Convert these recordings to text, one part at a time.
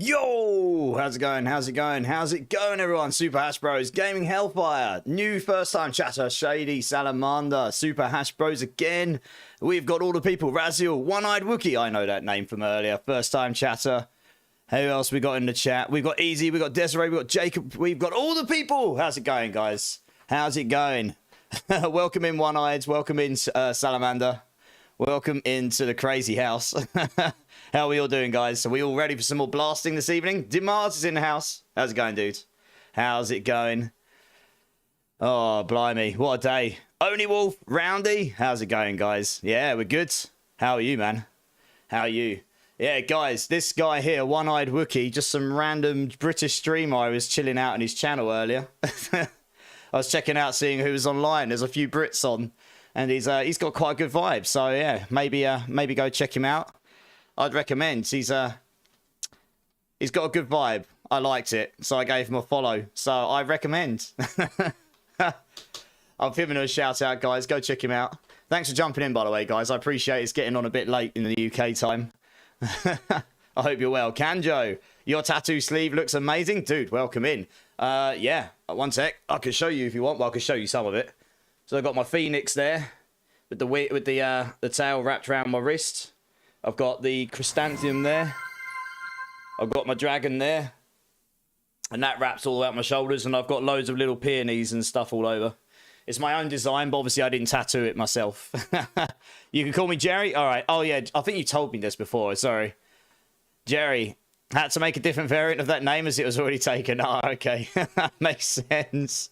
Yo, how's it going? How's it going? How's it going, everyone? Super Hash Bros, Gaming Hellfire, new first-time chatter, Shady, Salamander, Super Hash Bros again. We've got all the people, Raziel, One-Eyed Wookie, I know that name from earlier, first-time chatter. Who else we got in the chat? We've got Easy, we've got Desiree, we've got Jacob, we've got all the people. How's it going, guys? How's it going? Welcome in, One-Eyed, welcome in, Salamander. Welcome into the crazy house. How are we all doing, guys? Are we all ready for some more blasting this evening? Dimars is in the house. How's it going, dude? How's it going? Oh, blimey. What a day. Only Wolf, Roundy. How's it going, guys? Yeah, we're good. How are you, man? How are you? Yeah, guys, this guy here, One-Eyed Wookie, just some random British streamer. I was chilling out on his channel earlier. I was checking out, seeing who was online. There's a few Brits on. And he's got quite a good vibe. So, yeah, maybe go check him out. I'd recommend. He's got a good vibe. I liked it, so I gave him a follow. So I recommend. I'll give him a shout out, guys. Go check him out. Thanks for jumping in, by the way, guys. I appreciate it's getting on a bit late in the UK time. I hope you're well. Kanjo, your tattoo sleeve looks amazing, dude. Welcome in. Yeah. One sec. I can show you if you want. Well, I can show you some of it. So I've got my phoenix there with the tail wrapped around my wrist. I've got the chrysanthemum there. I've got my dragon there. And that wraps all out my shoulders. And I've got loads of little peonies and stuff all over. It's my own design, but obviously I didn't tattoo it myself. You can call me Jerry. All right. Oh, yeah. I think you told me this before. Sorry. Jerry. Had to make a different variant of that name as it was already taken. Oh, okay. Makes sense.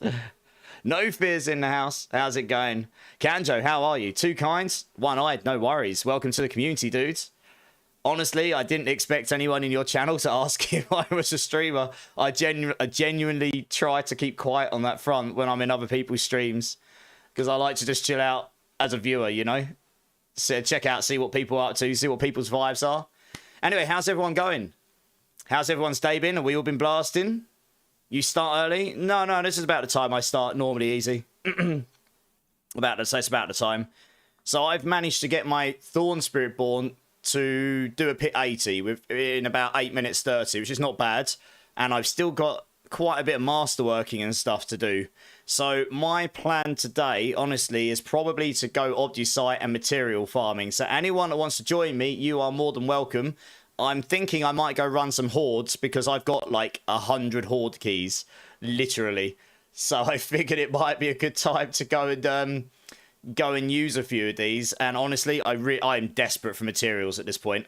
No fears in the house. How's it going? Kanjo, how are you? Two kinds? One-eyed, no worries. Welcome to the community, dudes. Honestly, I didn't expect anyone in your channel to ask if I was a streamer. I genuinely try to keep quiet on that front when I'm in other people's streams. Because I like to just chill out as a viewer, you know? So check out, see what people are up to, see what people's vibes are. Anyway, how's everyone going? How's everyone's day been? Have we all been blasting? You start early? No, this is about the time I start normally, Easy. It's about the time. So I've managed to get my Thorns Spiritborn to do a pit 80 in about 8 minutes 30, which is not bad. And I've still got quite a bit of masterworking and stuff to do. So my plan today, honestly, is probably to go Obdusite and material farming. So anyone that wants to join me, you are more than welcome. I'm thinking I might go run some hordes because I've got like 100 horde keys, literally. So I figured it might be a good time to go and use a few of these. And honestly, I'm desperate for materials at this point.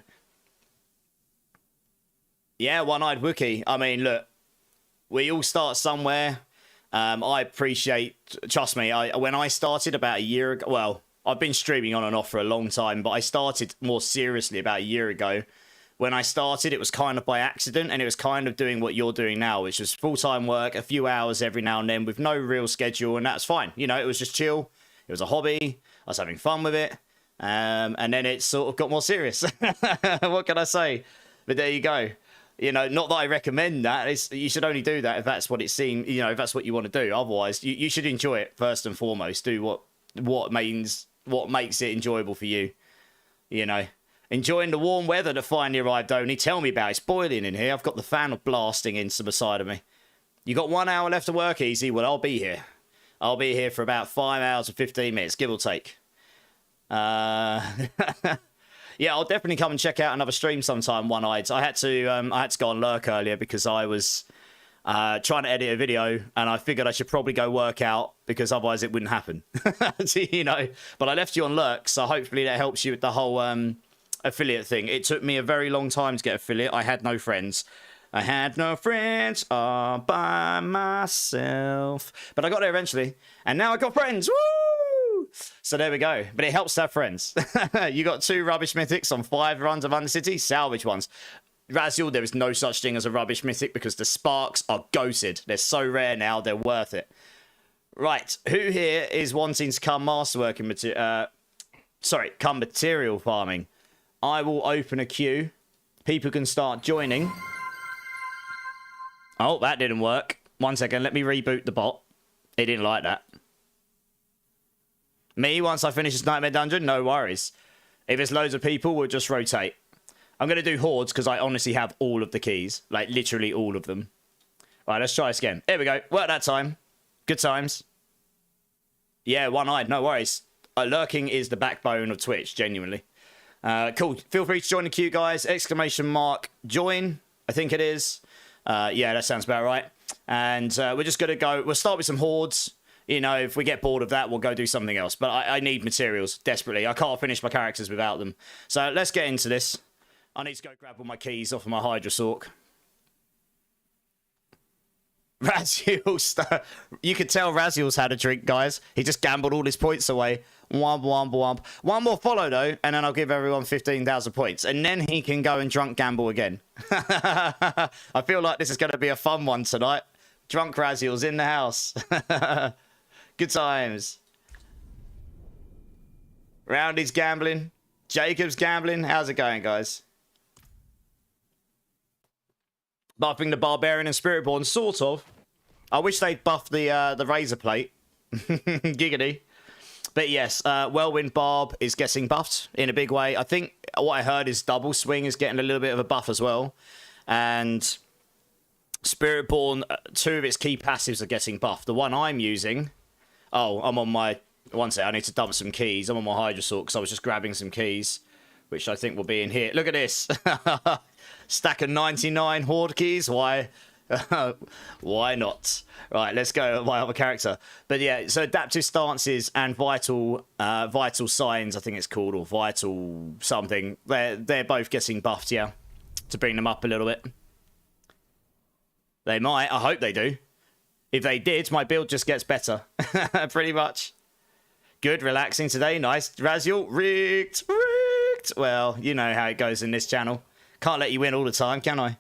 Yeah, One-Eyed Wookie. I mean, look, we all start somewhere. I appreciate, trust me, when I started about a year ago, well, I've been streaming on and off for a long time, but I started more seriously about a year ago. When I started, it was kind of by accident, and it was kind of doing what you're doing now, which was full-time work, a few hours every now and then with no real schedule, and that's fine. You know, it was just chill. It was a hobby. I was having fun with it. And then it sort of got more serious. What can I say? But there you go. You know, not that I recommend that. You should only do that if that's what it seems, you know, if that's what you want to do. Otherwise, you should enjoy it first and foremost. Do what makes it enjoyable for you, you know. Enjoying the warm weather that finally arrived, only. Tell me about it. It's boiling in here. I've got the fan blasting into the side of me. You got 1 hour left to work, Easy? Well, I'll be here. I'll be here for about 5 hours and 15 minutes, give or take. Yeah, I'll definitely come and check out another stream sometime, One-Eyed. I had to go on lurk earlier because I was trying to edit a video, and I figured I should probably go work out because otherwise it wouldn't happen. You know, but I left you on lurk, so hopefully that helps you with the whole affiliate thing. It took me a very long time to get affiliate. I had no friends. I had no friends all by myself. But I got there eventually. And now I got friends. Woo! So there we go. But it helps to have friends. You got 2 rubbish mythics on 5 runs of Undercity. Salvage ones. Raziel, there is no such thing as a rubbish mythic because the sparks are ghosted. They're so rare now, they're worth it. Right. Who here is wanting to come masterworking material? Come material farming. I will open a queue. People can start joining. Oh, that didn't work. 1 second, let me reboot the bot. It didn't like that. Me, once I finish this Nightmare Dungeon, no worries. If there's loads of people, we'll just rotate. I'm going to do Hordes because I honestly have all of the keys. Like, literally all of them. Right, let's try this again. Here we go. Work that time. Good times. Yeah, one-eyed. No worries. Lurking is the backbone of Twitch, genuinely. Cool. Feel free to join the queue, guys. Exclamation mark join, I think it is. Yeah, that sounds about right. And we're just going to go... We'll start with some Hordes. You know, if we get bored of that, we'll go do something else. But I need materials, desperately. I can't finish my characters without them. So let's get into this. I need to go grab all my keys off of my Hydrasork. Raziel's... You could tell Raziel's had a drink, guys. He just gambled all his points away. Womp, womp, womp. One more follow, though, and then I'll give everyone 15,000 points. And then he can go and drunk gamble again. I feel like this is going to be a fun one tonight. Drunk Raziel's in the house. Good times. Roundy's gambling. Jacob's gambling. How's it going, guys? Buffing the Barbarian and Spiritborn, sort of. I wish they'd buff the Razor Plate. Giggity. But yes, Whirlwind Barb is getting buffed in a big way. I think what I heard is Double Swing is getting a little bit of a buff as well. And Spiritborn, 2 of its key passives are getting buffed. The one I'm using... Oh, I'm on my... One sec, I need to dump some keys. I'm on my Hydrasork because I was just grabbing some keys, which I think will be in here. Look at this. Stack of 99 Horde keys. Why? Why not? Right, let's go my other character. But yeah, so adaptive stances and vital signs, I think it's called, or vital something. They're both getting buffed, yeah, to bring them up a little bit. They might. I hope they do. If they did, my build just gets better. Pretty much. Good, relaxing today. Nice. Raziel, rigged. Well, you know how it goes in this channel. Can't let you win all the time, can I?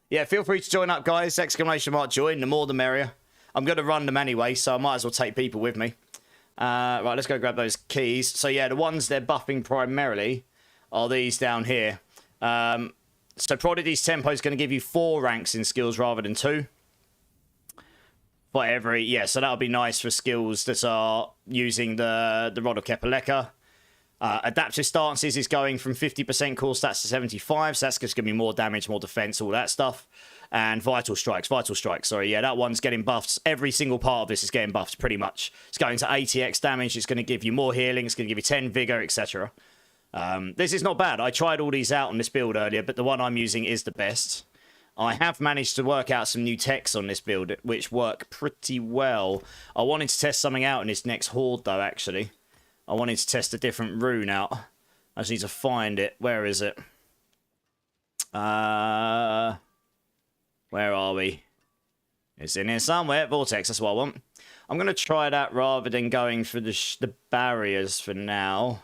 Yeah, feel free to join up, guys. Exclamation mark join. The more the merrier. I'm going to run them anyway, so I might as well take people with me. Right, let's go grab those keys. So yeah, the ones they're buffing primarily are these down here. So Prodigy's Tempo is going to give you 4 ranks in skills rather than 2. For every... Yeah, so that'll be nice for skills that are using the Rod of Kepaleka. Adaptive stances is going from 50% core stats to 75, so that's just going to be more damage, more defense, all that stuff. And Vital Strikes, sorry, yeah, that one's getting buffed. Every single part of this is getting buffed, pretty much. It's going to 80x damage, it's going to give you more healing, it's going to give you 10 vigor, etc. This is not bad. I tried all these out on this build earlier, but the one I'm using is the best. I have managed to work out some new techs on this build, which work pretty well. I wanted to test something out in this next Horde, though, actually. I wanted to test a different rune out. I just need to find it. Where is it? Where are we? It's in here somewhere. Vortex, that's what I want. I'm going to try that rather than going for the barriers for now.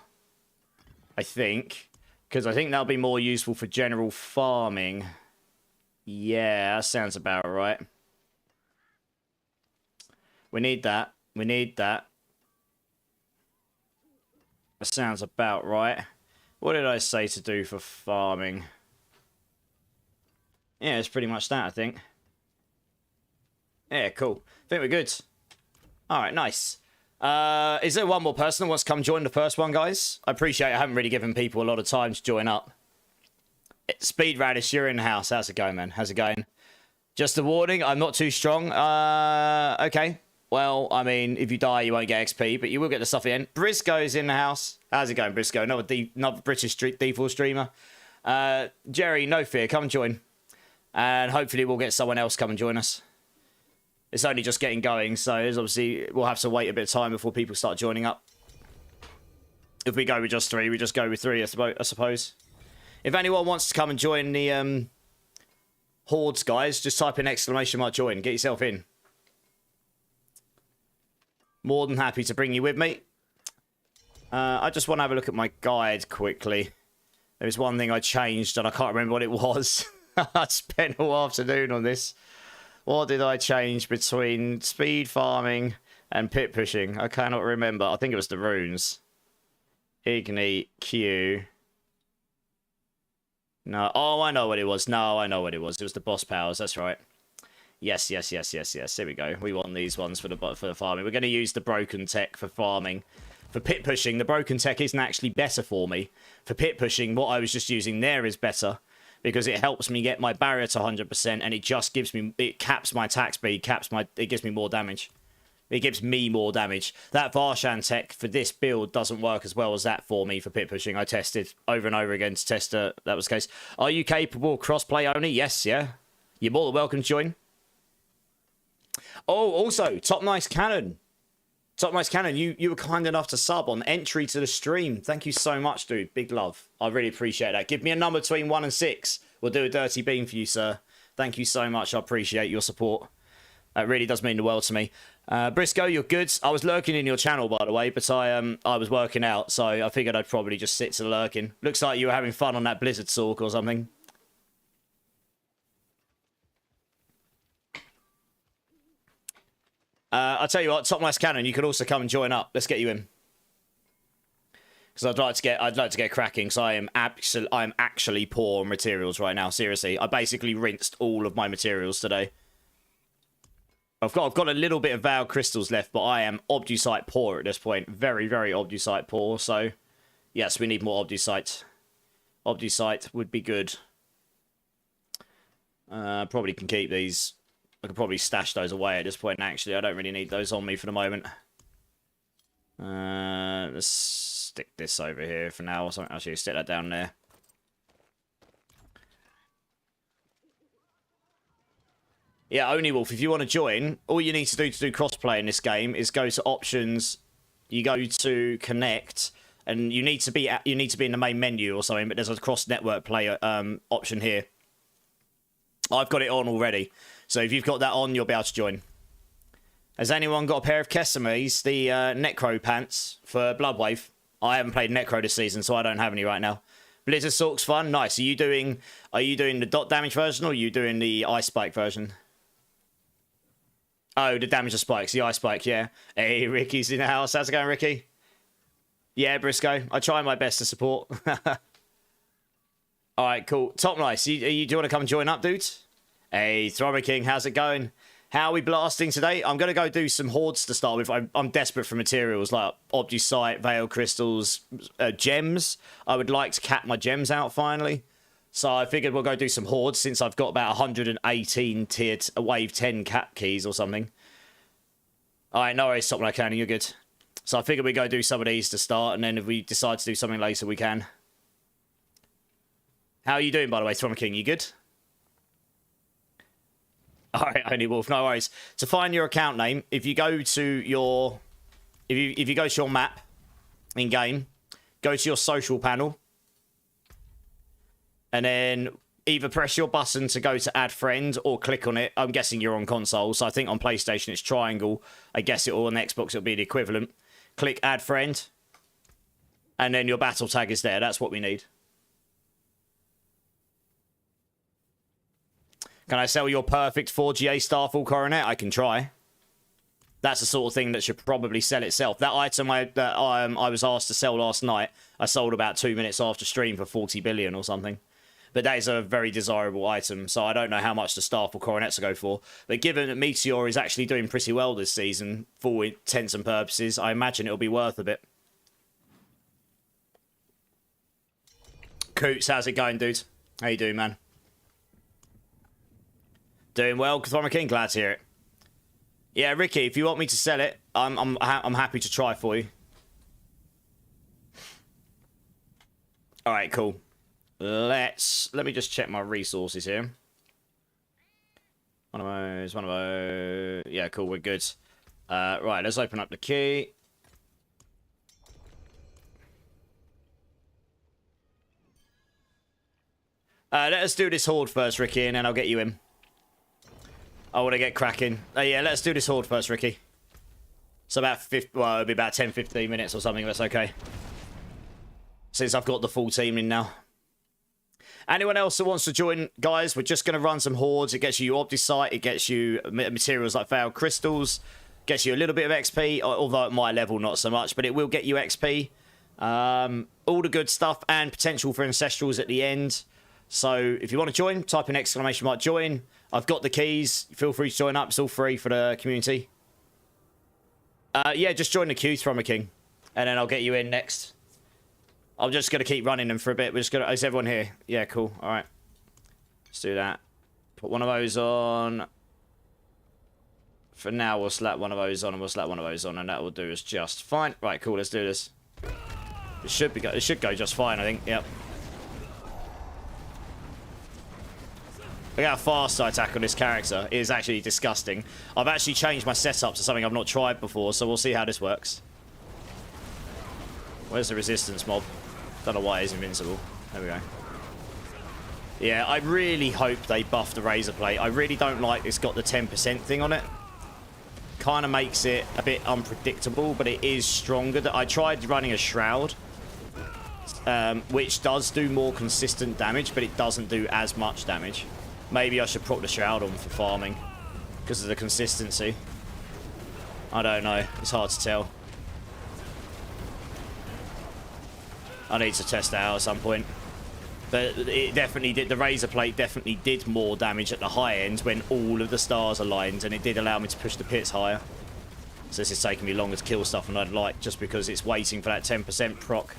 I think. Because I think that'll be more useful for general farming. Yeah, that sounds about right. We need that. We need that. That sounds about right. What did I say to do for farming? Yeah, it's pretty much that, I think. Yeah, cool. I think we're good. Alright, nice. Is there one more person who wants to come join the first one, guys? I appreciate I haven't really given people a lot of time to join up. Speed Radish, you're in the house. How's it going, man? How's it going? Just a warning, I'm not too strong. Okay. Well, I mean, if you die, you won't get XP, but you will get the stuff at the end. Briscoe's in the house. How's it going, Briscoe? Another British default streamer. Jerry, no fear. Come and join. And hopefully we'll get someone else come and join us. It's only just getting going, so obviously we'll have to wait a bit of time before people start joining up. If we go with just 3, we just go with 3, I suppose. If anyone wants to come and join the Hordes, guys, just type in exclamation mark join. Get yourself in. More than happy to bring you with me. I just want to have a look at my guide quickly. There was one thing I changed and I can't remember what it was. I spent all afternoon on this. What did I change between speed farming and pit pushing? I cannot remember. I think it was the runes. Ignite, Q. No. Oh, I know what it was. No, I know what it was. It was the boss powers. That's right. Yes. Here we go. We want these ones for the farming. We're going to use the broken tech for farming. For pit pushing, the broken tech isn't actually better for me. For pit pushing, what I was just using there is better because it helps me get my barrier to 100% and it just gives me, it caps my attack speed, it gives me more damage. It gives me more damage. That Varshan tech for this build doesn't work as well as that for me for pit pushing. I tested over and over again to test that was the case. Are you capable of crossplay only? Yes, yeah. You're more than welcome to join. Oh, also, Top Nice Cannon. Top Nice Cannon, you were kind enough to sub on entry to the stream. Thank you so much, dude. Big love. I really appreciate that. Give me a number between 1 and 6. We'll do a dirty beam for you, sir. Thank you so much. I appreciate your support. It really does mean the world to me. Briscoe, you're good. I was lurking in your channel, by the way, but I was working out, so I figured I'd probably just sit to the lurking. Looks like you were having fun on that Blizzard Sork or something. I'll tell you what, Top Nice Cannon, you could also come and join up. Let's get you in. Because I'd like to get cracking, because I am actually poor on materials right now. Seriously, I basically rinsed all of my materials today. I've got a little bit of Veiled Crystals left, but I am Obdusite poor at this point. Very, very Obdusite poor. So, yes, we need more Obdusite. Obdusite would be good. Probably can keep these. I could probably stash those away at this point, actually. I don't really need those on me for the moment. Let's stick this over here for now or something. Actually, stick that down there. Yeah, Only Wolf, if you want to join, all you need to do crossplay in this game is go to options, you go to connect, and you need to be in the main menu or something, but there's a cross network play option here. I've got it on already. So if you've got that on, you'll be able to join. Has anyone got a pair of Kesemes, the Necro pants for Bloodwave? I haven't played Necro this season, so I don't have any right now. Blizzard Sork's fun, nice. Are you doing the dot damage version or are you doing the ice spike version? Oh, the damage of spikes, the ice spike, yeah. Hey, Ricky's in the house. How's it going, Ricky? Yeah, Briscoe. I try my best to support. All right, cool. Top Nice. Do you want to come and join up, dudes? Hey, Thrommer King, how's it going? How are we blasting today? I'm going to go do some hordes to start with. I'm desperate for materials like Obdusite, Veiled Crystals, gems. I would like to cap my gems out finally. So I figured we'll go do some hordes since I've got about 118 tiered wave 10 cap keys or something. All right, no worries, Top Nice Cannon, you're good. So I figured we'd go do some of these to start, and then if we decide to do something later, we can. How are you doing, by the way, Thrommer King? You good? All right, Only Wolf, no worries. To find your account name, if you go to your... If you go to your map in-game, go to your social panel, and then either press your button to go to add friend or click on it. I'm guessing you're on console, so I think on PlayStation it's triangle. I guess it, or on Xbox it'll be the equivalent. Click add friend, and then your battle tag is there. That's what we need. Can I sell your perfect 4GA Starfall Coronet? I can try. That's the sort of thing that should probably sell itself. That item I was asked to sell last night, I sold about 2 minutes after stream for 40 billion or something. But that is a very desirable item, so I don't know how much the Starfall Coronets will go for. But given that Meteor is actually doing pretty well this season, for all intents and purposes, I imagine it'll be worth a bit. Coots, how's it going, dude? How you doing, man? Doing well, Thrommer King, glad to hear it. Yeah, Ricky, if you want me to sell it, I'm happy to try for you. All right, cool. Let me just check my resources here. One of those. Yeah, cool, we're good. Right, let's open up the key. Let us do this horde first, Ricky, and then I'll get you in. I want to get cracking. Yeah, let's do this horde first, Ricky. So about it'll be about 10-15 minutes or something. That's okay. Since I've got the full team in now. Anyone else that wants to join, guys, we're just going to run some hordes. It gets you Obdusite. It gets you materials like Veiled Crystals. Gets you a little bit of XP, although at my level, not so much. But it will get you XP. All the good stuff and potential for Ancestrals at the end. So if you want to join, type in exclamation mark join. I've got the keys. Feel free to join up. It's all free for the community. Yeah, just join the queue, Thrommer King. and then I'll get you in next. I'm just going to keep running them for a bit. We're just going to... Is everyone here? Yeah, cool. All right. Let's do that. Put one of those on. For now, we'll slap one of those on, and we'll slap one of those on, and that will do us just fine. Right, cool. Let's do this. It should go just fine, I think. Yep. Look how fast I tackle this character. It is actually disgusting. I've actually changed my setup to something I've not tried before, so we'll see how this works. Where's the resistance mob? Don't know why it's invincible. There we go. Yeah, I really hope they buff the razor plate. I really don't like it's got the 10% thing on it. Kind of makes it a bit unpredictable, but it is stronger. I tried running a shroud, which does do more consistent damage, but it doesn't do as much damage. Maybe I should put the shroud on for farming because of the consistency. I don't know. It's hard to tell. I need to test that out at some point. But it definitely did. The razor plate definitely did more damage at the high end when all of the stars aligned, and it did allow me to push the pits higher. So this is taking me longer to kill stuff than I'd like, just because it's waiting for that 10% proc.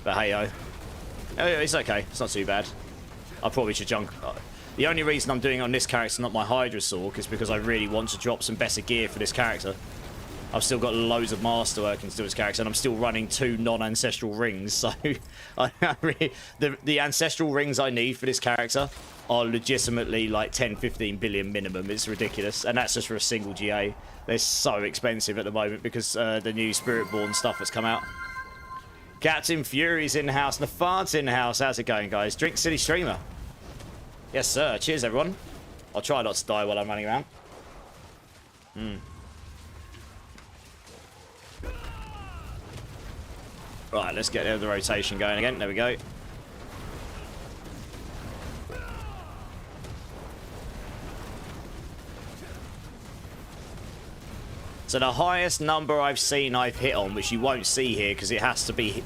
But hey-oh. Oh, it's okay. It's not too bad. I probably should junk. The only reason I'm doing it on this character, not my Hydra Sork, is because I really want to drop some better gear for this character. I've still got loads of masterwork into this character, and I'm still running 2 non-ancestral rings, so the ancestral rings I need for this character are legitimately like 10-15 billion minimum. It's ridiculous, and that's just for a single GA. They're so expensive at the moment because the new Spiritborn stuff that's come out. Captain Fury's in the house, Nafard's in the house. How's it going, guys? Drink City Streamer. Yes, sir. Cheers, everyone. I'll try not to die while I'm running around. Right, let's get the rotation going again. There we go. So the highest number I've seen I've hit on, which you won't see here because it has to be...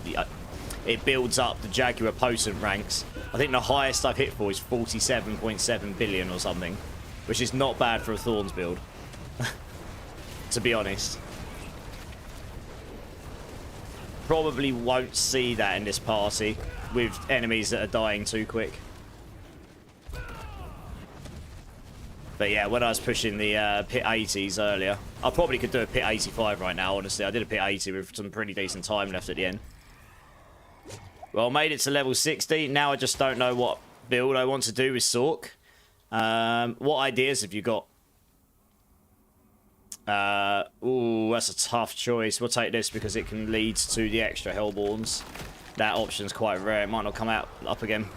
It builds up the Jaguar Potent ranks. I think the highest I've hit for is 47.7 billion or something, which is not bad for a Thorns build, to be honest. Probably won't see that in this party with enemies that are dying too quick. But yeah, when I was pushing the pit 80s earlier, I probably could do a pit 85 right now, honestly. I did a pit 80 with some pretty decent time left at the end. Well, made it to level 60. Now I just don't know what build I want to do with Sork. What ideas have you got? Ooh, that's a tough choice. We'll take this because it can lead to the extra Hellborns. That option's quite rare. It might not come up again.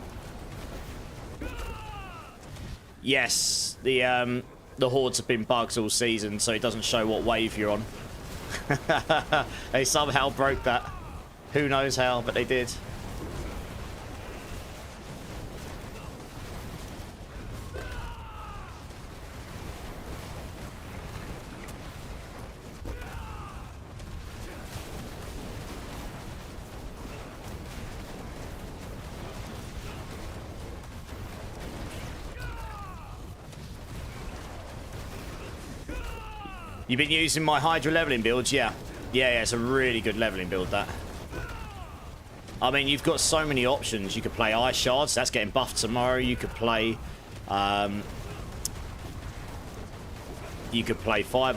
Yes, the Hordes have been bugs all season, so it doesn't show what wave you're on. They somehow broke that. Who knows how, but they did. You've been using my Hydra leveling builds? Yeah, it's a really good leveling build, that. I mean, you've got so many options. You could play Ice Shards, that's getting buffed tomorrow. You could play Fireball,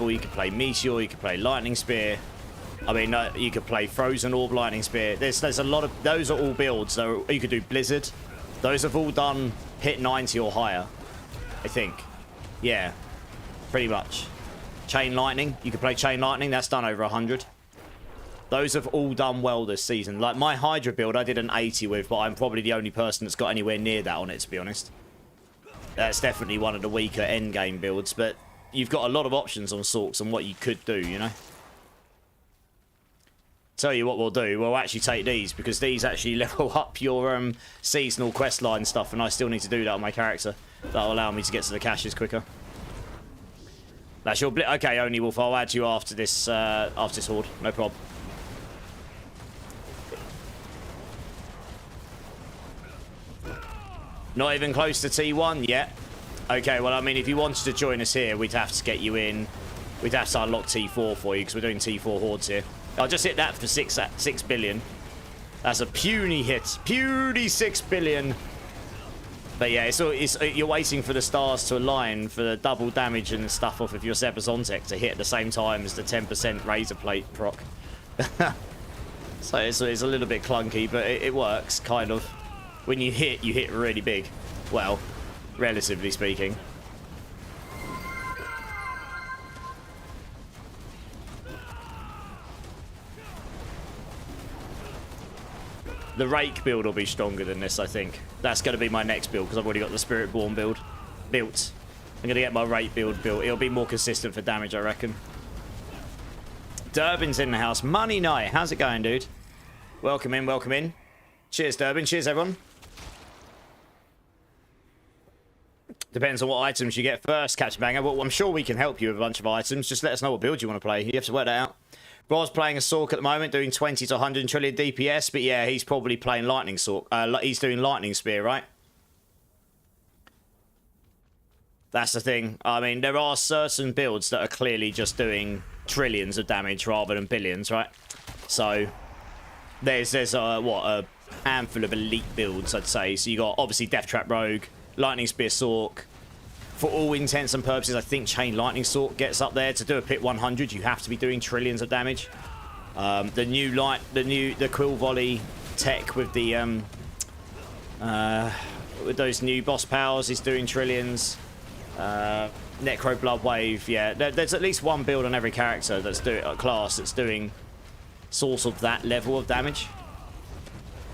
you could play Meteor, you could play Lightning Spear. I mean, you could play Frozen Orb, Lightning Spear. There's a lot of... Those are all builds. You could do Blizzard. Those have all done hit 90 or higher, I think. Yeah, pretty much. Chain Lightning. You could play Chain Lightning. That's done over 100. Those have all done well this season. Like my Hydra build, I did an 80 with, but I'm probably the only person that's got anywhere near that on it, to be honest. That's definitely one of the weaker endgame builds, but you've got a lot of options on Sorks and what you could do, you know? Tell you what we'll do. We'll actually take these, because these actually level up your seasonal questline stuff, and I still need to do that on my character. That'll allow me to get to the caches quicker. That's your okay, Only Wolf. I'll add you after this horde. No problem. Not even close to T1 yet. Okay, well, I mean, if you wanted to join us here, we'd have to get you in. We'd have to unlock T4 for you because we're doing T4 hordes here. I'll just hit that for 6 billion. That's a puny hit. Puny 6 billion. But yeah, you're waiting for the stars to align for the double damage and stuff off of your Zebazontek to hit at the same time as the 10% razor plate proc. So it's a little bit clunky, but it works, kind of. When you hit really big. Well, relatively speaking. The Rake build will be stronger than this, I think. That's going to be my next build, because I've already got the Spiritborn build built. I'm going to get my Rake build built. It'll be more consistent for damage, I reckon. Durbin's in the house. Money Night. How's it going, dude? Welcome in, welcome in. Cheers, Durbin. Cheers, everyone. Depends on what items you get first, Captain Banger. Well, I'm sure we can help you with a bunch of items. Just let us know what build you want to play. You have to work that out. Rob's playing a Sork at the moment, doing 20 to 100 trillion DPS. But yeah, he's probably playing Lightning Sork. He's doing Lightning Spear, right? That's the thing. I mean, there are certain builds that are clearly just doing trillions of damage rather than billions, right? So there's a handful of elite builds, I'd say. So you got obviously Death Trap Rogue, Lightning Spear Sork. For all intents and purposes, I think Chain Lightning Sork gets up there. To do a pit 100, you have to be doing trillions of damage. The Quill Volley tech with the with those new boss powers is doing trillions. Necro Blood Wave, yeah. There's at least one build on every character that's class that's doing sort of that level of damage.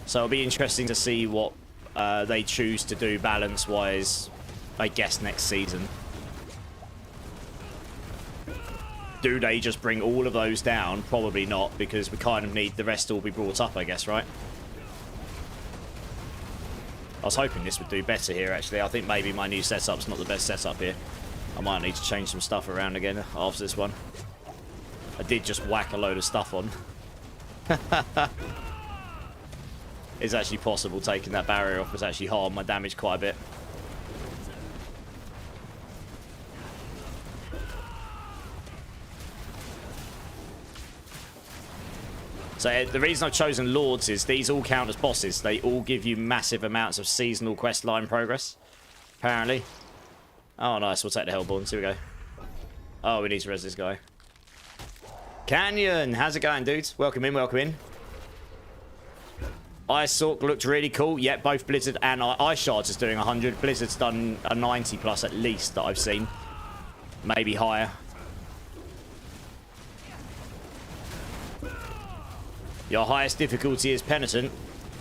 So it'll be interesting to see what they choose to do balance-wise, I guess, next season. Do they just bring all of those down? Probably not, because we kind of need the rest to all be brought up, I guess, right? I was hoping this would do better here, actually. I think maybe my new setup's not the best setup here. I might need to change some stuff around again after this one. I did just whack a load of stuff on. It's actually possible taking that barrier off has actually harmed my damage quite a bit. So the reason I've chosen Lords is these all count as bosses. They all give you massive amounts of seasonal quest line progress, apparently. Oh, nice. We'll take the Hellborns. Here we go. Oh, we need to res this guy. Canyon, how's it going, dudes? Welcome in, welcome in. Ice Sork looked really cool. Yeah, both Blizzard and Ice Shards is doing 100. Blizzard's done a 90 plus at least that I've seen. Maybe higher. Your highest difficulty is Penitent.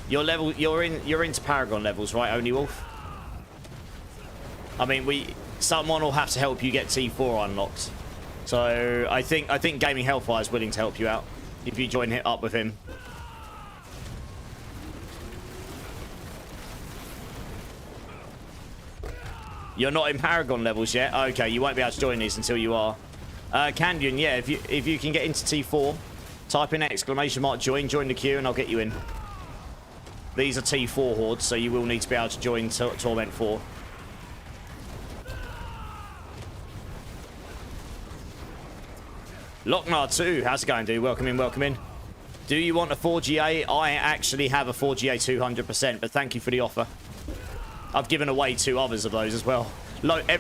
Your level, you're into Paragon levels, right, Only Wolf? I mean, someone will have to help you get T4 unlocked. So I think Gaming Hellfire is willing to help you out if you join up with him. You're not in Paragon levels yet. Okay, you won't be able to join these until you are. Canyon, yeah, if you can get into T4. Type in !join the queue and I'll get you in. These are T4 hordes, so you will need to be able to join Torment 4. Lochnar 2, how's it going, dude? Welcome in, welcome in. Do you want a 4GA? I actually have a 4GA 200%, but thank you for the offer. I've given away 2 others of those as well.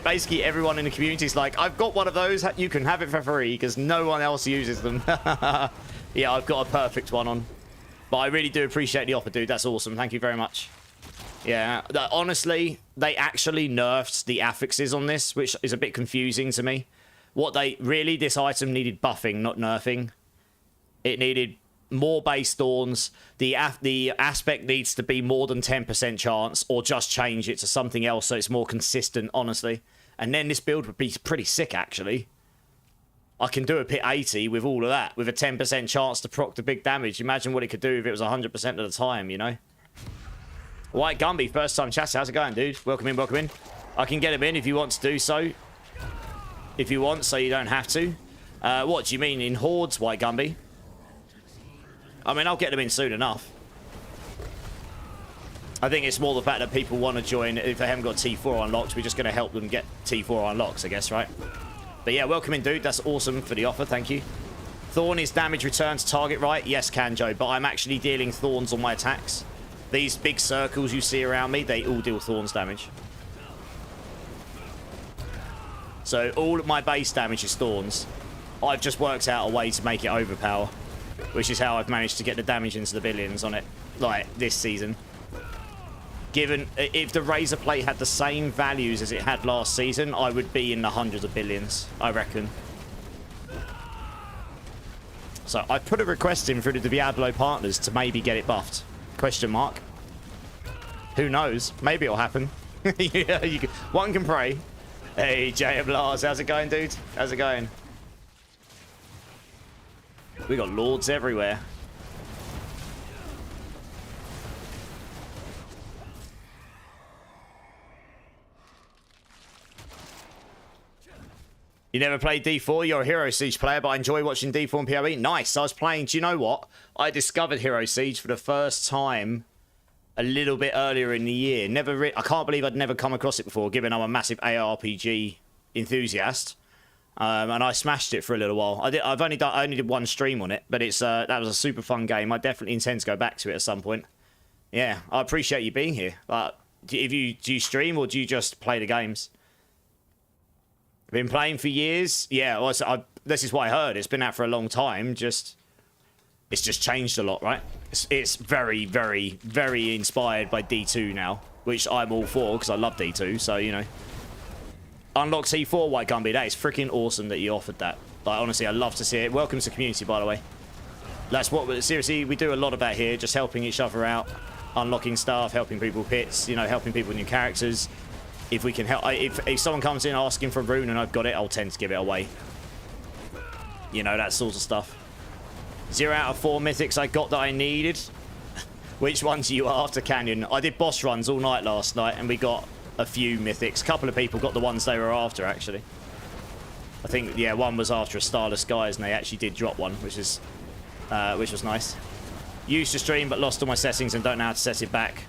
Basically, everyone in the community is like, I've got one of those, you can have it for free, because no one else uses them. Yeah, I've got a perfect one on. But I really do appreciate the offer, dude. That's awesome. Thank you very much. Yeah, honestly, they actually nerfed the affixes on this, which is a bit confusing to me. This item needed buffing, not nerfing. It needed more base thorns. The aspect needs to be more than 10% chance, or just change it to something else so it's more consistent, honestly. And then this build would be pretty sick, actually. I can do a pit 80 with all of that, with a 10% chance to proc the big damage. Imagine what it could do if it was 100% of the time, you know? White Gumby, first time chat. How's it going, dude? Welcome in, welcome in. I can get him in if you want to do so. If you want, so you don't have to. What do you mean, in hordes, White Gumby? I mean, I'll get them in soon enough. I think it's more the fact that people want to join. If they haven't got T4 unlocked, we're just going to help them get T4 unlocks, I guess, right? But yeah, welcome in, dude. That's awesome for the offer. Thank you. Thorn is damage return to target, right? Yes, Kanjo, but I'm actually dealing thorns on my attacks. These big circles you see around me, they all deal thorns damage. So all of my base damage is thorns. I've just worked out a way to make it overpower, which is how I've managed to get the damage into the billions on it, like, this season. Given, if the Razor Plate had the same values as it had last season, I would be in the hundreds of billions, I reckon. So I put a request in through the Diablo partners to maybe get it buffed. Question mark. Who knows? Maybe it'll happen. Yeah, one can pray. Hey, Diablo, how's it going, dude? How's it going? We got lords everywhere. You never played D4? You're a Hero Siege player, but I enjoy watching D4 and PoE. Nice. I was playing... Do you know what? I discovered Hero Siege for the first time a little bit earlier in the year. I can't believe I'd never come across it before, given I'm a massive ARPG enthusiast. And I smashed it for a little while. I only did one stream on it, but it's that was a super fun game. I definitely intend to go back to it at some point. Yeah, I appreciate you being here. Do you stream or do you just play the games? Been playing for years. Yeah, well, this is what I heard. It's been out for a long time. It's just changed a lot, right? It's very, very, very inspired by D2 now, which I'm all for because I love D2. So, you know, unlock C4 White Gumby. That is freaking awesome that you offered that. Like, honestly, I love to see it. Welcome to the community, by the way. That's what, seriously, we do a lot about here. Just helping each other out, unlocking stuff, helping people pits, you know, helping people with new characters. If we can help, if someone comes in asking for a rune and I've got it, I'll tend to give it away. You know, that sort of stuff. 0 out of 4 mythics I got that I needed. Which ones are you after, Canyon? I did boss runs all night last night and we got a few mythics. A couple of people got the ones they were after, actually. I think, yeah, one was after a Starless Skies and they actually did drop one, which was nice. Used to stream but lost all my settings and don't know how to set it back.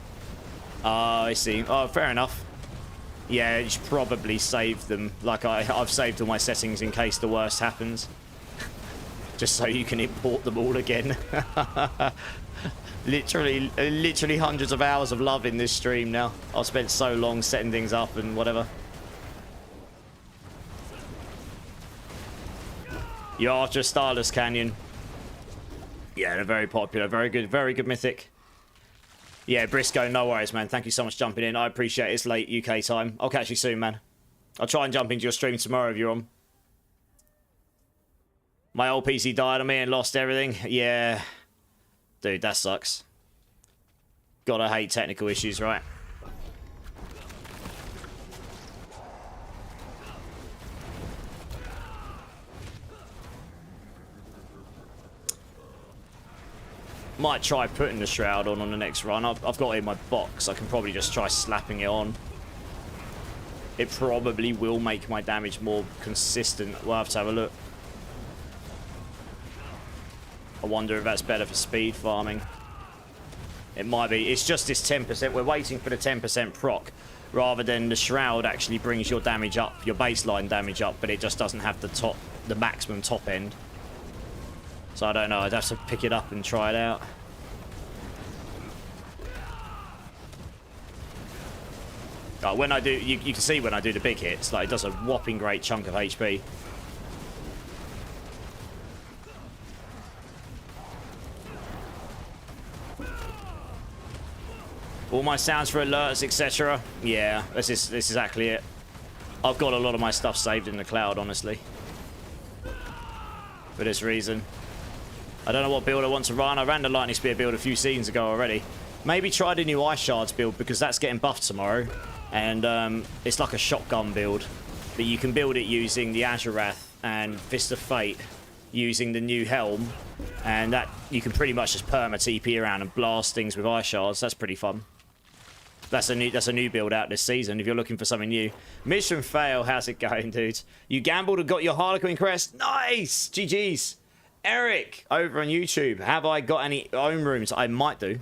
I see. Oh, fair enough. Yeah, you should probably save them. Like I've saved all my settings in case the worst happens. Just so you can import them all again. literally hundreds of hours of love in this stream now. I've spent so long setting things up and whatever. You're after Starless Canyon. Yeah, they're very popular. Very good mythic. Yeah, Briscoe, no worries, man. Thank you so much for jumping in. I appreciate it. It's late UK time. I'll catch you soon, man. I'll try and jump into your stream tomorrow if you're on. My old PC died on me and lost everything. Yeah. Dude, that sucks. Gotta hate technical issues, right? Might try putting the shroud on the next run. I've got it in my box. I can probably just try slapping it on. It probably will make my damage more consistent. We'll have to have a look. I wonder if that's better for speed farming. It might be. It's just this 10%. We're waiting for the 10% proc rather than the shroud actually brings your damage up, your baseline damage up, but it just doesn't have the maximum top end. So I don't know, I'd have to pick it up and try it out. When I do, you can see when I do the big hits, like it does a whopping great chunk of HP. All my sounds for alerts, etc. Yeah, this is exactly it. I've got a lot of my stuff saved in the cloud, honestly. For this reason. I don't know what build I want to run. I ran the Lightning Spear build a few seasons ago already. Maybe try the new Ice Shards build because that's getting buffed tomorrow. And it's like a shotgun build. But you can build it using the Azurath and Fist of Fate using the new helm. And that you can pretty much just perma TP around and blast things with Ice Shards. That's pretty fun. That's a new build out this season if you're looking for something new. Mission fail. How's it going, dude? You gambled and got your Harlequin crest. Nice! GG's. Eric, over on YouTube, have I got any own rooms? I might do.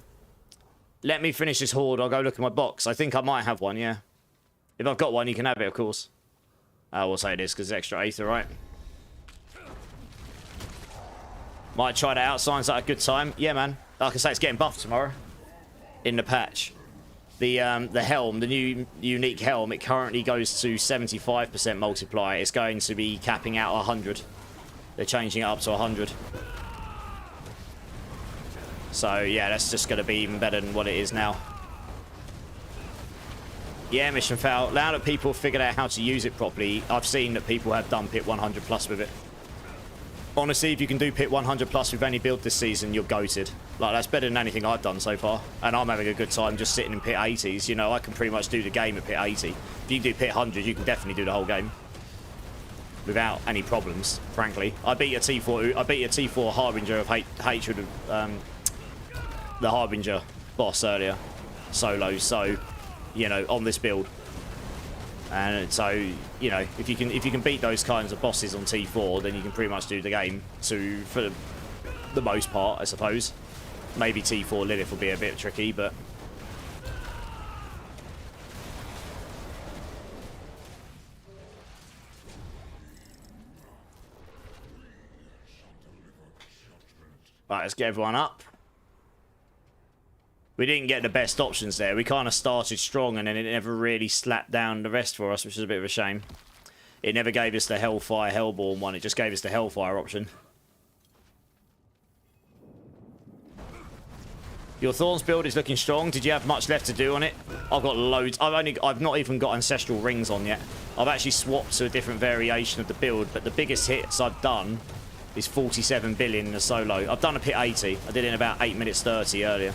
Let me finish this horde. I'll go look at my box. I think I might have one, yeah. If I've got one, you can have it, of course. I will say this because it's extra aether, right? Might try that out. Sounds like a good time. Yeah, man. Like I say, it's getting buffed tomorrow in the patch. The helm, the new unique helm, it currently goes to 75% multiply. It's going to be capping out 100. They're changing it up to 100. So, yeah, that's just going to be even better than what it is now. Yeah, mission fail. Now that people have figured out how to use it properly, I've seen that people have done pit 100 plus with it. Honestly, if you can do pit 100 plus with any build this season, you're goated. Like, that's better than anything I've done so far. And I'm having a good time just sitting in pit 80s. You know, I can pretty much do the game at pit 80. If you do pit 100, you can definitely do the whole game. Without any problems, frankly. I beat a T4 Harbinger of Hatred of the Harbinger boss earlier. Solo, so, you know, on this build. And so, you know, if you can beat those kinds of bosses on T4, then you can pretty much do the game for the most part, I suppose. Maybe T4 Lilith will be a bit tricky, but right, let's get everyone up. We didn't get the best options there. We kind of started strong and then it never really slapped down the rest for us, which is a bit of a shame. It never gave us the Hellfire Hellborn one. It just gave us the Hellfire option. Your Thorns build is looking strong. Did you have much left to do on it? I've got loads. I've not even got Ancestral Rings on yet. I've actually swapped to a different variation of the build, but the biggest hits I've done is 47 billion in a solo. I've done a pit 80. I did it in about 8 minutes 30 earlier.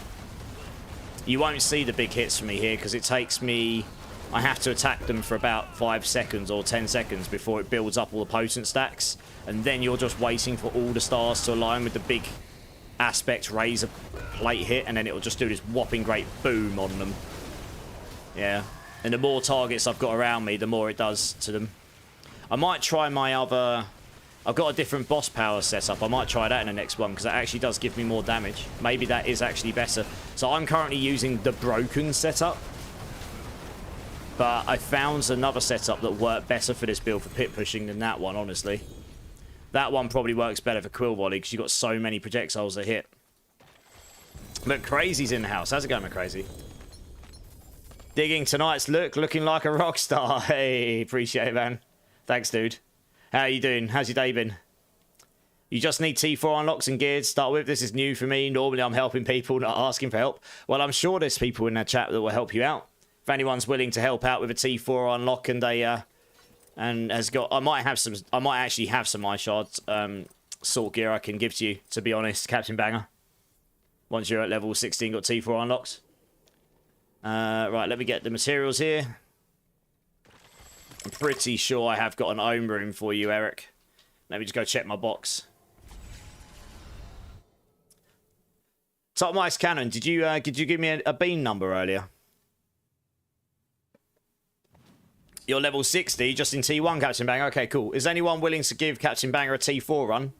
You won't see the big hits from me here because it takes me... I have to attack them for about 5 seconds or 10 seconds before it builds up all the potent stacks. And then you're just waiting for all the stars to align with the big aspect razor plate hit. And then it'll just do this whopping great boom on them. Yeah. And the more targets I've got around me, the more it does to them. I might try my other... I've got a different boss power setup. I might try that in the next one because that actually does give me more damage. Maybe that is actually better. So I'm currently using the broken setup. But I found another setup that worked better for this build for pit pushing than that one, honestly. That one probably works better for Quill Volley because you've got so many projectiles that hit. But Crazy's in the house. How's it going, Crazy? Digging tonight's look, looking like a rock star. Hey, appreciate it, man. Thanks, dude. How are you doing? How's your day been? You just need T4 unlocks and gear to start with. This is new for me. Normally I'm helping people, not asking for help. Well, I'm sure there's people in that chat that will help you out. If anyone's willing to help out with a T4 unlock and they and has got, I might actually have some Eye Shards sword gear I can give to you, to be honest, Captain Banger. Once you're at level 16, got T4 unlocks. Right, let me get the materials here. I'm pretty sure I have got an ohm room for you, Eric. Let me just go check my box. Top Mice Cannon, did you give me a bean number earlier? You're level 60, just in T1, Captain Banger. Okay, cool. Is anyone willing to give Captain Banger a T4 run?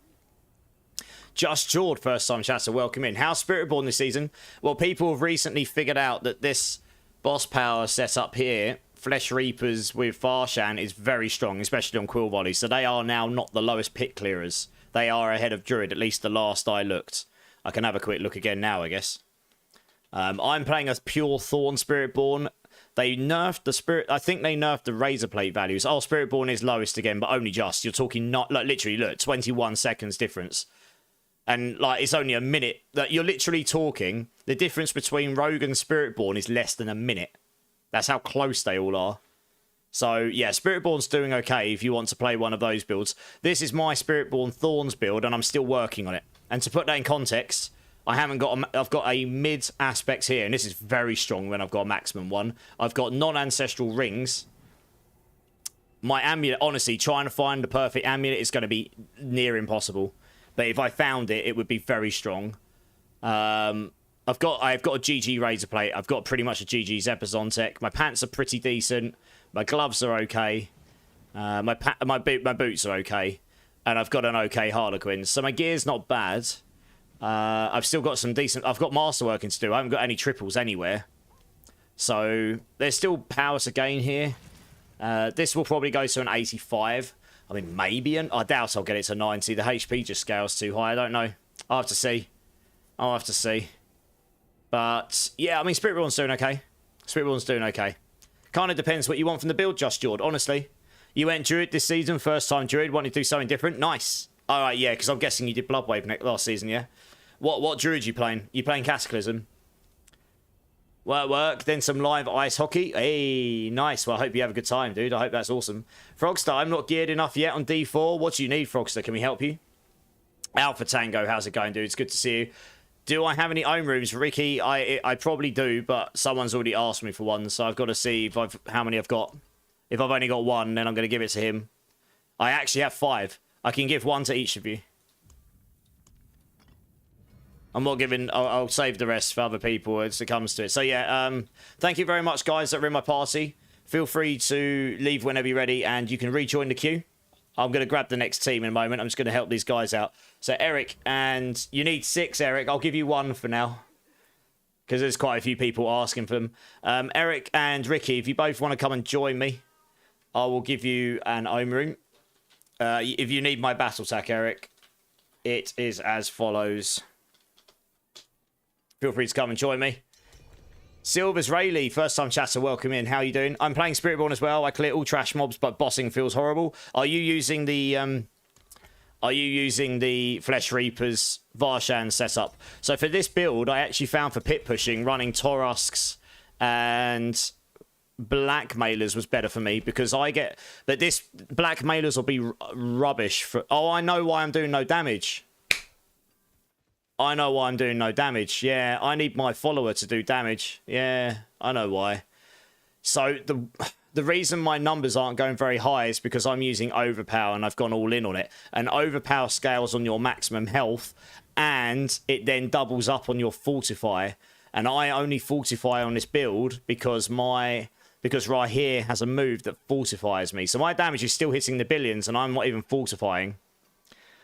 Just Jord, first time chatter, welcome in. How's Spiritborn this season? Well, people have recently figured out that this boss power setup here, Flesh Reapers with Farshan, is very strong, especially on Quill Volley. So they are now not the lowest pit clearers. They are ahead of Druid, at least the last I looked. I can have a quick look again now, I guess. I'm playing a pure Thorn Spiritborn. They nerfed the Spirit... I think they nerfed the Razor Plate values. Oh, Spiritborn is lowest again, but only just. You're talking not... Like, literally, look, 21 seconds difference. And, like, it's only a minute. That you're literally talking... The difference between Rogue and Spiritborn is less than a minute. That's how close they all are. So, yeah, Spiritborn's doing okay if you want to play one of those builds. This is my Spiritborn Thorns build, and I'm still working on it. And to put that in context, I've got a mid aspect here, and this is very strong when I've got a maximum one. I've got non-ancestral rings. My amulet, honestly, trying to find the perfect amulet is going to be near impossible. But if I found it, it would be very strong. I've got a GG Razor Plate. I've got pretty much a GG Zepazon tech. My pants are pretty decent. My gloves are okay. My boots are okay. And I've got an okay Harlequin. So my gear's not bad. I've still got some decent... I've got masterworking to do. I haven't got any triples anywhere. So there's still power to gain here. This will probably go to an 85. I mean, maybe... I doubt I'll get it to 90. The HP just scales too high. I don't know. I'll have to see. I'll have to see. But, yeah, I mean, Spiritborn's doing okay. Spiritborn's doing okay. Kind of depends what you want from the build, Just Jord, honestly. You went Druid this season, first time Druid, wanted to do something different. Nice. All right, yeah, because I'm guessing you did Bloodwave last season, yeah? What Druid you playing? You playing Cataclysm? Work, then some live ice hockey. Hey, nice. Well, I hope you have a good time, dude. I hope that's awesome. Frogster, I'm not geared enough yet on D4. What do you need, Frogster? Can we help you? Alpha Tango, how's it going, dude? It's good to see you. Do I have any own rooms, Ricky? I probably do, but someone's already asked me for one, so I've got to see if how many I've got. If I've only got one, then I'm going to give it to him. I actually have 5. I can give 1 to each of you. I'm not giving... I'll save the rest for other people as it comes to it. So, yeah, thank you very much, guys, that are in my party. Feel free to leave whenever you're ready, and you can rejoin the queue. I'm going to grab the next team in a moment. I'm just going to help these guys out. So, Eric, and you need 6, Eric. I'll give you 1 for now, because there's quite a few people asking for them. Eric and Ricky, if you both want to come and join me, I will give you an home room. If you need my battle tech, Eric, it is as follows. Feel free to come and join me. Silvers Rayleigh, first time chatter, welcome in. How are you doing? I'm playing Spiritborn as well. I clear all trash mobs, but bossing feels horrible. Are you using the Flesh Reapers Varshan setup? So for this build, I actually found for pit pushing, running Torusks and Blackmailers was better for me, because I get... But this Blackmailers will be rubbish for... Oh, I know why I'm doing no damage. I know why I'm doing no damage. Yeah, I need my follower to do damage. Yeah, I know why. So the reason my numbers aren't going very high is because I'm using Overpower and I've gone all in on it. And Overpower scales on your maximum health, and it then doubles up on your Fortify. And I only Fortify on this build because right here has a move that fortifies me. So my damage is still hitting the billions and I'm not even fortifying.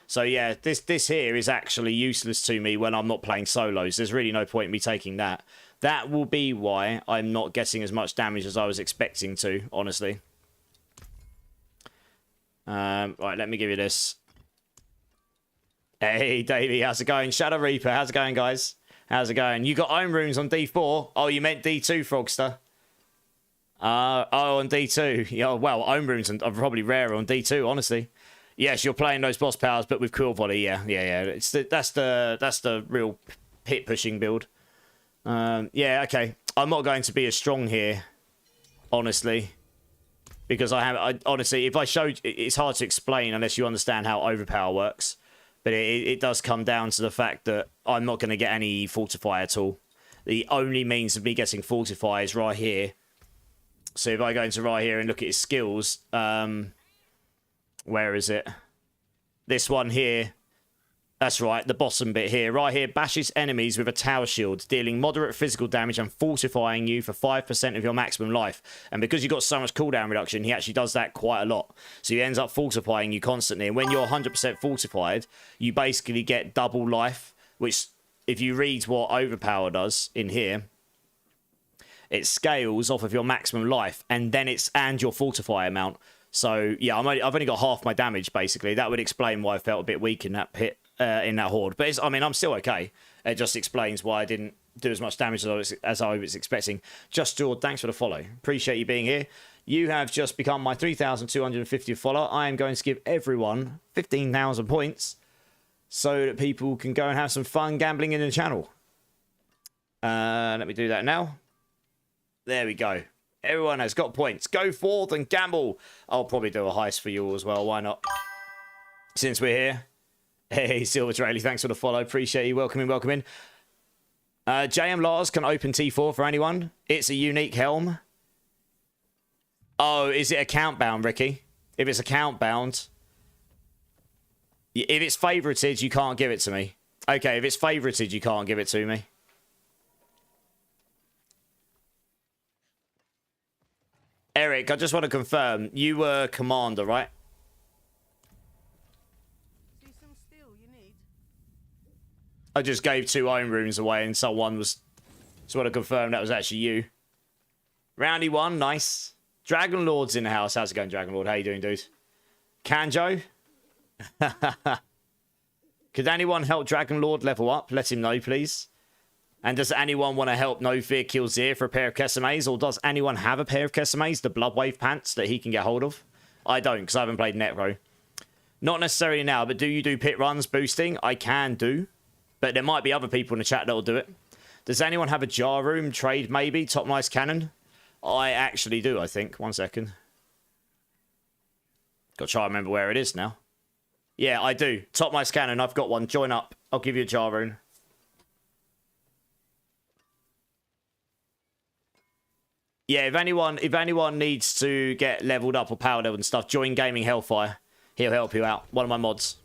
So yeah, this here is actually useless to me when I'm not playing solos. There's really no point in me taking that. That will be why I'm not getting as much damage as I was expecting to, honestly. Right, let me give you this. Hey, Davey, how's it going? Shadow Reaper, how's it going, guys? How's it going? You got own rooms on D4? Oh, you meant D2, Frogster. Oh, on D2. Yeah, well, own rooms are probably rarer on D2, honestly. Yes, you're playing those boss powers, but with Quill Volley, yeah. That's the real pit pushing build. Yeah, okay. I'm not going to be as strong here, honestly, because honestly, if I showed, it's hard to explain unless you understand how Overpower works. But it does come down to the fact that I'm not going to get any Fortify at all. The only means of me getting Fortify is right here. So if I go into right here and look at his skills, where is it? This one here. That's right, the bottom bit here. Right here, bashes enemies with a tower shield, dealing moderate physical damage and fortifying you for 5% of your maximum life. And because you've got so much cooldown reduction, he actually does that quite a lot. So he ends up fortifying you constantly. And when you're 100% fortified, you basically get double life, which, if you read what Overpower does in here, it scales off of your maximum life, and then and your fortify amount. So yeah, I've only got half my damage basically. That would explain why I felt a bit weak in that pit, in that horde. But I mean, I'm still okay. It just explains why I didn't do as much damage as I was expecting. Just George, thanks for the follow. Appreciate you being here. You have just become my 3,250th follower. I am going to give everyone 15,000 points so that people can go and have some fun gambling in the channel. Let me do that now. There we go. Everyone has got points. Go forth and gamble. I'll probably do a heist for you all as well. Why not? Since we're here. Hey, Silver Trailer, thanks for the follow. Appreciate you. Welcome in. JM Lars can open T4 for anyone. It's a unique helm. Oh, is it account bound, Ricky? If it's account bound. If it's favorited, you can't give it to me. Okay, if it's favorited, you can't give it to me. Eric, I just want to confirm, you were commander, right? See some steel you need. I just gave 2 own rooms away and someone was... Just want to confirm that was actually you. Roundy 1, nice. Dragon Lord's in the house. How's it going, Dragon Lord? How you doing, dude? Kanjo? Could anyone help Dragon Lord level up? Let him know, please. And does anyone want to help No Fear kill Zir for a pair of Kesemes? Or does anyone have a pair of Kesemes, the Bloodwave pants, that he can get hold of? I don't, because I haven't played Necro. Not necessarily now, but do you do pit runs boosting? I can do. But there might be other people in the chat that will do it. Does anyone have a jar room trade, maybe? Top Nice Cannon? I actually do, I think. 1 second. Got to try and remember where it is now. Yeah, I do. Top Nice Cannon, I've got one. Join up. I'll give you a jar room. Yeah, if anyone needs to get leveled up or power leveled and stuff, join Gaming Hellfire. He'll help you out. One of my mods.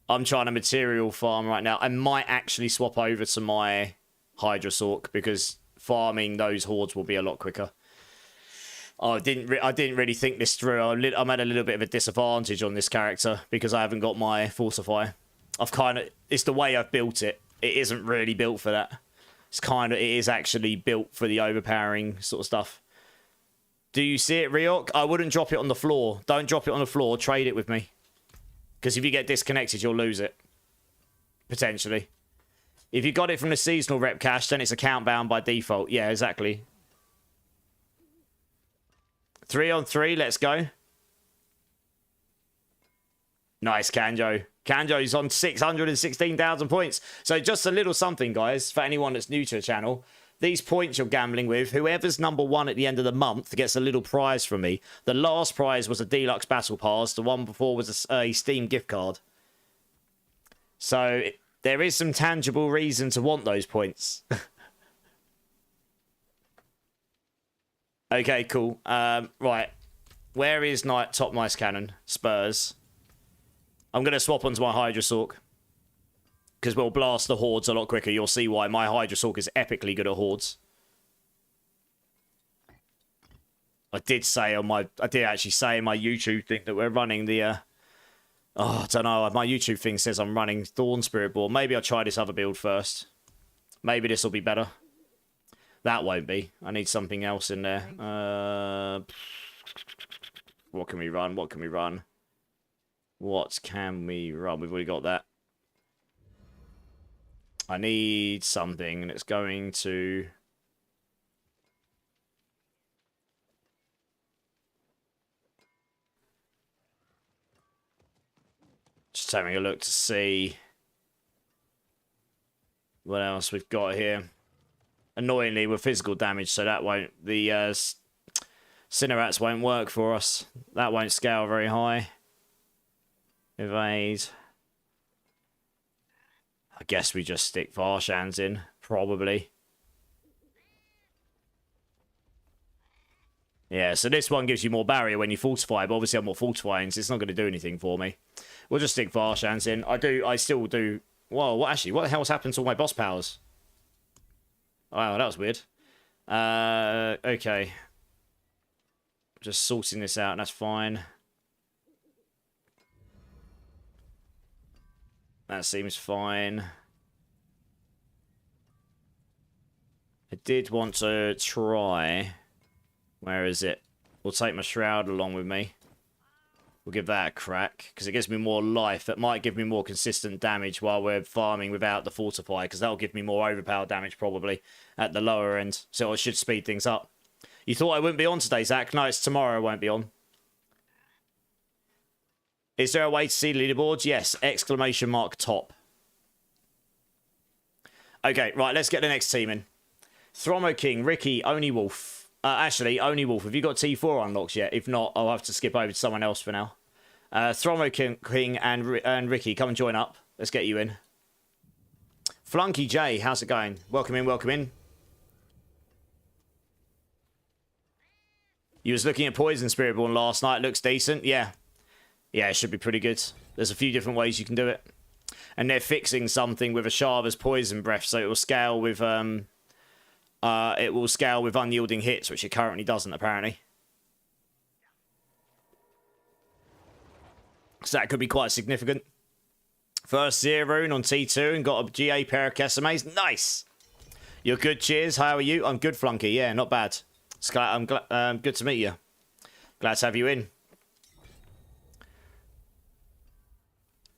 I'm trying to material farm right now. I might actually swap over to my Hydrasork because farming those hordes will be a lot quicker. Oh, I didn't really think this through. I'm at a little bit of a disadvantage on this character because I haven't got my Fortify. It's the way I've built it. It isn't really built for that. It is actually built for the overpowering sort of stuff. Do you see it, Ryok? I wouldn't drop it on the floor. Don't drop it on the floor. Trade it with me. Because if you get disconnected, you'll lose it. Potentially. If you got it from the seasonal rep cache, then it's account bound by default. Yeah, exactly. 3-on-3, let's go. Nice, Kanjo. Kanjo's on 616,000 points. So just a little something, guys, for anyone that's new to the channel. These points you're gambling with, whoever's number one at the end of the month gets a little prize from me. The last prize was a Deluxe Battle Pass. The one before was a Steam gift card. So there is some tangible reason to want those points. Okay, cool. Right. Where is Top Nice Cannon? Spurs. I'm going to swap onto my Hydrasork. Because we'll blast the hordes a lot quicker. You'll see why. My Hydrasork is epically good at hordes. I did actually say in my YouTube thing that we're running the... I don't know. My YouTube thing says I'm running Thorns Spiritborn. Maybe I'll try this other build first. Maybe this will be better. That won't be. I need something else in there. What can we run? What can we run? What can we run? We've already got that. I need something, and it's going to... Just having a look to see what else we've got here. Annoyingly, we're physical damage, so that won't... The Cinerats won't work for us. That won't scale very high. Evade. I guess we just stick Varshans in, probably. Yeah, so this one gives you more barrier when you fortify, but obviously I'm more fortifying, so it's not going to do anything for me. We'll just stick Varshans in. I still do... Whoa, what the hell's happened to all my boss powers? Wow, that was weird. Okay. Just sorting this out, and that's fine. That seems fine. I did want to try... Where is it? We'll take my Shroud along with me. We'll give that a crack, because it gives me more life. That might give me more consistent damage while we're farming without the Fortify, because that'll give me more overpower damage, probably, at the lower end. So it should speed things up. You thought I wouldn't be on today, Zach? No, it's tomorrow I won't be on. Is there a way to see leaderboards? Yes, exclamation mark top. Okay, right, let's get the next team in. Thromo King, Ricky, Oni Wolf. Actually, Oni Wolf, have you got T4 unlocks yet? If not, I'll have to skip over to someone else for now. Thromo King and Ricky, come and join up. Let's get you in. Flunky J, how's it going? Welcome in, welcome in. You was looking at Poison Spiritborn last night. Looks decent. Yeah. Yeah, it should be pretty good. There's a few different ways you can do it. And they're fixing something with Ashava's Poison Breath, so it will scale with unyielding hits, which it currently doesn't, apparently. So that could be quite significant. First Zero on T2 and got a GA pair of Kesemes. Nice! You're good, cheers. How are you? I'm good, Flunky. Yeah, not bad. I'm good to meet you. Glad to have you in.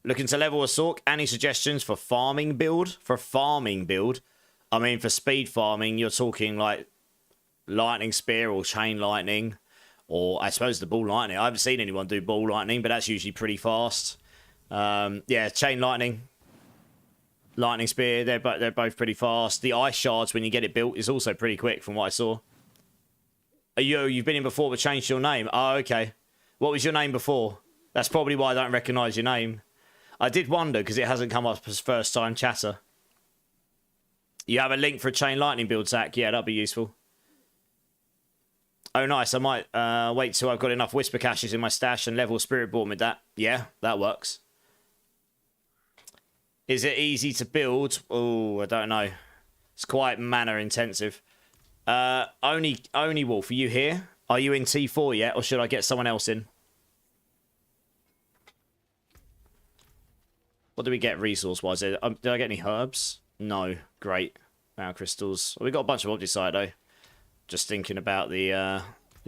Looking to level a Sork. Any suggestions for farming build? For farming build? I mean, for speed farming, you're talking like lightning spear or chain lightning, or I suppose the ball lightning. I haven't seen anyone do ball lightning, but that's usually pretty fast. Yeah, chain lightning, lightning spear. They're both pretty fast. The ice shards when you get it built is also pretty quick from what I saw. You've been in before but changed your name. Oh, okay. What was your name before? That's probably why I don't recognise your name. I did wonder because it hasn't come up as first time chatter. You have a link for a chain lightning build, Zach? Yeah, that'd be useful. Oh, nice. I might wait till I've got enough Whisper Caches in my stash and level Spiritborn with that. Yeah, that works. Is it easy to build? Oh, I don't know. It's quite mana intensive. Only Wolf, are you here? Are you in T4 yet, or should I get someone else in? What do we get resource-wise? Did I get any herbs? No. Great. Wow, crystals. Well, we got a bunch of Obdicite, though. Just thinking about the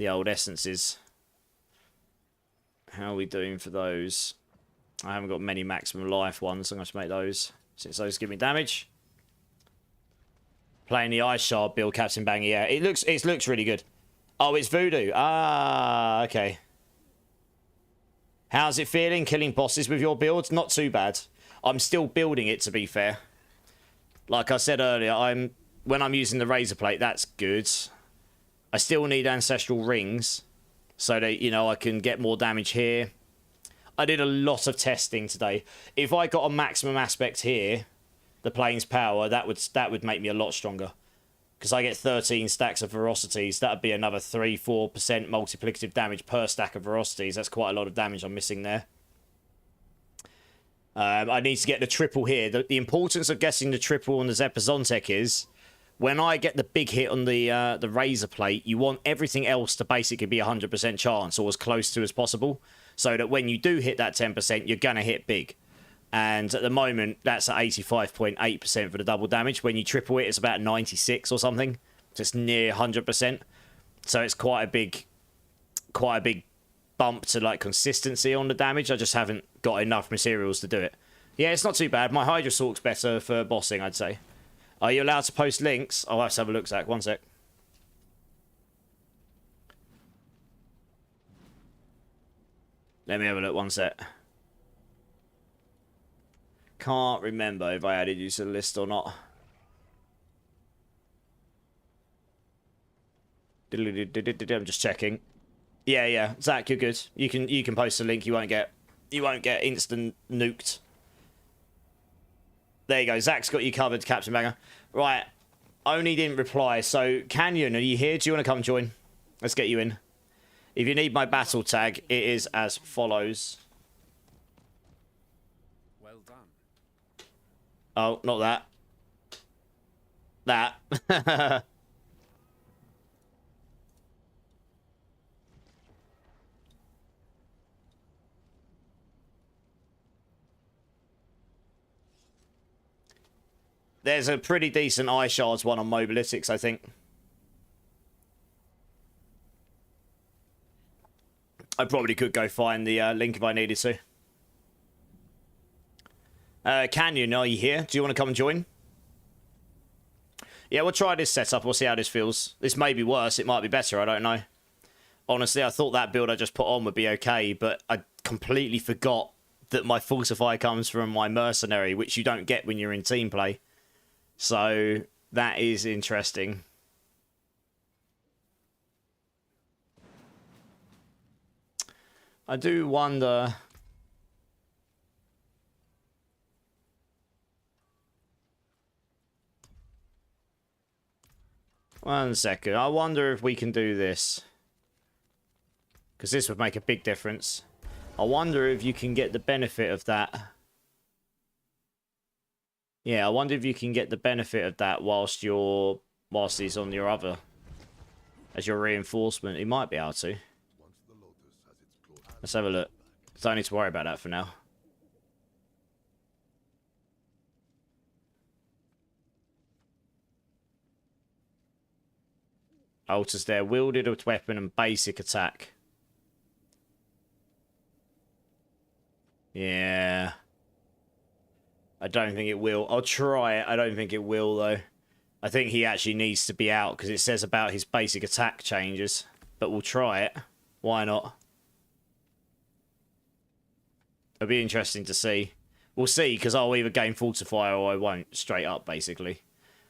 old essences. How are we doing for those? I haven't got many maximum life ones, so I'm going to make those, since those give me damage. Playing the Ice Shard build, Captain Banger, yeah. It looks really good. Oh, it's Voodoo. Ah, okay. How's it feeling, killing bosses with your builds? Not too bad. I'm still building it, to be fair. Like I said earlier, when I'm using the Razor Plate, that's good. I still need Ancestral Rings, so that, you know, I can get more damage here. I did a lot of testing today. If I got a maximum aspect here, the Plains Power, that would make me a lot stronger. Because I get 13 stacks of Ferocities. That would be another 3-4% multiplicative damage per stack of Ferocities. That's quite a lot of damage I'm missing there. I need to get the triple here. The importance of getting the triple on the Zepazontek is, when I get the big hit on the Razor Plate, you want everything else to basically be 100% chance, or as close to as possible, so that when you do hit that 10%, you're going to hit big. And at the moment, that's at 85.8% for the double damage. When you triple it, it's about 96 or something. So it's near 100%. So it's quite a big bump to like consistency on the damage. I just haven't got enough materials to do it. Yeah, it's not too bad. My Hydra Sork's better for bossing, I'd say. Are you allowed to post links? I'll have to have a look, Zach. One sec. Let me have a look. One sec. Can't remember if I added you to the list or not. I'm just checking. Yeah, Zach, you're good. You can post a link. You won't get instant nuked. There you go. Zach's got you covered, Captain Banger. Right. Only didn't reply. So, Canyon, are you here? Do you want to come join? Let's get you in. If you need my battle tag, it is as follows. Well done. Oh, not that. That. There's a pretty decent Eye Shards one on Mobalytics, I think. I probably could go find the link if I needed to. Canyon, are you here? Do you want to come and join? Yeah, we'll try this setup. We'll see how this feels. This may be worse. It might be better. I don't know. Honestly, I thought that build I just put on would be okay, but I completely forgot that my Falsify comes from my Mercenary, which you don't get when you're in team play. So, that is interesting. I do wonder... One second. I wonder if we can do this. Because this would make a big difference. I wonder if you can get the benefit of that. Yeah, I wonder if you can get the benefit of that whilst he's on your other. As your reinforcement. He might be able to. Let's have a look. Don't need to worry about that for now. Alters their wielded weapon and basic attack. Yeah. I don't think it will. I'll try it. I don't think it will, though. I think he actually needs to be out because it says about his basic attack changes. But we'll try it. Why not? It'll be interesting to see. We'll see, because I'll either gain Fortify or I won't, straight up, basically.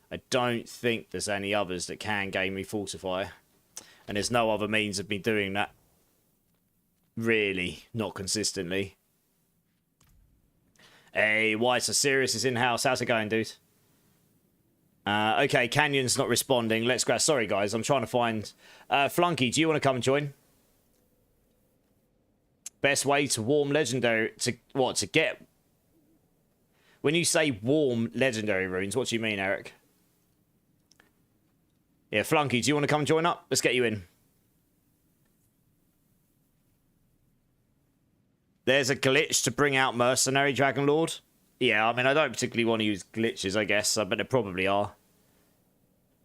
I don't think there's any others that can gain me Fortify. And there's no other means of me doing that. Really, not consistently. Hey, why so serious is in-house. How's it going, dude? Okay, Canyon's not responding. Let's grab... Sorry, guys, I'm trying to find... Flunky, do you want to come and join? Best way to warm legendary... To get... When you say warm legendary runes, what do you mean, Eric? Yeah, Flunky, do you want to come join up? Let's get you in. There's a glitch to bring out Mercenary Dragon Lord. Yeah, I mean, I don't particularly want to use glitches, I guess, but there probably are.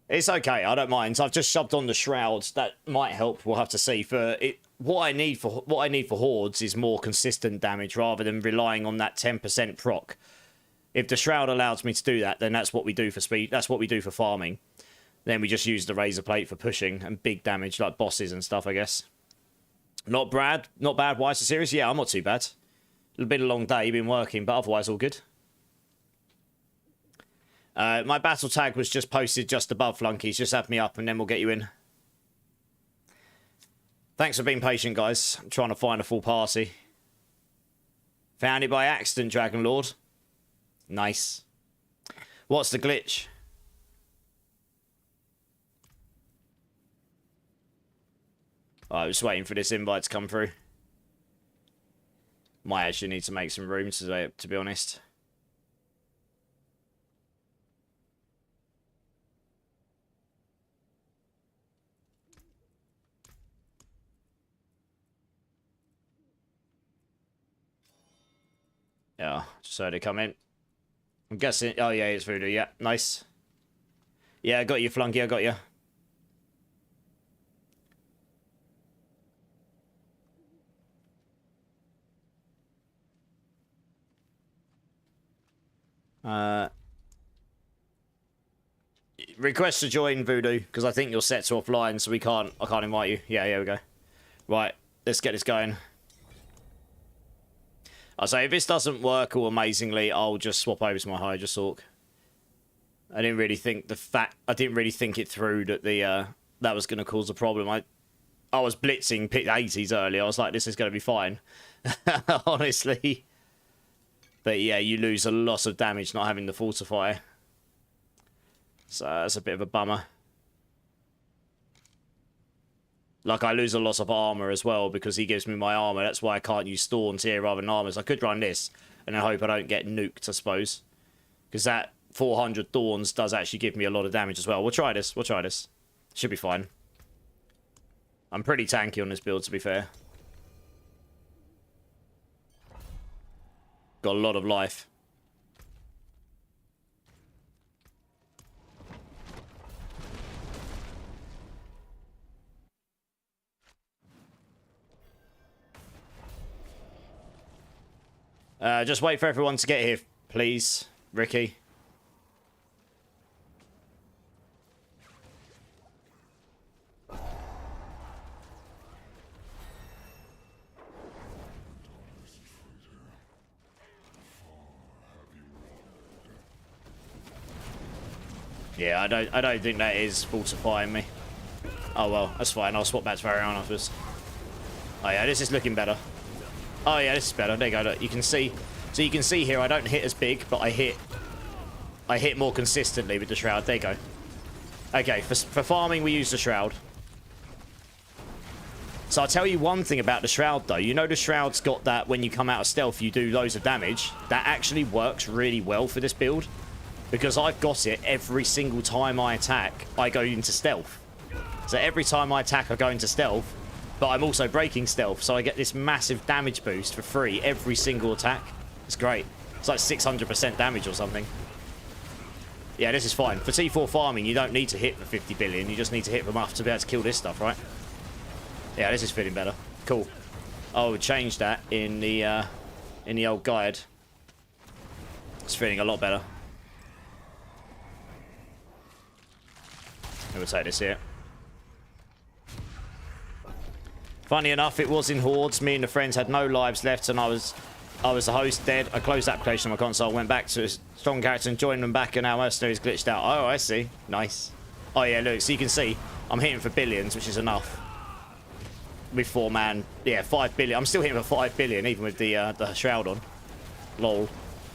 It's okay, I don't mind. So I've just shoved on the shrouds. That might help. We'll have to see. For it, what I need for Hordes is more consistent damage rather than relying on that 10% proc. If the shroud allows me to do that, then that's what we do for speed. That's what we do for farming. Then we just use the razor plate for pushing and big damage like bosses and stuff, I guess. Not bad. Why so serious? Yeah, I'm not too bad. A bit of a long day, been working, but otherwise all good. My battle tag was just posted just above Flunkies. Just add me up and then we'll get you in. Thanks for being patient, guys. I'm trying to find a full party. Found it by accident, Dragon Lord. Nice. What's the glitch? I was waiting for this invite to come through. Might actually need to make some room today, to be honest. Yeah, just heard it come in. I'm guessing... Oh, yeah, it's Voodoo. Yeah, nice. Yeah, I got you, Flunky. I got you. Request to join, Voodoo, because I think your sets are offline, so I can't invite you. Yeah, here we go. Right, let's get this going. I'll say if this doesn't work all amazingly, I'll just swap over to my Hydra Sork. I didn't really think it through that that was going to cause a problem. I was blitzing picked 80s earlier. I was like, this is going to be fine. Honestly. But yeah, you lose a lot of damage not having the Fortify. So that's a bit of a bummer. Like, I lose a lot of armor as well because he gives me my armor. That's why I can't use Thorns here rather than armors. I could run this and I hope I don't get nuked, I suppose. Because that 400 Thorns does actually give me a lot of damage as well. We'll try this. We'll try this. Should be fine. I'm pretty tanky on this build, to be fair. Got a lot of life. Just wait for everyone to get here, please, Ricky. Yeah, I don't think that is fortifying me. Oh well, that's fine. I'll swap back to Varian afterwards. Oh yeah, this is looking better. Oh yeah, this is better. There you go. Look, you can see. So you can see here, I don't hit as big, but I hit more consistently with the shroud. There you go. Okay, for farming we use the shroud. So I'll tell you one thing about the shroud though. You know the shroud's got that when you come out of stealth, you do loads of damage. That actually works really well for this build. Because I've got it every single time I attack, I go into stealth. So every time I attack, I go into stealth. But I'm also breaking stealth, so I get this massive damage boost for free every single attack. It's great. It's like 600% damage or something. Yeah, this is fine. For T4 farming, you don't need to hit for 50 billion. You just need to hit for enough to be able to kill this stuff, right? Yeah, this is feeling better. Cool. I'll change that in the old guide. It's feeling a lot better. We'll take this here. Funny enough, it was in Hordes. Me and the friends had no lives left, and I was the host, dead. I closed the application on my console, went back to a strong character and joined them back, and our mercenaries glitched out. Oh, I see. Nice. Oh, yeah, look. So you can see I'm hitting for billions, which is enough. With 4-man. Yeah, 5 billion. I'm still hitting for 5 billion, even with the shroud on. Lol.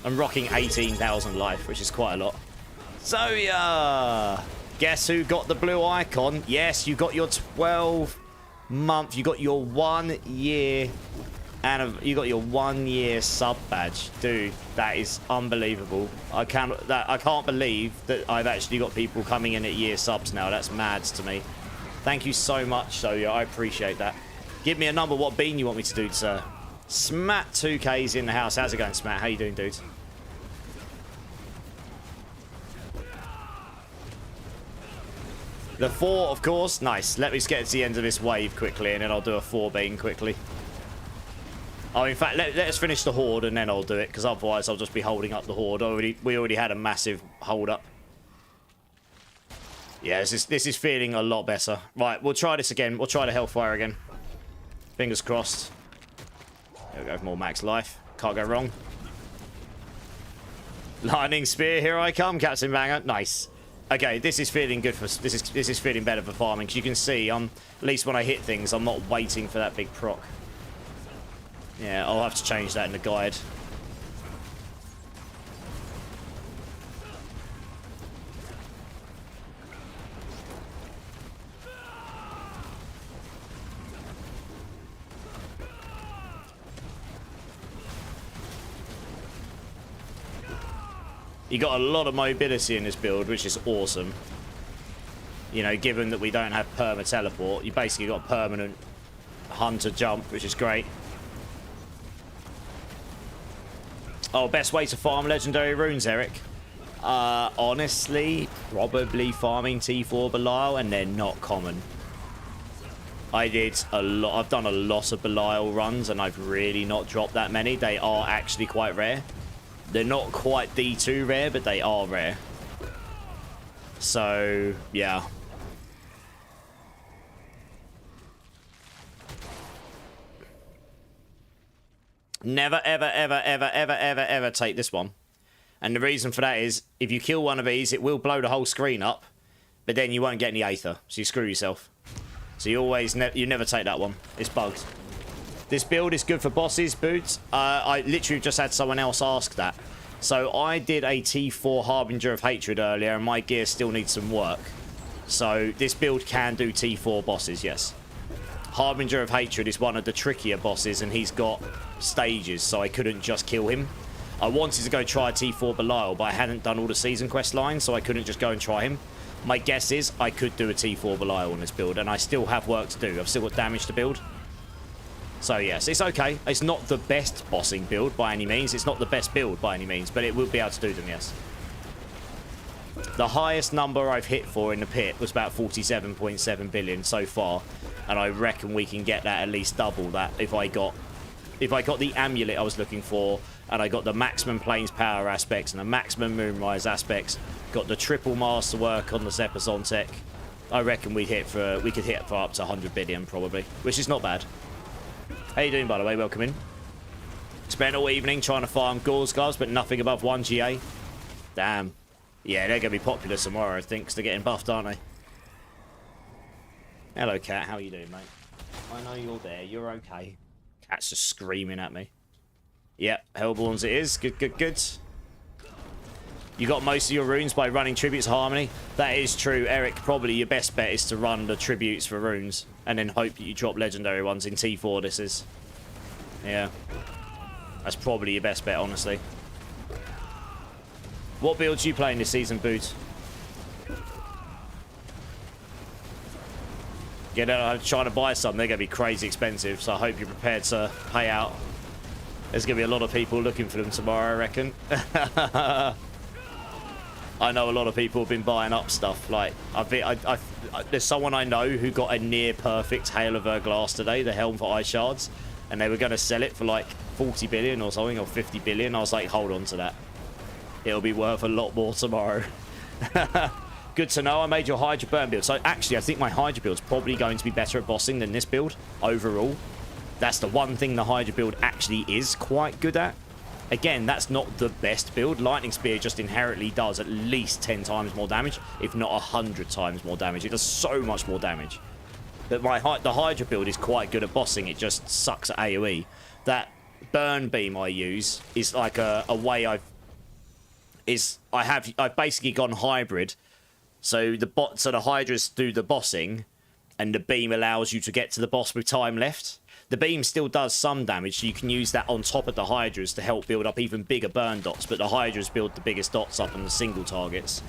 I'm rocking 18,000 life, which is quite a lot. So, yeah. Guess who got the blue icon? Yes, you got your 12-month. You got your 1 year. And you got your 1 year sub badge. Dude, that is unbelievable. I can't believe that I've actually got people coming in at year subs now. That's mad to me. Thank you so much, Soya. I appreciate that. Give me a number. What bean you want me to do, sir? Smat 2K's in the house. How's it going, Smat? How you doing, dude? The 4, of course. Nice. Let me just get to the end of this wave quickly, and then I'll do a 4 bean quickly. Oh, in fact, let us finish the Horde, and then I'll do it, because otherwise I'll just be holding up the Horde. We already had a massive hold-up. Yeah, this is feeling a lot better. Right, we'll try this again. We'll try the Hellfire again. Fingers crossed. There we go, more max life. Can't go wrong. Lightning Spear, here I come, Captain Banger. Nice. Okay, this is feeling good for this is feeling better for farming, because you can see at least when I hit things, I'm not waiting for that big proc. Yeah, I'll have to change that in the guide. You got a lot of mobility in this build, which is awesome. You know, given that we don't have perma teleport, you basically got permanent hunter jump, which is great. Oh, best way to farm legendary runes, Eric? Honestly, probably farming T4 Belial, and they're not common. I've done a lot of Belial runs, and I've really not dropped that many. They are actually quite rare. They're not quite D2 rare, but they are rare. So, yeah. Never, ever, ever, ever, ever, ever, ever take this one. And the reason for that is, if you kill one of these, it will blow the whole screen up, but then you won't get any Aether, so you screw yourself. So you always, you never take that one. It's bugged. This build is good for bosses, Boots. I literally just had someone else ask that. So I did a T4 Harbinger of Hatred earlier, and my gear still needs some work. So this build can do T4 bosses, yes. Harbinger of Hatred is one of the trickier bosses, and he's got stages, so I couldn't just kill him. I wanted to go try T4 Belial, but I hadn't done all the season quest lines, so I couldn't just go and try him. My guess is I could do a T4 Belial on this build, and I still have work to do. I've still got damage to build. So yes, it's okay. It's not the best bossing build by any means. It's not the best build by any means, but it will be able to do them, yes. The highest number I've hit for in the pit was about 47.7 billion so far, and I reckon we can get that at least double that if I got the amulet I was looking for, and I got the maximum planes power aspects and the maximum moonrise aspects, got the triple masterwork on the Zepazon tech. I reckon we could hit for up to 100 billion probably, which is not bad. How you doing, by the way? Welcome in. Spent all evening trying to farm Gauls gloves, but nothing above 1 GA. Damn. Yeah, they're going to be popular tomorrow, I think, because they're getting buffed, aren't they? Hello, Cat. How you doing, mate? I know you're there. You're okay. Cat's just screaming at me. Yep, Hellborns it is. Good, good, good. You got most of your runes by running tributes Harmony. That is true, Eric. Probably your best bet is to run the tributes for runes, and then hope that you drop legendary ones in T4. This is, yeah, that's probably your best bet, honestly. What builds are you playing this season, Boots? Yeah, I'm trying to buy some. They're going to be crazy expensive, so I hope you're prepared to pay out. There's going to be a lot of people looking for them tomorrow, I reckon. I know a lot of people have been buying up stuff. Like, there's someone I know who got a near perfect Hail of Her Glass today, the Helm for Ice Shards, and they were going to sell it for like 40 billion or something, or 50 billion. I was like, hold on to that. It'll be worth a lot more tomorrow. Good to know. I made your Hydra Burn build. So actually, I think my Hydra build is probably going to be better at bossing than this build overall. That's the one thing the Hydra build actually is quite good at. Again, that's not the best build. Lightning Spear just inherently does at least 10 times more damage, if not 100 times more damage. It does so much more damage. But the Hydra build is quite good at bossing. It just sucks at AoE. That burn beam I use is like a way I've basically gone hybrid. So the Hydras do the bossing, and the beam allows you to get to the boss with time left. The beam still does some damage, so you can use that on top of the Hydras to help build up even bigger burn dots, but the Hydras build the biggest dots up on the single targets.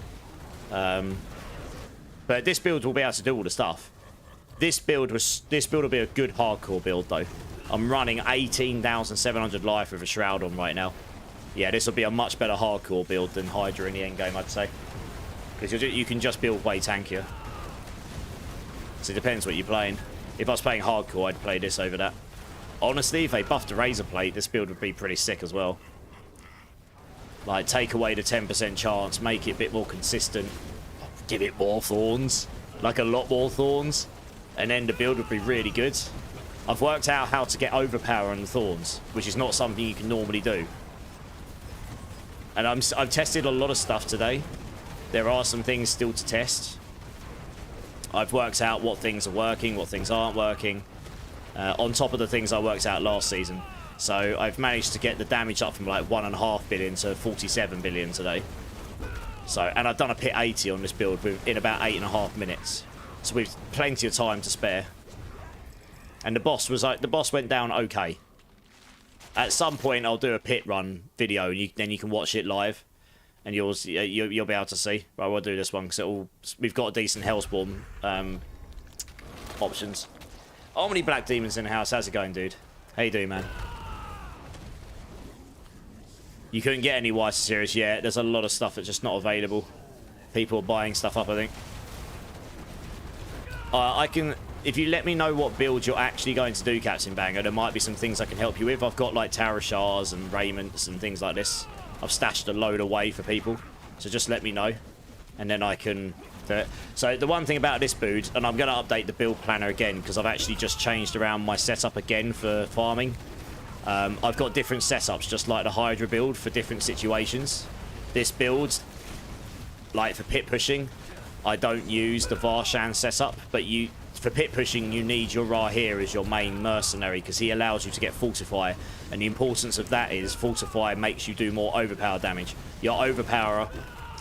But this build will be able to do all the stuff. This build will be a good hardcore build, though. I'm running 18,700 life with a Shroud on right now. Yeah, this will be a much better hardcore build than Hydra in the end game, I'd say. Because you can just build way tankier. So it depends what you're playing. If I was playing hardcore, I'd play this over that. Honestly, if they buffed the Razor Plate, this build would be pretty sick as well. Like, take away the 10% chance, make it a bit more consistent. Give it more thorns. Like, a lot more thorns. And then the build would be really good. I've worked out how to get overpower on the thorns, which is not something you can normally do. And I've tested a lot of stuff today. There are some things still to test. I've worked out what things are working, what things aren't working. On top of the things I worked out last season. So I've managed to get the damage up from like 1.5 billion to 47 billion today. So, and I've done a pit 80 on this build in about 8.5 minutes. So we've plenty of time to spare. And the boss went down okay. At some point I'll do a pit run video, and then you can watch it live. And you'll be able to see. Right, we'll do this one because we've got a decent Hellspawn options. Omni Black Demons in the house. How's it going, dude? How you doing, man? You couldn't get any Weiss series yet. There's a lot of stuff that's just not available. People are buying stuff up, I think. If you let me know what build you're actually going to do, Captain Banger, there might be some things I can help you with. I've got like Tower Shars and Raiments and things like this. I've stashed a load away for people, so just let me know, and then I can do it. So the one thing about this build, and I'm going to update the build planner again, because I've actually just changed around my setup again for farming. I've got different setups, just like the Hydra build, for different situations. This build, like for pit pushing, I don't use the Varshan setup, but for pit pushing, you need your Rahir as your main mercenary, because he allows you to get Fortify, and the importance of that is Fortify makes you do more overpower damage. Your overpower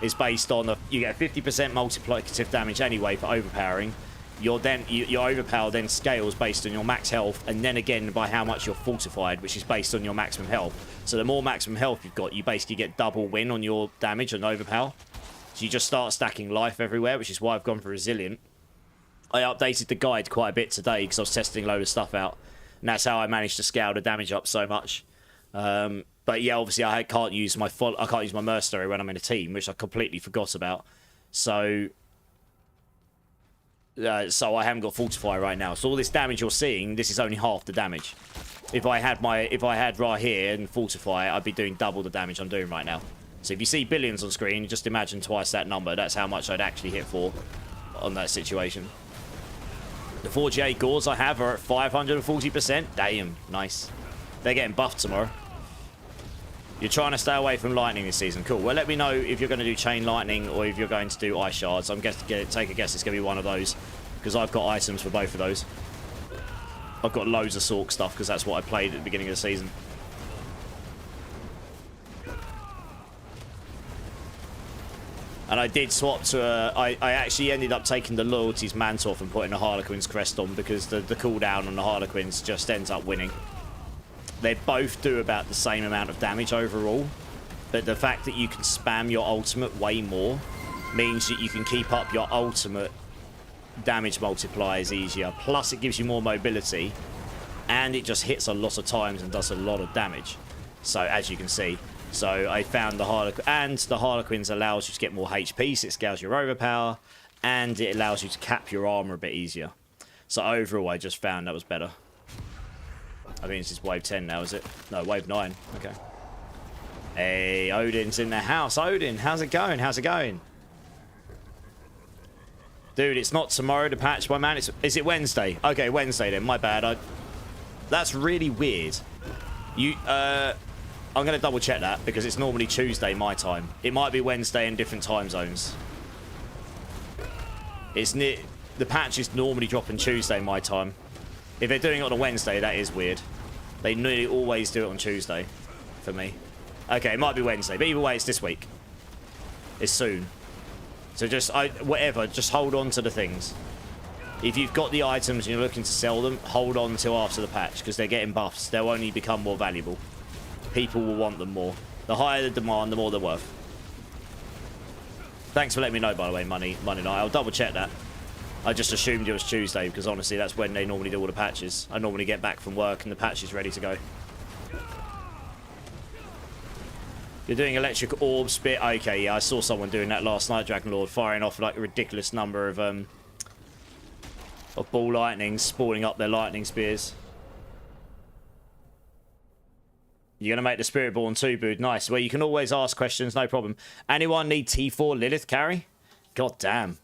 is based on you get 50% multiplicative damage anyway for overpowering. Your overpower then scales based on your max health, and then again by how much you're fortified, which is based on your maximum health. So the more maximum health you've got, you basically get double win on your damage and overpower. So you just start stacking life everywhere, which is why I've gone for Resilient. I updated the guide quite a bit today because I was testing a load of stuff out, and that's how I managed to scale the damage up so much. But yeah, obviously I can't use my mercenary when I'm in a team, which I completely forgot about. So I haven't got Fortify right now. So all this damage you're seeing, this is only half the damage. If I had Rahir and Fortify, I'd be doing double the damage I'm doing right now. So if you see billions on screen, just imagine twice that number. That's how much I'd actually hit for on that situation. The 48 Gauls I have are at 540%. Damn, nice. They're getting buffed tomorrow. You're trying to stay away from lightning this season. Cool. Well, let me know if you're going to do chain lightning or if you're going to do ice shards. I'm going to take a guess it's going to be one of those, because I've got items for both of those. I've got loads of Sork stuff because that's what I played at the beginning of the season. And I did swap to I actually ended up taking the Loyalties Mantle off and putting a Harlequin's Crest on, because the cooldown on the Harlequins just ends up winning. They both do about the same amount of damage overall, but the fact that you can spam your ultimate way more means that you can keep up your ultimate damage multipliers easier. Plus it gives you more mobility, and it just hits a lot of times and does a lot of damage. So as you can see. So I found the Harlequin, and the Harlequins allows you to get more HP, so it scales your overpower, and it allows you to cap your armor a bit easier. So overall, I just found that was better. I think this is wave 10 now, is it? No, wave 9. Okay. Hey, Odin's in the house. Odin, how's it going? How's it going? Dude, it's not tomorrow to patch, my man. Is it Wednesday? Okay, Wednesday then. My bad. That's really weird. I'm going to double check that because it's normally Tuesday my time. It might be Wednesday in different time zones. The patch is normally dropping Tuesday my time. If they're doing it on a Wednesday, that is weird. They nearly always do it on Tuesday for me. Okay, it might be Wednesday, but either way, it's this week. It's soon. So just, whatever, just hold on to the things. If you've got the items and you're looking to sell them, hold on until after the patch, because they're getting buffs. They'll only become more valuable. People will want them more. The higher the demand, the more they're worth. Thanks for letting me know, by the way, Money Night. I'll double check that. I just assumed it was Tuesday, because honestly, that's when they normally do all the patches. I normally get back from work and the patch is ready to go. You're doing electric orb spit. Okay, yeah, I saw someone doing that last night, Dragon Lord, firing off like a ridiculous number of ball lightnings, spawning up their lightning spears. You're going to make the Spiritborn too, Bood. Nice. Well, you can always ask questions, no problem. Anyone need T4 Lilith carry? God damn.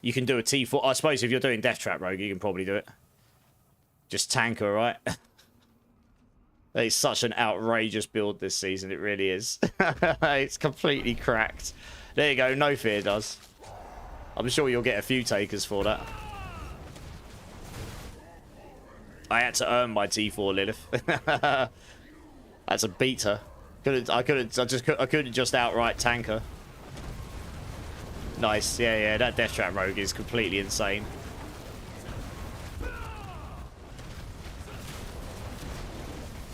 You can do a T4. I suppose if you're doing Death Trap Rogue, you can probably do it. Just tank her, right? It's such an outrageous build this season. It really is. It's completely cracked. There you go. No fear does. I'm sure you'll get a few takers for that. I had to earn my T4 Lilith. That's a beat her. I couldn't just outright tank her. Nice. Yeah, that Death Trap Rogue is completely insane.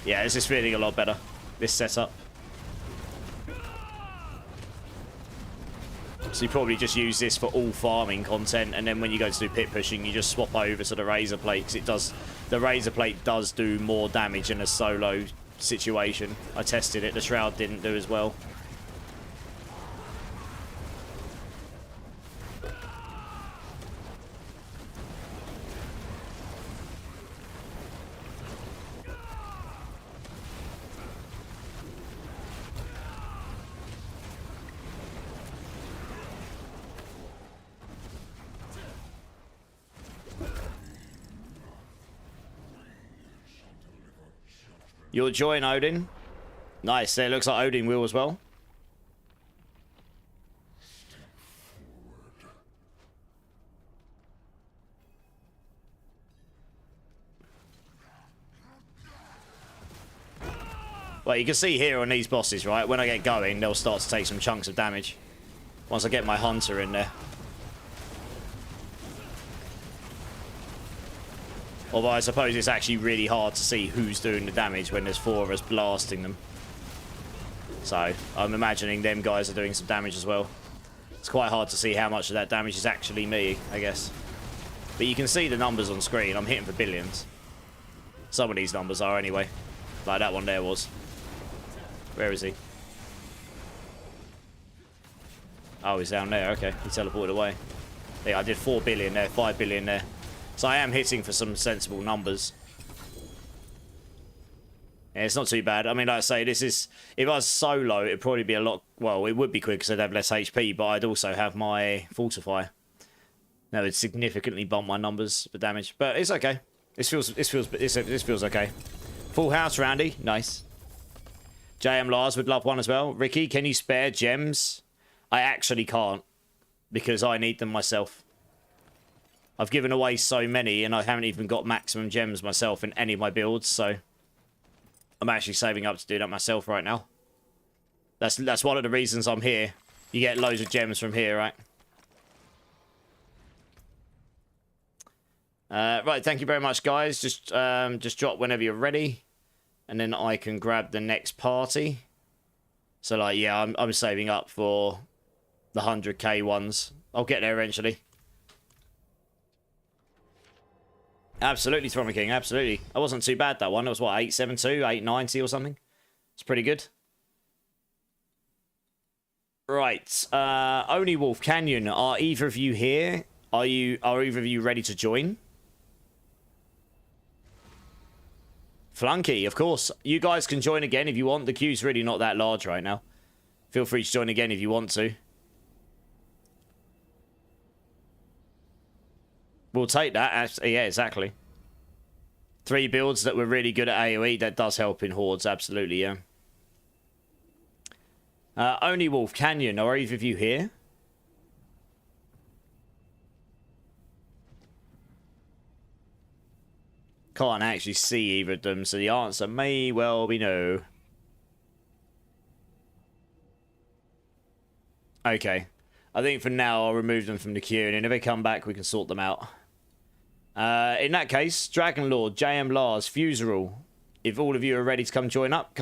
Yeah, this is feeling a lot better, this setup. So you probably just use this for all farming content, and then when you go to do pit pushing, you just swap over to the Razor Plate, because the Razor Plate does do more damage in a solo situation. I tested it, the Shroud didn't do as well. You'll join Odin. Nice. It looks like Odin will as well. Well, you can see here on these bosses, right? When I get going, they'll start to take some chunks of damage. Once I get my Hunter in there. Although I suppose it's actually really hard to see who's doing the damage when there's 4 of us blasting them. So, I'm imagining them guys are doing some damage as well. It's quite hard to see how much of that damage is actually me, I guess. But you can see the numbers on screen. I'm hitting for billions. Some of these numbers are anyway. Like that one there was. Where is he? Oh, he's down there. Okay, he teleported away. Yeah, I did 4 billion there, 5 billion there. So I am hitting for some sensible numbers. Yeah, it's not too bad. I mean, like I say, this is... If I was solo, it'd probably be a lot... Well, it would be quick because I'd have less HP, but I'd also have my Fortify. That would significantly bump my numbers for damage. But it's okay. This feels okay. Full house, Randy. Nice. JM Lars would love one as well. Ricky, can you spare gems? I actually can't. Because I need them myself. I've given away so many, and I haven't even got maximum gems myself in any of my builds, so... I'm actually saving up to do that myself right now. That's one of the reasons I'm here. You get loads of gems from here, right? Right, thank you very much, guys. Just drop whenever you're ready. And then I can grab the next party. So, like, yeah, I'm saving up for the 100k ones. I'll get there eventually. Absolutely, Thromer King, absolutely. That wasn't too bad, that one. It was, what, 872, 890 or something? It's pretty good. Right. Only Wolf Canyon, are either of you here? Are either of you ready to join? Flunky, of course. You guys can join again if you want. The queue's really not that large right now. Feel free to join again if you want to. We'll take that. Yeah, exactly. 3 builds that were really good at AoE. That does help in Hordes, absolutely, yeah. Only Wolf Canyon. Are either of you here? Can't actually see either of them, so the answer may well be no. Okay. I think for now I'll remove them from the queue, and then if they come back, we can sort them out. In that case, Dragon Lord, JM Lars, Fuserall, if all of you are ready to come join up,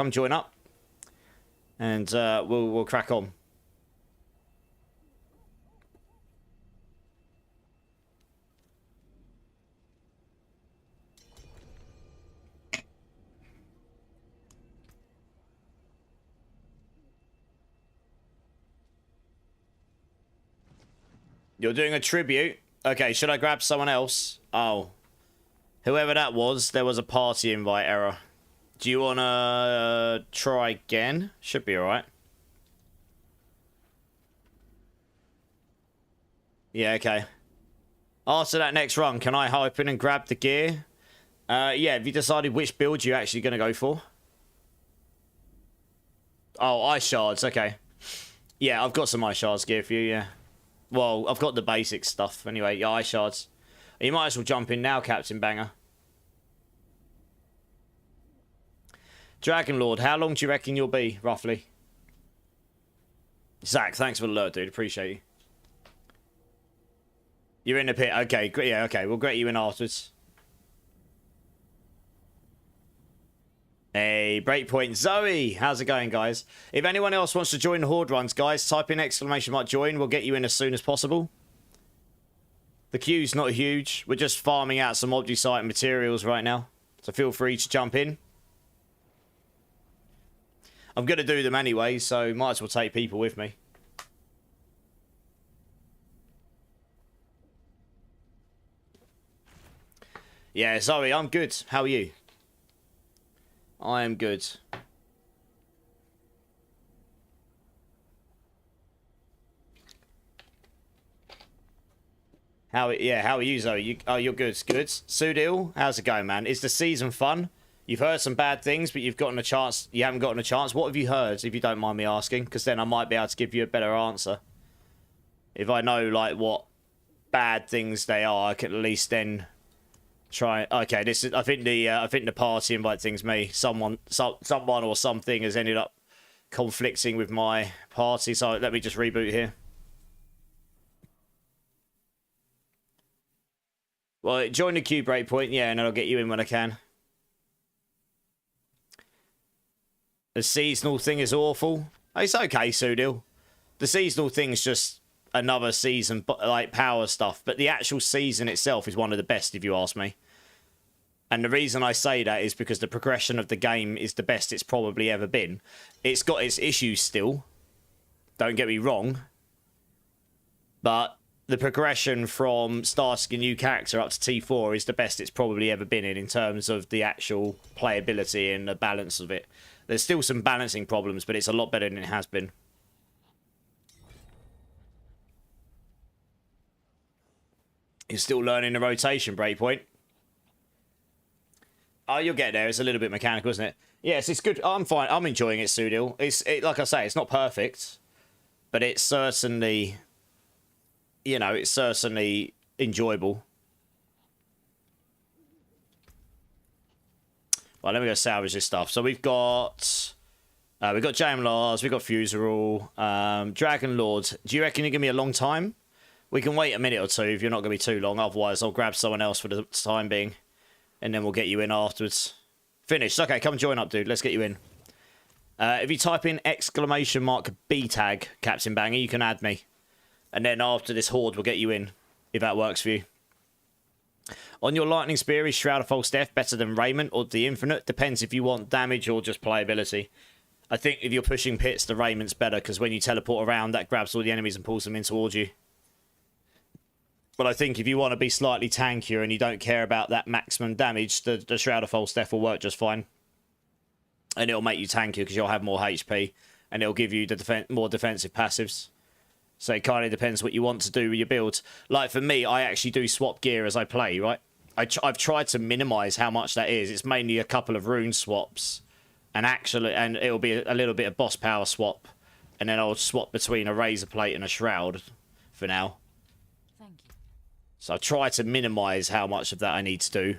and we'll crack on. You're doing a tribute? Okay, should I grab someone else? Oh. Whoever that was, there was a party invite error. Do you want to try again? Should be alright. Yeah, okay. After that next run, can I hop in and grab the gear? Yeah, have you decided which build you're actually going to go for? Oh, ice shards, okay. Yeah, I've got some ice shards gear for you, yeah. Well, I've got the basic stuff anyway. Yeah, ice shards. You might as well jump in now, Captain Banger. Dragon Lord, how long do you reckon you'll be, roughly? Zach, thanks for the alert, dude. Appreciate you. You're in the pit. Okay, yeah, okay. We'll get you in afterwards. Hey, Breakpoint Zoe. How's it going, guys? If anyone else wants to join the Horde runs, guys, type in ! join. We'll get you in as soon as possible. The queue's not huge. We're just farming out some Obdusite materials right now. So feel free to jump in. I'm going to do them anyway, so might as well take people with me. Yeah, Zoe, I'm good. How are you? I am good. How are you, Zoe? You're good. Good. Sudil, how's it going, man? Is the season fun? You've heard some bad things, but you haven't gotten a chance. What have you heard, if you don't mind me asking? Because then I might be able to give you a better answer. If I know, like, what bad things they are, I can at least then try. Okay, this is. I think the party invite thing's me. Someone or something has ended up conflicting with my party. So let me just reboot here. Well, join the queue, Breakpoint, yeah, and then I'll get you in when I can. The seasonal thing is awful. It's okay, Sudil. The seasonal thing's just another season, like power stuff. But the actual season itself is one of the best, if you ask me. And the reason I say that is because the progression of the game is the best it's probably ever been. It's got its issues still. Don't get me wrong. But the progression from starting a new character up to T4 is the best it's probably ever been in terms of the actual playability and the balance of it. There's still some balancing problems, but it's a lot better than it has been. You're still learning the rotation, Breakpoint. Oh, you'll get there. It's a little bit mechanical, isn't it? Yes, it's good. I'm fine. I'm enjoying it, Sudil. Like I say, it's not perfect, but it's certainly, you know, it's certainly enjoyable. Right, let me go salvage this stuff. So we've got JM Lars, we've got Fuserall, Dragon Lord. Do you reckon you give me a long time? We can wait a minute or two if you're not going to be too long. Otherwise, I'll grab someone else for the time being. And then we'll get you in afterwards. Finished. Okay, come join up, dude. Let's get you in. If you type in !B tag, Captain Banger, you can add me. And then after this horde, we'll get you in. If that works for you. On your Lightning Spear, is Shroud of False Death better than Raiment or the Infinite? Depends if you want damage or just playability. I think if you're pushing pits, the Raiment's better, because when you teleport around, that grabs all the enemies and pulls them in towards you. But I think if you want to be slightly tankier and you don't care about that maximum damage, the Shroud of False Death will work just fine. And it'll make you tankier because you'll have more HP. And it'll give you the more defensive passives. So it kind of depends what you want to do with your builds. Like for me, I actually do swap gear as I play, right? I've tried to minimize how much that is. It's mainly a couple of rune swaps. And it'll be a little bit of boss power swap. And then I'll swap between a razor plate and a shroud for now. So I try to minimize how much of that I need to do.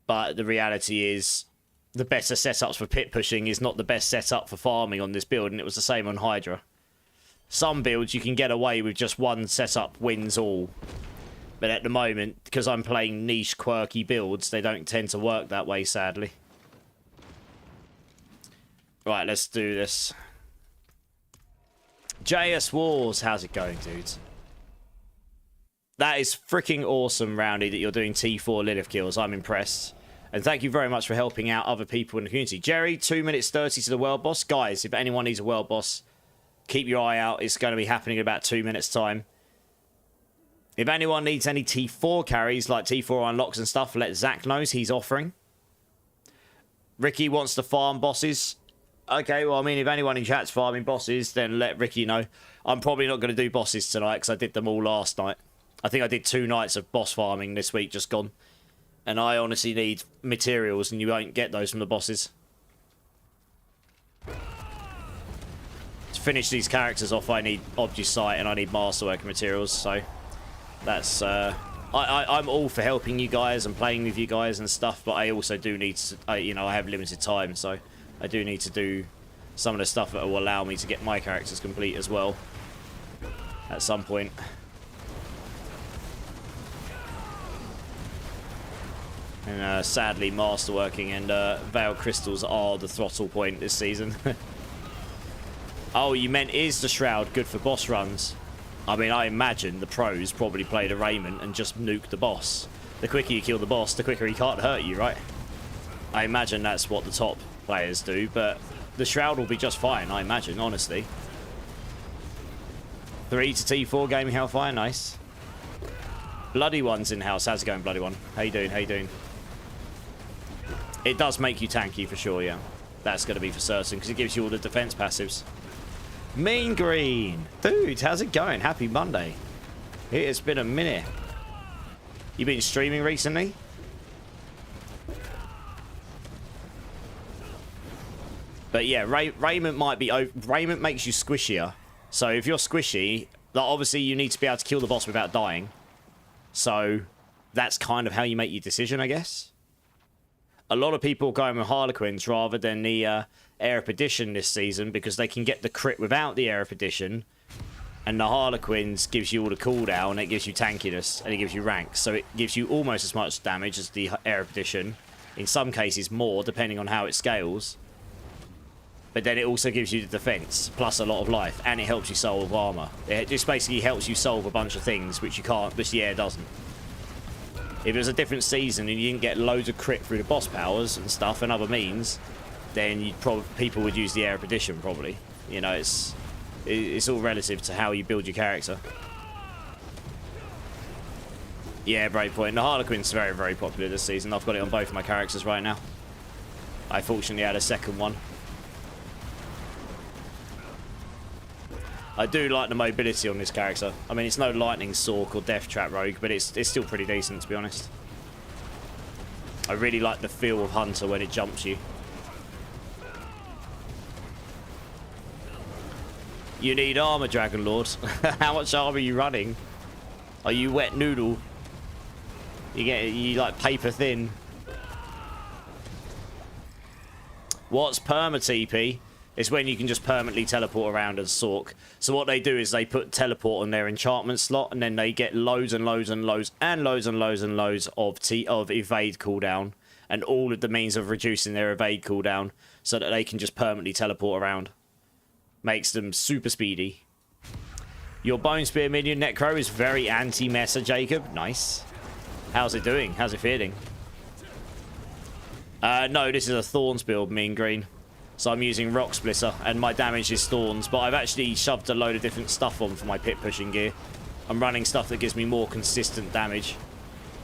But the reality is, the better setups for pit pushing is not the best setup for farming on this build, and it was the same on Hydra. Some builds you can get away with just one setup wins all. But at the moment, because I'm playing niche, quirky builds, they don't tend to work that way, sadly. Right, let's do this. JS Wars, how's it going, dudes? That is freaking awesome, Roundy, that you're doing T4 Lilith kills. I'm impressed. And thank you very much for helping out other people in the community. Jerry, 2 minutes 30 to the world boss. Guys, if anyone needs a world boss, keep your eye out. It's going to be happening in about 2 minutes' time. If anyone needs any T4 carries, like T4 unlocks and stuff, let Zach know. He's offering. Ricky wants to farm bosses. Okay, well, I mean, if anyone in chat's farming bosses, then let Ricky know. I'm probably not going to do bosses tonight because I did them all last night. I think I did 2 nights of boss farming this week, just gone. And I honestly need materials, and you won't get those from the bosses. To finish these characters off, I need Object Sight and I need Masterwork materials, so... That's, I'm all for helping you guys and playing with you guys and stuff, but I also do need to... you know, I have limited time, so I do need to do some of the stuff that will allow me to get my characters complete as well. At some point. And sadly, Masterworking and Veil Crystals are the throttle point this season. Oh, you meant is the Shroud good for boss runs? I mean, I imagine the pros probably played a Raymond and just nuked the boss. The quicker you kill the boss, the quicker he can't hurt you, right? I imagine that's what the top players do, but the Shroud will be just fine, I imagine, honestly. 3 to T4 Gaming Hellfire, nice. Bloody One's in-house. How's it going, Bloody One? How you doing? How you doing? It does make you tanky for sure, yeah. That's going to be for certain, because it gives you all the defense passives. Mean Green! Dude, how's it going? Happy Monday. It's been a minute. You been streaming recently? But yeah, Raiment might be... Raiment makes you squishier. So if you're squishy, like obviously you need to be able to kill the boss without dying. So that's kind of how you make your decision, I guess. A lot of people are going with Harlequins rather than the Aerith Edition this season because they can get the crit without the Aerith Edition. And the Harlequins gives you all the cooldown, it gives you tankiness, and it gives you rank. So it gives you almost as much damage as the Aerith Edition. In some cases more, depending on how it scales. But then it also gives you the defense, plus a lot of life, and it helps you solve armor. It just basically helps you solve a bunch of things which you can't, which the air doesn't. If it was a different season and you didn't get loads of crit through the boss powers and stuff and other means, then you'd people would use the Aerith Edition probably. You know, it's all relative to how you build your character. Yeah, Breakpoint. The Harlequin's very, very popular this season. I've got it on both of my characters right now. I fortunately had a second one. I do like the mobility on this character. I mean, it's no Lightning Sork or Death Trap Rogue, but it's still pretty decent, to be honest. I really like the feel of Hunter when it jumps you. You need armor, Dragon Lord. How much armor are you running? Are you wet noodle? You like paper thin. What's perma TP? It's when you can just permanently teleport around and Sork. So what they do is they put teleport on their enchantment slot, and then they get loads and loads and loads and loads and loads and loads of evade cooldown, and all of the means of reducing their evade cooldown, so that they can just permanently teleport around. Makes them super speedy. Your Bone Spear minion Necro is very anti-meta, Jacob. Nice. How's it doing? How's it feeling? No, this is a Thorns build, Mean Green. So I'm using Rock Splitter, and my damage is Thorns, but I've actually shoved a load of different stuff on for my pit pushing gear. I'm running stuff that gives me more consistent damage.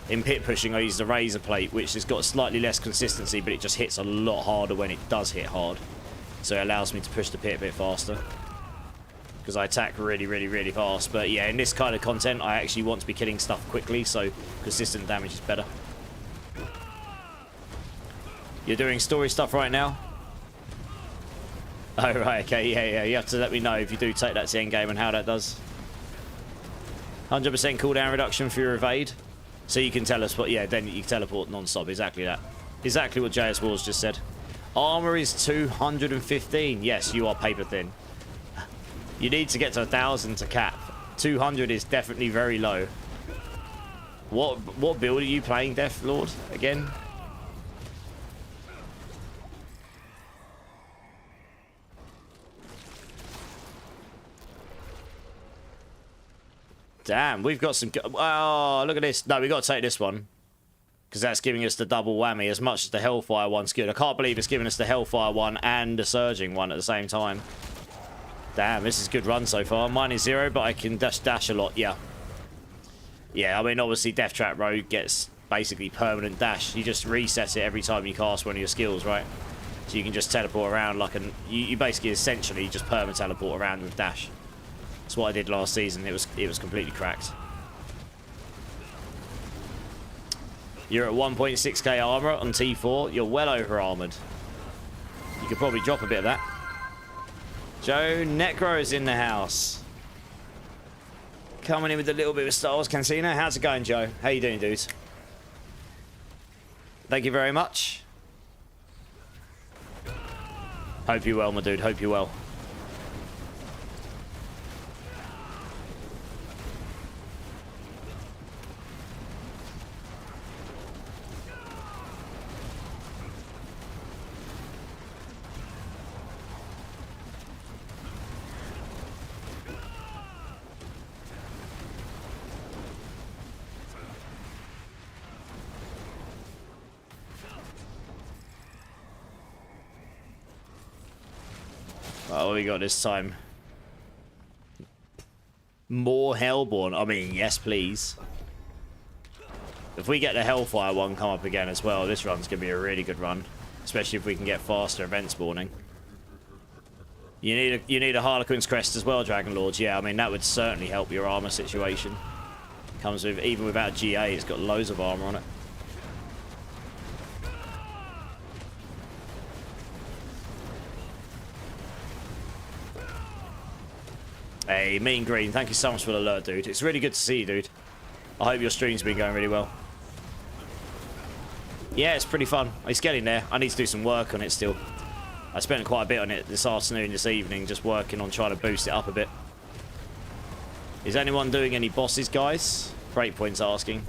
In pit pushing, I use the razor plate, which has got slightly less consistency, but it just hits a lot harder when it does hit hard. So it allows me to push the pit a bit faster. Because I attack really, really, really fast. But yeah, in this kind of content, I actually want to be killing stuff quickly, so consistent damage is better. You're doing story stuff right now? Oh, right, okay, yeah. You have to let me know if you do take that to end game and how that does. 100% cooldown reduction for your evade. So you can tell us what, yeah, then you can teleport non-stop. Exactly that. Exactly what JS Wars just said. Armor is 215. Yes, you are paper thin. You need to get to 1,000 to cap. 200 is definitely very low. What build are you playing, Death Lord, again? Damn, we've got some... Oh, look at this. No, we've got to take this one. Because that's giving us the double whammy as much as the Hellfire one's good. I can't believe it's giving us the Hellfire one and the Surging one at the same time. Damn, this is a good run so far. Mine is 0, but I can dash a lot. Yeah. Yeah, I mean, obviously, Death Trap Rogue gets basically permanent dash. You just reset it every time you cast one of your skills, right? So you can just teleport around like an... You basically, essentially, just perma teleport around with dash. That's what I did last season. It was completely cracked. You're at 1.6k armor on T4. You're well over armored. You could probably drop a bit of that. Joe Necro is in the house. Coming in with a little bit of Star Wars Cantina. How's it going, Joe? How you doing, dudes? Thank you very much. Hope you're well, my dude. Hope you're well. What we got this time? More Hellborn. I mean, yes, please. If we get the Hellfire one come up again as well, this run's going to be a really good run. Especially if we can get faster event spawning. You need a Harlequin's Crest as well, Dragon Lords. Yeah, I mean, that would certainly help your armor situation. Comes with, even without GA, it's got loads of armor on it. Hey, Mean Green, thank you so much for the alert, dude. It's really good to see you, dude. I hope your stream's been going really well. Yeah, it's pretty fun. It's getting there. I need to do some work on it still. I spent quite a bit on it this afternoon, this evening, just working on trying to boost it up a bit. Is anyone doing any bosses, guys? Breakpoint's asking.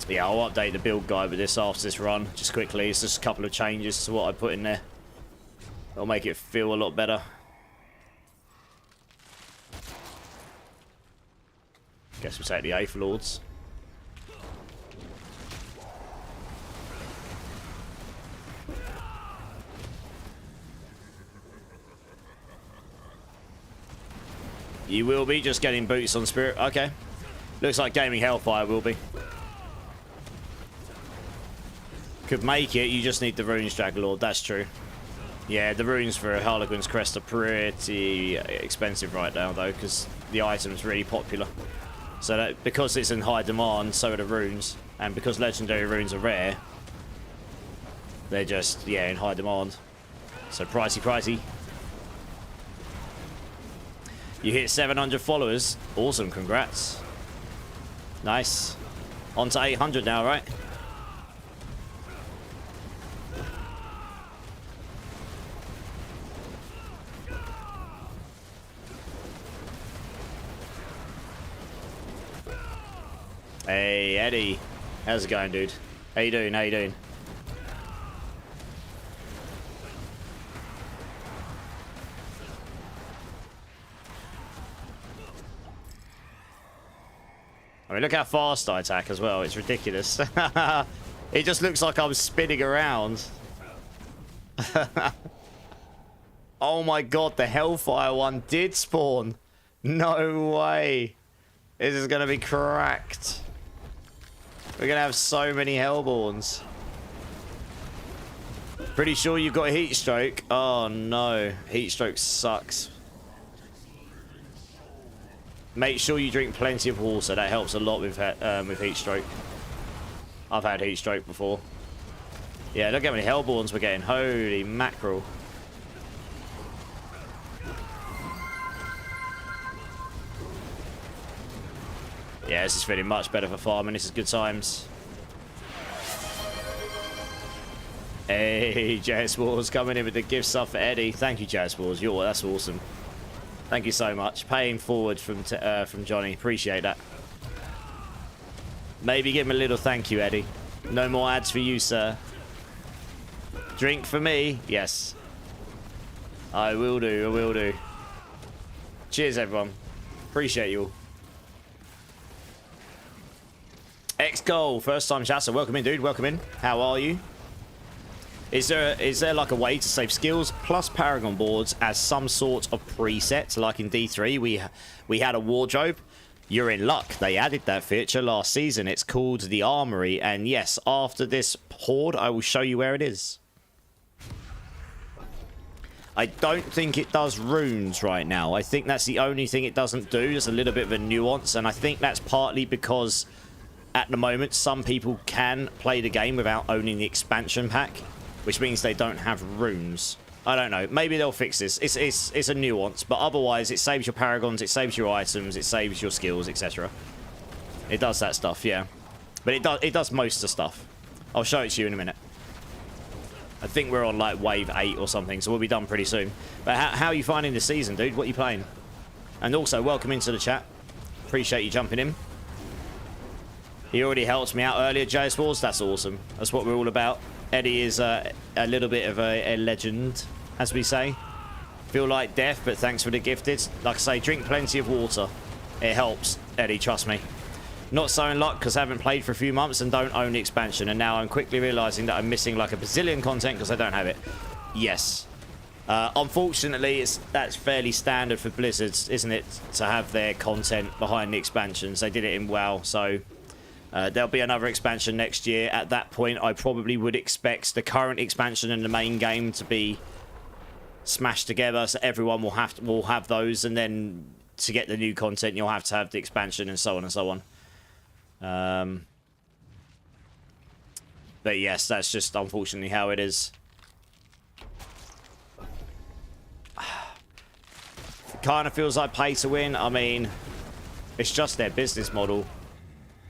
Yeah, I'll update the build guide with this after this run, just quickly. It's just a couple of changes to what I put in there. It'll make it feel a lot better. Guess we'll take the Aether Lords. You will be just getting boots on Spirit. Okay. Looks like Gaming Hellfire will be. Could make it, you just need the runes, Dragonlord, that's true. Yeah, the runes for Harlequin's Crest are pretty expensive right now, though, because the item's really popular. So that, because it's in high demand, so are the runes. And because legendary runes are rare, they're just, yeah, in high demand. So pricey, pricey. You hit 700 followers. Awesome, congrats. Nice. On to 800 now, right? Hey, Eddie. How's it going, dude? How you doing? How you doing? mean, look how fast I attack as well. It's ridiculous. It just looks like I'm spinning around. Oh my god, the Hellfire one did spawn. No way. This is going to be cracked. We're going to have so many Hellborns. Pretty sure you've got a heat stroke. Oh no, heat stroke sucks. Make sure you drink plenty of water. That helps a lot with heat stroke. I've had heat stroke before. Yeah, look how many Hellborns we're getting. Holy mackerel. Yeah, this is feeling much better for farming. This is good times. Hey, Jazz Wars coming in with the gift stuff for Eddie. Thank you, Jazz Wars. That's awesome. Thank you so much. Paying forward from Johnny. Appreciate that. Maybe give him a little thank you, Eddie. No more ads for you, sir. Drink for me? Yes. I will do. I will do. Cheers, everyone. Appreciate you all. X-Goal, first time chatter. Welcome in, dude. Welcome in. How are you? Is there like a way to save skills plus Paragon boards as some sort of preset? Like in D3, we had a wardrobe. You're in luck. They added that feature last season. It's called the Armory. And yes, after this horde, I will show you where it is. I don't think it does runes right now. I think that's the only thing it doesn't do. There's a little bit of a nuance. And I think that's partly because at the moment, some people can play the game without owning the expansion pack, which means they don't have runes. I don't know. Maybe they'll fix this. It's a nuance, but otherwise it saves your paragons, it saves your items, it saves your skills, etc. It does that stuff, yeah. But it does most of the stuff. I'll show it to you in a minute. I think we're on like wave 8 or something, so we'll be done pretty soon. But how are you finding the season, dude? What are you playing? And also, welcome into the chat. Appreciate you jumping in. He already helped me out earlier, JS Wars. That's awesome. That's what we're all about. Eddie is a little bit of a legend, as we say. Feel like death, but thanks for the gifted. Like I say, drink plenty of water. It helps, Eddie, trust me. Not so in luck because I haven't played for a few months and don't own the expansion. And now I'm quickly realising that I'm missing like a bazillion content because I don't have it. Yes. Unfortunately, that's fairly standard for Blizzards, isn't it? To have their content behind the expansions. They did it in WoW, so... there'll be another expansion next year. At that point, I probably would expect the current expansion and the main game to be smashed together, so everyone will have those, and then to get the new content, you'll have to have the expansion and so on and so on. But yes, that's just unfortunately how it is. It kind of feels like pay to win. I mean, it's just their business model.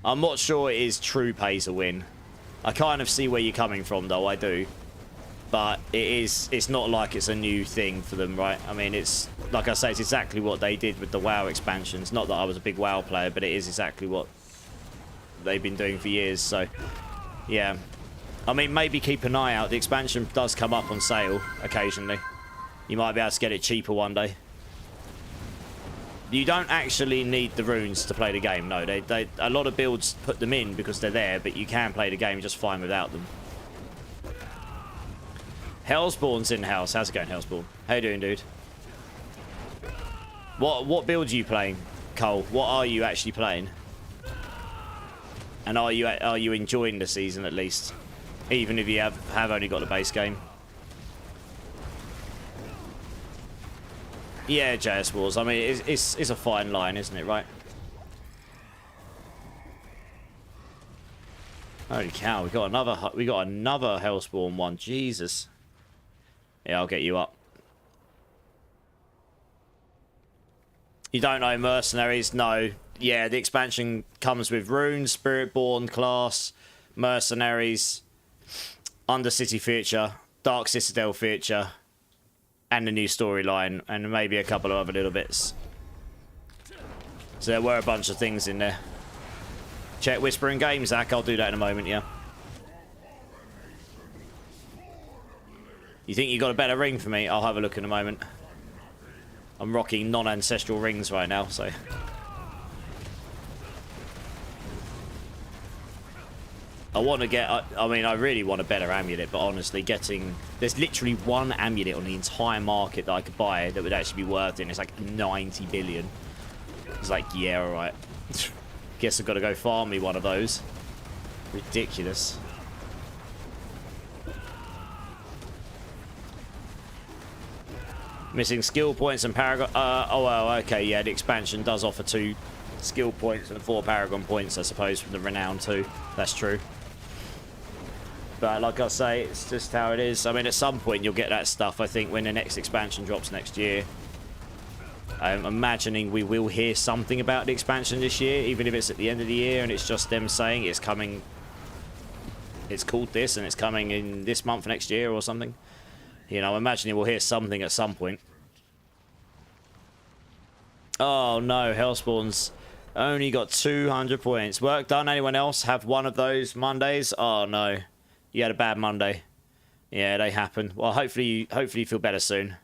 I'm not sure it is true pay to win. I kind of see where you're coming from, though. I do. But it's not like it's a new thing for them, right? I mean, it's, like I say, it's exactly what they did with the WoW expansions. Not that I was a big WoW player, but it is exactly what they've been doing for years. So, yeah. I mean, maybe keep an eye out. The expansion does come up on sale occasionally. You might be able to get it cheaper one day. You don't actually need the runes to play the game. No, a lot of builds put them in because they're there, but you can play the game just fine without them. Hellspawn's in the house. How's it going, Hellspawn? How you doing, dude? What build are you playing, Cole? What are you actually playing? And are you enjoying the season at least, even if you have only got the base game? Yeah, JS Wars. I mean, it's a fine line, isn't it, right? Holy cow, we got another Hellspawn one. Jesus. Yeah, I'll get you up. You don't know mercenaries? No. Yeah, the expansion comes with runes, Spiritborn class, mercenaries, Undercity feature, Dark Citadel feature, and the new storyline, and maybe a couple of other little bits. So there were a bunch of things in there. Check Whispering Games, Zach. I'll do that in a moment, yeah. You think you got a better ring for me? I'll have a look in a moment. I'm rocking non-ancestral rings right now, so... I want to get... I mean, I really want a better amulet, but honestly, getting... There's literally one amulet on the entire market that I could buy that would actually be worth it, and it's like 90 billion. It's like, yeah, alright. Guess I've got to go farm me one of those. Ridiculous. Missing skill points and paragon... oh, well, okay, yeah, the expansion does offer 2 skill points and 4 paragon points, I suppose, from the renown too. That's true. But like I say, it's just how it is. I mean, at some point you'll get that stuff, I think, when the next expansion drops next year. I'm imagining we will hear something about the expansion this year, even if it's at the end of the year and it's just them saying it's coming... It's called this and it's coming in this month next year or something. You know, I'm imagining we'll hear something at some point. Oh no, Hellspawn's only got 200 points. Work done. Anyone else have one of those Mondays? Oh no. You had a bad Monday. Yeah, they happen. Well, hopefully you feel better soon.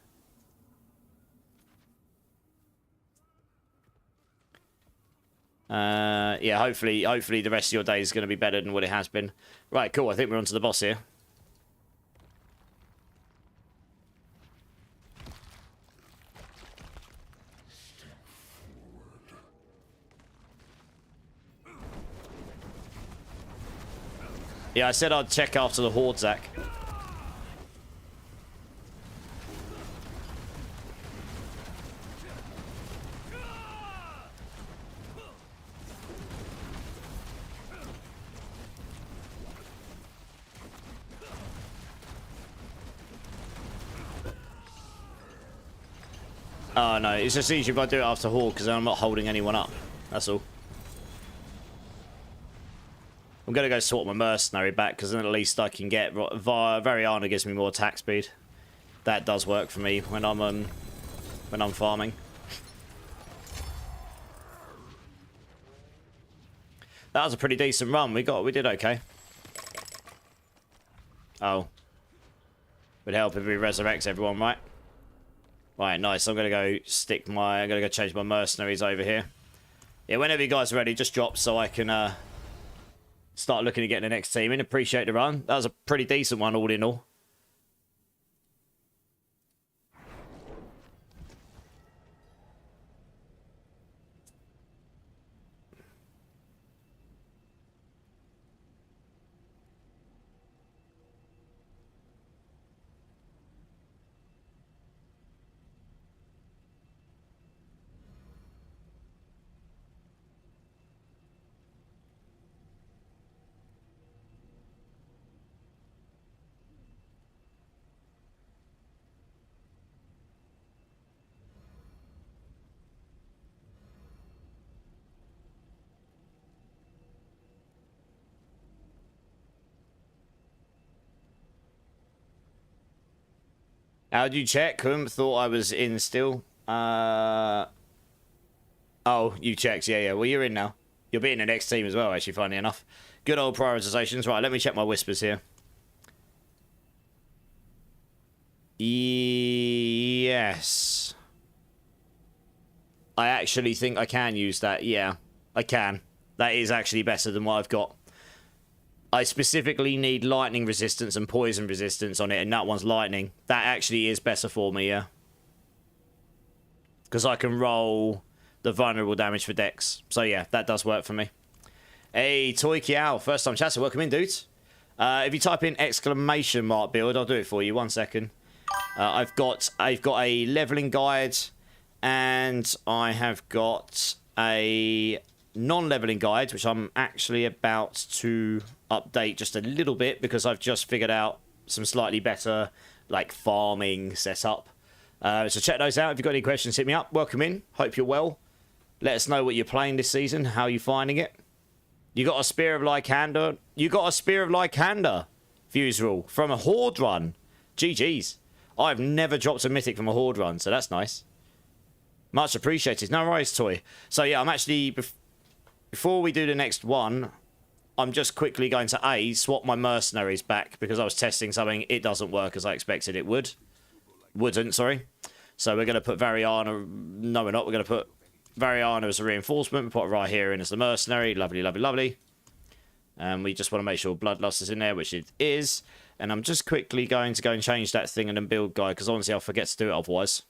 Yeah, hopefully the rest of your day is going to be better than what it has been. Right, cool. I think we're on to the boss here. Yeah, I said I'd check after the Horde, Zach. Oh no, it's just easier if I do it after Horde because I'm not holding anyone up. That's all. I'm going to go sort my mercenary back because then at least I can get... Variana gives me more attack speed. That does work for me when I'm farming. That was a pretty decent run. We did okay. Oh. Would help if we resurrect everyone, right? Right, nice. I'm going to go change my mercenaries over here. Yeah, whenever you guys are ready, just drop so I can... start looking at getting the next team in. Appreciate the run. That was a pretty decent one all in all. How'd you check? Thought I was in still. Oh, you checked. Yeah. Well, you're in now. You'll be in the next team as well, actually, funny enough. Good old prioritizations. Right, let me check my whispers here. Yes. I actually think I can use that. Yeah, I can. That is actually better than what I've got. I specifically need lightning resistance and poison resistance on it, and that one's lightning. That actually is better for me, yeah. Because I can roll the vulnerable damage for Dex. So yeah, that does work for me. Hey, Toy Kiao, first time chatter, welcome in, dudes. If you type in exclamation mark build, I'll do it for you. 1 second. I've got a leveling guide, and I have got a non-leveling guide, which I'm actually about to update just a little bit because I've just figured out some slightly better like farming setup. So check those out. If you've got any questions, hit me up. Welcome in. Hope you're well. Let us know what you're playing this season. How you finding it? You got a Spear of Lycander. You got a Spear of Lycander. Fuse rule from a Horde run. GG's. I've never dropped a mythic from a Horde run, so that's nice. Much appreciated. No worries, Toy. So yeah, I'm actually... Before we do the next one, I'm just quickly going to swap my mercenaries back because I was testing something. It doesn't work as I expected it would. Wouldn't, sorry. So we're going to put Variana... No, we're not. We're going to put Variana as a reinforcement. We'll put it right here in as the mercenary. Lovely, lovely, lovely. And we just want to make sure Bloodlust is in there, which it is. And I'm just quickly going to go and change that thing and then build guy, because honestly I'll forget to do it otherwise.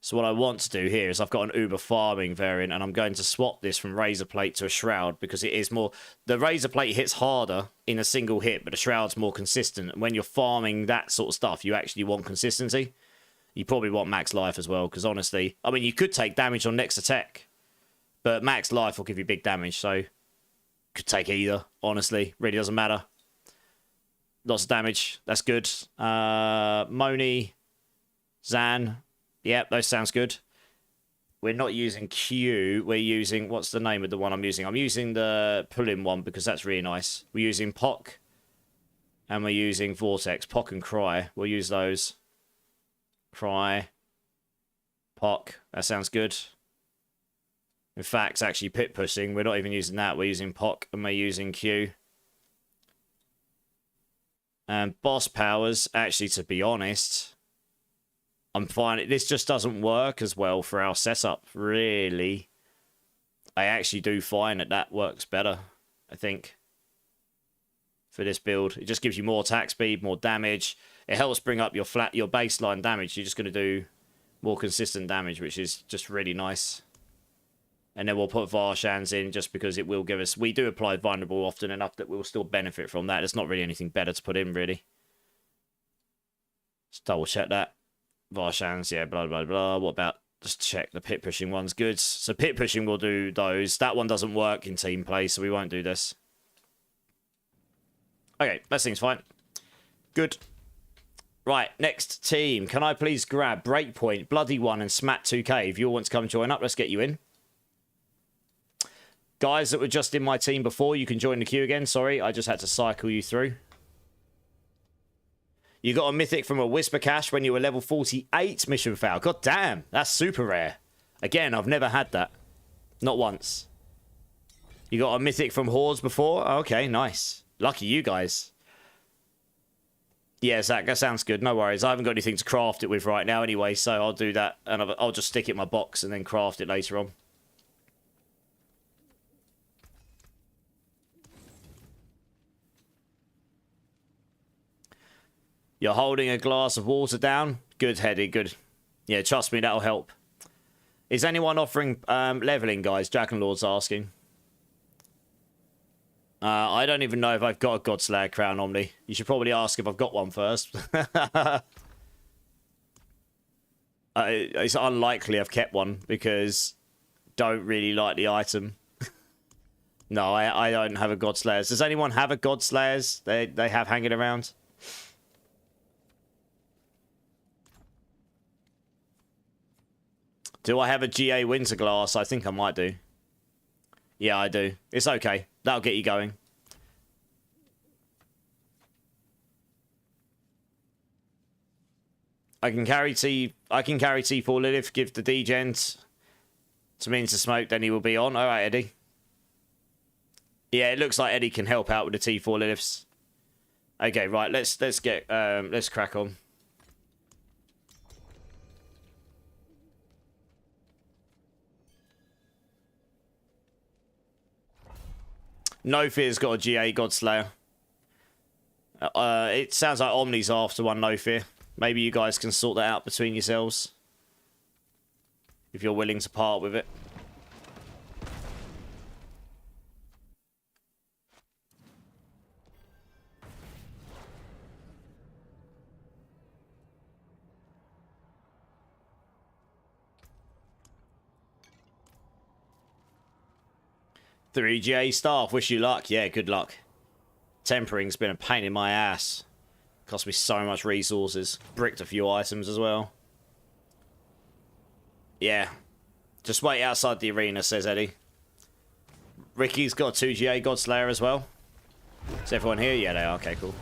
So what I want to do here is I've got an Uber farming variant, and I'm going to swap this from Razor Plate to a Shroud, because it is more... The Razor Plate hits harder in a single hit, but the Shroud's more consistent. And when you're farming that sort of stuff, you actually want consistency. You probably want max life as well, because honestly... I mean, you could take damage on next attack, but max life will give you big damage, so... Could take either, honestly. Really doesn't matter. Lots of damage. That's good. Moni. Zan... Yep, those sounds good. We're not using Q. We're using... What's the name of the one I'm using? I'm using the pull-in one because that's really nice. We're using Pock. And we're using Vortex. Pock and Cry. We'll use those. Cry. Pock. That sounds good. In fact, it's actually pit pushing. We're not even using that. We're using Pock and we're using Q. And boss powers, actually, to be honest... I'm fine. This just doesn't work as well for our setup, really. I actually do find that that works better, I think, for this build. It just gives you more attack speed, more damage. It helps bring up your baseline damage. You're just going to do more consistent damage, which is just really nice. And then we'll put Varshans in just because it will give us... We do apply Vulnerable often enough that we'll still benefit from that. There's not really anything better to put in, really. Just double check that. Varshans, yeah, blah, blah, blah. What about... Just check the pit pushing one's good. So pit pushing will do those. That one doesn't work in team play, so we won't do this. Okay, that seems fine. Good. Right, next team. Can I please grab Breakpoint, Bloody One, and Smat2K? If you all want to come join up, let's get you in. Guys that were just in my team before, you can join the queue again. Sorry, I just had to cycle you through. You got a mythic from a Whisper Cache when you were level 48 mission fail. God damn, that's super rare. Again, I've never had that. Not once. You got a mythic from Hordes before? Okay, nice. Lucky you guys. Yeah, Zach, that sounds good. No worries. I haven't got anything to craft it with right now anyway, so I'll do that. And I'll just stick it in my box and then craft it later on. You're holding a glass of water down? Good, Heady, good. Yeah, trust me, that'll help. Is anyone offering leveling, guys? Dragonlord's asking. I don't even know if I've got a Godslayer crown on me. You should probably ask if I've got one first. It's unlikely I've kept one because don't really like the item. No, I don't have a Godslayers. Does anyone have a Godslayers they have hanging around? Do I have a GA Winterglass? I think I might do. Yeah, I do. It's okay. That'll get you going. I can carry T4 Lilith, give the D-Gent to Means to Smoke, then he will be on. Alright, Eddie. Yeah, it looks like Eddie can help out with the T4 Liliths. Okay, right, let's crack on. No Fear's got a GA Godslayer. It sounds like Omni's after one, No Fear. Maybe you guys can sort that out between yourselves. If you're willing to part with it. Three GA staff, wish you luck. Yeah, good luck. Tempering's been a pain in my ass. Cost me so much resources. Bricked a few items as well. Yeah. Just wait outside the arena, says Eddie. Ricky's got a 2GA Godslayer as well. Is everyone here? Yeah, they are. Okay, cool.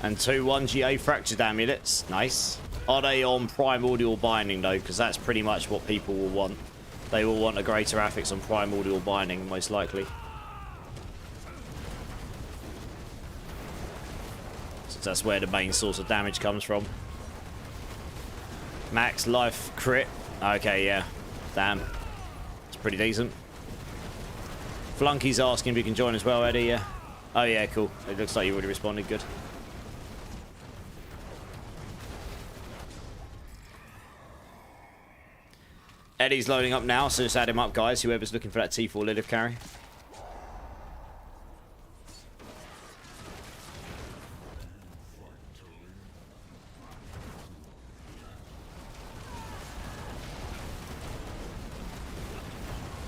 And 2 1GA Fractured Amulets. Nice. Are they on Primordial Binding, though? Because that's pretty much what people will want. They will want a greater affix on Primordial Binding, most likely. Since that's where the main source of damage comes from. Max life crit. Okay, yeah. Damn. It's pretty decent. Flunky's asking if you can join as well, Eddie. Yeah. Oh, yeah, cool. It looks like you already responded. Good. Eddie's loading up now, so just add him up, guys. Whoever's looking for that T4 Lilith carry.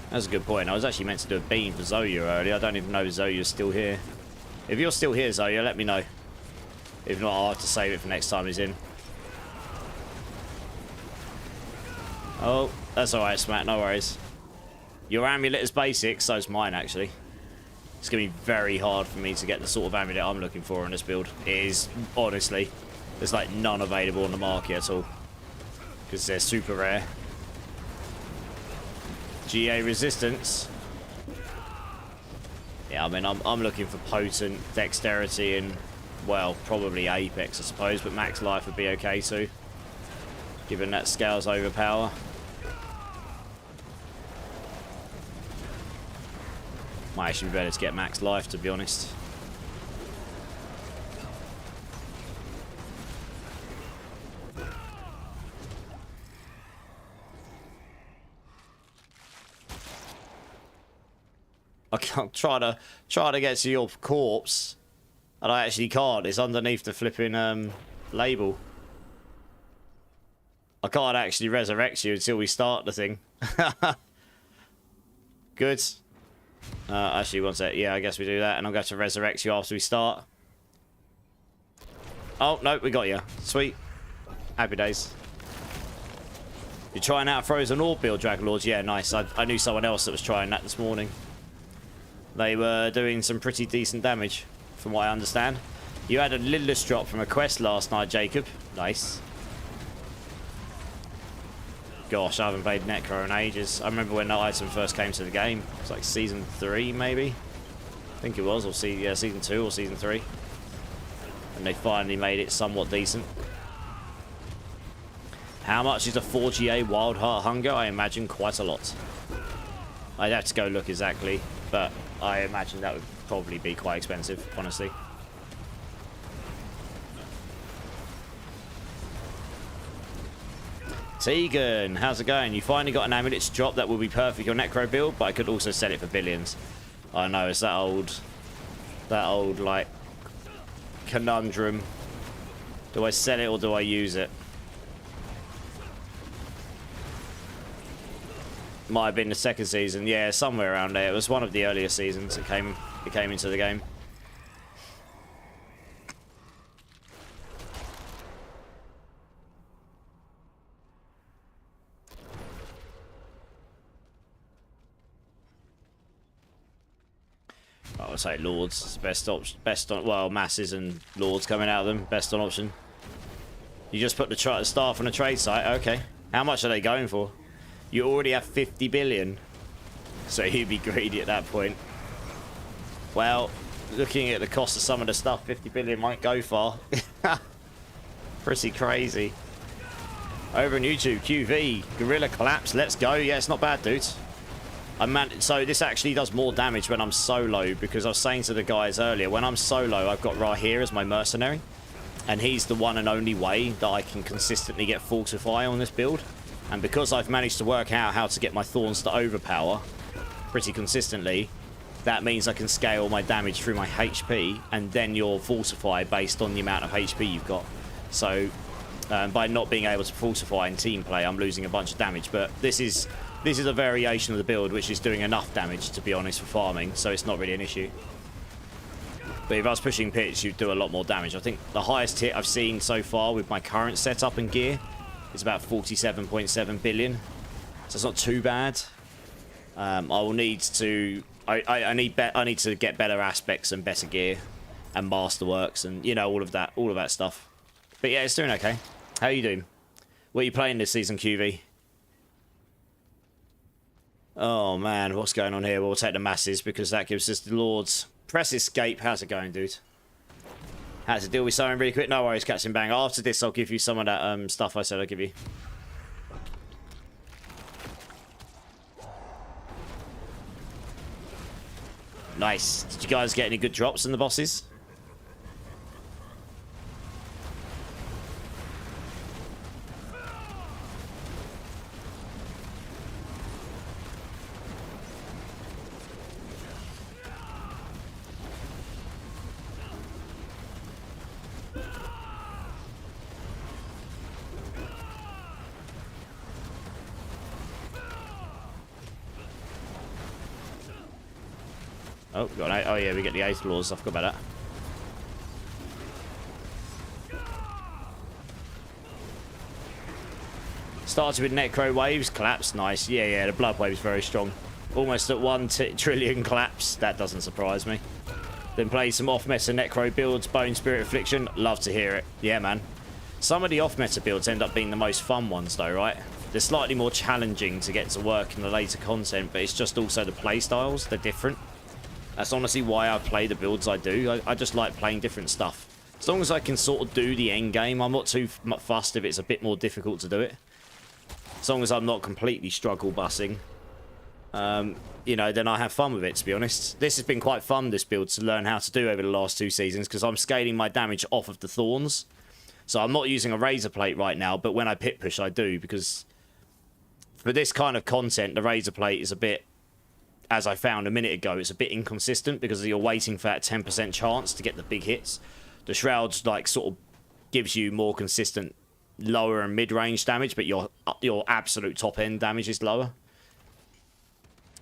That's a good point. I was actually meant to do a beam for Zoya earlier. I don't even know if Zoya's still here. If you're still here, Zoya, let me know. If not, I'll have to save it for next time he's in. Oh, that's alright, Smack. No worries. Your amulet is basic, so is mine, actually. It's going to be very hard for me to get the sort of amulet I'm looking for on this build. It is, honestly. There's like none available on the market at all. Because they're super rare. GA resistance. Yeah, I mean, I'm looking for potent dexterity and, well, probably apex, I suppose. But max life would be okay too. Given that scales overpower. Might actually be better to get max life, to be honest. I can't try to get to your corpse, and I actually can't. It's underneath the flipping label. I can't actually resurrect you until we start the thing. Good. Actually, one sec. Yeah, I guess we do that, and I'm going to resurrect you after we start. Oh, no, we got you. Sweet. Happy days. You're trying out a Frozen Orb build, Dragon Lords? Yeah, nice. I knew someone else that was trying that this morning. They were doing some pretty decent damage, from what I understand. You had a Lilith drop from a quest last night, Jacob. Nice. Gosh, I haven't played Necro in ages. I remember when that item first came to the game. It was like Season 3, maybe? I think it was, or Season 2 or Season 3. And they finally made it somewhat decent. How much is a 4GA Wild Heart Hunger? I imagine quite a lot. I'd have to go look exactly, but I imagine that would probably be quite expensive, honestly. Tegan, how's it going? You finally got an amulet's drop that will be perfect for your Necro build, but I could also sell it for billions. I know, it's that old like conundrum. Do I sell it or do I use it? Might have been the second season, yeah, somewhere around there. It was one of the earlier seasons it came into the game. I would say Lords, best option, well, masses and Lords coming out of them, best on option. You just put the staff on a trade site, okay. How much are they going for? You already have 50 billion, so you'd be greedy at that point. Well, looking at the cost of some of the stuff, 50 billion might go far. Pretty crazy. Over on YouTube, QV, Gorilla Collapse, let's go. Yeah, it's not bad, dudes. So this actually does more damage when I'm solo, because I was saying to the guys earlier, when I'm solo, I've got Rahir as my mercenary, and he's the one and only way that I can consistently get Fortify on this build. And because I've managed to work out how to get my Thorns to overpower pretty consistently, that means I can scale my damage through my HP, and then you'll Fortify based on the amount of HP you've got. So by not being able to Fortify in team play, I'm losing a bunch of damage. But this is a variation of the build which is doing enough damage, to be honest, for farming, so it's not really an issue. But if I was pushing pitch, you'd do a lot more damage. I think the highest hit I've seen so far with my current setup and gear is about 47.7 billion. So it's not too bad. I will need to... I need to get better aspects and better gear and Masterworks and, you know, all of that stuff. But yeah, it's doing okay. How you doing? What are you playing this season, QV? Oh man, what's going on here? We'll take the masses because that gives us the Lords. Press escape. How's it going, dude? Had to deal with something really quick. No worries, Captain Bang. After this, I'll give you some of that stuff I said I'll give you. Nice. Did you guys get any good drops in the bosses? Oh, got an, oh yeah, we get the 8th laws. I forgot about that. Started with Necro waves, collapse, nice. Yeah, the blood wave is very strong. Almost at 1 trillion collapse. That doesn't surprise me. Then play some off-meta Necro builds, Bone Spirit Affliction. Love to hear it. Yeah, man. Some of the off-meta builds end up being the most fun ones, though, right? They're slightly more challenging to get to work in the later content, but it's just also the play styles. They're different. That's honestly why I play the builds I do. I just like playing different stuff. As long as I can sort of do the end game, I'm not too fussed if it's a bit more difficult to do it. As long as I'm not completely struggle bussing, you know, then I have fun with it, to be honest. This has been quite fun, this build, to learn how to do over the last 2 seasons, because I'm scaling my damage off of the Thorns. So I'm not using a Razor Plate right now, but when I pit push, I do, because for this kind of content, the Razor Plate is a bit, as I found a minute ago, it's a bit inconsistent because you're waiting for that 10% chance to get the big hits. The Shrouds, like, sort of gives you more consistent lower and mid-range damage, but your absolute top-end damage is lower.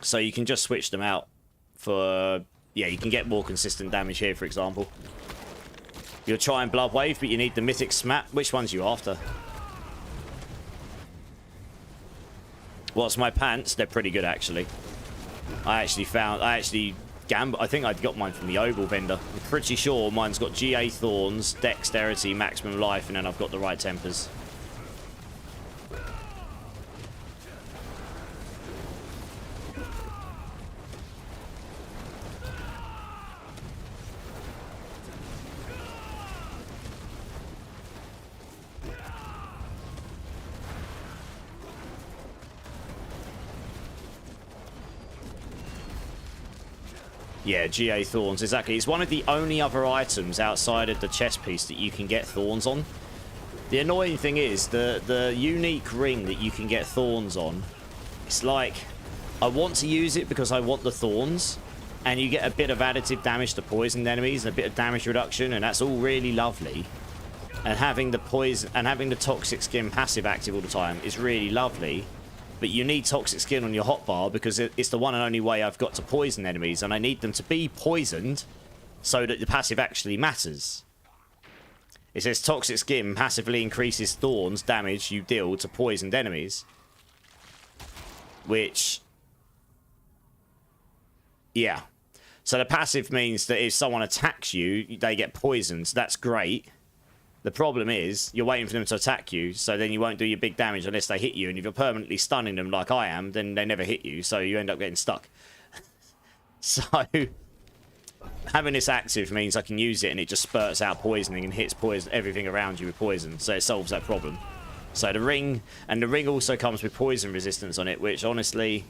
So you can just switch them out for... Yeah, you can get more consistent damage here, for example. You're trying Blood Wave, but you need the Mythic Smap. Which one's you after? What's my pants? They're pretty good, actually. I think I got mine from the Oval vendor. I'm pretty sure mine's got GA Thorns, Dexterity, Maximum Life, and then I've got the right tempers. Yeah, GA Thorns, exactly. It's one of the only other items outside of the chest piece that you can get Thorns on. The annoying thing is, the unique ring that you can get Thorns on, it's like, I want to use it because I want the Thorns, and you get a bit of additive damage to poisoned enemies and a bit of damage reduction, and that's all really lovely. And having the poison and having the Toxic Skin passive active all the time is really lovely. But you need Toxic Skin on your hotbar because it's the one and only way I've got to poison enemies, and I need them to be poisoned so that the passive actually matters. It says Toxic Skin passively increases Thorns damage you deal to poisoned enemies. Which... yeah. So the passive means that if someone attacks you, they get poisoned. That's great. The problem is, you're waiting for them to attack you, so then you won't do your big damage unless they hit you, and if you're permanently stunning them like I am, then they never hit you, so you end up getting stuck. So, having this active means I can use it, and it just spurts out poisoning and hits poison everything around you with poison, so it solves that problem. So the ring, and the ring also comes with poison resistance on it, which honestly...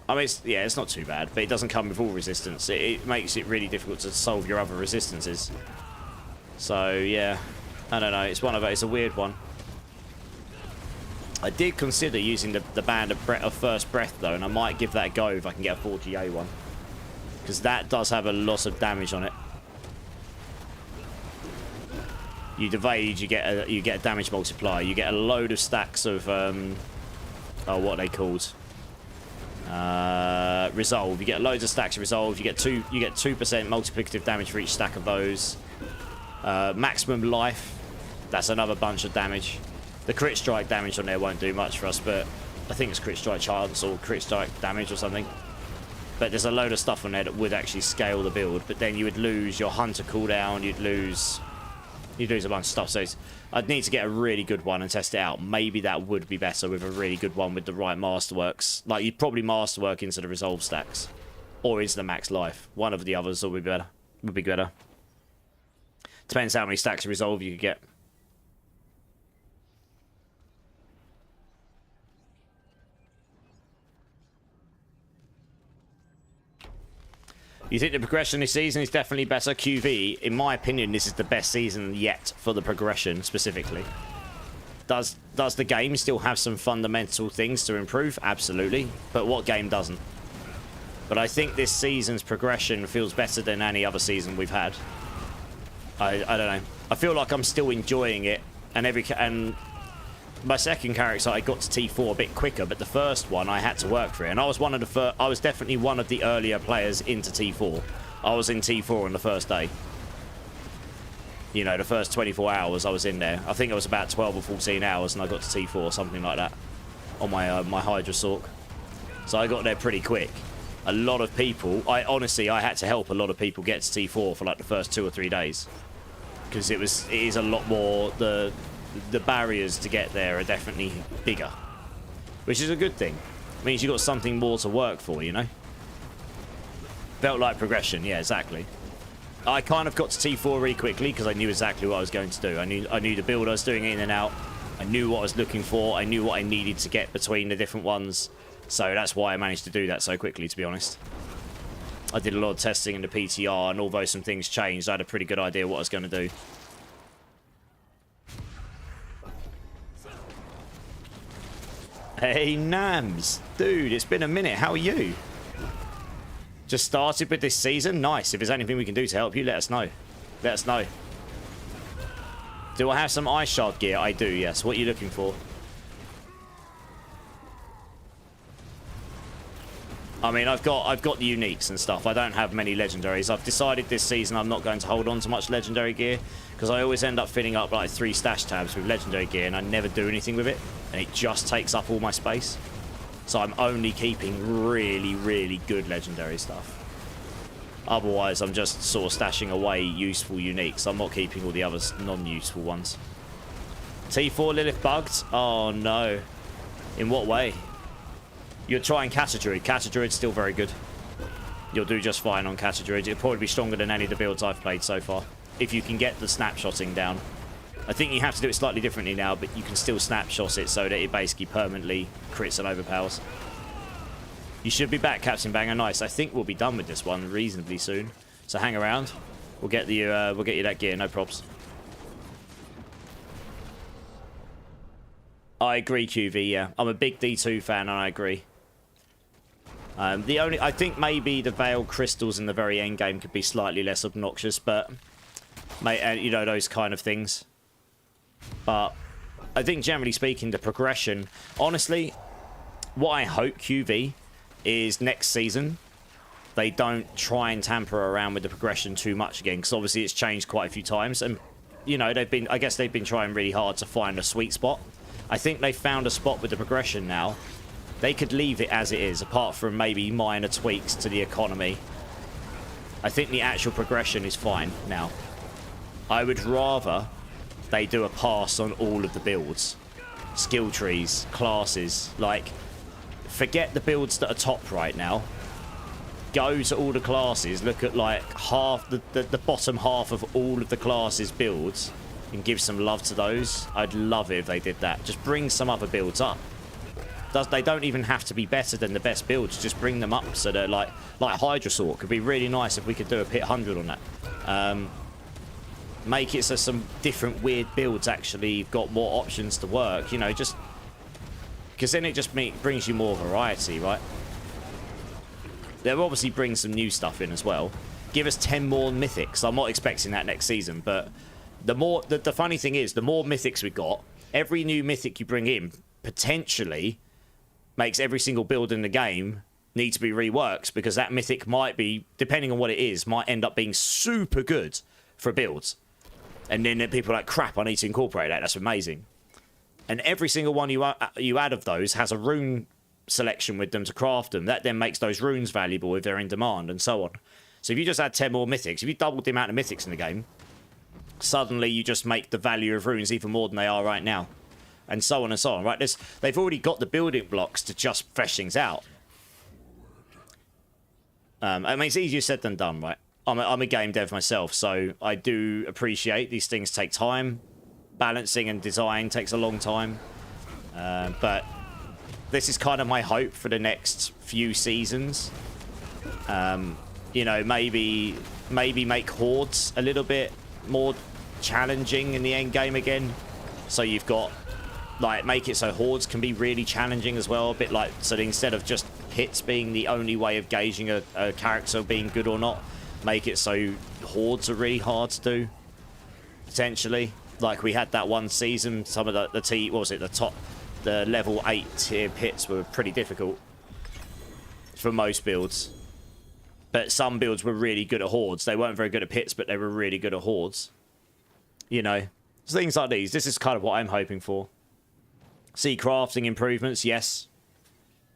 I mean, it's not too bad, but it doesn't come with all resistance. It makes it really difficult to solve your other resistances. So, yeah, I don't know, it's a weird one. I did consider using the Band of First Breath, though, and I might give that a go if I can get a 4GA one. Because that does have a lot of damage on it. You evade, you get a damage multiplier, you get a load of stacks of, oh, what are they called? Resolve. You get loads of stacks of Resolve, you get 2% multiplicative damage for each stack of those. Maximum Life, that's another bunch of damage. The crit strike damage on there won't do much for us, but I think it's crit strike chance or crit strike damage or something. But there's a load of stuff on there that would actually scale the build, but then you would lose your hunter cooldown, you'd lose a bunch of stuff. So I'd need to get a really good one and test it out. Maybe that would be better with a really good one with the right masterworks. Like, you'd probably masterwork into the resolve stacks or into the max life. One of the others would be better. Depends how many stacks of resolve you could get. You think the progression this season is definitely better? QV, in my opinion, this is the best season yet for the progression specifically. Does the game still have some fundamental things to improve? Absolutely. But what game doesn't? But I think this season's progression feels better than any other season we've had. I don't know. I feel like I'm still enjoying it, and my second character I got to T4 a bit quicker, but the first one I had to work for it, and I was I was definitely one of the earlier players into T4. I was in T4 on the first day. You know, the first 24 hours I was in there. I think it was about 12 or 14 hours, and I got to T4, something like that, on my my Hydra Sork. So I got there pretty quick. A lot of people, I had to help a lot of people get to T4 for like the first 2 or 3 days, because it is a lot more, the barriers to get there are definitely bigger, which is a good thing. It means you've got something more to work for, you know? Felt like progression, yeah, exactly. I kind of got to T4 really quickly because I knew exactly what I was going to do. I knew the build I was doing in and out. I knew what I was looking for. I knew what I needed to get between the different ones. So that's why I managed to do that so quickly, to be honest. I did a lot of testing in the PTR, and although some things changed, I had a pretty good idea what I was going to do. Hey, Nams. Dude, it's been a minute. How are you? Just started with this season? Nice. If there's anything we can do to help you, let us know. Let us know. Do I have some Ice Shard gear? I do, yes. What are you looking for? I mean, I've got the uniques and stuff. I don't have many legendaries. I've decided this season I'm not going to hold on to much legendary gear, because I always end up filling up like 3 stash tabs with legendary gear, and I never do anything with it, and it just takes up all my space. So I'm only keeping really, really good legendary stuff. Otherwise, I'm just sort of stashing away useful uniques. I'm not keeping all the other non-useful ones. T4 Lilith bugged? Oh no. In what way? You're trying Catadruid. Catadruid's still very good. You'll do just fine on Catadruid. It'll probably be stronger than any of the builds I've played so far, if you can get the snapshotting down. I think you have to do it slightly differently now, but you can still snapshot it so that it basically permanently crits and overpowers. You should be back, Captain Banger. Nice. I think we'll be done with this one reasonably soon. So hang around. We'll get you that gear. No props. I agree, QV. Yeah, I'm a big D2 fan, and I agree. I think maybe the Veiled Crystals in the very end game could be slightly less obnoxious, but you know, those kind of things. But I think generally speaking, the progression, honestly, what I hope, QV, is next season they don't try and tamper around with the progression too much again, because obviously it's changed quite a few times, and you know, I guess they've been trying really hard to find a sweet spot. I think they found a spot with the progression now. They could leave it as it is, apart from maybe minor tweaks to the economy. I think the actual progression is fine now. I would rather they do a pass on all of the builds. Skill trees, classes, like, forget the builds that are top right now. Go to all the classes, look at like half, the bottom half of all of the classes builds, and give some love to those. I'd love it if they did that. Just bring some other builds up. They don't even have to be better than the best builds. Just bring them up so they're like Hydra Sork. Could be really nice if we could do a pit 100 on that. Make it so some different weird builds actually got more options to work. You know, just because then it just brings you more variety, right? They'll obviously bring some new stuff in as well. Give us 10 more mythics. I'm not expecting that next season, but the funny thing is, the more mythics we got, every new mythic you bring in potentially makes every single build in the game need to be reworked, because that mythic might be, depending on what it is, might end up being super good for builds. And then people are like, crap, I need to incorporate that. That's amazing. And every single one you add of those has a rune selection with them to craft them. That then makes those runes valuable if they're in demand and so on. So if you just add 10 more mythics, if you doubled the amount of mythics in the game, suddenly you just make the value of runes even more than they are right now. And so on and so on, right? They've already got the building blocks to just fresh things out. I mean, it's easier said than done, right? I'm a game dev myself, so I do appreciate these things take time. Balancing and design takes a long time. But this is kind of my hope for the next few seasons. You know, maybe make Hordes a little bit more challenging in the end game again. So you've got, like, make it so Hordes can be really challenging as well. A bit like, so instead of just hits being the only way of gauging a character being good or not, make it so Hordes are really hard to do, potentially. Like we had that one season, some of the level 8 tier pits were pretty difficult for most builds. But some builds were really good at Hordes. They weren't very good at pits, but they were really good at Hordes. You know, so things like these. This is kind of what I'm hoping for. See crafting improvements, yes.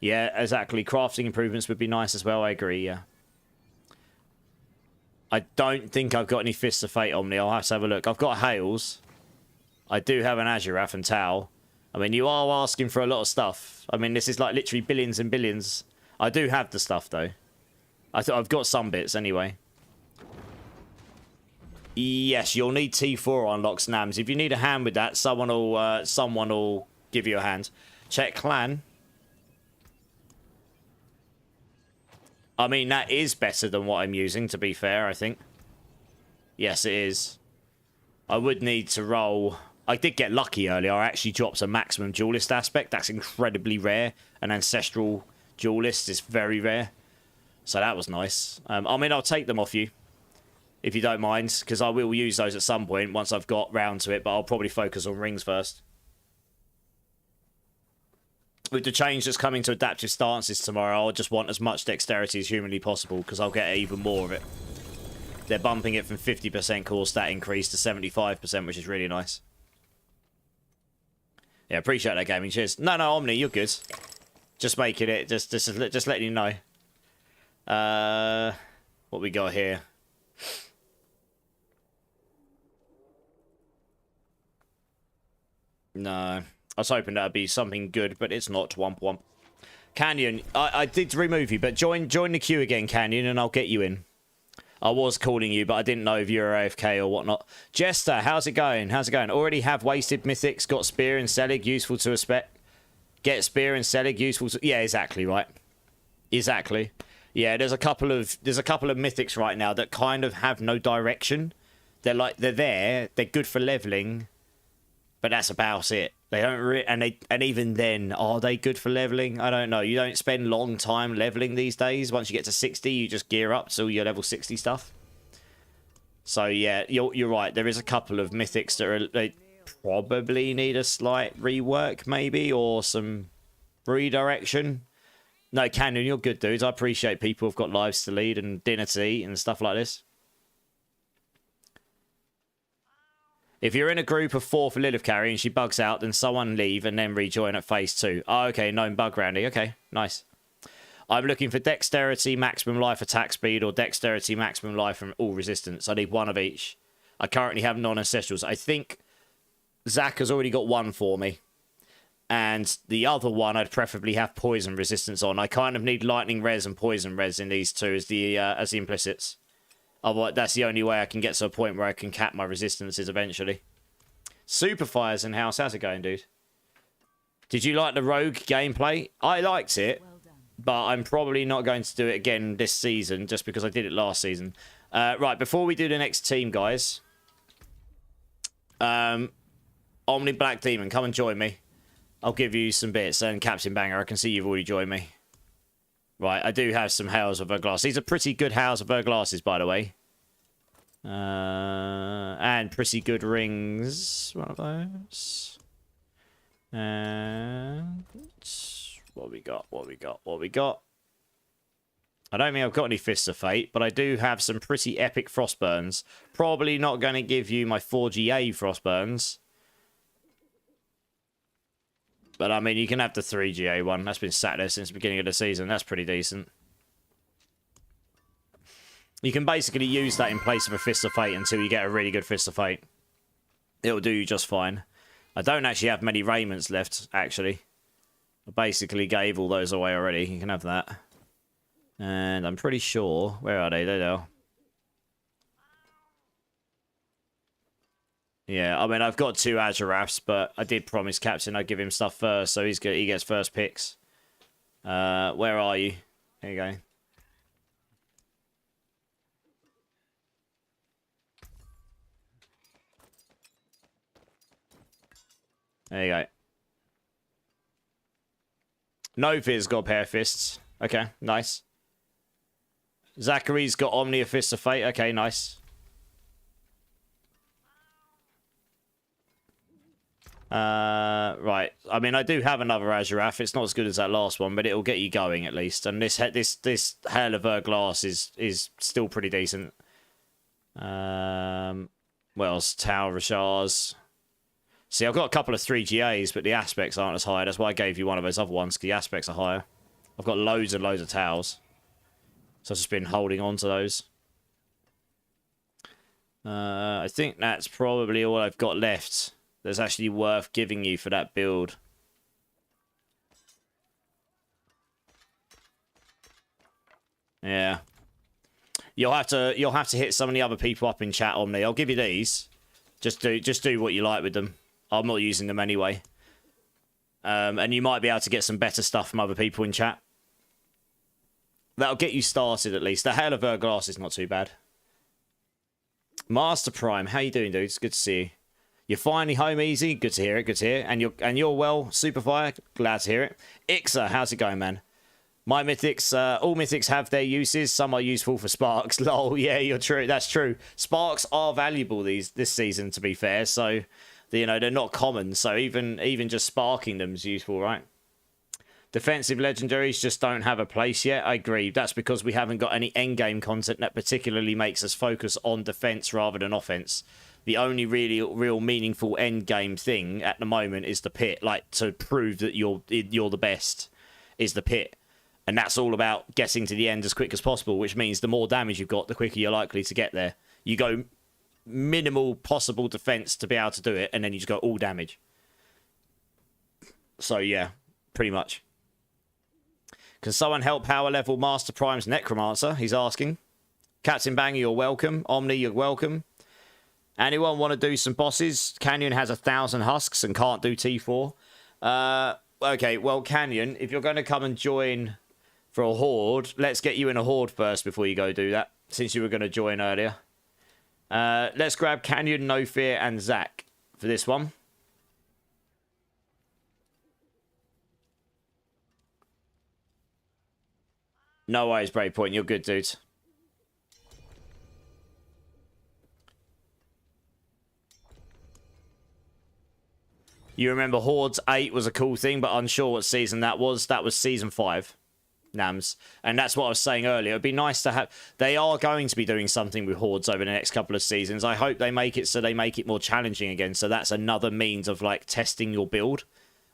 Yeah, exactly. Crafting improvements would be nice as well, I agree, yeah. I don't think I've got any Fists of Fate on me. I'll have to have a look. I've got Hales. I do have an Azurath and Tau. I mean, you are asking for a lot of stuff. I mean, this is like literally billions and billions. I do have the stuff, though. I've got some bits, anyway. Yes, you'll need T4 unlock Snams. If you need a hand with that, someone will give you a hand. Check clan. I mean, that is better than what I'm using, to be fair, I think. Yes, it is. I would need to roll... I did get lucky earlier. I actually dropped a maximum duelist aspect. That's incredibly rare. An ancestral duelist is very rare. So that was nice. I mean, I'll take them off you, if you don't mind, because I will use those at some point once I've got round to it, but I'll probably focus on rings first. With the change that's coming to adaptive stances tomorrow, I'll just want as much dexterity as humanly possible, because I'll get even more of it. They're bumping it from 50% core stat increase to 75%, which is really nice. Yeah, appreciate that, gaming. Cheers. No, Omni, you're good. Just making it, just letting you know. What we got here? No. I was hoping that'd be something good, but it's not. Womp womp. Canyon, I did remove you, but join the queue again, Canyon, and I'll get you in. I was calling you, but I didn't know if you were AFK or whatnot. Jester, how's it going? How's it going? Already have wasted mythics, got spear and Selig, useful to respect. Get spear and Selig, useful to... Yeah, exactly, right. Exactly. Yeah, there's a couple of mythics right now that kind of have no direction. They're there, they're good for leveling, but that's about it. They don't and even then, are they good for leveling? I don't know. You don't spend long time leveling these days. Once you get to 60, you just gear up to your level 60 stuff. So yeah, you're right. There is a couple of mythics that they probably need a slight rework, maybe, or some redirection. No, Canyon, you're good, dudes. I appreciate people who've got lives to lead and dinner to eat and stuff like this. If you're in a group of 4 for Lilith carry and she bugs out, then someone leave and then rejoin at phase 2. Oh, okay, known bug, Randy. Okay, nice. I'm looking for dexterity, maximum life, attack speed, or dexterity, maximum life from all resistance. I need one of each. I currently have non-ancestrals. I think Zach has already got one for me. And the other one I'd preferably have poison resistance on. I kind of need lightning res and poison res in these two as the implicits. Otherwise, that's the only way I can get to a point where I can cap my resistances eventually. Superfire's in house. How's it going, dude? Did you like the rogue gameplay? I liked it, but I'm probably not going to do it again this season just because I did it last season. Right, before we do the next team, guys. Omni Black Demon, come and join me. I'll give you some bits. And Captain Banger, I can see you've already joined me. Right, I do have some House of Her Glass. These are pretty good House of Her Glasses, by the way. And pretty good rings. One of those. And what we got? I don't think I've got any Fists of Fate, but I do have some pretty epic Frostburns. Probably not going to give you my 4GA Frostburns. But I mean, you can have the 3GA one. That's been sat there since the beginning of the season. That's pretty decent. You can basically use that in place of a Fist of Fate until you get a really good Fist of Fate. It'll do you just fine. I don't actually have many raiments left, actually. I basically gave all those away already. You can have that. And I'm pretty sure... Where are they? There they are. Yeah, I mean, I've got 2 Azuraphs, but I did promise Captain I'd give him stuff first, so he gets first picks. Where are you? There you go. There you go. Novi's got a pair of fists. Okay, nice. Zachary's got Omnia Fist of Fate. Okay, nice. Right. I mean, I do have another Azuraf. It's not as good as that last one, but it'll get you going at least. And this Hail of Glass is still pretty decent. What else? Tower Rashars. See, I've got a couple of 3GAs, but the aspects aren't as high. That's why I gave you one of those other ones, because the aspects are higher. I've got loads and loads of towers. So I've just been holding on to those. I think that's probably all I've got left that's actually worth giving you for that build. Yeah. You'll have to hit some of the other people up in chat on me. I'll give you these. Just do what you like with them. I'm not using them anyway. And you might be able to get some better stuff from other people in chat. That'll get you started at least. The Hail of Glass is not too bad. Master Prime, how you doing, dude? It's good to see you. You're finally home easy. Good to hear it. Good to hear. And you're well, Superfire. Glad to hear it. Ixa, how's it going, man? My mythics, all mythics have their uses. Some are useful for sparks. Lol, yeah, you're true. That's true. Sparks are valuable this season, to be fair. So, you know, they're not common. So even just sparking them is useful, right? Defensive legendaries just don't have a place yet. I agree. That's because we haven't got any endgame content that particularly makes us focus on defense rather than offense. The only real meaningful endgame thing at the moment is the pit. Like, to prove that you're the best is the pit. And that's all about getting to the end as quick as possible, which means the more damage you've got, the quicker you're likely to get there. You go minimal possible defense to be able to do it, and then you just go all damage. So, yeah, pretty much. Can someone help power level Master Prime's Necromancer? He's asking. Captain Banger, you're welcome. Omni, you're welcome. Anyone want to do some bosses? Canyon has 1,000 husks and can't do T4. Okay, well, Canyon, if you're going to come and join for a horde, let's get you in a horde first before you go do that, since you were going to join earlier. Let's grab Canyon, No Fear, and Zach for this one. No worries, Breakpoint. You're good, dude. You remember Hordes 8 was a cool thing, but unsure what season that was. That was season 5, Nams. And that's what I was saying earlier. It'd be nice to have... They are going to be doing something with Hordes over the next couple of seasons. I hope they make it so they make it more challenging again. So that's another means of, like, testing your build.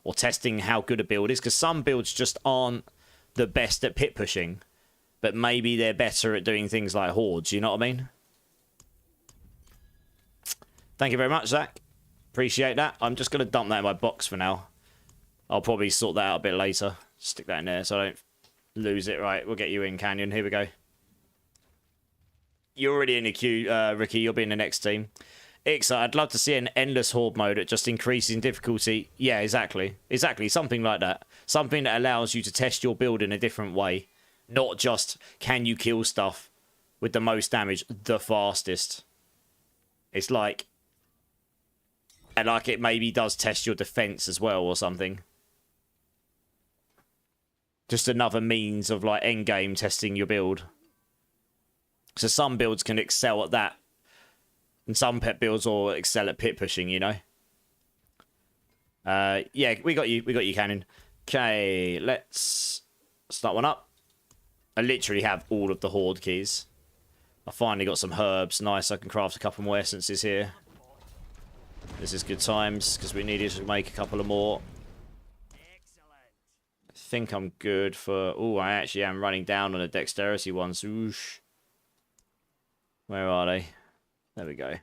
Or testing how good a build is. Because some builds just aren't the best at pit pushing. But maybe they're better at doing things like Hordes. You know what I mean? Thank you very much, Zach. Appreciate that. I'm just going to dump that in my box for now. I'll probably sort that out a bit later. Stick that in there so I don't lose it. Right, we'll get you in, Canyon. Here we go. You're already in the queue, Ricky. You'll be in the next team. Ixa, I'd love to see an endless horde mode that just increases in difficulty. Yeah, exactly. Exactly. Something like that. Something that allows you to test your build in a different way. Not just, can you kill stuff with the most damage the fastest. It's like... And like it maybe does test your defense as well or something. Just another means of like endgame testing your build. So some builds can excel at that. And some pet builds will excel at pit pushing, you know. Yeah, we got you, Cannon. Okay, let's start one up. I literally have all of the horde keys. I finally got some herbs. Nice, I can craft a couple more essences here. This is good times, because we needed to make a couple of more. think I'm good for... Oh, I actually am running down on the dexterity ones. Oosh. Where are they? There we go.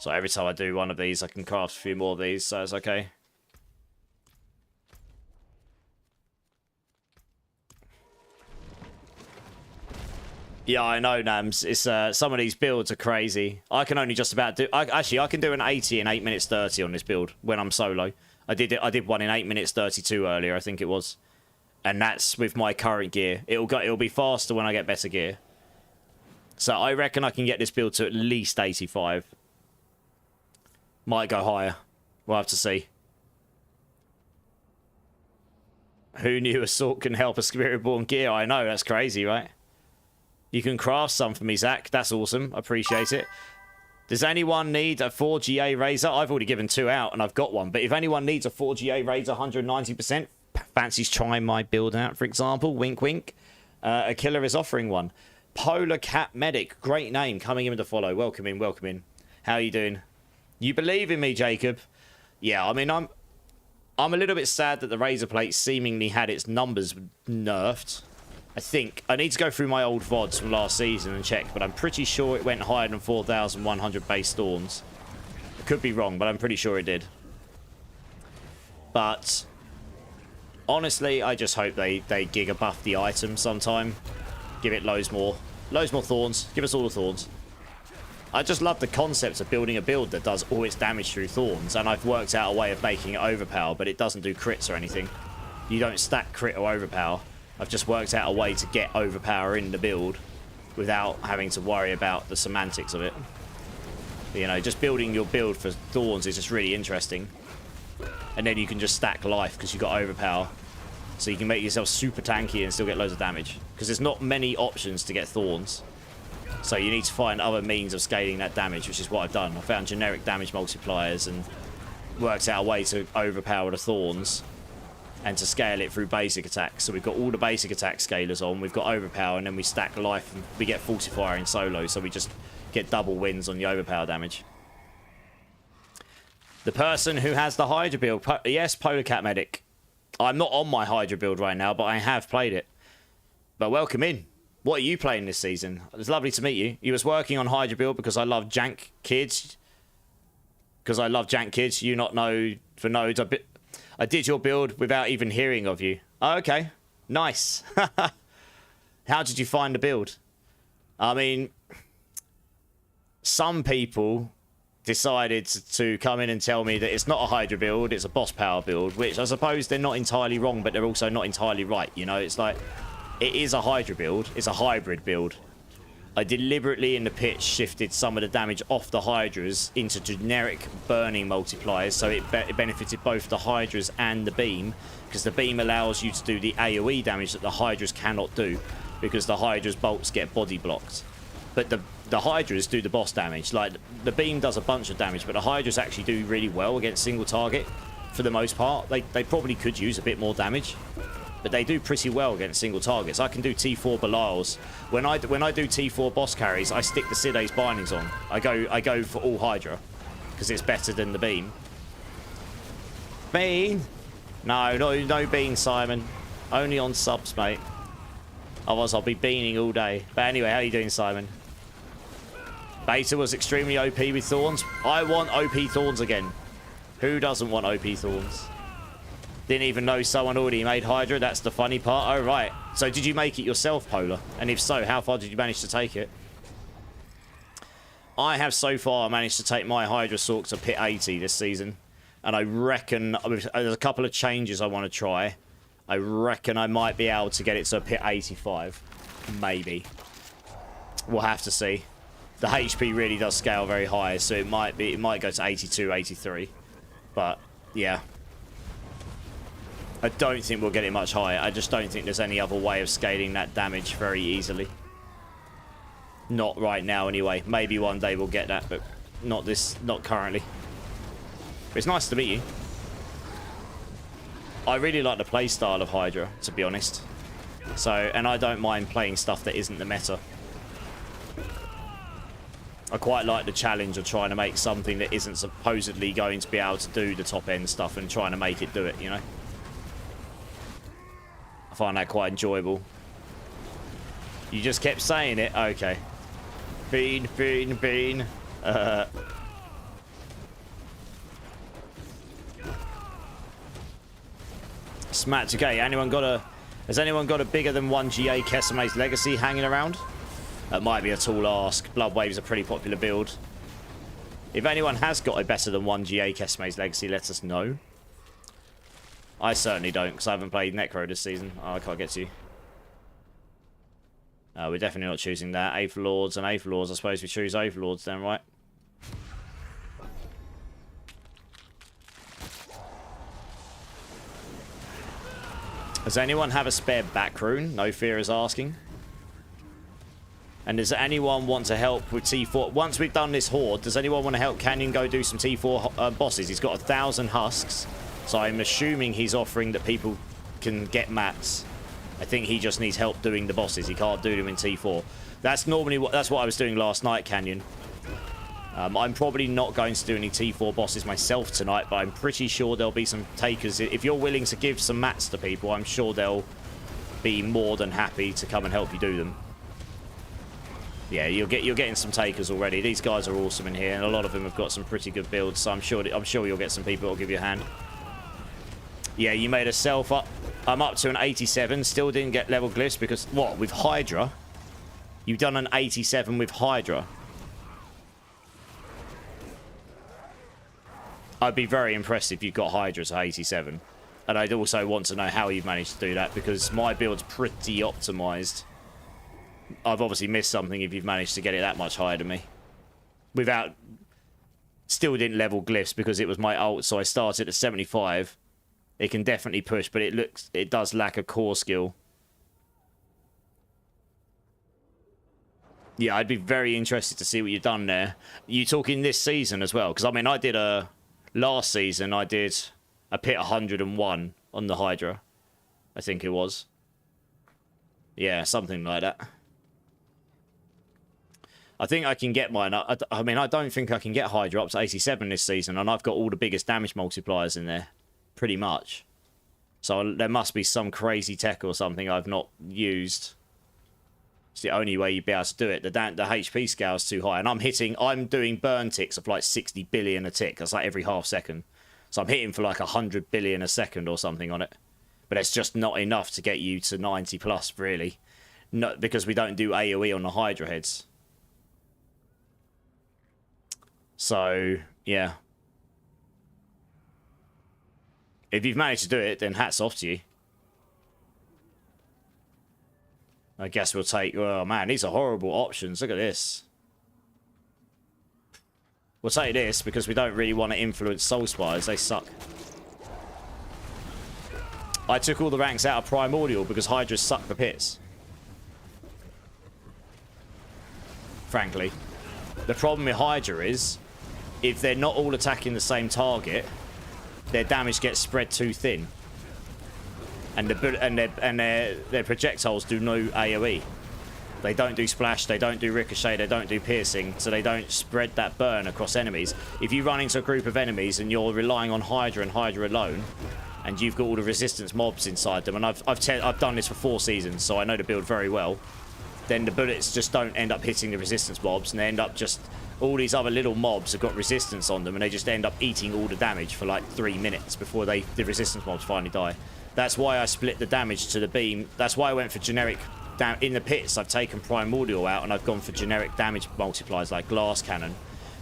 So every time I do one of these, I can craft a few more of these, so it's okay. Yeah, I know, Nams. It's some of these builds are crazy. I can only just about do... Actually, I can do an 80 in 8 minutes 30 on this build when I'm solo. I did one in 8 minutes 32 earlier, I think it was. And that's with my current gear. It'll be faster when I get better gear. So I reckon I can get this build to at least 85. Might go higher. We'll have to see. Who knew a sword can help a Spiritborn gear? I know, that's crazy, right? You can craft some for me, Zach. That's awesome. I appreciate it. Does anyone need a 4GA Razor? I've already given 2 out, and I've got one. But if anyone needs a 4GA Razor 190%, fancies trying my build out, for example, wink, wink, a killer is offering one. Polar Cat Medic. Great name. Coming in to follow. Welcome in, welcome in. How are you doing? You believe in me, Jacob? Yeah, I mean, I'm a little bit sad that the Razor Plate seemingly had its numbers nerfed. I think. I need to go through my old VODs from last season and check, but I'm pretty sure it went higher than 4,100 base thorns. I could be wrong, but I'm pretty sure it did. But honestly, I just hope they giga buff the item sometime. Give it loads more thorns. Give us all the thorns. I just love the concept of building a build that does all its damage through thorns, and I've worked out a way of making it overpower, but it doesn't do crits or anything. You don't stack crit or overpower. I've just worked out a way to get overpower in the build without having to worry about the semantics of it. But, you know, just building your build for thorns is just really interesting. And then you can just stack life because you've got overpower. So you can make yourself super tanky and still get loads of damage. Because there's not many options to get thorns. So you need to find other means of scaling that damage, which is what I've done. I found generic damage multipliers and worked out a way to overpower the thorns and to scale it through basic attacks. So we've got all the basic attack scalers on, we've got overpower, and then we stack life and we get fortifier in solo, so we just get double wins on the overpower damage. The person who has the Hydra build, yes, Polar Cat Medic. I'm not on my Hydra build right now, but I have played it. But welcome in. What are you playing this season? It's lovely to meet you. You was working on Hydra build because I love jank kids. Because I love jank kids. You not know for nodes. I did your build without even hearing of you. Oh, okay. Nice. How did you find the build? I mean, some people decided to come in and tell me that it's not a Hydra build, it's a boss power build, which I suppose they're not entirely wrong, but they're also not entirely right. You know, it's like, it is a Hydra build. It's a hybrid build. I deliberately in the pitch shifted some of the damage off the Hydras into generic burning multipliers, so it benefited both the Hydras and the beam, because the beam allows you to do the AoE damage that the Hydras cannot do, because the Hydras bolts get body blocked. But the Hydras do the boss damage. Like, the beam does a bunch of damage, but the Hydras actually do really well against single target for the most part. They probably could use a bit more damage, but they do pretty well against single targets. I can do T4 Belials. When I do T4 boss carries, I stick the Side's bindings on. I go for all Hydra, because it's better than the beam. Bean? No bean, Simon. Only on subs, mate. Otherwise, I'll be beaning all day. But anyway, how you doing, Simon? Beta was extremely OP with Thorns. I want OP Thorns again. Who doesn't want OP Thorns? Didn't even know someone already made Hydra. That's the funny part. Oh, right. So did you make it yourself, Polar? And if so, how far did you manage to take it? I have so far managed to take my Hydra Sork to pit 80 this season. And I reckon there's a couple of changes I want to try. I reckon I might be able to get it to a pit 85. Maybe. We'll have to see. The HP really does scale very high, so it might go to 82, 83. But, yeah. I don't think we'll get it much higher. I just don't think there's any other way of scaling that damage very easily. Not right now, anyway. Maybe one day we'll get that, but not currently. But it's nice to meet you. I really like the playstyle of Hydra, to be honest. So, and I don't mind playing stuff that isn't the meta. I quite like the challenge of trying to make something that isn't supposedly going to be able to do the top end stuff and trying to make it do it, you know? I find that quite enjoyable. You just kept saying it. Okay. Bean, bean, bean. Smash. Okay, has anyone got a bigger than 1 GA Keseme's Legacy hanging around? That might be a tall ask. Bloodwave is a pretty popular build. If anyone has got a better than 1 GA Keseme's Legacy, let us know. I certainly don't, because I haven't played Necro this season. Oh, I can't get to you. We're definitely not choosing that. Aetherlords and Aetherlords. I suppose we choose Aetherlords then, right? Does anyone have a spare back rune? No Fear is asking. And does anyone want to help with T4? Once we've done this horde, does anyone want to help Canyon go do some T4 bosses? He's got 1,000 husks. So I'm assuming he's offering that people can get mats. I think he just needs help doing the bosses. He can't do them in T4. That's normally what I was doing last night, Canyon. I'm probably not going to do any T4 bosses myself tonight, but I'm pretty sure there'll be some takers. If you're willing to give some mats to people, I'm sure they'll be more than happy to come and help you do them. Yeah, you're getting some takers already. These guys are awesome in here, and a lot of them have got some pretty good builds. So I'm sure you'll get some people who'll give you a hand. Yeah, you made a self up. I'm up to an 87. Still didn't get level glyphs because what? With Hydra? You've done an 87 with Hydra. I'd be very impressed if you got Hydra to 87. And I'd also want to know how you've managed to do that, because my build's pretty optimized. I've obviously missed something if you've managed to get it that much higher than me. Without... Still didn't level glyphs because it was my ult, so I started at 75. It can definitely push, but it does lack a core skill. Yeah, I'd be very interested to see what you've done there. You talking this season as well? Because, I mean, I did a... Last season, I did a pit 101 on the Hydra. I think it was. Yeah, something like that. I think I can get mine. I mean, I don't think I can get Hydra up to 87 this season, and I've got all the biggest damage multipliers in there. Pretty much. So there must be some crazy tech or something I've not used. It's the only way you'd be able to do it. The HP scale is too high. And I'm doing burn ticks of like 60 billion a tick. That's like every half second. So I'm hitting for like 100 billion a second or something on it. But it's just not enough to get you to 90 plus, really. Not because we don't do AoE on the Hydra heads. So, yeah. If you've managed to do it, then hats off to you. I guess we'll take... Oh, man, these are horrible options. Look at this. We'll take this because we don't really want to influence Soul Spires. They suck. I took all the ranks out of Primordial because Hydras suck for pits. Frankly. The problem with Hydra is, if they're not all attacking the same target, their damage gets spread too thin. And their projectiles do no AoE. They don't do splash, they don't do ricochet, they don't do piercing, so they don't spread that burn across enemies. If you run into a group of enemies and you're relying on Hydra and Hydra alone, and you've got all the resistance mobs inside them, and I've done this for 4 seasons, so I know the build very well, then the bullets just don't end up hitting the resistance mobs, and they end up just... All these other little mobs have got resistance on them, and they just end up eating all the damage for like 3 minutes before the resistance mobs finally die. That's why I split the damage to the beam. That's why I went for generic... In the pits, I've taken Primordial out, and I've gone for generic damage multipliers like Glass Cannon,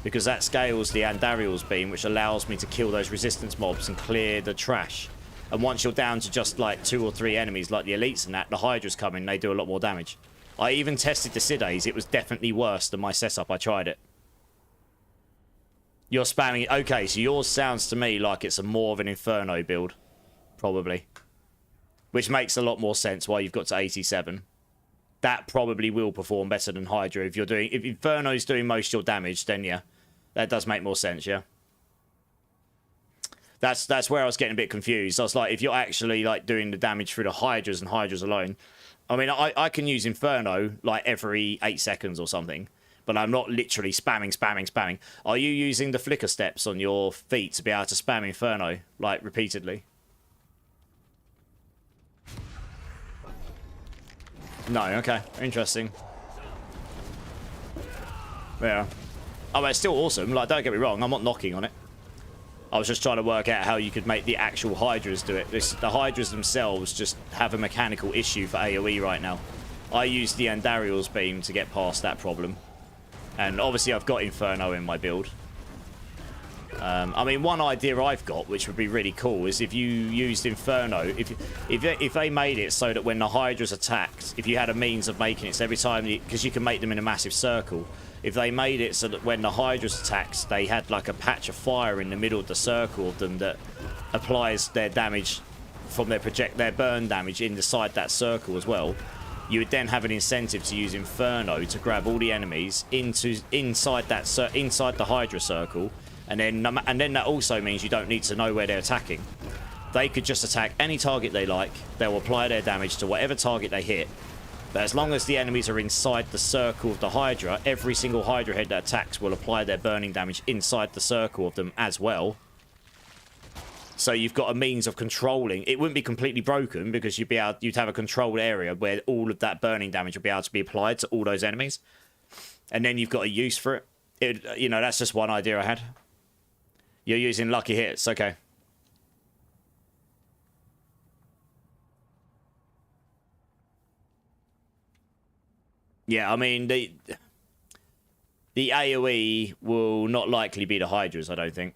because that scales the Andariel's beam, which allows me to kill those resistance mobs and clear the trash. And once you're down to just like 2 or 3 enemies, like the elites and that, the Hydras come in, they do a lot more damage. I even tested the Sidays. It was definitely worse than my setup. I tried it. You're spamming it. Okay, so yours sounds to me like it's more of an Inferno build. Probably. Which makes a lot more sense why you've got to 87. That probably will perform better than Hydra. If Inferno's doing most of your damage, then yeah. That does make more sense, yeah. That's where I was getting a bit confused. I was like, if you're actually like doing the damage through the Hydras and Hydras alone. I mean, I can use Inferno like every 8 seconds or something. But I'm not literally spamming. Are you using the flicker steps on your feet to be able to spam Inferno, like, repeatedly? No, okay. Interesting. Yeah. Oh, but it's still awesome. Like, don't get me wrong, I'm not knocking on it. I was just trying to work out how you could make the actual Hydras do it. The Hydras themselves just have a mechanical issue for AoE right now. I used the Andariel's beam to get past that problem. And obviously I've got Inferno in my build. I mean, one idea I've got, which would be really cool, is if you used Inferno, if they made it so that when the Hydra's attacked, if you had a means of making it so every time, because you can make them in a massive circle, if they made it so that when the Hydra's attacks, they had like a patch of fire in the middle of the circle of them that applies their damage from their burn damage inside that circle as well, you would then have an incentive to use Inferno to grab all the enemies inside the Hydra circle. And then that also means you don't need to know where they're attacking. They could just attack any target they like. They'll apply their damage to whatever target they hit. But as long as the enemies are inside the circle of the Hydra, every single Hydra head that attacks will apply their burning damage inside the circle of them as well. So you've got a means of controlling. It wouldn't be completely broken because you'd have a controlled area where all of that burning damage would be able to be applied to all those enemies. And then you've got a use for it. You know, that's just one idea I had. You're using lucky hits, okay. Yeah, I mean, the AoE will not likely be the Hydras, I don't think.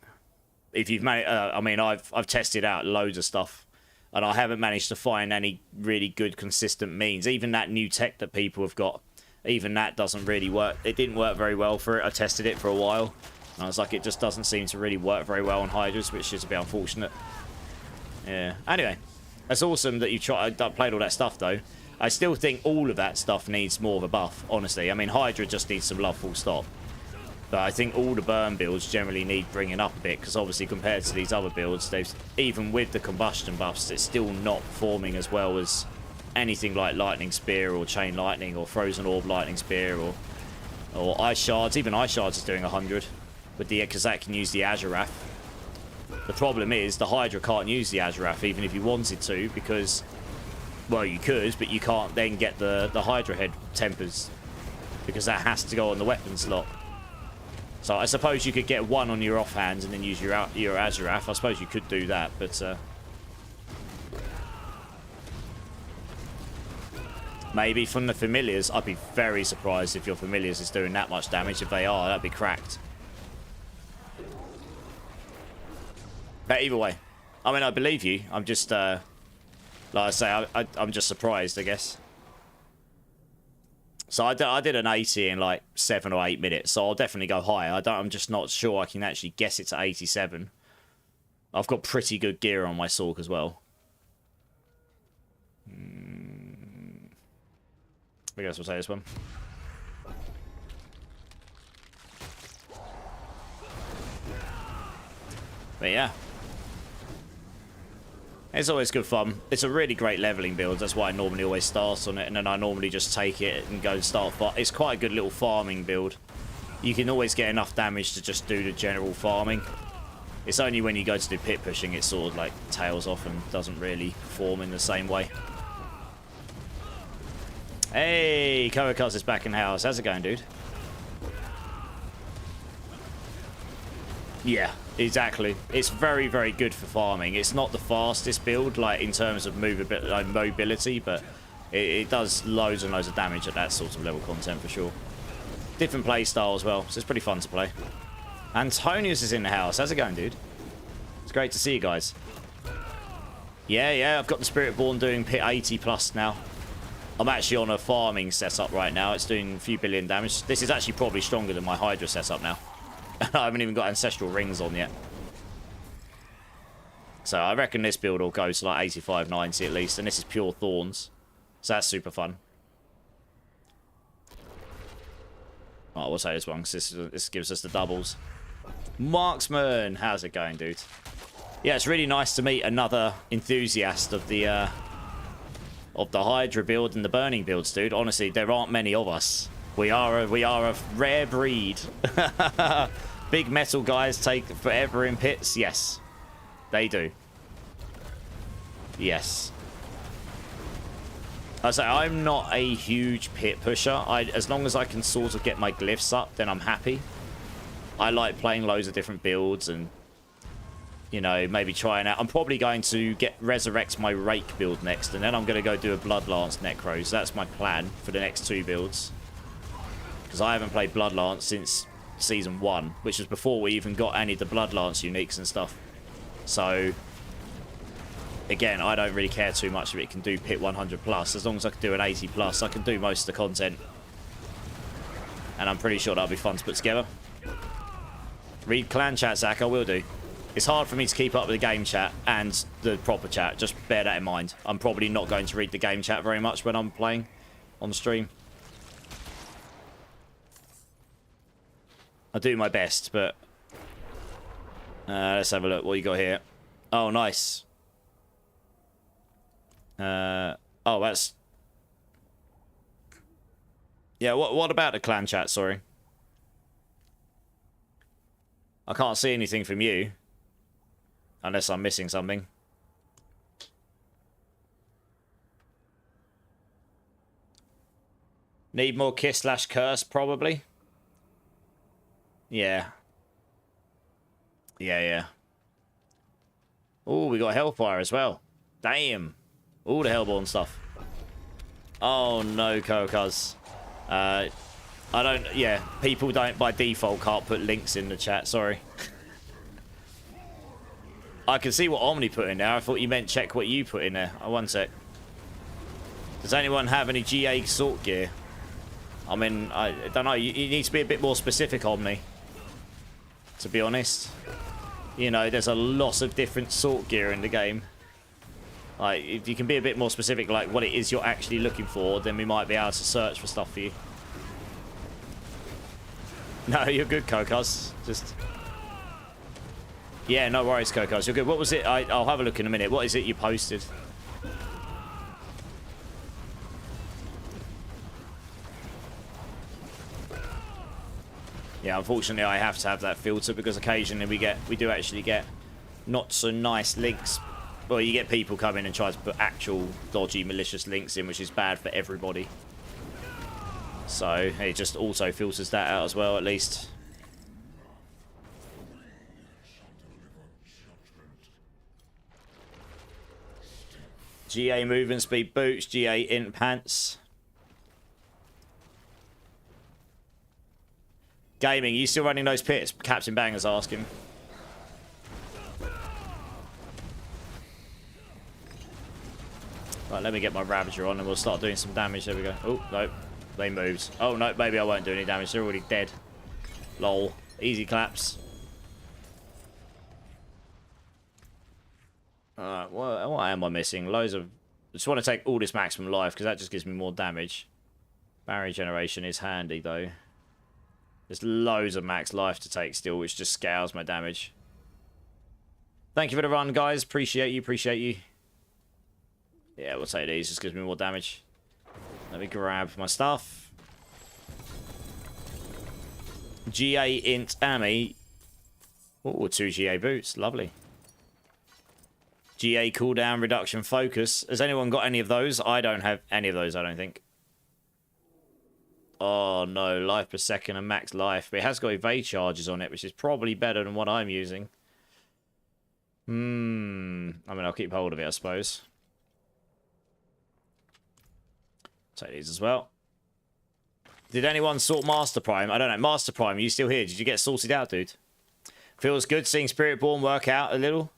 If you've managed, I mean, I've tested out loads of stuff, and I haven't managed to find any really good, consistent means. Even that new tech that people have got, even that doesn't really work. It didn't work very well for it. I tested it for a while. And I was like, it just doesn't seem to really work very well on Hydras, which is a bit unfortunate. Yeah. Anyway, that's awesome that you played all that stuff, though. I still think all of that stuff needs more of a buff, honestly. I mean, Hydra just needs some love, full stop. But I think all the burn builds generally need bringing up a bit, because obviously compared to these other builds, even with the combustion buffs, it's still not performing as well as anything like Lightning Spear or Chain Lightning or Frozen Orb Lightning Spear or Ice Shards. Even Ice Shards is doing 100. Because that can use the Azurath. The problem is the Hydra can't use the Azurath even if you wanted to, because, well, you could, but you can't then get the Hydra head tempers, because that has to go on the weapon slot. So I suppose you could get one on your offhand and then use your Azurath. I suppose you could do that, but maybe from the familiars. I'd be very surprised if your familiars is doing that much damage. If they are, that'd be cracked. But either way, I mean, I believe you. I'm just, like I say, I'm just surprised, I guess. So I did an 80 in like 7 or 8 minutes, so I'll definitely go higher. I'm just not sure I can actually guess it to 87. I've got pretty good gear on my Sork as well. I guess we'll say this one. But yeah. It's always good fun. It's a really great leveling build. That's why I normally always start on it. And then I normally just take it and go and start. But it's quite a good little farming build. You can always get enough damage to just do the general farming. It's only when you go to do pit pushing it sort of like tails off and doesn't really perform in the same way. Hey, Koakuz is back in house. How's it going, dude? Yeah, exactly. It's very, very good for farming. It's not the fastest build, like in terms of mobility, but it does loads and loads of damage at that sort of level content for sure. Different play style as well, so it's pretty fun to play. Antonius is in the house. How's it going, dude? It's great to see you guys. Yeah, I've got the Spiritborn doing pit 80 plus now. I'm actually on a farming setup right now. It's doing a few billion damage. This is actually probably stronger than my Hydra setup now. I haven't even got Ancestral Rings on yet. So I reckon this build will go to like 85, 90 at least. And this is pure Thorns. So that's super fun. Oh, we'll say this one because this gives us the doubles. Marksman! How's it going, dude? Yeah, it's really nice to meet another enthusiast of the Hydra build and the Burning builds, dude. Honestly, there aren't many of us. We are a rare breed. Big metal guys take forever in pits. Yes, they do. Yes. I say I'm not a huge pit pusher. As long as I can sort of get my glyphs up, then I'm happy. I like playing loads of different builds and, you know, maybe trying out. I'm probably going to resurrect my Rake build next, and then I'm going to go do a Bloodlance Necros. That's my plan for the next 2 builds. Because I haven't played Bloodlance since Season 1, which was before we even got any of the Bloodlance uniques and stuff. So, again, I don't really care too much if it can do pit 100 plus. As long as I can do an 80 plus, I can do most of the content. And I'm pretty sure that'll be fun to put together. Read clan chat, Zach, I will do. It's hard for me to keep up with the game chat and the proper chat. Just bear that in mind. I'm probably not going to read the game chat very much when I'm playing on stream. I do my best, but... let's have a look. What you got here? Oh, nice. Oh, that's... Yeah, what about the clan chat, sorry? I can't see anything from you. Unless I'm missing something. Need more kiss/curse, probably. Yeah. Yeah. Oh, we got Hellfire as well. Damn. All the Hellborn stuff. Oh, no, Kokas. I don't... Yeah, people don't, by default, can't put links in the chat. Sorry. I can see what Omni put in there. I thought you meant check what you put in there. Oh, one sec. Does anyone have any GA sort gear? I mean, I don't know. You need to be a bit more specific, Omni. To be honest. You know, there's a lot of different sort gear in the game. Like, if you can be a bit more specific, like what it is you're actually looking for, then we might be able to search for stuff for you. No, you're good, Kokas. Just... Yeah, no worries, Kokas. You're good. What was it? I'll have a look in a minute. What is it you posted? Yeah, unfortunately, I have to have that filter because occasionally we do actually get not so nice links. Well, you get people come in and try to put actual dodgy, malicious links in, which is bad for everybody. So it just auto filters that out as well, at least. GA movement speed boots, GA int pants. Gaming, you still running those pits? Captain Banger's asking. Right, let me get my Ravager on and we'll start doing some damage. There we go. Oh, no. They moved. Oh, no, maybe I won't do any damage. They're already dead. Lol. Easy claps. Alright, what am I missing? Loads of... I just want to take all this maximum life because that just gives me more damage. Barrier generation is handy, though. There's loads of max life to take still, which just scales my damage. Thank you for the run, guys. Appreciate you, appreciate you. Yeah, we'll take these. Just gives me more damage. Let me grab my stuff. GA int Ami. Oh, 2 GA boots. Lovely. GA cooldown reduction focus. Has anyone got any of those? I don't have any of those, I don't think. Oh no, life per second and max life. But it has got evade charges on it, which is probably better than what I'm using. I mean, I'll keep hold of it, I suppose. Take these as well. Did anyone sort Master Prime? I don't know. Master Prime, are you still here? Did you get sorted out, dude? Feels good seeing Spiritborn work out a little.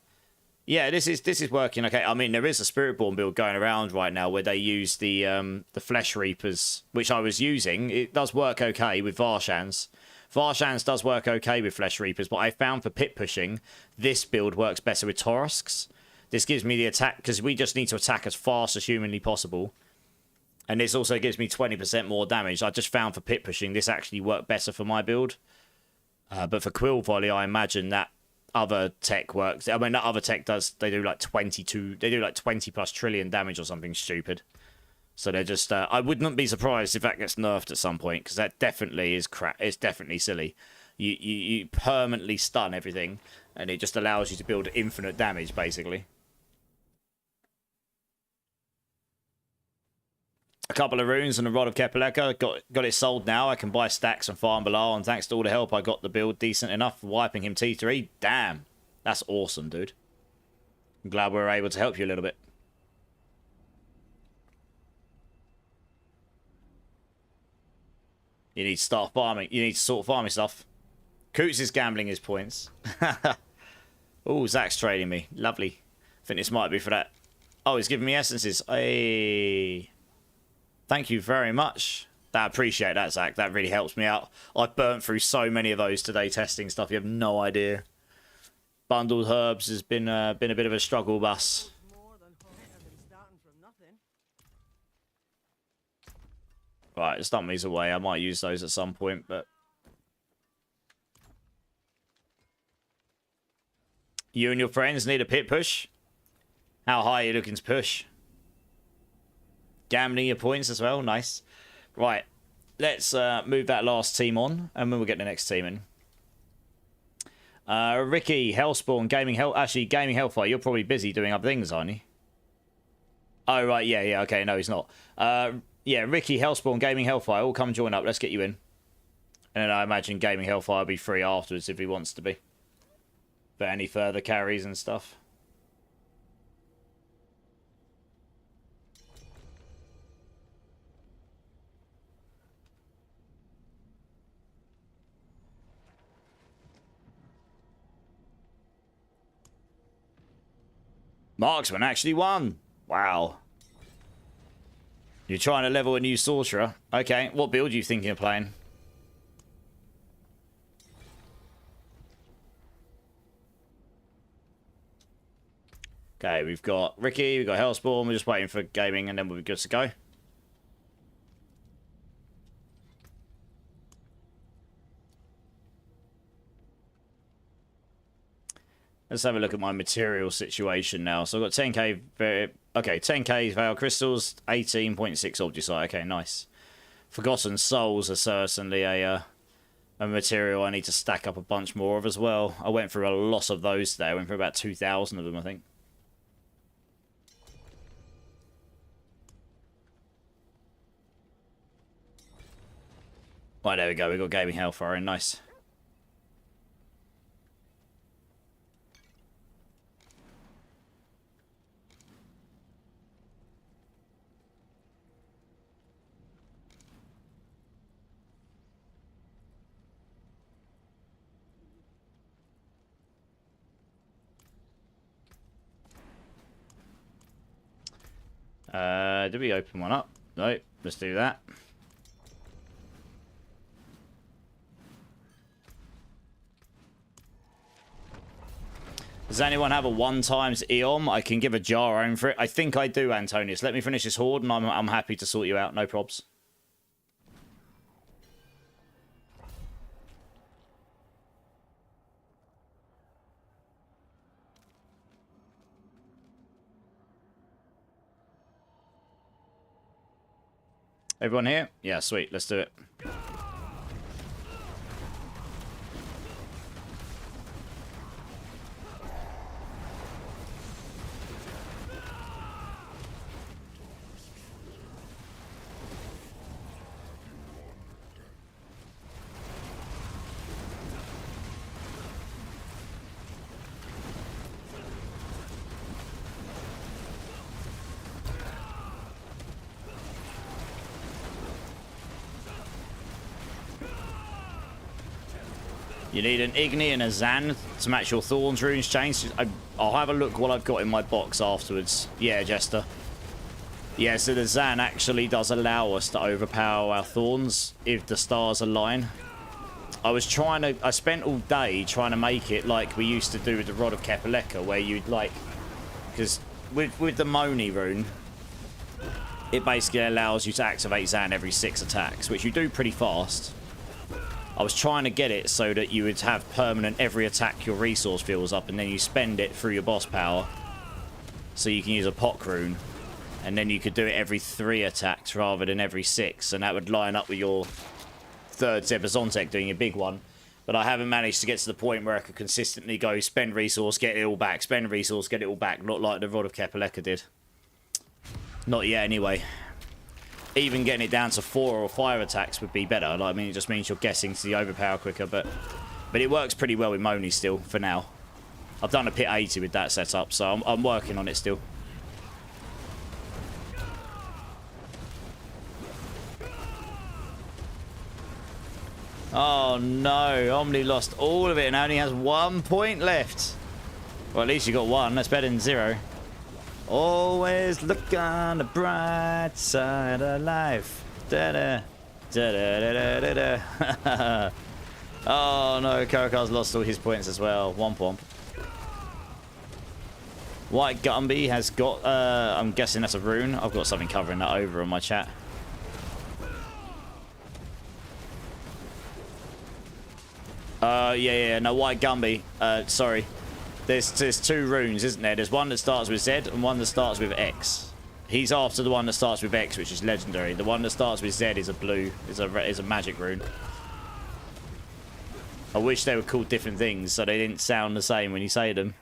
Yeah, this is working okay. I mean, there is a Spiritborn build going around right now where they use the Flesh Reapers, which I was using. It does work okay with Varshans. Varshans does work okay with Flesh Reapers, but I found for pit pushing, this build works better with Torosks. This gives me the attack, because we just need to attack as fast as humanly possible. And this also gives me 20% more damage. I just found for pit pushing, this actually worked better for my build. But for Quill Volley, I imagine that other tech works. I mean, that other tech does, they do like 20 plus trillion damage or something stupid. So they're just, I wouldn't be surprised if that gets nerfed at some point, because that definitely is crap. It's definitely silly. You permanently stun everything, and it just allows you to build infinite damage, basically. couple of runes and a Rod of Kepaleka. Got it sold now. I can buy stacks and farm below. And thanks to all the help, I got the build decent enough for wiping him T3. Damn. That's awesome, dude. I'm glad we were able to help you a little bit. You need to start farming. You need to sort farming stuff. Coots is gambling his points. Oh, Zach's trading me. Lovely. I think this might be for that. Oh, he's giving me essences. Hey. Thank you very much. I appreciate that, Zach. That really helps me out. I've burnt through so many of those today testing stuff. You have no idea. Bundled herbs has been a bit of a struggle bus. Right, stump these away. I might use those at some point, but... You and your friends need a pit push? How high are you looking to push? Gambling your points as well. Nice. Right. Let's move that last team on, and then we'll get the next team in. Ricky, Hellspawn, Gaming Hell... Actually, Gaming Hellfire, you're probably busy doing other things, aren't you? Oh, right. Yeah. Okay. No, he's not. Yeah, Ricky, Hellspawn, Gaming Hellfire, all come join up. Let's get you in. And then I imagine Gaming Hellfire will be free afterwards if he wants to be. For any further carries and stuff. Marksman actually won. Wow. You're trying to level a new sorcerer. Okay, what build are you thinking of playing? Okay, we've got Ricky, we've got Hellspawn. We're just waiting for gaming and then we'll be good to go. Let's have a look at my material situation now. So I've got 10k... Okay, 10k Veil Crystals, 18.6 Obdusite. Okay, nice. Forgotten Souls are certainly a material I need to stack up a bunch more of as well. I went through a lot of those today. I went through about 2,000 of them, I think. Right, there we go. We've got Gaming Hellfire in. Nice. Did we open one up? No, let's do that. Does anyone have a 1x Eom? I can give a jar home for it. I think I do, Antonius. Let me finish this horde and I'm happy to sort you out. No probs. Everyone here? Yeah, sweet. Let's do it. You need an Igni and a Zan to match your Thorns runes change. I'll have a look what I've got in my box afterwards. Yeah, Jester. Yeah, so the Zan actually does allow us to overpower our Thorns if the stars align. I spent all day trying to make it like we used to do with the Rod of Kepaleka, where you'd like... Because with the Moni rune, it basically allows you to activate Zan every 6 attacks, which you do pretty fast. I was trying to get it so that you would have permanent every attack your resource fills up, and then you spend it through your boss power. So you can use a Pock rune. And then you could do it every 3 attacks rather than every 6. And that would line up with your 3rd Zebazontek doing a big one. But I haven't managed to get to the point where I could consistently go spend resource, get it all back, spend resource, get it all back. Not like the Rod of Kepaleka did. Not yet anyway. even getting it down to 4 or 5 attacks would be better. Like, I mean, it just means you're guessing to the overpower quicker, but it works pretty well with Moni still for now. I've done a pit 80 with that setup, so I'm working on it still. Oh no, Omni lost all of it and only has 1 point left. Well, at least you got 1. That's better than 0. Always look on the bright side of life. Da-da. Da-da-da-da-da-da. Oh no, Karakar's lost all his points as well. Womp womp. White Gumby has got, I'm guessing that's a rune. I've got something covering that over on my chat. Yeah, no, White Gumby. Sorry. There's 2 runes, isn't there? There's one that starts with Z and one that starts with X. He's after the one that starts with X, which is legendary. The one that starts with Z is a blue, is a magic rune. I wish they were called different things so they didn't sound the same when you say them.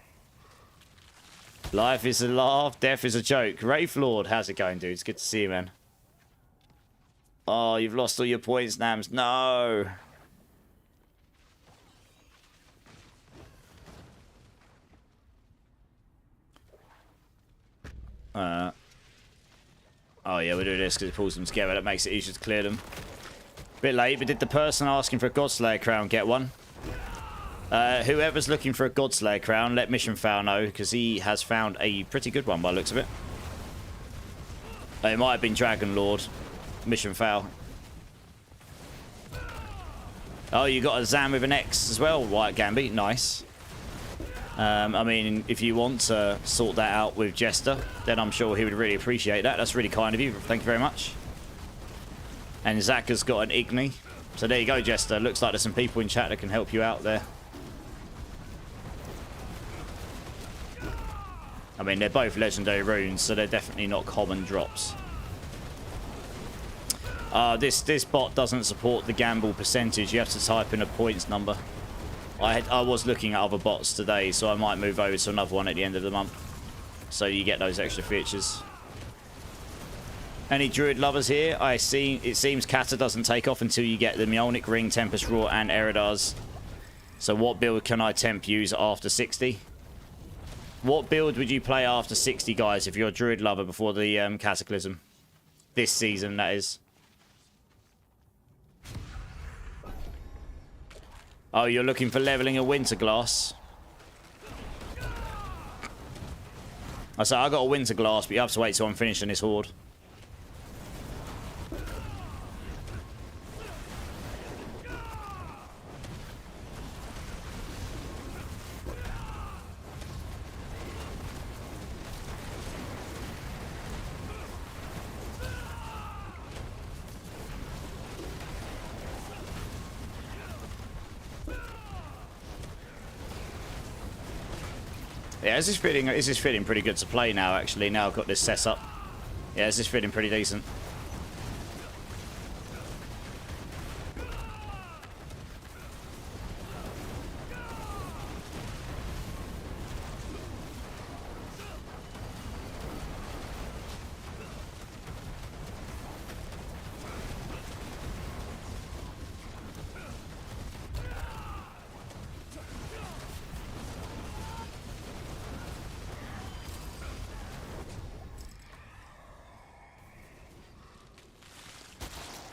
Life is a laugh, death is a joke. Wraith Lord, how's it going, dude? It's good to see you, man. Oh, you've lost all your points, Nams. No. Oh yeah, we'll do this because it pulls them together. That makes it easier to clear them. Bit late, but did the person asking for a Godslayer crown get one? Whoever's looking for a Godslayer crown, let Mission Foul know, because he has found a pretty good one by the looks of it. It might have been Dragon Lord. Mission Foul. Oh, you got a Zam with an X as well, White Gambit. Nice. I mean, if you want to sort that out with Jester, then I'm sure he would really appreciate that. That's really kind of you. Thank you very much. And Zach has got an Igni. So there you go, Jester. Looks like there's some people in chat that can help you out there. I mean, they're both legendary runes, so they're definitely not common drops. This bot doesn't support the gamble percentage. You have to type in a points number. I was looking at other bots today, so I might move over to another one at the end of the month. So you get those extra features. Any Druid lovers here? It seems Kata doesn't take off until you get the Mjolnir Ring, Tempest Roar, and Eridars. So what build can I temp use after 60? What build would you play after 60, guys, if you're a Druid lover before the Cataclysm? This season, that is. Oh, you're looking for leveling a Winterglass? I say I got a Winterglass, but you have to wait till I'm finished in this Horde. Yeah, this is feeling pretty good to play now, actually. Now I've got this set up. Yeah, this is feeling pretty decent.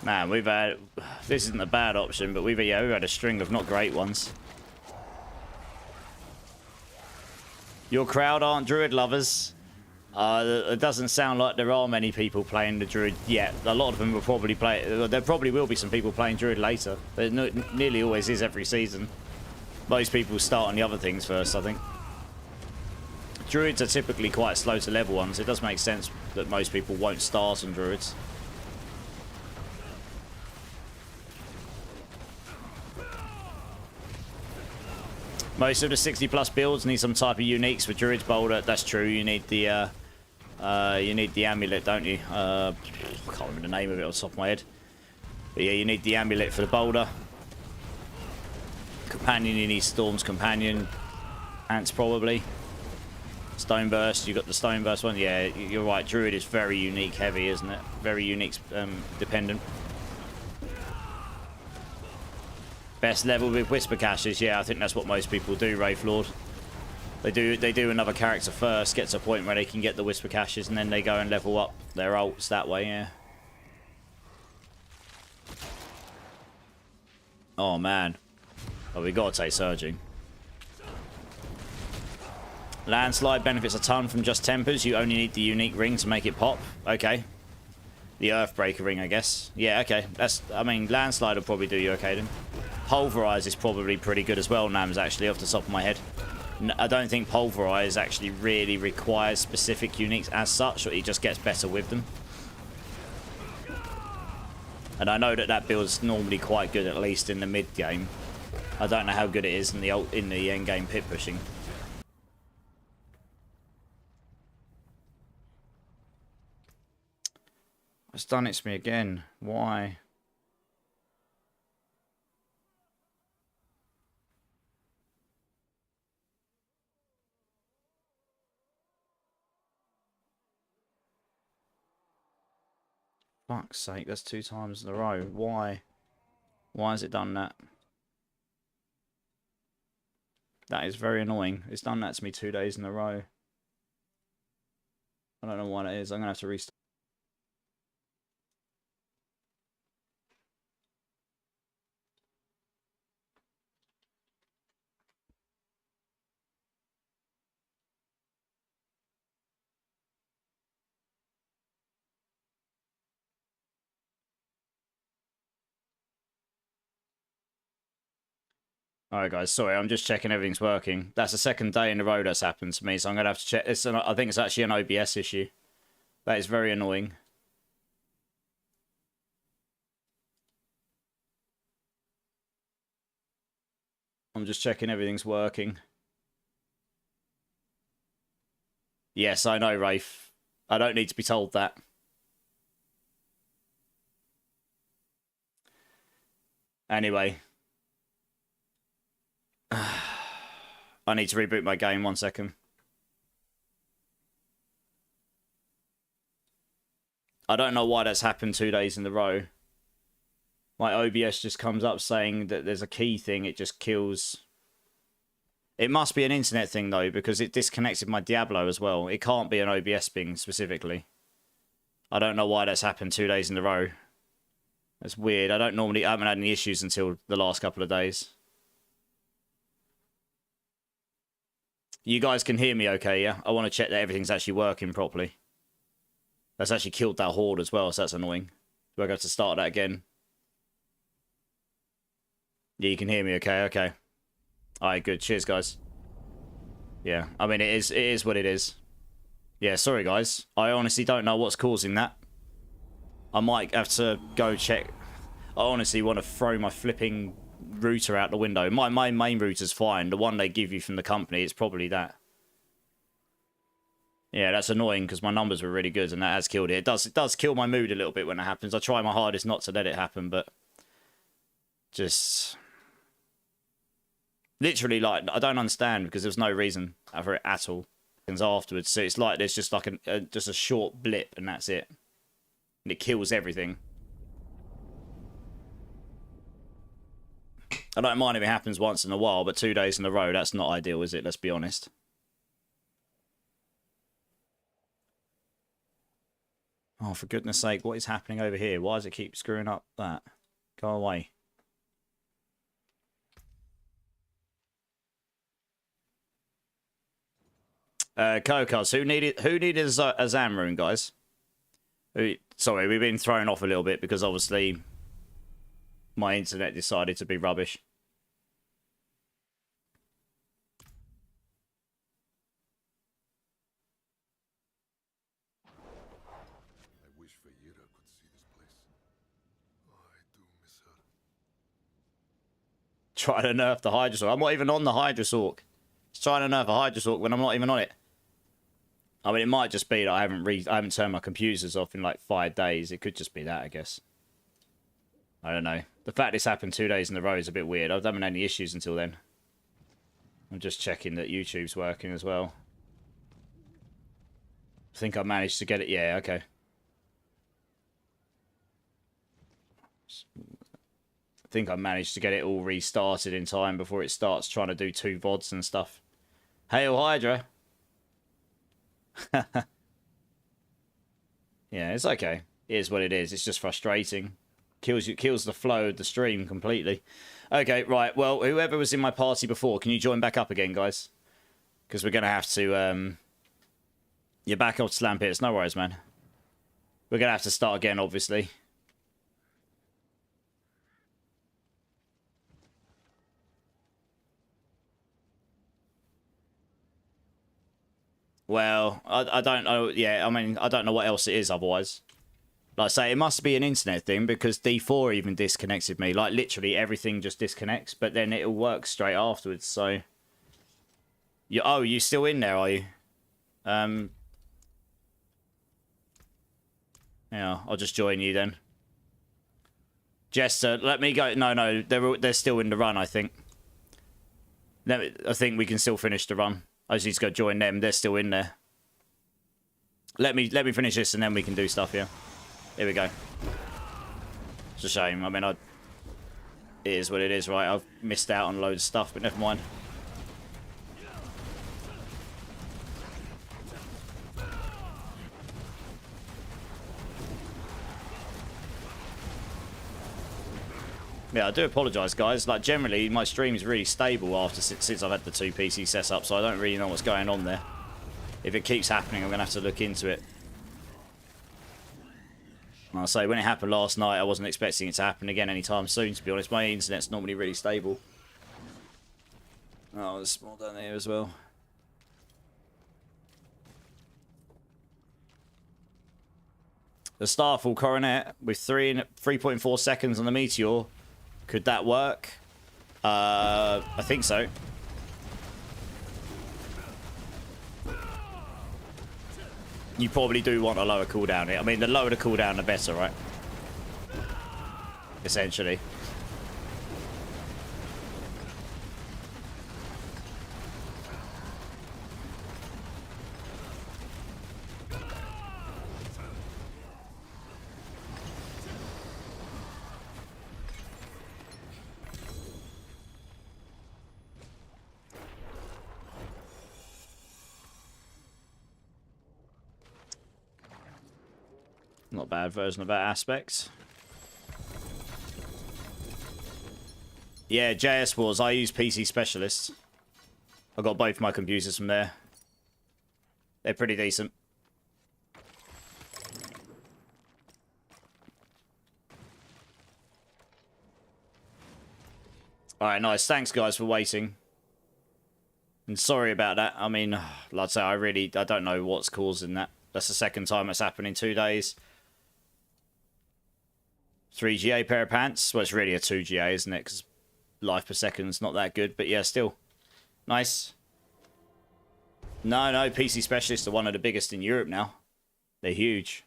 Man, we've had... This isn't a bad option, but we've had a string of not great ones. Your crowd aren't Druid lovers. It doesn't sound like there are many people playing the Druid yet. A lot of them will probably play... There probably will be some people playing Druid later. There nearly always is every season. Most people start on the other things first, I think. Druids are typically quite slow to level on, so it does make sense that most people won't start on Druids. Most of the 60+ builds need some type of uniques for Druid's Boulder. That's true. You need the amulet, don't you? I can't remember the name of it off the top of my head. But yeah, you need the amulet for the Boulder. Companion, you need Storm's Companion. Ants probably. Stone Burst, you got the Stone Burst one. Yeah, you're right. Druid is very unique heavy, isn't it? Very unique dependent. Best level with Whisper Caches. Yeah, I think that's what most people do, Wraith Lord. They do another character first, get to a point where they can get the Whisper Caches, and then they go and level up their ults that way, yeah. Oh, man. Oh, we got to take Surging. Landslide benefits a ton from just Tempers. You only need the unique ring to make it pop. Okay. The Earthbreaker ring, I guess. Yeah, okay. I mean, Landslide will probably do you okay then. Pulverize is probably pretty good as well, Nams, actually, off the top of my head. I don't think Pulverize actually really requires specific uniques as such, or it just gets better with them. And I know that that build's normally quite good, at least in the mid game. I don't know how good it is in the end game pit pushing. It's done it to me again. Why? Fuck's sake, that's 2 times in a row. Why? Why has it done that? That is very annoying. It's done that to me 2 days in a row. I don't know what it is. I'm going to have to restart. Alright guys, sorry, I'm just checking everything's working. That's the second day in a row that's happened to me, so I'm going to have to check. I think it's actually an OBS issue. That is very annoying. I'm just checking everything's working. Yes, I know, Rafe. I don't need to be told that. Anyway. I need to reboot my game, 1 second. I don't know why that's happened 2 days in a row. My OBS just comes up saying that there's a key thing, it just kills. It must be an internet thing though, because it disconnected my Diablo as well. It can't be an OBS thing specifically. I don't know why that's happened 2 days in a row. That's weird. I haven't had any issues until the last couple of days. You guys can hear me okay, yeah? I want to check that everything's actually working properly. That's actually killed that horde as well, so that's annoying. Do I have to start that again? Yeah, you can hear me okay, okay. Alright, good. Cheers, guys. Yeah, I mean, it is what it is. Yeah, sorry, guys. I honestly don't know what's causing that. I might have to go check. I honestly want to throw my flipping router out the window. My main router's fine. The one they give you from the company, it's probably that. Yeah, that's annoying because my numbers were really good and that has killed it. It does kill my mood a little bit when it happens. I try my hardest not to let it happen, but just literally, like, I don't understand because there's no reason for it at all. Afterwards, so it's like there's just like just a short blip and that's it, and it kills everything. I don't mind if it happens once in a while, but 2 days in a row, that's not ideal, is it? Let's be honest. Oh, for goodness sake, what is happening over here? Why does it keep screwing up that? Go away. Kokas, who needed a Zam rune, guys? Sorry, we've been thrown off a little bit because obviously my internet decided to be rubbish. I wish Vieira could see this place. Oh, I do miss her. Trying to nerf the Hydrasork. I'm not even on the Hydrasork. It's trying to nerf a Hydrasork when I'm not even on it. I mean, it might just be that I haven't turned my computers off in like 5 days. It could just be that, I guess. I don't know. The fact this happened 2 days in a row is a bit weird. I haven't had any issues until then. I'm just checking that YouTube's working as well. I think I managed to get it. Yeah, okay. I think I managed to get it all restarted in time before it starts trying to do 2 VODs and stuff. Hail Hydra! Yeah, it's okay. It is what it is. It's just frustrating. Kills the flow of the stream completely. Okay, right. Well, whoever was in my party before, can you join back up again, guys? Because we're going to have to... You're back off Slam Pits. No worries, man. We're going to have to start again, obviously. Well, I don't know. Yeah, I mean, I don't know what else it is otherwise. Like I say, it must be an internet thing because D4 even disconnected me. Like, literally everything just disconnects, but then it'll work straight afterwards, so... Oh, you still in there, are you? Yeah, I'll just join you then. Jester, let me go. No, they're still in the run, I think. I think we can still finish the run. I just need to go join them. They're still in there. Let me finish this and then we can do stuff here. Here we go. It's a shame. I mean, it is what it is, right? I've missed out on loads of stuff, but never mind. Yeah, I do apologise, guys. Like, generally, my stream is really stable since I've had the 2 PC set up, so I don't really know what's going on there. If it keeps happening, I'm going to have to look into it. And I'll say, when it happened last night, I wasn't expecting it to happen again anytime soon, to be honest. My internet's normally really stable. Oh, there's small down there as well. The Starfall Coronet with 3.4 seconds on the Meteor. Could that work? I think so. You probably do want a lower cooldown. I mean, the lower the cooldown, the better, right? Essentially. Not bad version of that aspect. Yeah, JS Wars. I use PC Specialists. I got both my computers from there. They're pretty decent. Alright, nice. Thanks, guys, for waiting. And sorry about that. I mean, like I say, I don't know what's causing that. That's the second time it's happened in 2 days. 3 GA pair of pants. Well, it's really a 2 GA, isn't it? Because life per second's not that good. But yeah, still. Nice. No, PC Specialists are one of the biggest in Europe now. They're huge.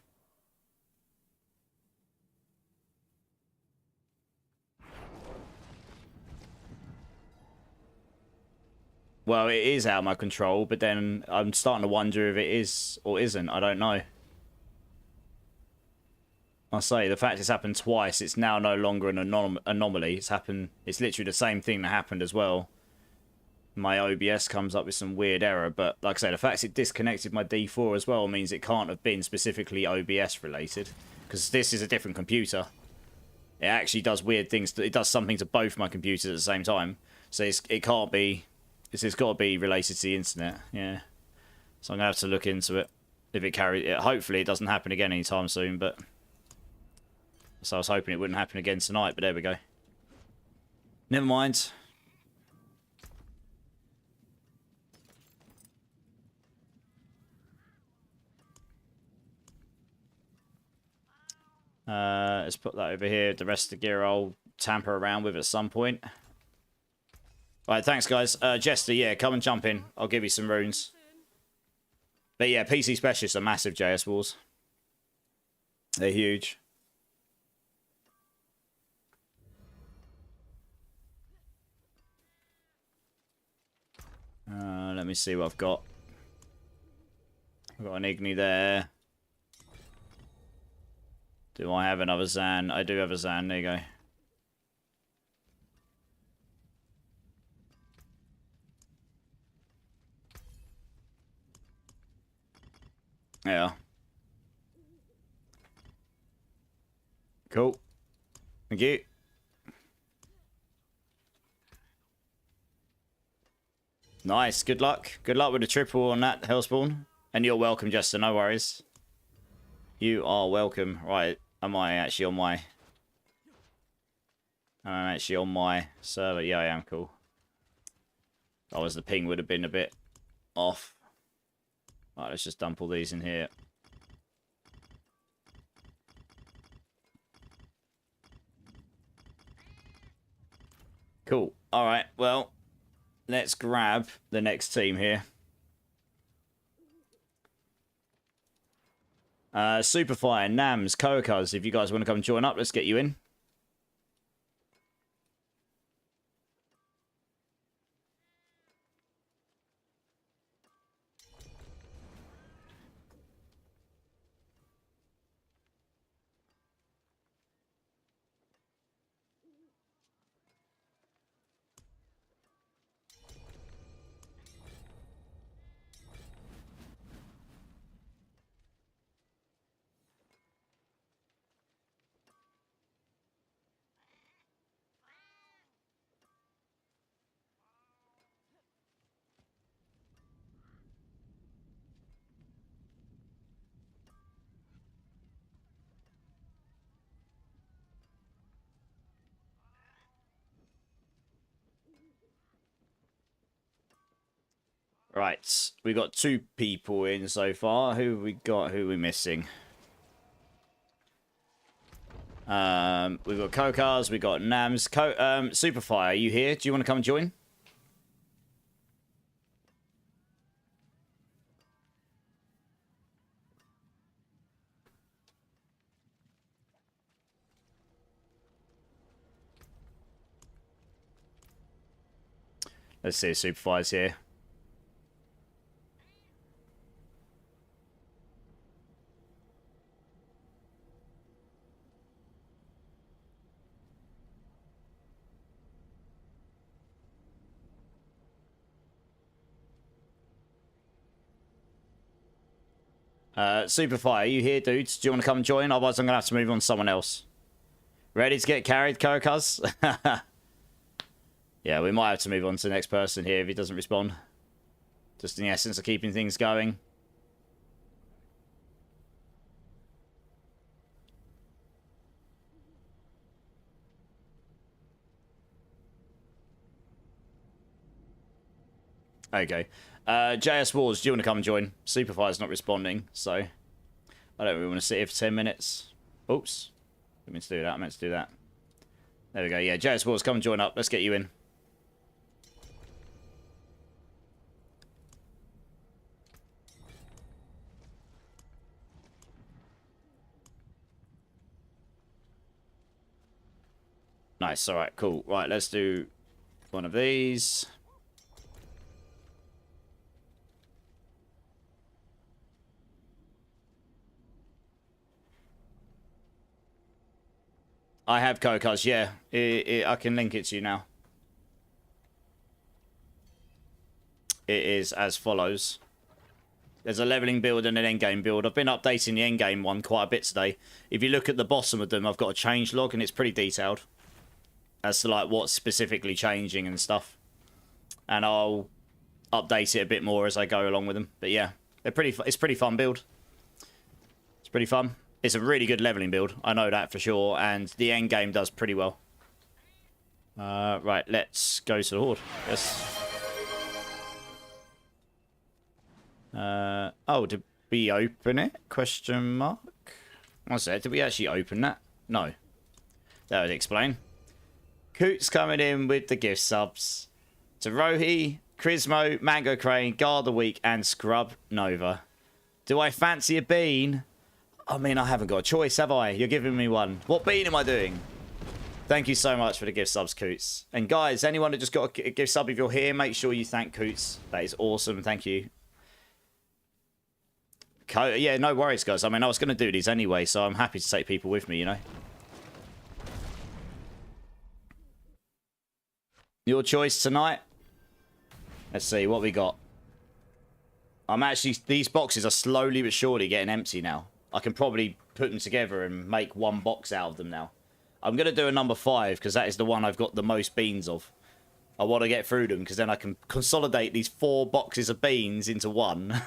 Well, it is out of my control, but then I'm starting to wonder if it is or isn't. I don't know. I'll say, the fact it's happened twice, it's now no longer an anomaly. It's literally the same thing that happened as well. My OBS comes up with some weird error, but like I say, the fact it disconnected my D4 as well means it can't have been specifically OBS related. Because this is a different computer. It actually does weird things. It does something to both my computers at the same time. So it can't be... It's got to be related to the internet, yeah. So I'm going to have to look into it. If it carries... Hopefully it doesn't happen again anytime soon, but... So I was hoping it wouldn't happen again tonight, but there we go. Never mind. Let's put that over here. The rest of the gear I'll tamper around with at some point. Alright, thanks guys. Jester, yeah, come and jump in. I'll give you some runes. But yeah, PC Specialists are massive JS Wars. They're huge. Let me see what I've got. I've got an Igni there. Do I have another Zan? I do have a Zan. There you go. Yeah. Cool. Thank you. Nice. Good luck. Good luck with the triple on that, Hellspawn. And you're welcome, Jester. No worries. You are welcome. Right. Am I actually on my... I'm actually on my server. Yeah, I am. Cool. Otherwise, the ping would have been a bit off. Right, let's just dump all these in here. Cool. All right. Well, let's grab the next team here. Superfire, Nams, Kokas, if you guys want to come join up, let's get you in. Right, we got 2 people in so far. Who have we got? Who are we missing? We've got Kokas, we got Nams. Superfire, are you here? Do you want to come join? Let's see if Superfire's here. Superfire, are you here, dudes? Do you want to come join? Otherwise, I'm going to have to move on to someone else. Ready to get carried, Kokas? Yeah, we might have to move on to the next person here if he doesn't respond. Just in the essence of keeping things going. Okay. JS Wars, do you want to come and join? Superfire's not responding, so I don't really want to sit here for 10 minutes. Oops. I meant to do that. I meant to do that. There we go. Yeah, JS Wars, come and join up. Let's get you in. Nice. All right, cool. Right, let's do one of these. I have Kokas, yeah. I can link it to you now. It is as follows. There's a leveling build and an endgame build. I've been updating the endgame one quite a bit today. If you look at the bottom of them, I've got a change log and it's pretty detailed as to like what's specifically changing and stuff. And I'll update it a bit more as I go along with them. But yeah, they're it's pretty fun build. It's pretty fun. It's a really good leveling build. I know that for sure. And the end game does pretty well. Right, let's go to the Horde. Yes. Oh, did we open it? Question mark. One sec. Did we actually open that? No. That would explain. Coots coming in with the gift subs. To Rohi, Crismo, Mango Crane, Guard the Week, and Scrub Nova. Do I fancy a bean? I mean, I haven't got a choice, have I? You're giving me one. What bean am I doing? Thank you so much for the gift subs, Coots. And guys, anyone that just got a gift sub, if you're here, make sure you thank Coots. That is awesome. Thank you. Yeah, no worries, guys. I mean, I was going to do these anyway, so I'm happy to take people with me, you know. Your choice tonight. Let's see what we got. I'm actually... These boxes are slowly but surely getting empty now. I can probably put them together and make one box out of them now. I'm going to do a number 5 because that is the one I've got the most beans of. I want to get through them because then I can consolidate these 4 boxes of beans into one.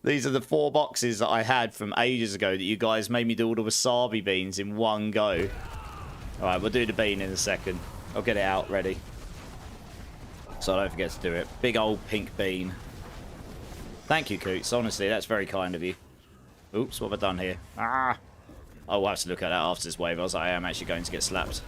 These are the 4 boxes that I had from ages ago that you guys made me do all the wasabi beans in one go. Alright, we'll do the bean in a second. I'll get it out ready. So I don't forget to do it. Big old pink bean. Thank you, Coots. Honestly, that's very kind of you. Oops, what have I done here? Ah! I'll have to look at that after this wave. I was like, I am actually going to get slapped.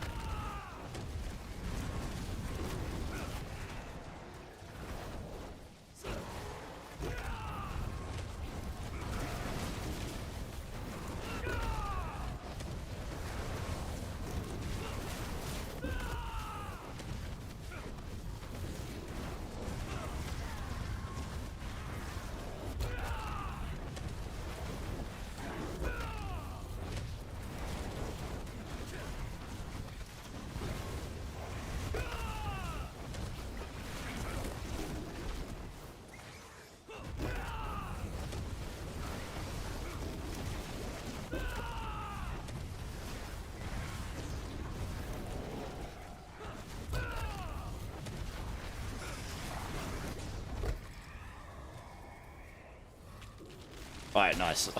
Alright, nice.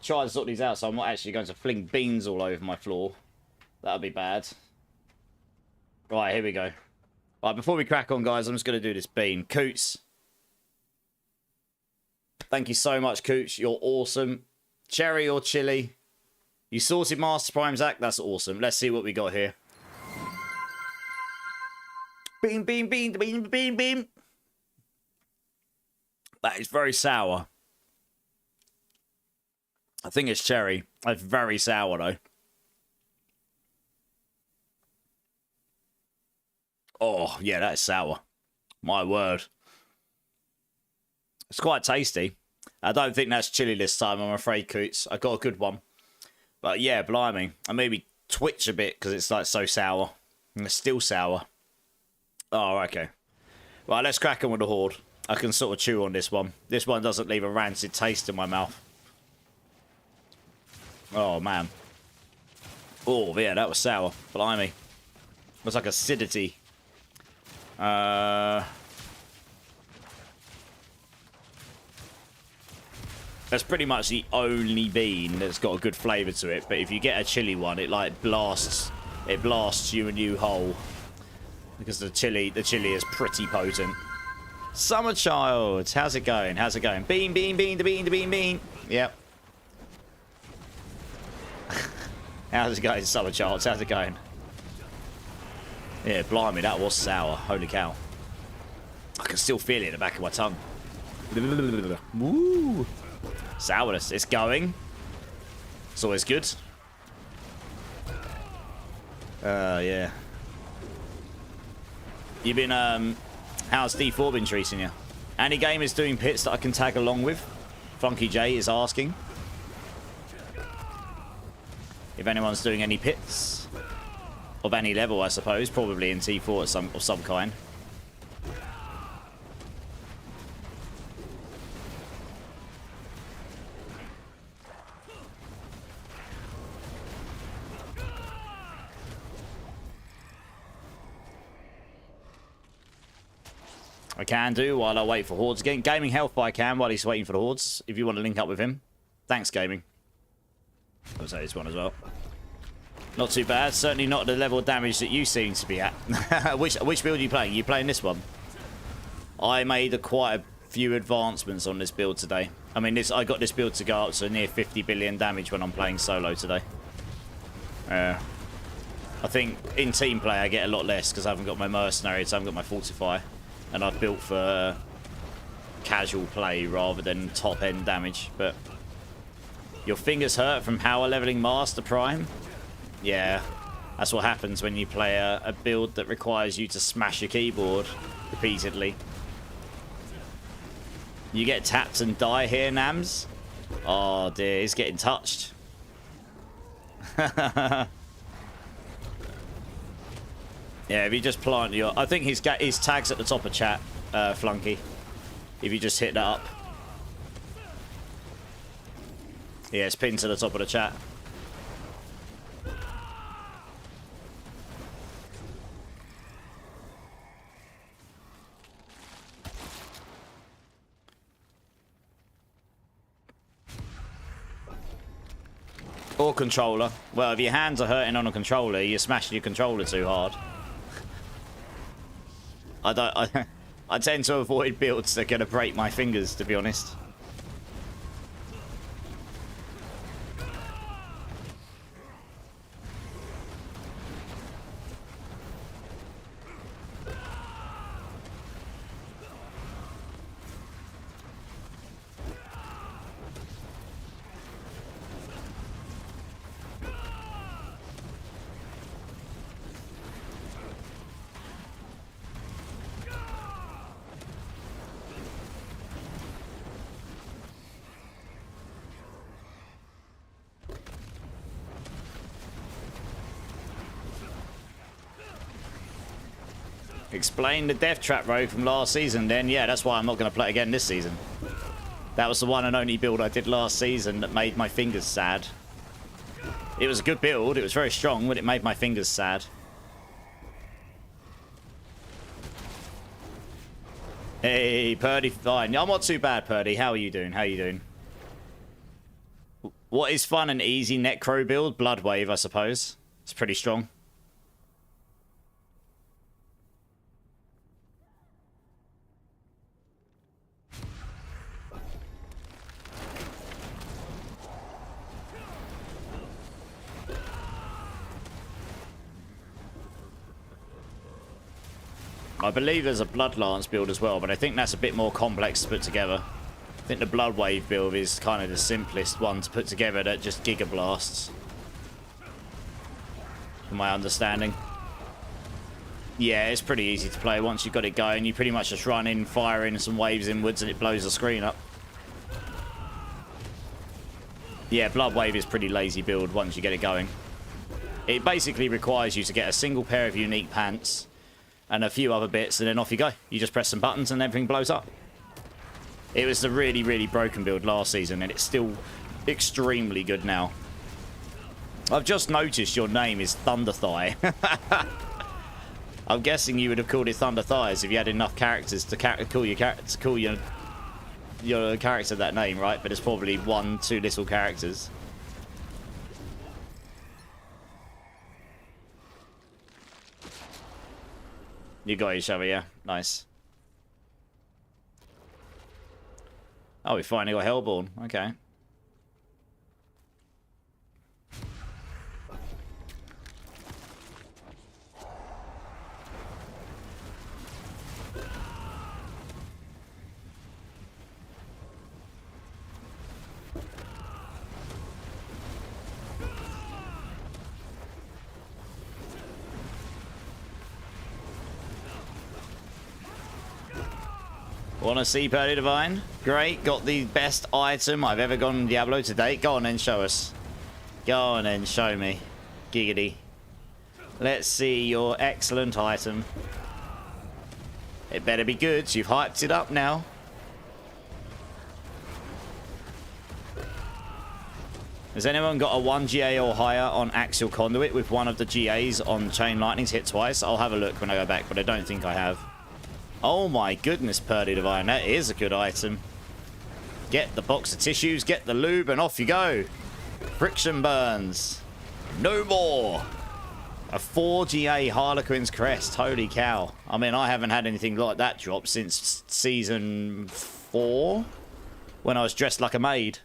Try to sort these out so I'm not actually going to fling beans all over my floor. That would be bad. Right, here we go. Right, before we crack on, guys, I'm just going to do this bean. Coots. Thank you so much, Coots. You're awesome. Cherry or chili? You sorted Master Prime, Zach? That's awesome. Let's see what we got here. Bean, bean, bean, bean, bean, bean. That is very sour. I think it's cherry. It's very sour, though. Oh, yeah, that is sour. My word. It's quite tasty. I don't think that's chili this time, I'm afraid, Coots. I got a good one. But yeah, blimey. I maybe twitch a bit because it's like so sour. And it's still sour. Oh, okay. Right, let's crack on with the Horde. I can sort of chew on this one. This one doesn't leave a rancid taste in my mouth. Oh, man. Oh, yeah, that was sour. Blimey. It was like acidity. That's pretty much the only bean that's got a good flavour to it. But if you get a chili one, it like blasts you a new hole. Because the chili is pretty potent. Summer Child, how's it going? How's it going? Bean, bean, bean, the bean, the bean, bean. Yep. How's it going, Summer Child? How's it going? Yeah, blimey, that was sour. Holy cow. I can still feel it in the back of my tongue. Woo! Sourness. It's going. It's always good. Yeah. You've been, how's D4 been treating you? Any gamers doing pits that I can tag along with? Funky J is asking. If anyone's doing any pits. Of any level, I suppose. Probably in T4 of some kind. I can do while I wait for Hordes again. Gaming Health I can while he's waiting for the Hordes. If you want to link up with him. Thanks, Gaming. I'll say this one as well. Not too bad. Certainly not the level of damage that you seem to be at. which build are you playing? Are you playing this one? I made quite a few advancements on this build today. I mean, I got this build to go up to near 50 billion damage when I'm playing solo today. I think in team play I get a lot less because I haven't got my mercenaries, I haven't got my fortify. And I've built for casual play rather than top-end damage. But your fingers hurt from power leveling Master Prime? Yeah, that's what happens when you play a build that requires you to smash your keyboard repeatedly. You get tapped and die here, Nams. Oh dear, he's getting touched. Yeah, if you just plant your... I think his tag's at the top of chat, Flunky. If you just hit that up. Yeah, it's pinned to the top of the chat. Or controller. Well, if your hands are hurting on a controller, you're smashing your controller too hard. I tend to avoid builds that are going to break my fingers, to be honest. Explain the death trap rogue from last season then. Yeah, that's why I'm not going to play again this season. That was the one and only build I did last season that made my fingers sad. It was a good build, it was very strong, but it made my fingers sad. Hey, Purdy, fine. I'm not too bad, Purdy. How are you doing? How are you doing? What is fun and easy Necro build? Bloodwave, I suppose. It's pretty strong. I believe there's a Blood Lance build as well, but I think that's a bit more complex to put together. I think the Bloodwave build is kind of the simplest one to put together that just Giga Blasts. From my understanding. Yeah, it's pretty easy to play. Once you've got it going, you pretty much just run in, fire in some waves inwards, and it blows the screen up. Yeah, Bloodwave is pretty lazy build once you get it going. It basically requires you to get a single pair of unique pants and a few other bits, and then off you go. You just press some buttons and everything blows up. It was a really, really broken build last season, and it's still extremely good now. I've just noticed your name is Thunder Thigh. I'm guessing you would have called it Thunder Thighs if you had enough characters to call your character that name, right? But it's probably 1, 2 little characters. You got each other, yeah. Nice. Oh, we finally got Hellborn. Okay. Wanna see Purdy Divine? Great, got the best item I've ever gotten in Diablo to date. Go on and show us. Go on and show me. Giggity. Let's see your excellent item. It better be good, you've hyped it up now. Has anyone got a 1 GA or higher on Axial Conduit with one of the GAs on Chain Lightnings hit twice? I'll have a look when I go back, but I don't think I have. Oh my goodness, Purdy Divine, that is a good item. Get the box of tissues, get the lube, and off you go. Friction burns. No more. A 4 GA Harlequin's Crest, holy cow. I mean, I haven't had anything like that drop since season 4, when I was dressed like a maid.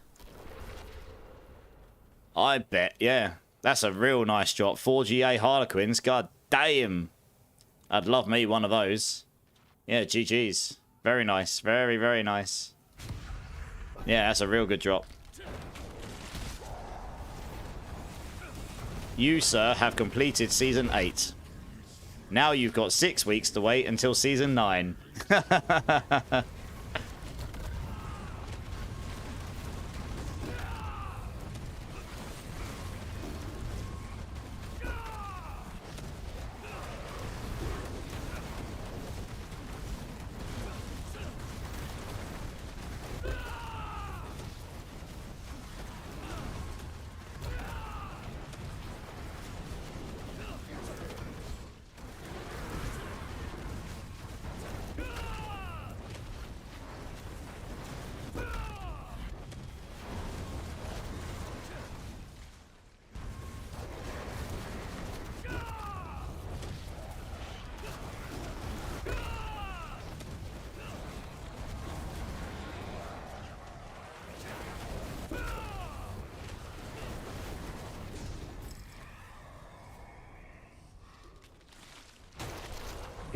I bet, yeah. That's a real nice drop. 4 GA Harlequins, god damn. I'd love me one of those. Yeah, GG's. Very nice. Very, very nice. Yeah, that's a real good drop. You, sir, have completed Season 8. Now you've got 6 weeks to wait until Season 9.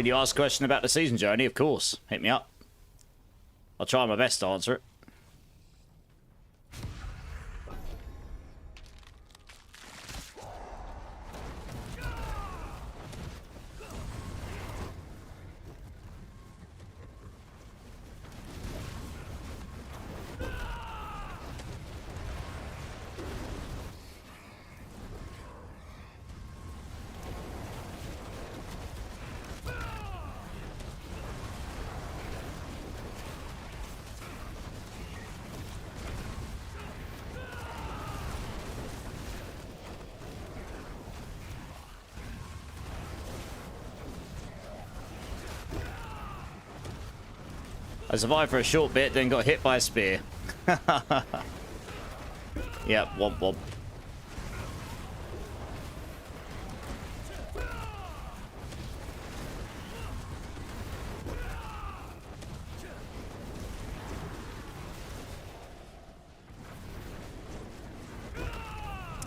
Can you ask a question about the season journey? Of course. Hit me up. I'll try my best to answer it. I survived for a short bit, then got hit by a spear. Yep, womp womp.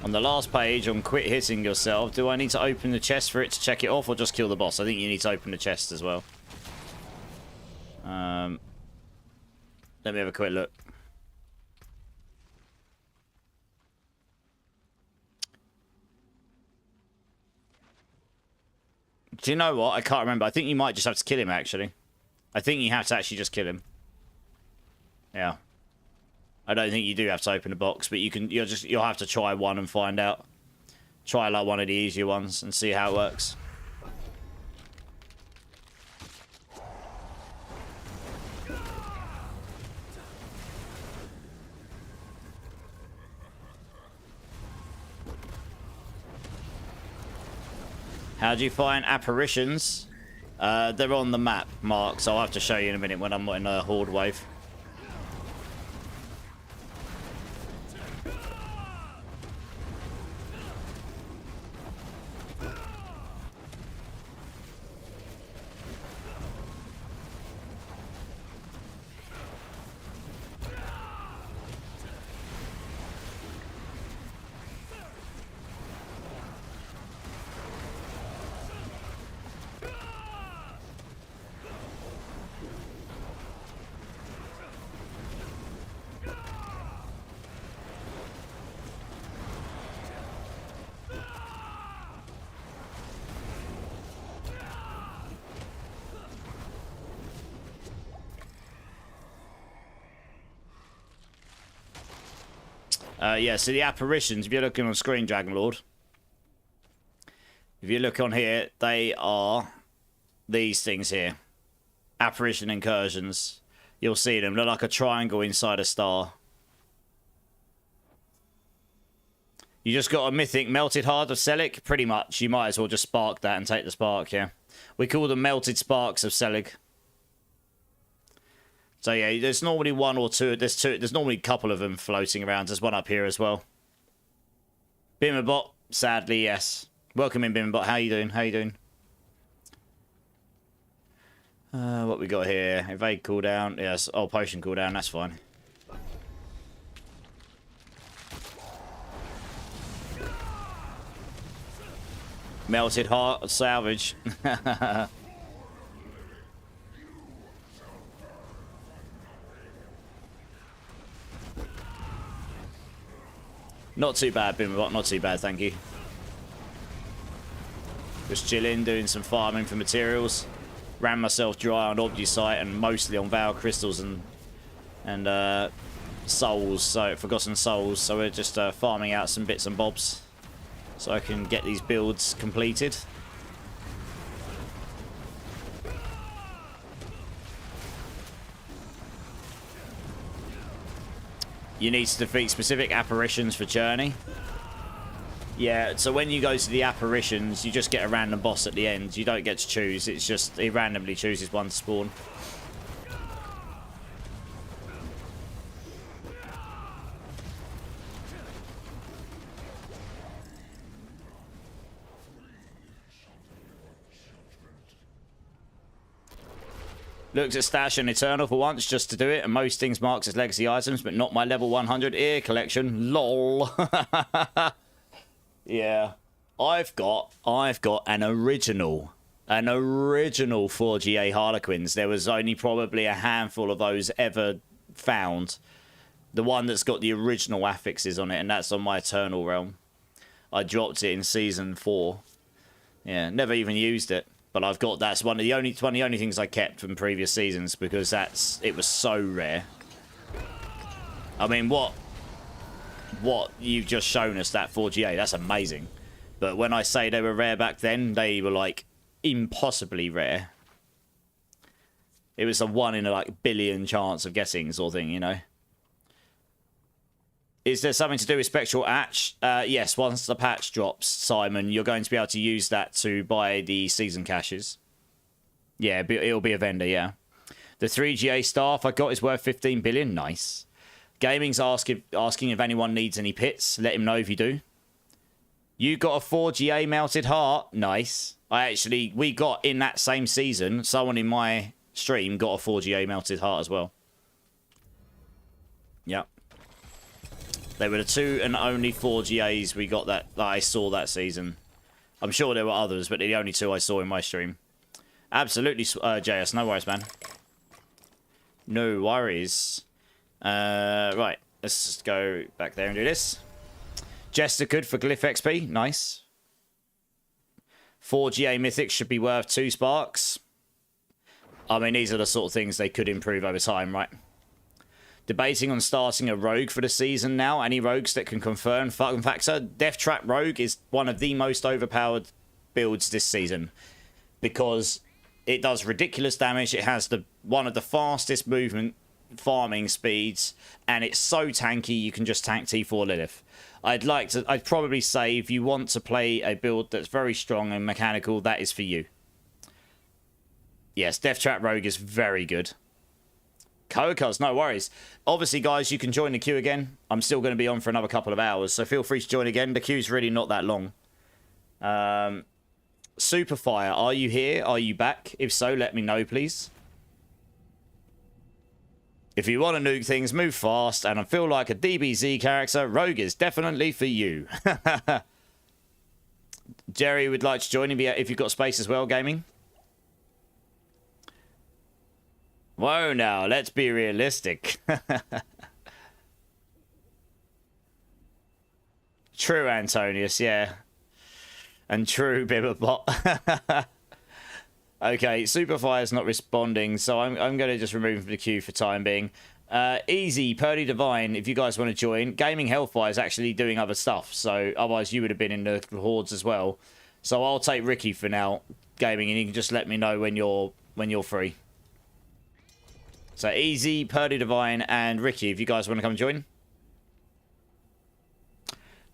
On the last page, on quit hitting yourself, do I need to open the chest for it to check it off, or just kill the boss? I think you need to open the chest as well. Let me have a quick look. Do you know what? I can't remember. I think you might just have to kill him, actually. I think you have to actually just kill him. Yeah. I don't think you do have to open the box, but you'll have to try one and find out. Try like one of the easier ones and see how it works. How do you find apparitions? They're on the map, Mark, so I'll have to show you in a minute when I'm in a Horde wave. Yeah, so the apparitions, if you're looking on screen, Dragonlord, if you look on here, they are these things here. Apparition incursions. You'll see them. They're like a triangle inside a star. You just got a mythic melted heart of Selig? Pretty much. You might as well just spark that and take the spark, yeah. We call them melted sparks of Selig. So yeah, there's normally one or two. There's normally a couple of them floating around. There's one up here as well. Bimmerbot, sadly, yes. Welcome in, Bimmerbot. How you doing? How you doing? What we got here? Evade cooldown. Yes. Oh, potion cooldown. That's fine. Melted heart salvage. Not too bad, Bimmerbot. Not too bad, thank you. Just chilling, doing some farming for materials. Ran myself dry on Obdusite and mostly on Val Crystals and souls, so Forgotten Souls. So we're just farming out some bits and bobs so I can get these builds completed. You need to defeat specific apparitions for Journey. Yeah, so when you go to the apparitions, you just get a random boss at the end. You don't get to choose. It's just, he randomly chooses one to spawn. Looks at Stash and Eternal for once, just to do it, and most things marked as legacy items, but not my level 100 ear collection. LOL. Yeah. I've got an original An original 4GA Harlequins. There was only probably a handful of those ever found. The one that's got the original affixes on it, and that's on my Eternal Realm. I dropped it in Season 4. Yeah, never even used it. But I've got that's one of the only things I kept from previous seasons because it was so rare. I mean, what you've just shown us, that 4GA, that's amazing. But when I say they were rare back then, they were like impossibly rare. It was a 1 in a like billion chance of getting sort of thing, you know. Is there something to do with Spectral Atch? Yes, once the patch drops, Simon, you're going to be able to use that to buy the season caches. Yeah, it'll be a vendor, yeah. The 3GA staff I got is worth 15 billion. Nice. Gaming's asking if anyone needs any pits. Let him know if you do. You got a 4GA melted heart. Nice. We got in that same season, someone in my stream got a 4GA melted heart as well. Yep. They were the 2 and only 4GAs we got that I saw that season. I'm sure there were others, but they're the only 2 I saw in my stream. Absolutely, JS. No worries, man. No worries. Right. Let's just go back there and do this. Jester good for Glyph XP. Nice. 4GA Mythics should be worth 2 sparks. I mean, these are the sort of things they could improve over time, right? Debating on starting a rogue for the season now. Any rogues that can confirm fucking factor? Death Trap Rogue is one of the most overpowered builds this season because it does ridiculous damage. It has one of the fastest movement farming speeds, and it's so tanky you can just tank T4 Lilith. I'd probably say if you want to play a build that's very strong and mechanical, that is for you. Yes, Death Trap Rogue is very good. Coco's, no worries. Obviously, guys, you can join the queue again. I'm still going to be on for another couple of hours, so feel free to join again. The queue's really not that long. Superfire, are you here? Are you back? If so, let me know, please. If you want to nuke things, move fast, and I feel like a DBZ character, Rogue is definitely for you. Jerry would like to join if you've got space as well, gaming. Whoa, now, let's be realistic. True, Antonius, yeah. And true, Bibberbot. Okay, Superfire's not responding, so I'm going to just remove him from the queue for time being. Easy, Purdy Divine, if you guys want to join. Gaming Hellfire is actually doing other stuff, so otherwise you would have been in the Hordes as well. So I'll take Ricky for now, gaming, and you can just let me know when you're free. So Easy, Purdy Divine, and Ricky, if you guys want to come join.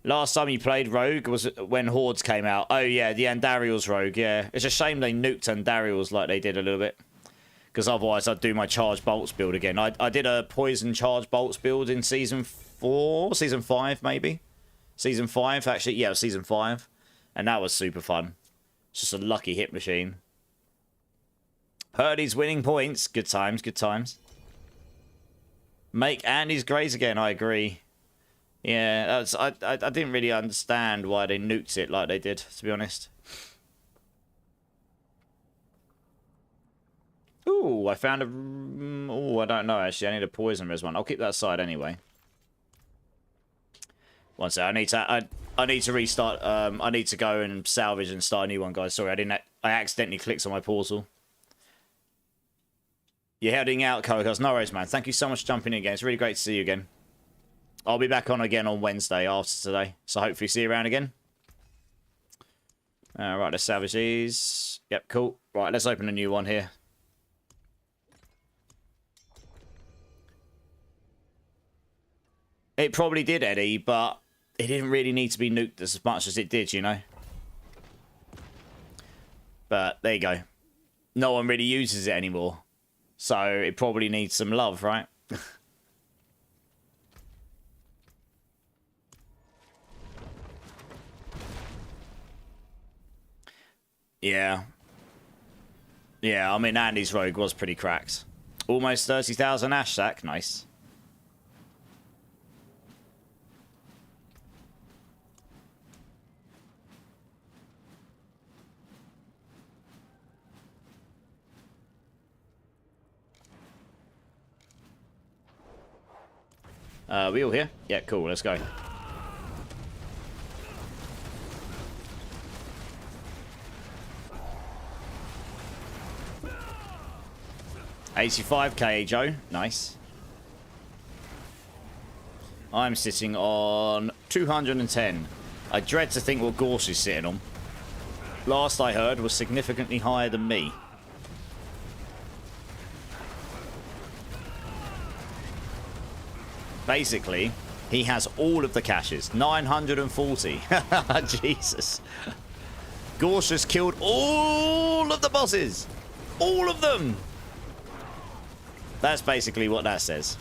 Last time you played Rogue was when Hordes came out. Oh, yeah, the Andariel's Rogue, yeah. It's a shame they nuked Andariel's like they did a little bit. Because otherwise I'd do my Charge Bolts build again. I did a Poison Charge Bolts build in Season 4, Season 5 maybe. Season 5, actually. Yeah, Season 5. And that was super fun. It's just a lucky hit machine. Purdy's winning points. Good times, good times. Make Andy's Greys again, I agree. Yeah, I didn't really understand why they nuked it like they did, to be honest. Ooh, I found a... Ooh, I don't know, actually. I need a Poison Res one. I'll keep that aside anyway. One sec, I need to restart. I need to go and salvage and start a new one, guys. Sorry, I accidentally clicked on my portal. You're heading out, Cocos. No worries, man. Thank you so much for jumping in again. It's really great to see you again. I'll be back on again on Wednesday after today. So hopefully see you around again. Right, let's salvage these. Yep, cool. Right, let's open a new one here. It probably did, Eddie, but it didn't really need to be nuked as much as it did, you know? But there you go. No one really uses it anymore. So it probably needs some love, right? Yeah. Yeah, I mean, Andy's Rogue was pretty cracked. Almost 30,000 Ash Sack. Nice. We all here? Yeah, cool. Let's go. $85k, Joe. Nice. I'm sitting on 210. I dread to think what Gorse is sitting on. Last I heard was significantly higher than me. Basically, he has all of the caches. 940. Jesus. Gorse has killed all of the bosses. All of them. That's basically what that says.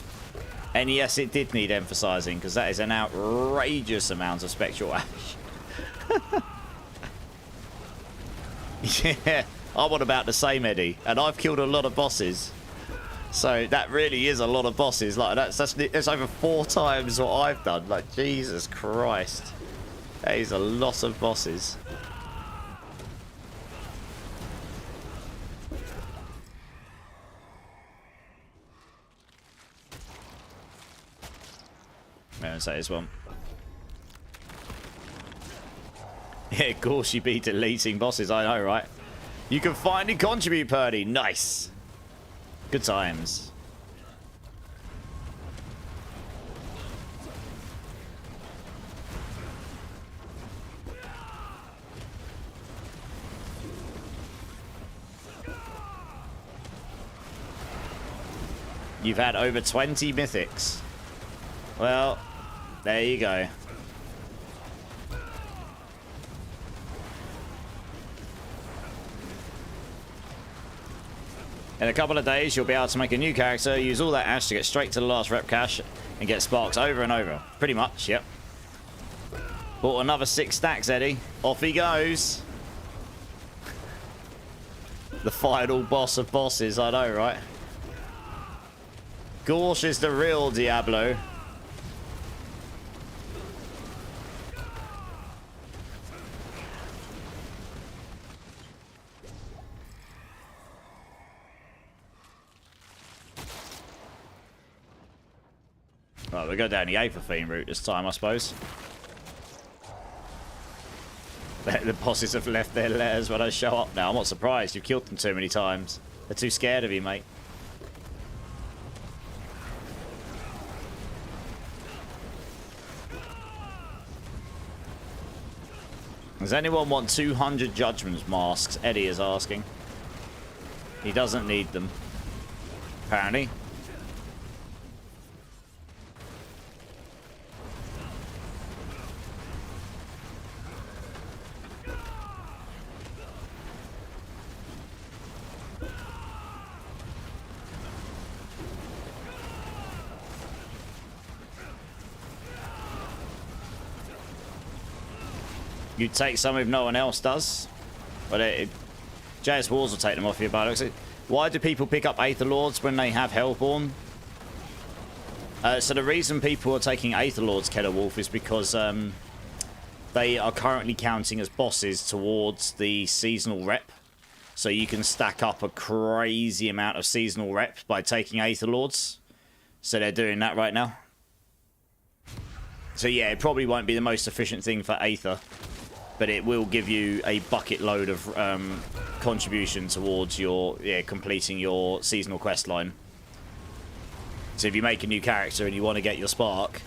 And yes, it did need emphasizing, because that is an outrageous amount of spectral ash. Yeah, I'm on about the same, Eddie. And I've killed a lot of bosses. So that really is a lot of bosses. Like that's over 4 times what I've done. Like, Jesus Christ. That is a lot of bosses. I'm say this one. Yeah, of course you be deleting bosses, I know, right? You can finally contribute, Purdy. Nice. Good times. You've had over 20 mythics. Well, there you go. In a couple of days, you'll be able to make a new character, use all that ash to get straight to the last rep cache, and get sparks over and over. Pretty much, yep. Bought another 6 stacks, Eddie. Off he goes. The final boss of bosses, I know, right? Gorsh is the real Diablo. Right, we'll go down the Aether route this time, I suppose. The bosses have left their lairs when I show up now. I'm not surprised. You've killed them too many times. They're too scared of you, mate. Does anyone want 200 Judgment masks? Eddie is asking. He doesn't need them, apparently. You take some if no one else does. But JS Wars will take them off you, but why do people pick up Aether Lords when they have Hellborn? So the reason people are taking Aether Lords, Keller Wolf, is because they are currently counting as bosses towards the seasonal rep. So you can stack up a crazy amount of seasonal rep by taking Aether Lords. So they're doing that right now. So yeah, it probably won't be the most efficient thing for Aether, but it will give you a bucket load of contribution towards your completing your seasonal quest line. So if you make a new character and you want to get your spark,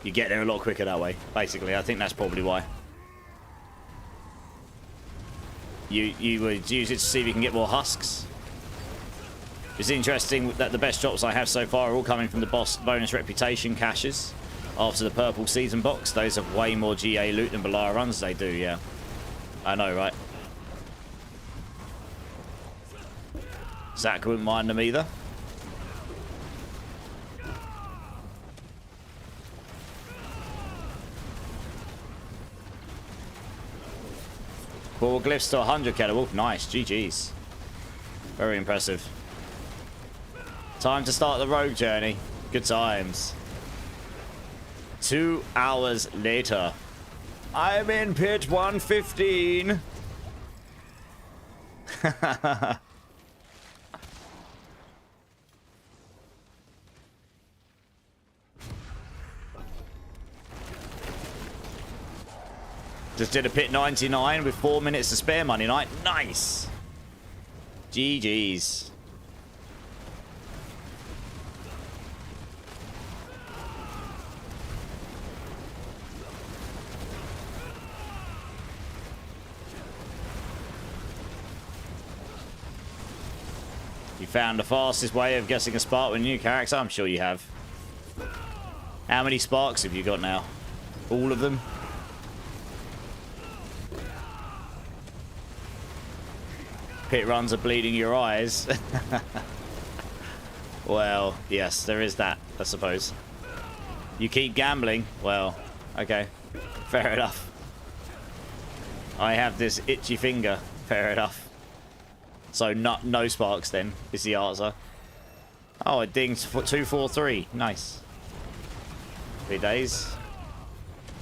you get there a lot quicker that way. Basically, I think that's probably why. You would use it to see if you can get more husks. It's interesting that the best drops I have so far are all coming from the boss bonus reputation caches. After the purple season box, those have way more GA loot than Beliar runs. They do, yeah. I know, right? Zach wouldn't mind them either. Four glyphs to 100, Kettlewolf. Nice, GG's. Very impressive. Time to start the rogue journey. Good times. 2 hours later. I'm in pit 115. Just did a pit 99 with 4 minutes to spare, Money Night. Nice. GG's. You found the fastest way of guessing a spark with a new character? I'm sure you have. How many sparks have you got now? All of them? Pit runs are bleeding your eyes. Well, yes, there is that, I suppose. You keep gambling? Well, okay. Fair enough. I have this itchy finger. Fair enough. So no sparks then, is the answer. Oh, it dinged 243. Nice. 3 days.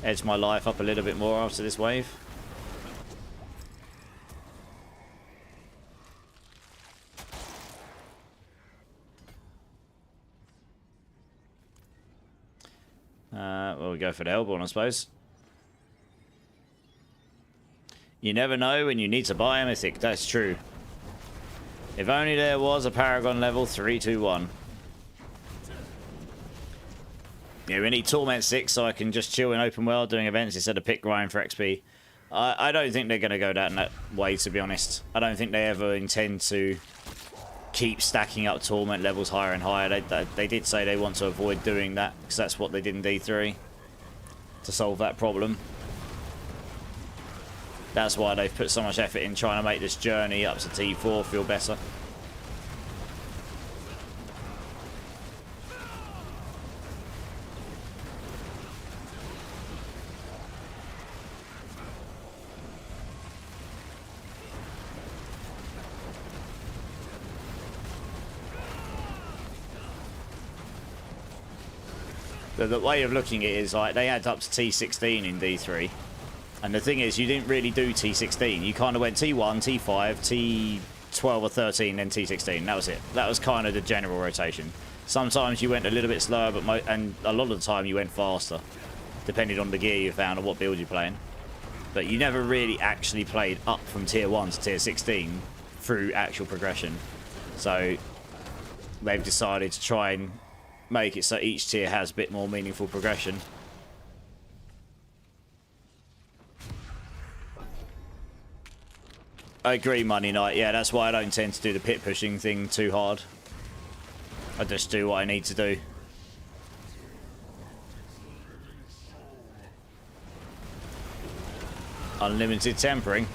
Edge my life up a little bit more after this wave. Well, we go for the Hellborn, I suppose. You never know when you need to buy a mythic. That's true. If only there was a Paragon level 321. Yeah, we need Torment 6 so I can just chill in open world doing events instead of pit grind for XP. I don't think they're going to go down that way, to be honest. I don't think they ever intend to keep stacking up Torment levels higher and higher. They did say they want to avoid doing that, because that's what they did in D3 to solve that problem. That's why they've put so much effort in trying to make this journey up to T4 feel better. The way of looking at it is like they had up to T16 in D3. And the thing is, you didn't really do T16. You kind of went T1, T5, T12 or 13, then T16. That was it. That was kind of the general rotation. Sometimes you went a little bit slower, and a lot of the time you went faster, depending on the gear you found and what build you're playing. But you never really actually played up from Tier 1 to Tier 16 through actual progression. So they've decided to try and make it so each tier has a bit more meaningful progression. I agree, Money Night. Yeah, that's why I don't tend to do the pit pushing thing too hard. I just do what I need to do. Unlimited tempering.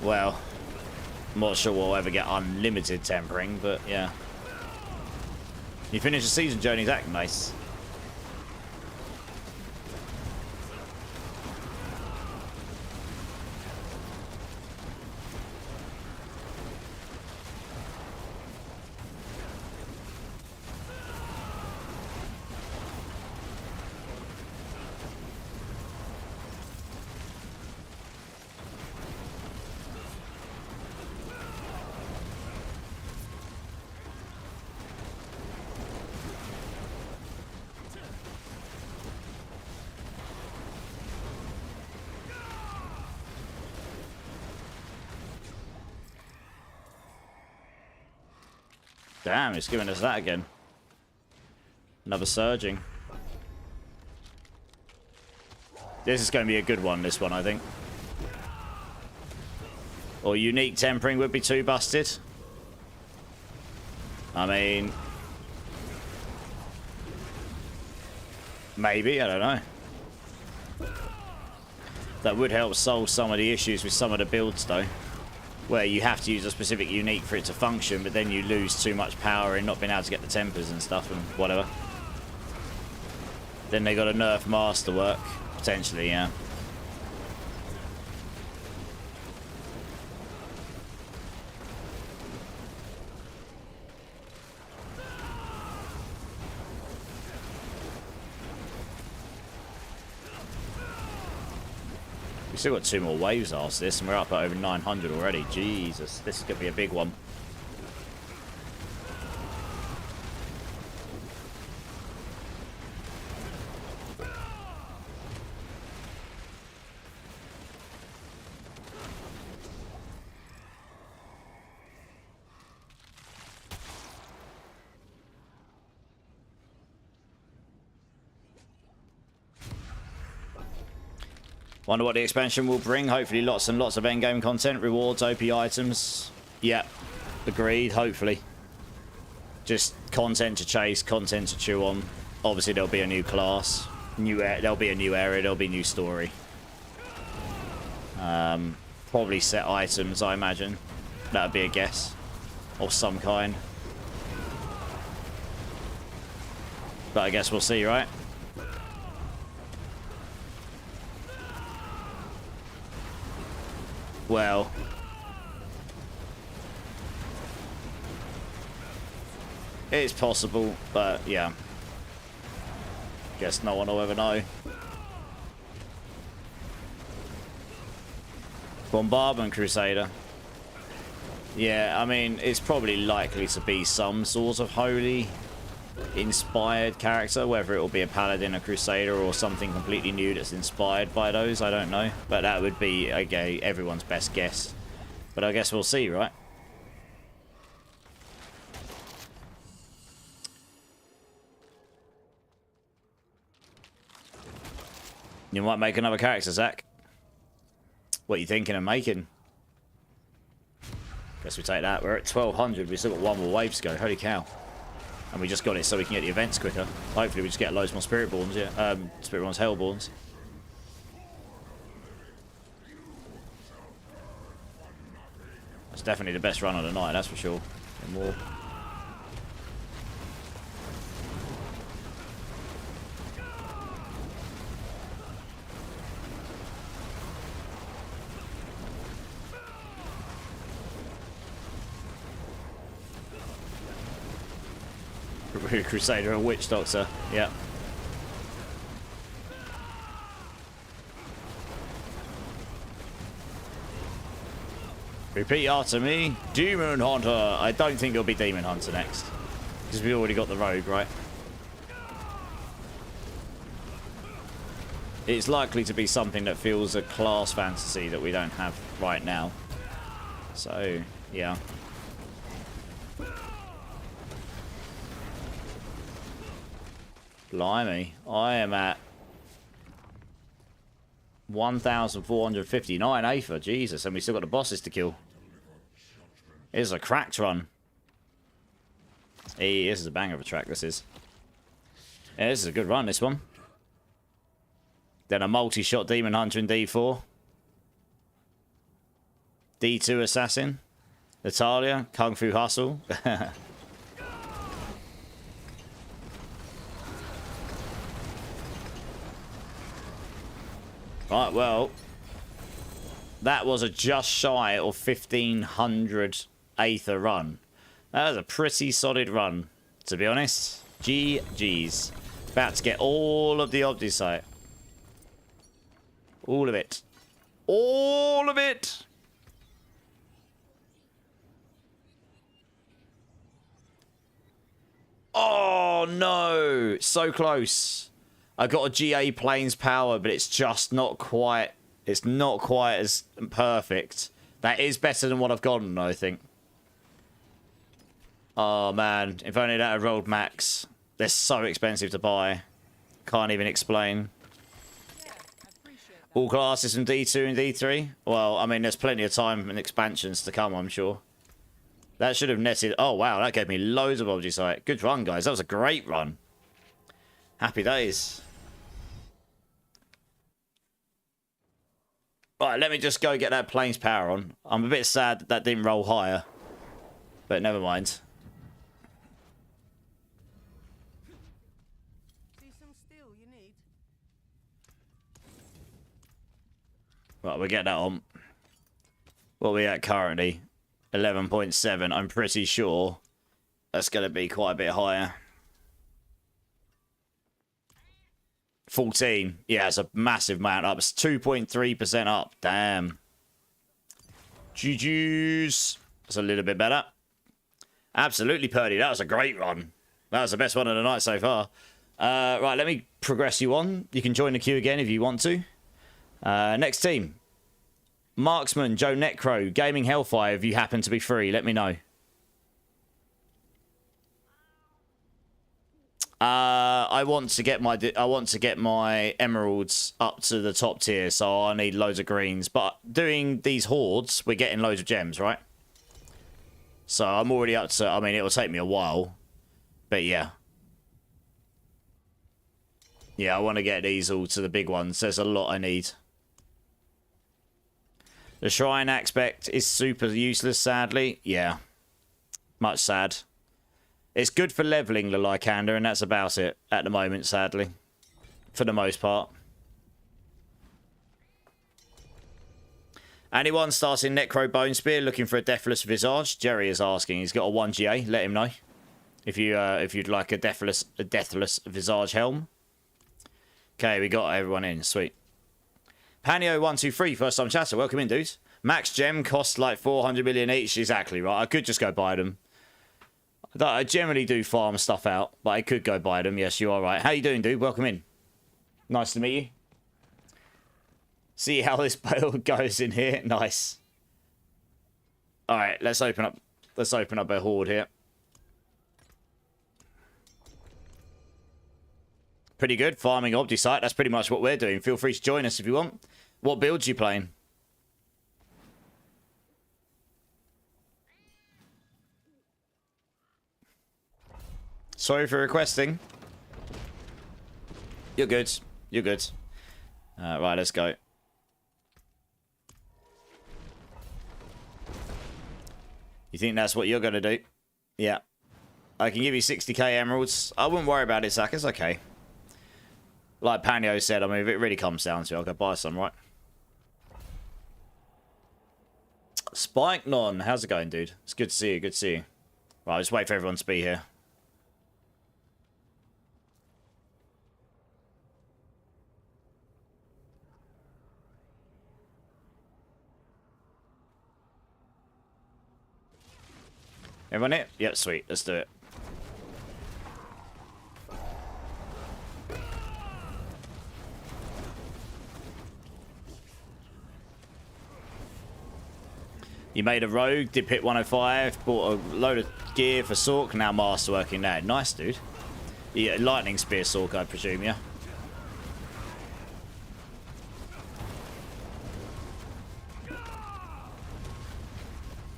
Well, I'm not sure we'll ever get unlimited tempering, but yeah. You finish the season journey, Zach? Nice. Damn, it's giving us that again. Another surging. This is going to be a good one, this one, I think. Or unique tempering would be too busted. I mean... maybe, I don't know. That would help solve some of the issues with some of the builds, though. Where you have to use a specific unique for it to function, but then you lose too much power in not being able to get the tempers and stuff and whatever. Then they got to nerf Masterwork, potentially, yeah. We've still got 2 more waves after this, and we're up at over 900 already. Jesus, this is going to be a big one. Wonder what the expansion will bring. Hopefully lots and lots of endgame content, rewards, OP items. Yep. Agreed, hopefully. Just content to chase, content to chew on. Obviously there'll be a new class. There'll be a new area, there'll be a new story. Probably set items, I imagine. That would be a guess. Of some kind. But I guess we'll see, right? Well. It's possible, but yeah. Guess no one will ever know. Bombardment Crusader. Yeah, I mean, it's probably likely to be some sort of holy inspired character, whether it will be a paladin, a crusader, or something completely new that's inspired by those, I don't know. But that would be, okay, everyone's best guess. But I guess we'll see, right? You might make another character, Zach. What are you thinking of making? Guess we take that. We're at 1200. We've still got one more wave to go. Holy cow. And we just got it so we can get the events quicker. Hopefully we just get loads more Spiritborns, yeah. Spiritborns, Hellborns. That's definitely the best run of the night, that's for sure. And more. Crusader and Witch Doctor, yeah. Repeat after me, Demon Hunter. I don't think it'll be Demon Hunter next, because we already got the Rogue, right? It's likely to be something that feels a class fantasy that we don't have right now. So, yeah. Blimey, I am at 1,459 Aether, Jesus, and we still got the bosses to kill. It's a cracked run. Hey, this is a banger of a track, this is. Yeah, this is a good run, this one. Then a multi-shot Demon Hunter in D4. D2 Assassin. Natalia, Kung Fu Hustle. Right, well, that was a just shy of 1,500 Aether run. That was a pretty solid run, to be honest. GG's. About to get all of the Obdicite. All of it. All of it! Oh, no! So close. I got a GA Plains Power, but it's just not quite... It's not quite as perfect. That is better than what I've gotten, I think. Oh, man. If only that had rolled max. They're so expensive to buy. Can't even explain. All classes from D2 and D3? Well, I mean, there's plenty of time and expansions to come, I'm sure. That should have netted... Oh, wow. That gave me loads of Obdicite. Good run, guys. That was a great run. Happy days. Right, let me just go get that Plains Power on. I'm a bit sad that didn't roll higher. But never mind. See some steel you need? Right, we'll get that on. What are we at currently? 11.7. I'm pretty sure that's going to be quite a bit higher. 14. Yeah, it's a massive amount up. It's 2.3% up. Damn. GG's. That's a little bit better. Absolutely, Purdy. That was a great run. That was the best one of the night so far. Right, let me progress you on. You can join the queue again if you want to. Next team. Marksman, Joe Necro, Gaming Hellfire. If you happen to be free, let me know. I want to get my emeralds up to the top tier, so I need loads of greens. But doing these hordes, we're getting loads of gems, right? So I'm already up to. I mean, it'll take me a while, but yeah. Yeah, I want to get these all to the big ones. There's a lot I need. The shrine aspect is super useless, sadly. Yeah. Much sad. It's good for leveling the Lycander, and that's about it at the moment, sadly. For the most part. Anyone starting Necro Bone Spear looking for a Deathless Visage? Jerry is asking. He's got a 1GA. Let him know. If you'd like a Deathless Visage helm. Okay, we got everyone in. Sweet. Panio123, first time chatter. Welcome in, dudes. Max gem costs like 400 million each. Exactly right. I could just go buy them. I generally do farm stuff out, but I could go buy them. Yes, you are right. How you doing, dude? Welcome in. Nice to meet you. See how this build goes in here. Nice. All right, let's open up. Let's open up a horde here. Pretty good. Farming Obdicite. That's pretty much what we're doing. Feel free to join us if you want. What builds you playing? Sorry for requesting. You're good. You're good. Right, let's go. You think that's what you're going to do? Yeah. I can give you 60k emeralds. I wouldn't worry about it, Zach. It's okay. Like Panio said, I mean, if it really comes down to it, I'll go buy some, right? Spike Non, how's it going, dude? It's good to see you, good to see you. Right, just wait for everyone to be here. Everyone here? Yep, sweet. Let's do it. You made a rogue, did hit 105, bought a load of gear for Sork, now masterworking that. Nice, dude. Yeah, lightning spear Sork, I presume, yeah?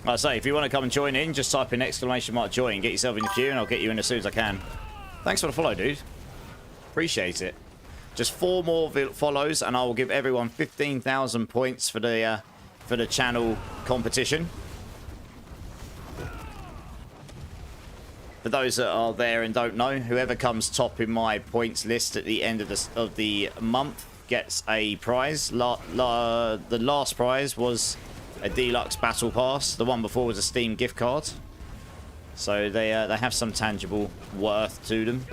I say, if you want to come and join in, just type in !join, get yourself in the queue, and I'll get you in as soon as I can. Thanks for the follow, dude. Appreciate it. Just 4 more follows, and I will give everyone 15,000 points for the channel competition. For those that are there and don't know, whoever comes top in my points list at the end of the month gets a prize. The last prize was a deluxe battle pass. The one before was a Steam gift card. So they have some tangible worth to them.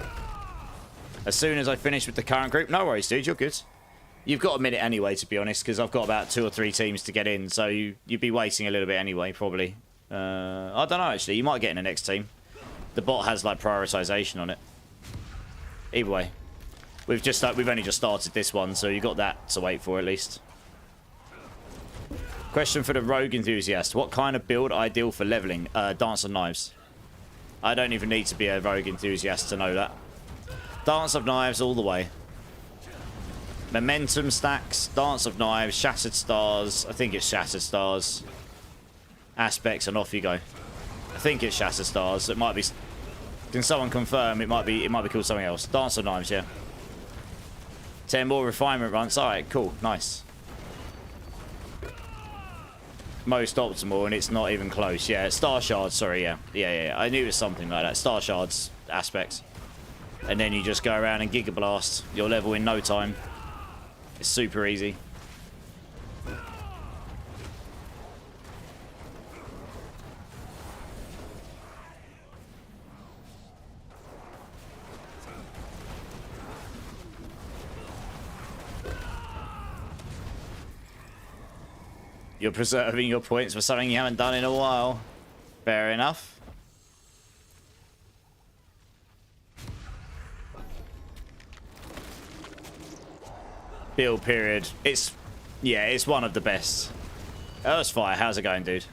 As soon as I finish with the current group, no worries, dude, you're good. You've got a minute anyway, to be honest, because I've got about 2 or 3 teams to get in, so you'd be waiting a little bit anyway, probably. I don't know, actually. You might get in the next team. The bot has, like, prioritization on it. Either way. We've only just started this one, so you've got that to wait for, at least. Question for the rogue enthusiast. What kind of build ideal for leveling? Dance of Knives. I don't even need to be a rogue enthusiast to know that. Dance of Knives all the way. Momentum stacks, Dance of Knives, Shattered Stars. I think it's Shattered Stars. Aspects, and off you go. I think it's Shattered Stars. It might be. Can someone confirm? It might be called something else. Dance of Knives, yeah. 10 more refinement runs. All right, cool, nice. Most optimal, and it's not even close. Yeah, Star Shards. Sorry, yeah. I knew it was something like that. Star Shards aspects, and then you just go around and Giga Blast. You'll level in no time. It's super easy. You're preserving your points for something you haven't done in a while. Fair enough. Build period. It's one of the best. Earthfire, how's it going, dude?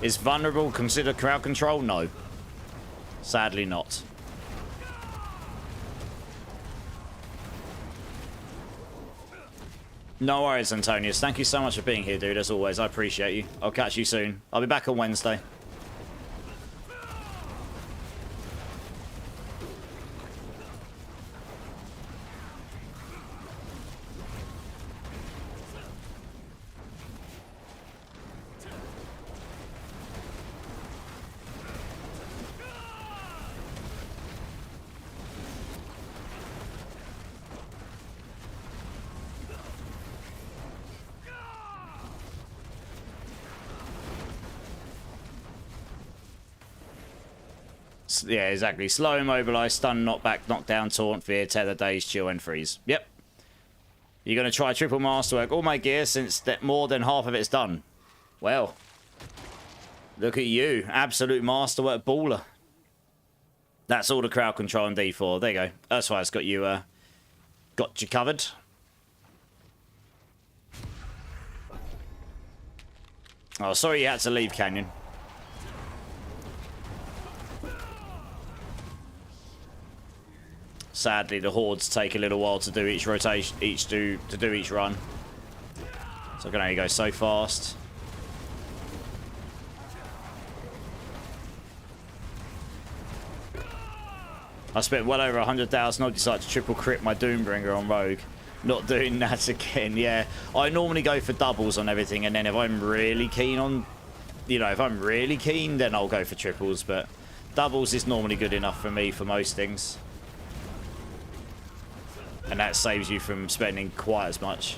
Is vulnerable considered crowd control? No. Sadly not. No worries, Antonius. Thank you so much for being here, dude. As always, I appreciate you. I'll catch you soon. I'll be back on Wednesday. Yeah, exactly. Slow, immobilize, stun, knockback, knockdown, taunt, fear, tether, daze, chill, and freeze. Yep. You're going to try triple masterwork. All my gear, since that more than half of it's done. Well. Look at you. Absolute masterwork baller. That's all the crowd control and D4. There you go. That's why it's got you, covered. Oh, sorry you had to leave, Canyon. Sadly, the hordes take a little while to do each rotation, to do each run. So I can only go so fast. I spent well over 100,000. I decided to triple crit my Doombringer on Rogue. Not doing that again. Yeah, I normally go for doubles on everything, and then if I'm really keen on, if I'm really keen, then I'll go for triples. But doubles is normally good enough for me for most things. And that saves you from spending quite as much.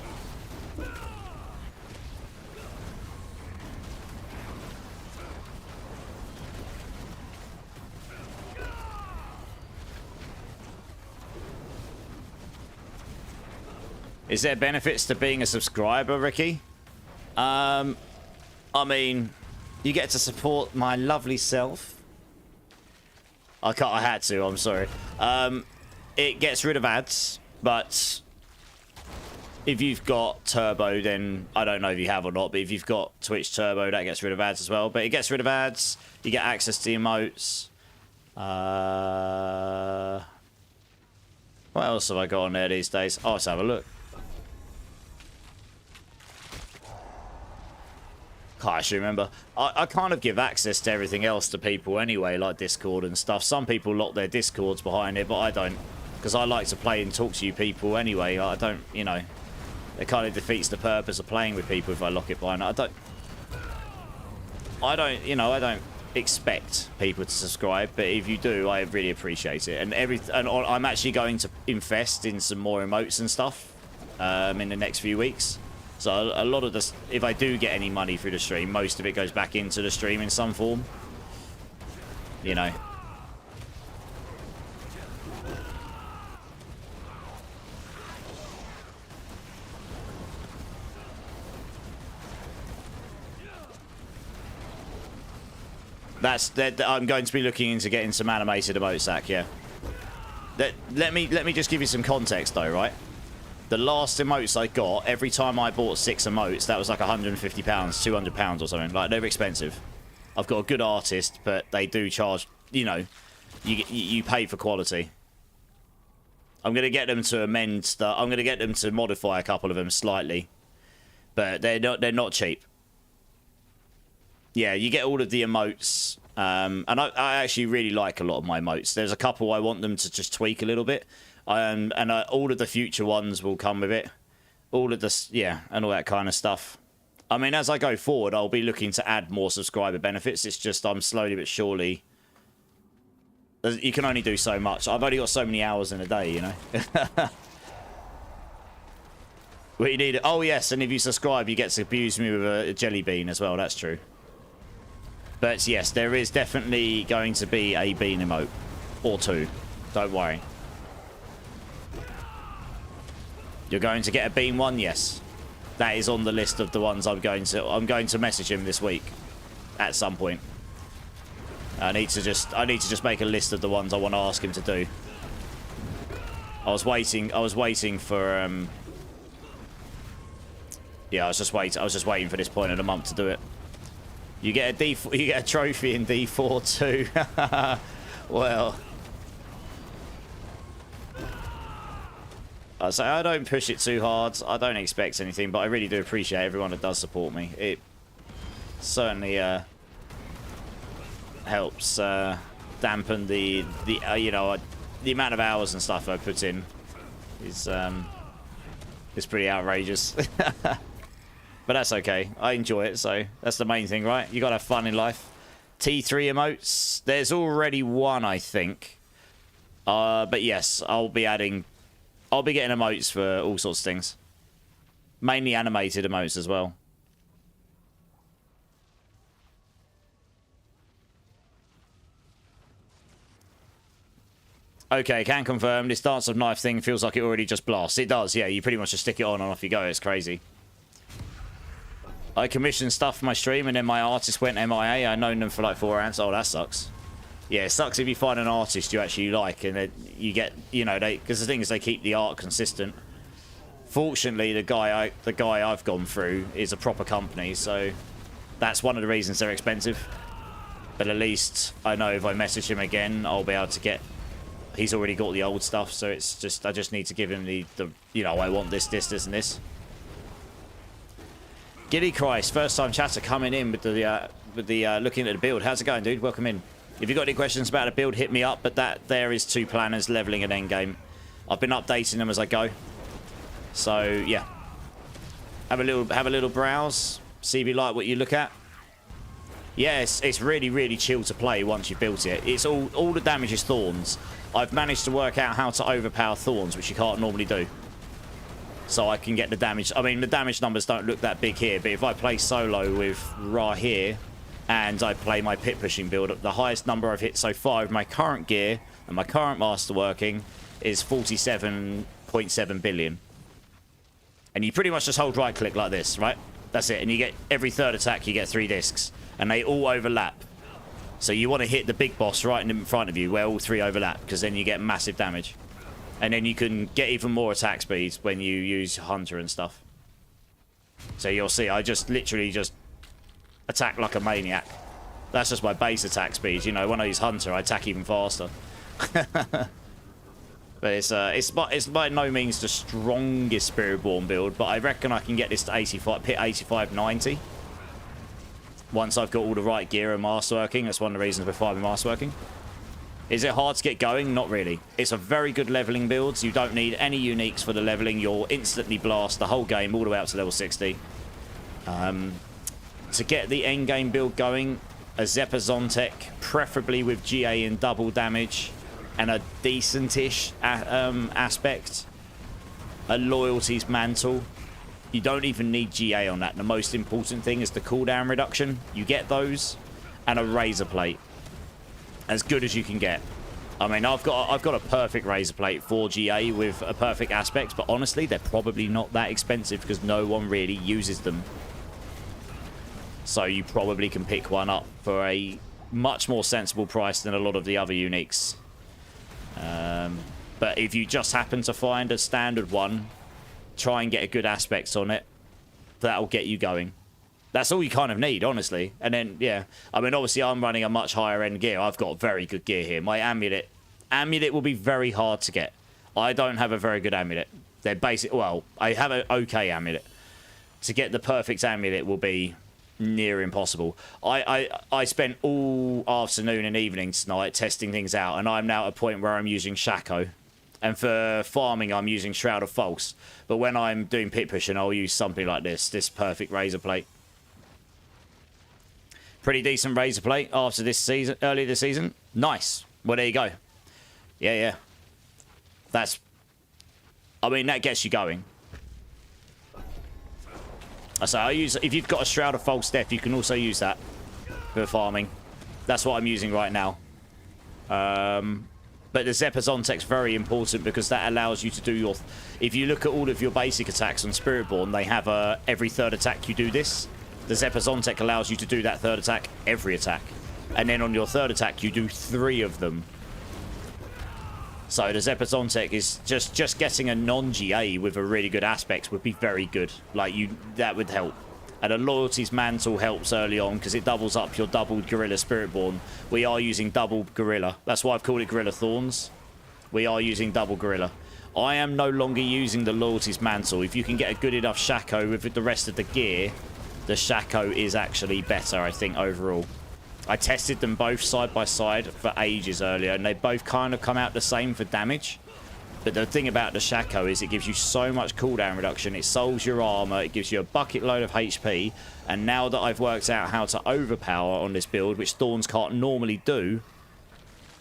Is there benefits to being a subscriber, Ricky? I mean, you get to support my lovely self. I had to, I'm sorry. It gets rid of ads. But if you've got Turbo, then I don't know if you have or not, but if you've got Twitch Turbo, that gets rid of ads as well. But it gets rid of ads. You get access to emotes. What else have I got on there these days? Oh, let's have a look. I actually remember. I kind of give access to everything else to people anyway, like Discord and stuff. Some people lock their Discords behind it, but I don't. Because I like to play and talk to you people anyway. I don't, it kind of defeats the purpose of playing with people if I lock it behind it. I don't expect people to subscribe, but if you do, I really appreciate it. And I'm actually going to invest in some more emotes and stuff in the next few weeks. So a lot of this, if I do get any money through the stream, most of it goes back into the stream in some form. I'm going to be looking into getting some animated emotes, Zach, yeah. Let me just give you some context though, right? The last emotes I got, every time I bought 6 emotes, that was like £150, £200 or something. Like, they're expensive. I've got a good artist, but they do charge, you pay for quality. I'm going to get them to amend stuff. I'm going to get them to modify a couple of them slightly. But they're not cheap. Yeah, you get all of the emotes. And I actually really like a lot of my emotes. There's a couple I want them to just tweak a little bit. And all of the future ones will come with it. All of this, yeah, and all that kind of stuff. I mean, as I go forward, I'll be looking to add more subscriber benefits. It's just I'm slowly but surely... You can only do so much. I've only got so many hours in a day, What you need... Oh, yes, and if you subscribe, you get to abuse me with a jelly bean as well. That's true. But, yes, there is definitely going to be a bean emote. Or 2. Don't worry. You're going to get a beam one? Yes. That is on the list of the ones I'm going to message him this week. At some point. I need to just make a list of the ones I want to ask him to do. I was waiting for yeah, I was just waiting for this point of the month to do it. You get a you get a trophy in D4 too. Well, I say I don't push it too hard. I don't expect anything, but I really do appreciate everyone that does support me. It certainly helps dampen the you know, the amount of hours and stuff I put in is pretty outrageous. But that's okay. I enjoy it, so that's the main thing, right? You gotta have fun in life. T3 emotes. There's already one, I think. But yes, I'll be getting emotes for all sorts of things. Mainly animated emotes as well. Okay, can confirm. This Dance of Knife thing feels like it already just blasts. It does, yeah. You pretty much just stick it on and off you go. It's crazy. I commissioned stuff for my stream and then my artist went MIA. I've known them for like 4 rounds. Oh, that sucks. Yeah, it sucks if you find an artist you actually like and then you get, you know, because the thing is they keep the art consistent. Fortunately, the guy I've gone through is a proper company, so that's one of the reasons they're expensive. But at least I know if I message him again, I'll be able to get. He's already got the old stuff, so it's just I just need to give him the you know, I want this, and this. Giddy Christ, first time chatter coming in with the looking at the build. How's it going, dude? Welcome in. If you've got any questions about the build, hit me up. But there is 2 planners leveling an endgame. I've been updating them as I go. So yeah, have a little browse, see if you like what you look at. Yeah, it's really chill to play once you've built it. It's all the damage is thorns. I've managed to work out how to overpower thorns, which you can't normally do. So I can get the damage. I mean, the damage numbers don't look that big here, but if I play solo with Ra here and I play my pit pushing build, the highest number I've hit so far with my current gear and my current masterworking is 47.7 billion. And you pretty much just hold right click like this, right? That's it. And you get every 3rd attack, you get 3 discs. And they all overlap. So you want to hit the big boss right in front of you where all 3 overlap, because then you get massive damage. And then you can get even more attack speeds when you use Hunter and stuff. So you'll see, I just literally just attack like a maniac. That's just my base attack speed. You know, when I use Hunter, I attack even faster. But it's by no means the strongest Spiritborn build, but I reckon I can get this to 85, pit 85, 90. Once I've got all the right gear and masterworking. That's one of the reasons we're farming masterworking. Is it hard to get going? Not really. It's a very good leveling build. You don't need any uniques for the leveling. You'll instantly blast the whole game all the way up to level 60. To get the end game build going, a Zephyr Zontech, preferably with GA and double damage, and a decentish aspect. A Loyalties Mantle. You don't even need GA on that. The most important thing is the cooldown reduction. You get those, and a Razor Plate. As good as you can get. I mean, I've got a perfect Razor Plate for GA with a perfect aspect, but honestly, they're probably not that expensive because no one really uses them. So you probably can pick one up for a much more sensible price than a lot of the other uniques. But if you just happen to find a standard one, try and get a good aspect on it. That'll get you going. That's all you kind of need, honestly. And then, yeah. I mean, obviously, I'm running a much higher end gear. I've got very good gear here. My amulet will be very hard to get. I don't have a very good amulet. They're basic. Well, I have an okay amulet. To get the perfect amulet will be near impossible. I spent all afternoon and evening tonight testing things out, and I'm now at a point where I'm using Shaco. And for farming, I'm using Shroud of False. But when I'm doing pit pushing, I'll use something like this perfect Razor Plate. Pretty decent Razor Plate after this season, early this season. Nice. Well, there you go. Yeah. That's... I mean, that gets you going. So I use... If you've got a Shroud of False Death, you can also use that for farming. That's what I'm using right now. But the Zephyr Zontech's very important because that allows you to do your... If you look at all of your basic attacks on Spiritborn, they have every 3rd attack you do this. The Zephyr Zontech allows you to do that 3rd attack every attack. And then on your 3rd attack, you do 3 of them. So the Zephyr Zontech is just getting a non-GA with a really good aspect would be very good. Like, that would help. And a Loyalty's Mantle helps early on because it doubles up your doubled Gorilla Spiritborn. We are using double Gorilla. That's why I've called it Gorilla Thorns. We are using double Gorilla. I am no longer using the Loyalty's Mantle. If you can get a good enough Shaco with the rest of the gear, the Shaco is actually better, I think, overall. I tested them both side by side for ages earlier, and they both kind of come out the same for damage. But the thing about the Shaco is it gives you so much cooldown reduction. It solves your armor. It gives you a bucket load of HP. And now that I've worked out how to overpower on this build, which Thorns can't normally do,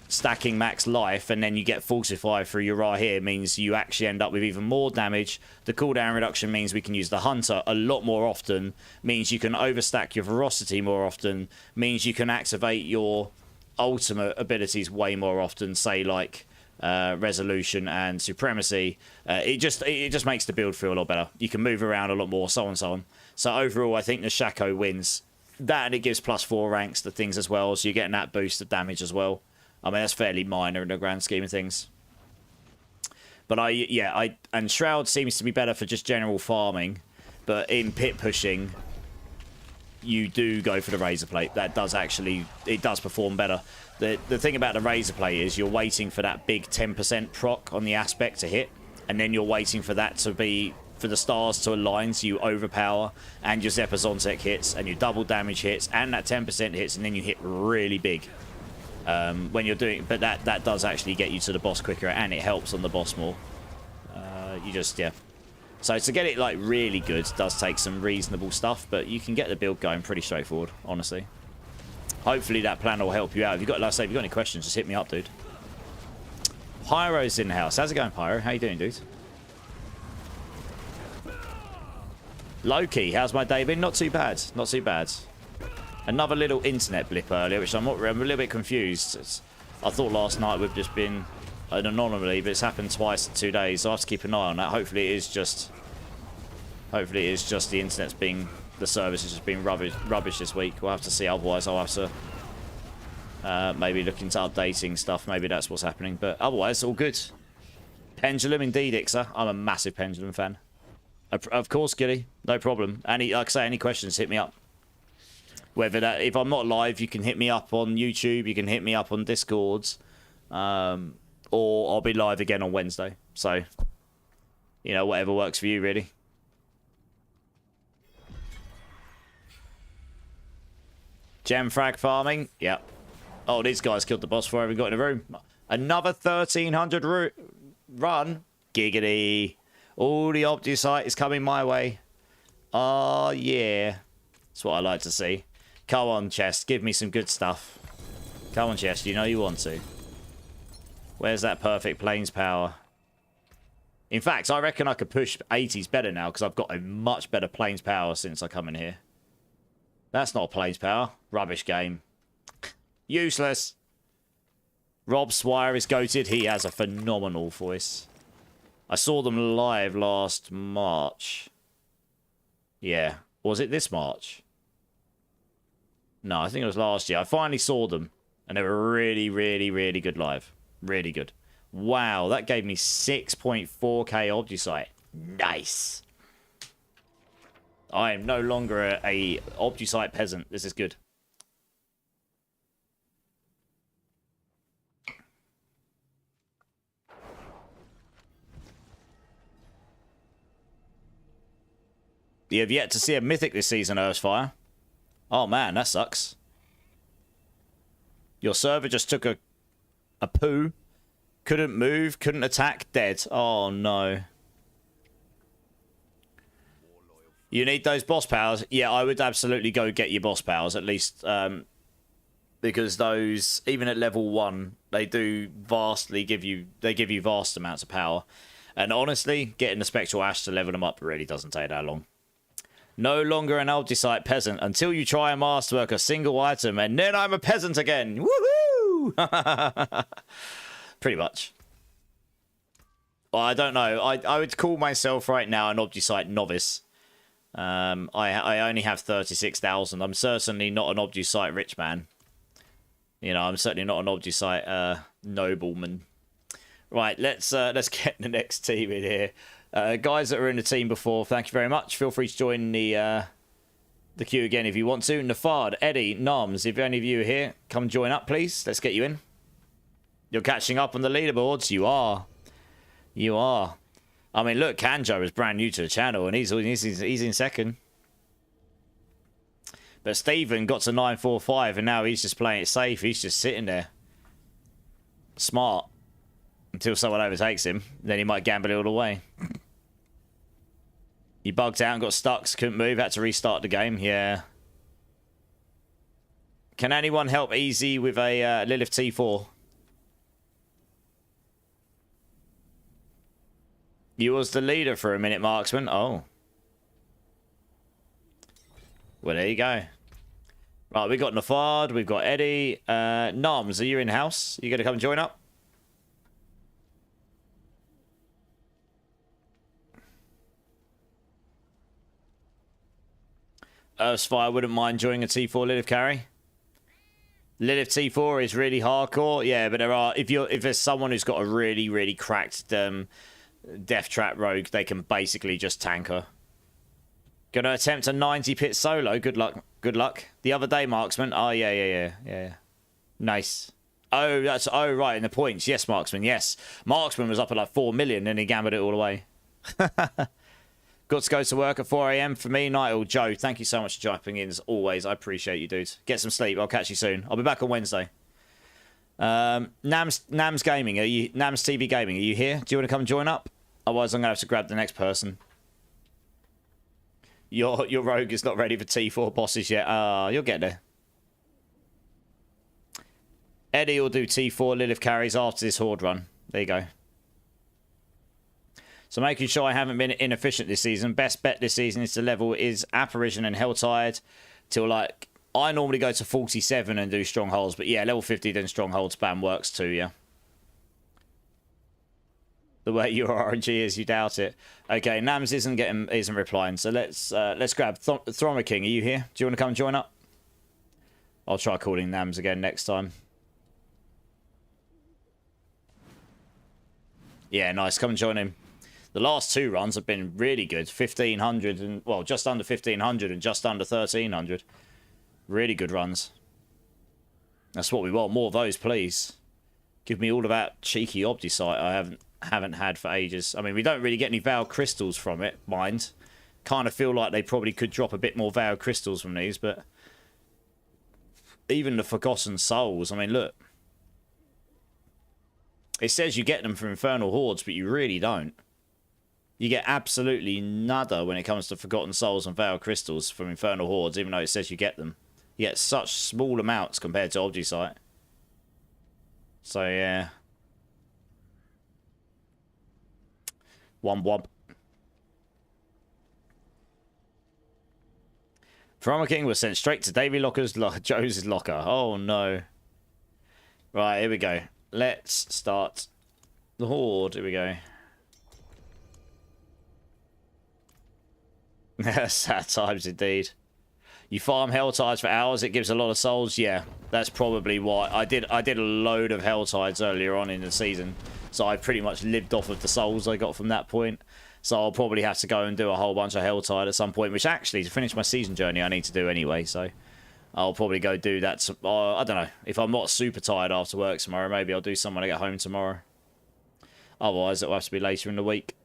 stacking max life and then you get Falsify through your right here means you actually end up with even more damage. The cooldown reduction means we can use the Hunter a lot more often. Means you can overstack your Ferocity more often. Means you can activate your ultimate abilities way more often. Say like... Resolution and Supremacy. It just makes the build feel a lot better. You can move around a lot more, so on and so on. So overall, I think the Shaco wins. That, and it gives +4 ranks to things as well, so you're getting that boost of damage as well. I mean, that's fairly minor in the grand scheme of things. But and Shroud seems to be better for just general farming, but in pit pushing, you do go for the Razor Plate. That does actually, it does perform better. The thing about the Razor Plate is you're waiting for that big 10% proc on the aspect to hit, and then you're waiting for that to be, for the stars to align, so you overpower, and your Zepazontek hits, and your double damage hits, and that 10% hits, and then you hit really big. When you're doing, but that does actually get you to the boss quicker, and it helps on the boss more. So to get it like really good does take some reasonable stuff, but you can get the build going pretty straightforward, honestly. Hopefully that plan will help you out. If you've got, like I say, if you've got any questions, just hit me up, dude. Pyro's in the house. How's it going, Pyro? How you doing, dude? Loki, how's my day been? Not too bad. Not too bad. Another little internet blip earlier, which I'm a little bit confused. I thought last night we've just been an anomaly, but it's happened twice in 2 days, so I have to keep an eye on that. Hopefully it is just the internet's being... The service has just been rubbish this week. We'll have to see. Otherwise, I'll have to maybe look into updating stuff. Maybe that's what's happening. But otherwise, all good. Pendulum, indeed, Ixer. I'm a massive Pendulum fan. Of course, Gilly. No problem. Like I say, any questions, hit me up. Whether that, if I'm not live, you can hit me up on YouTube. You can hit me up on Discords. Or I'll be live again on Wednesday. So, you know, whatever works for you, really. Gem frag farming. Yep. Oh, these guys killed the boss before I even got in the room. Another 1300 run. Giggity. All the Opticite is coming my way. Oh, yeah. That's what I like to see. Come on, chest. Give me some good stuff. Come on, chest. You know you want to. Where's that perfect plains power? In fact, I reckon I could push 80s better now because I've got a much better plains power since I come in here. That's not plains power. Rubbish game. Useless. Rob Swire is goated. He has a phenomenal voice. I saw them live last March. Yeah. Was it this March? No, I think it was last year. I finally saw them. And they were really, really, really good live. Really good. Wow, that gave me 6.4k Obducite. Nice. I am no longer a Obducite peasant. This is good. You have yet to see a mythic this season, Earthfire. Oh man, that sucks. Your server just took a poo. Couldn't move, couldn't attack, dead. Oh no. You need those boss powers. Yeah, I would absolutely go get your boss powers, at least. Because those, even at level 1, they do vastly give you, they give you vast amounts of power. And honestly, getting the Spectral Ash to level them up really doesn't take that long. No longer an Aldicite peasant until you try and masterwork a single item, and then I'm a peasant again. Woohoo! Pretty much. Well, I don't know. I would call myself right now an Obducite novice. I only have 36,000. I'm certainly not an Obducite rich man. You know, I'm certainly not an Obducite nobleman. Right, let's get the next team in here. Guys that were in the team before, thank you very much. Feel free to join the the queue again if you want to. Nafard, Eddie, Noms, if any of you are here, come join up, please. Let's get you in. You're catching up on the leaderboards. You are. You are. I mean, look, Kanjo is brand new to the channel, and he's in second. But Steven got to 945, and now he's just playing it safe. He's just sitting there. Smart. Until someone overtakes him. Then he might gamble it all away. He bugged out and got stuck, so couldn't move. Had to restart the game. Yeah. Can anyone help Easy with a Lilith T4? You was the leader for a minute, Marksman. Oh. Well, there you go. Right, we got Nafard. We've got Eddie. Noms, are you in-house? You going to come join up? Earthsfire, I wouldn't mind joining a T4 Lilith carry. Lilith T4 is really hardcore. Yeah, but there are... If there's someone who's got a really, really cracked... Death Trap Rogue, they can basically just tank her. Gonna attempt a 90 pit solo. Good luck. Good luck. The other day, Marksman. Oh, yeah. Nice. Oh, that's... Oh, right, in the points. Yes, Marksman, yes. Marksman was up at like 4 million and he gambled it all away. Got to go to work at 4 AM for me. Night, Joe, thank you so much for jumping in as always. I appreciate you, dude. Get some sleep. I'll catch you soon. I'll be back on Wednesday. Nams Gaming, Nams TV Gaming, are you here? Do you want to come join up? Otherwise, I'm gonna have to grab the next person. Your rogue is not ready for T4 bosses yet. You'll get there. Eddie will do T4 Lilith carries after this horde run. There you go. So making sure I haven't been inefficient this season. Best bet this season is to level is Apparition and Helltide till like... I normally go to 47 and do Strongholds, but yeah, level 50 then Stronghold spam works too, yeah. The way your RNG is, you doubt it. Okay, Nams isn't replying, so let's grab Thromer King. Are you here? Do you want to come and join up? I'll try calling Nams again next time. Yeah, nice. Come and join him. The last two runs have been really good. 1,500 and... Well, just under 1,500 and just under 1,300. Really good runs. That's what we want. More of those, please. Give me all of that cheeky Obdicite I haven't had for ages. I mean, we don't really get any Veiled Crystals from it, mind. Kind of feel like they probably could drop a bit more Veiled Crystals from these, but... Even the Forgotten Souls, I mean, look. It says you get them from Infernal Hordes, but you really don't. You get absolutely nada when it comes to Forgotten Souls and Veiled Crystals from Infernal Hordes, even though it says you get them. You get such small amounts compared to Obdicite. So, yeah. Womp. Frommer King was sent straight to Davy Joe's locker. Oh, no. Right, here we go. Let's start the horde. Here we go. Sad times indeed. You farm Helltides for hours, it gives a lot of souls. Yeah, that's probably why. I did a load of Helltides earlier on in the season, so I pretty much lived off of the souls I got from that point. So I'll probably have to go and do a whole bunch of Helltide at some point, which actually, to finish my season journey, I need to do anyway. So I'll probably go do that. I don't know. If I'm not super tired after work tomorrow, maybe I'll do something when I get home tomorrow. Otherwise, it'll have to be later in the week.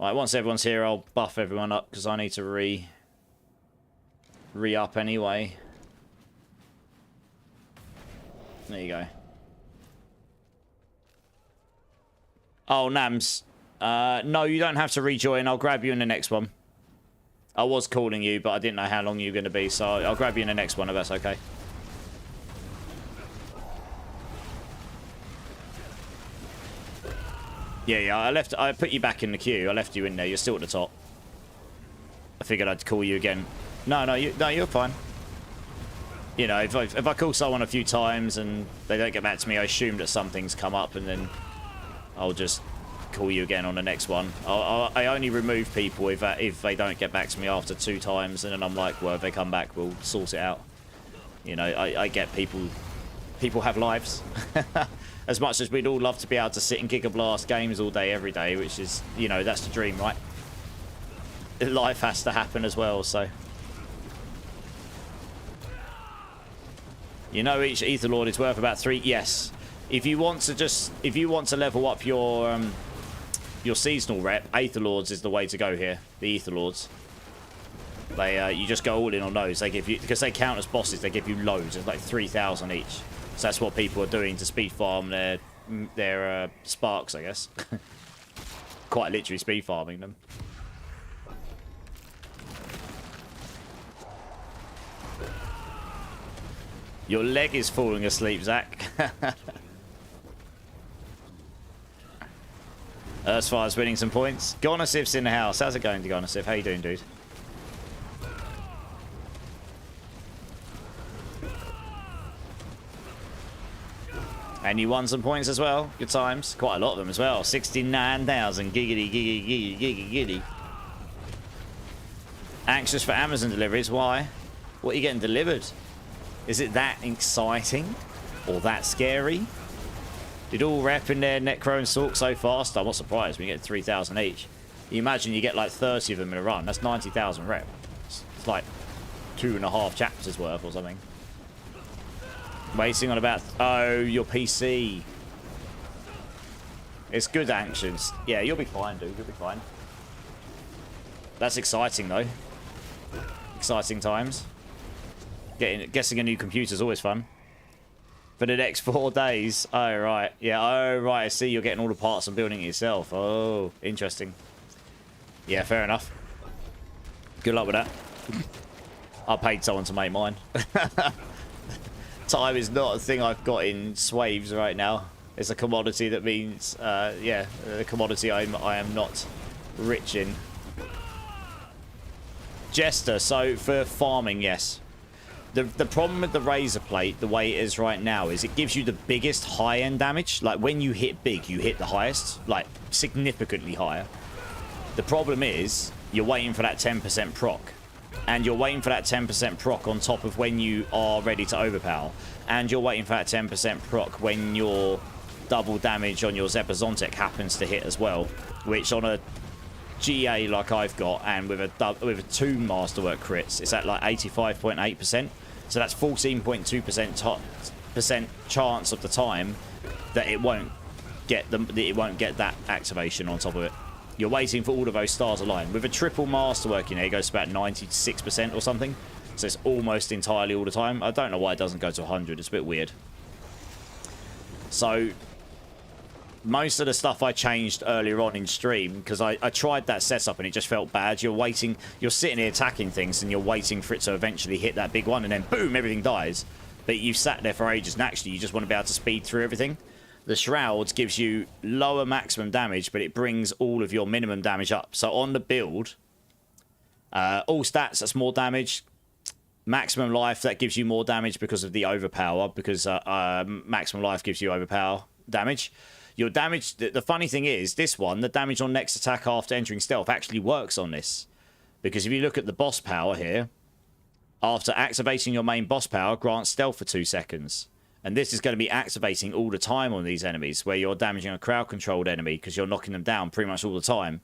Right, once everyone's here, I'll buff everyone up because I need to re-up anyway. There you go. Oh, Nams. No, you don't have to rejoin. I'll grab you in the next one. I was calling you, but I didn't know how long you were going to be, so I'll grab you in the next one if that's okay. Yeah, I put you back in the queue. I left you in there. You're still at the top. I figured I'd call you again. No, you're fine. You know, if I call someone a few times and they don't get back to me, I assume that something's come up, and then I'll just call you again on the next one. I only remove people if they don't get back to me after 2 times, and then I'm like, well, if they come back, we'll sort it out. You know, I get people have lives. As much as we'd all love to be able to sit and Giga Blast games all day, every day, which is, you know, that's the dream, right? Life has to happen as well, so. You know each Ether Lord is worth about 3. Yes. If you want to level up your seasonal rep, Aether Lords is the way to go here. The Ether Lords. They you just go all in on those. They give you, because they count as bosses, they give you loads. It's like 3,000 each. So that's what people are doing to speed farm their sparks, I guess. Quite literally speed farming them. Your leg is falling asleep, Zach. As far as winning some points. Gonosiv's in the house. How's it going, Gonosif? How you doing, dude? And you won some points as well. Good times. Quite a lot of them as well. 69,000. Giggity, giggity, giggity, giggity, giggity. Anxious for Amazon deliveries. Why? What are you getting delivered? Is it that exciting? Or that scary? Did all rep in their Necro and Sork so fast? I'm not surprised when you get 3,000 each. You imagine you get like 30 of them in a run. That's 90,000 rep. It's like 2.5 chapters worth or something. Waiting on about... Oh, your PC. It's good actions. Yeah, you'll be fine, dude. You'll be fine. That's exciting, though. Exciting times. Guessing a new computer is always fun. For the next 4 days. Oh, right. Yeah, oh, right. I see you're getting all the parts and building it yourself. Oh, interesting. Yeah, fair enough. Good luck with that. I paid someone to make mine. Time is not a thing I've got in swaves right now. It's a commodity that means, yeah, a commodity I am not rich in. Jester, so for farming, yes. The problem with the Razor Plate, the way it is right now, is it gives you the biggest high-end damage. Like, when you hit big, you hit the highest. Like, significantly higher. The problem is, you're waiting for that 10% proc. And you're waiting for that 10% proc on top of when you are ready to overpower. And you're waiting for that 10% proc when your double damage on your Zebazontek happens to hit as well. Which, on a GA like I've got, and with a 2 Masterwork crits, it's at like 85.8%. So that's 14.2% chance of the time that it won't get that activation on top of it. You're waiting for all of those stars align. With a triple Masterwork, you know, it goes to about 96% or something. So it's almost entirely all the time. I don't know why it doesn't go to 100. It's a bit weird. So most of the stuff I changed earlier on in stream, because I tried that setup and it just felt bad. You're waiting, you're sitting here attacking things and you're waiting for it to eventually hit that big one and then boom, everything dies. But you've sat there for ages and actually you just want to be able to speed through everything. The Shrouds gives you lower maximum damage, but it brings all of your minimum damage up. So on the build, all stats, that's more damage. Maximum life, that gives you more damage because of the overpower, because maximum life gives you overpower damage. Your damage, the funny thing is, this one, the damage on next attack after entering stealth actually works on this. Because if you look at the boss power here, after activating your main boss power, grants stealth for 2 seconds. And this is going to be activating all the time on these enemies, where you're damaging a crowd-controlled enemy because you're knocking them down pretty much all the time.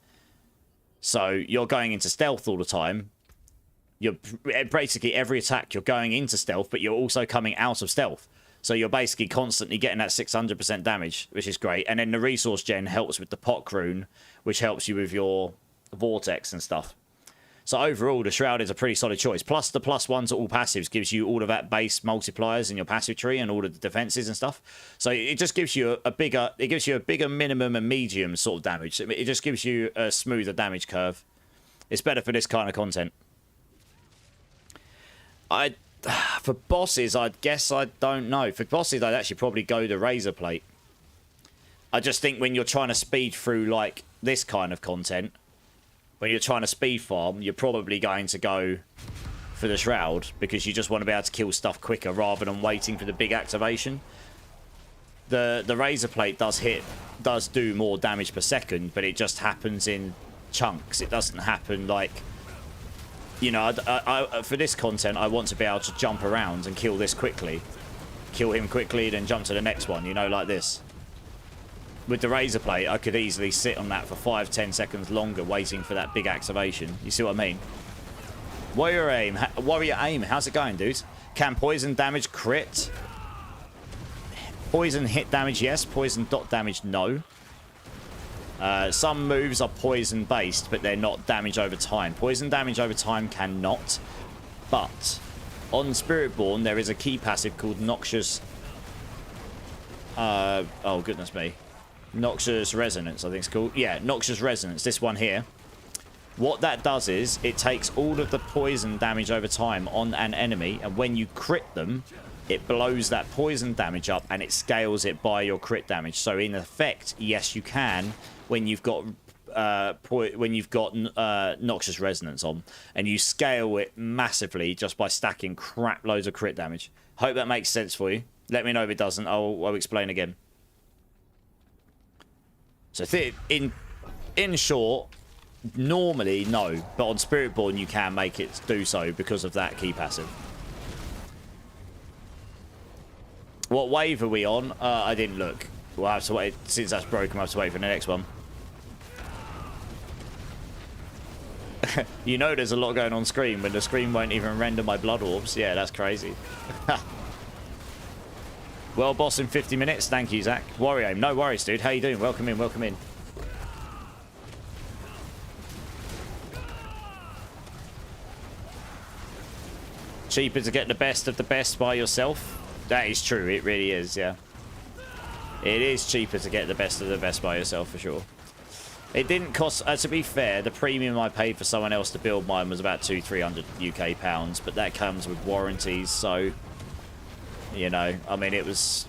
So you're going into stealth all the time. You're basically every attack you're going into stealth, but you're also coming out of stealth. So you're basically constantly getting that 600% damage, which is great. And then the resource gen helps with the Pock rune, which helps you with your vortex and stuff. So overall, the Shroud is a pretty solid choice. Plus, the +1 to all passives gives you all of that base multipliers in your passive tree and all of the defenses and stuff. So it just gives you a bigger, minimum and medium sort of damage. It just gives you a smoother damage curve. It's better for this kind of content. For bosses, I guess I don't know. For bosses, I'd actually probably go the Razor Plate. I just think when you're trying to speed through like this kind of content, when you're trying to speed farm, you're probably going to go for the Shroud because you just want to be able to kill stuff quicker rather than waiting for the big activation. The Razor Plate does do more damage per second, but it just happens in chunks. It doesn't happen like, you know, for this content, I want to be able to jump around and kill this quickly. Kill him quickly, then jump to the next one, you know, like this. With the Razor Plate, I could easily sit on that for 5-10 seconds longer waiting for that big activation. You see what I mean? Warrior Aim, how's it going, dude? Can poison damage crit? Poison hit damage, yes. Poison dot damage, no. Some moves are poison based, but they're not damage over time. Poison damage over time cannot. But on Spiritborn, there is a key passive called Noxious... oh, goodness me. Noxious Resonance, I think it's called. Yeah, Noxious Resonance. This one here. What that does is, it takes all of the poison damage over time on an enemy, and when you crit them, it blows that poison damage up, and it scales it by your crit damage. So in effect, yes, you can, when you've got Noxious Resonance on, and you scale it massively just by stacking crap loads of crit damage. Hope that makes sense for you. Let me know if it doesn't. I'll explain again. So in short, normally no, but on Spiritborn you can make it do so because of that key passive. What wave are we on? I didn't look. We'll have to wait. Since that's broken, we'll have to wait for the next one. You know there's a lot going on screen when the screen won't even render my blood orbs. Yeah, that's crazy. Well, boss in 50 minutes. Thank you, Zach. Warrior aim. No worries, dude. How you doing? Welcome in, welcome in. Cheaper to get the best of the best by yourself. That is true. It really is, yeah. It is cheaper to get the best of the best by yourself, for sure. It didn't cost... to be fair, the premium I paid for someone else to build mine was about £200-300 UK pounds, but that comes with warranties, so... You know, I mean, it was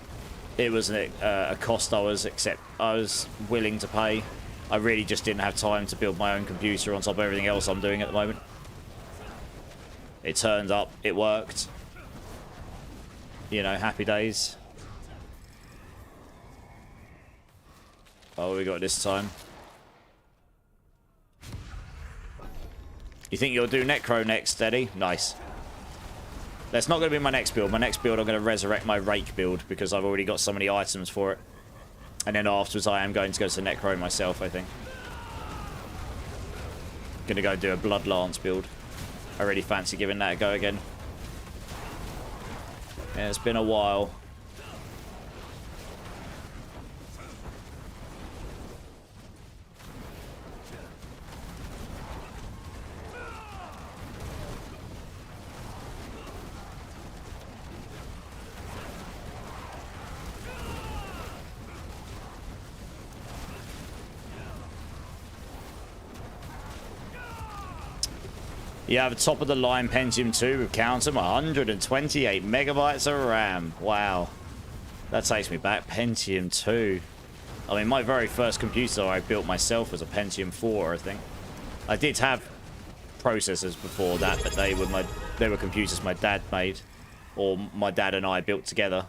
a cost I was willing to pay. I really just didn't have time to build my own computer on top of everything else I'm doing at the moment. It turned up, it worked. You know, happy days. Oh, what we got this time? You think you'll do Necro next, Eddie? Nice. That's not going to be my next build. My next build, I'm going to resurrect my Rake build because I've already got so many items for it. And then afterwards, I am going to go to Necro myself, I think. Going to go do a Blood Lance build. I really fancy giving that a go again. Yeah, it's been a while. You have a top-of-the-line Pentium 2 with count 'em, 128 megabytes of RAM. Wow. That takes me back. Pentium 2. I mean, my very first computer I built myself was a Pentium 4, I think. I did have processors before that, but they were computers my dad made. Or my dad and I built together.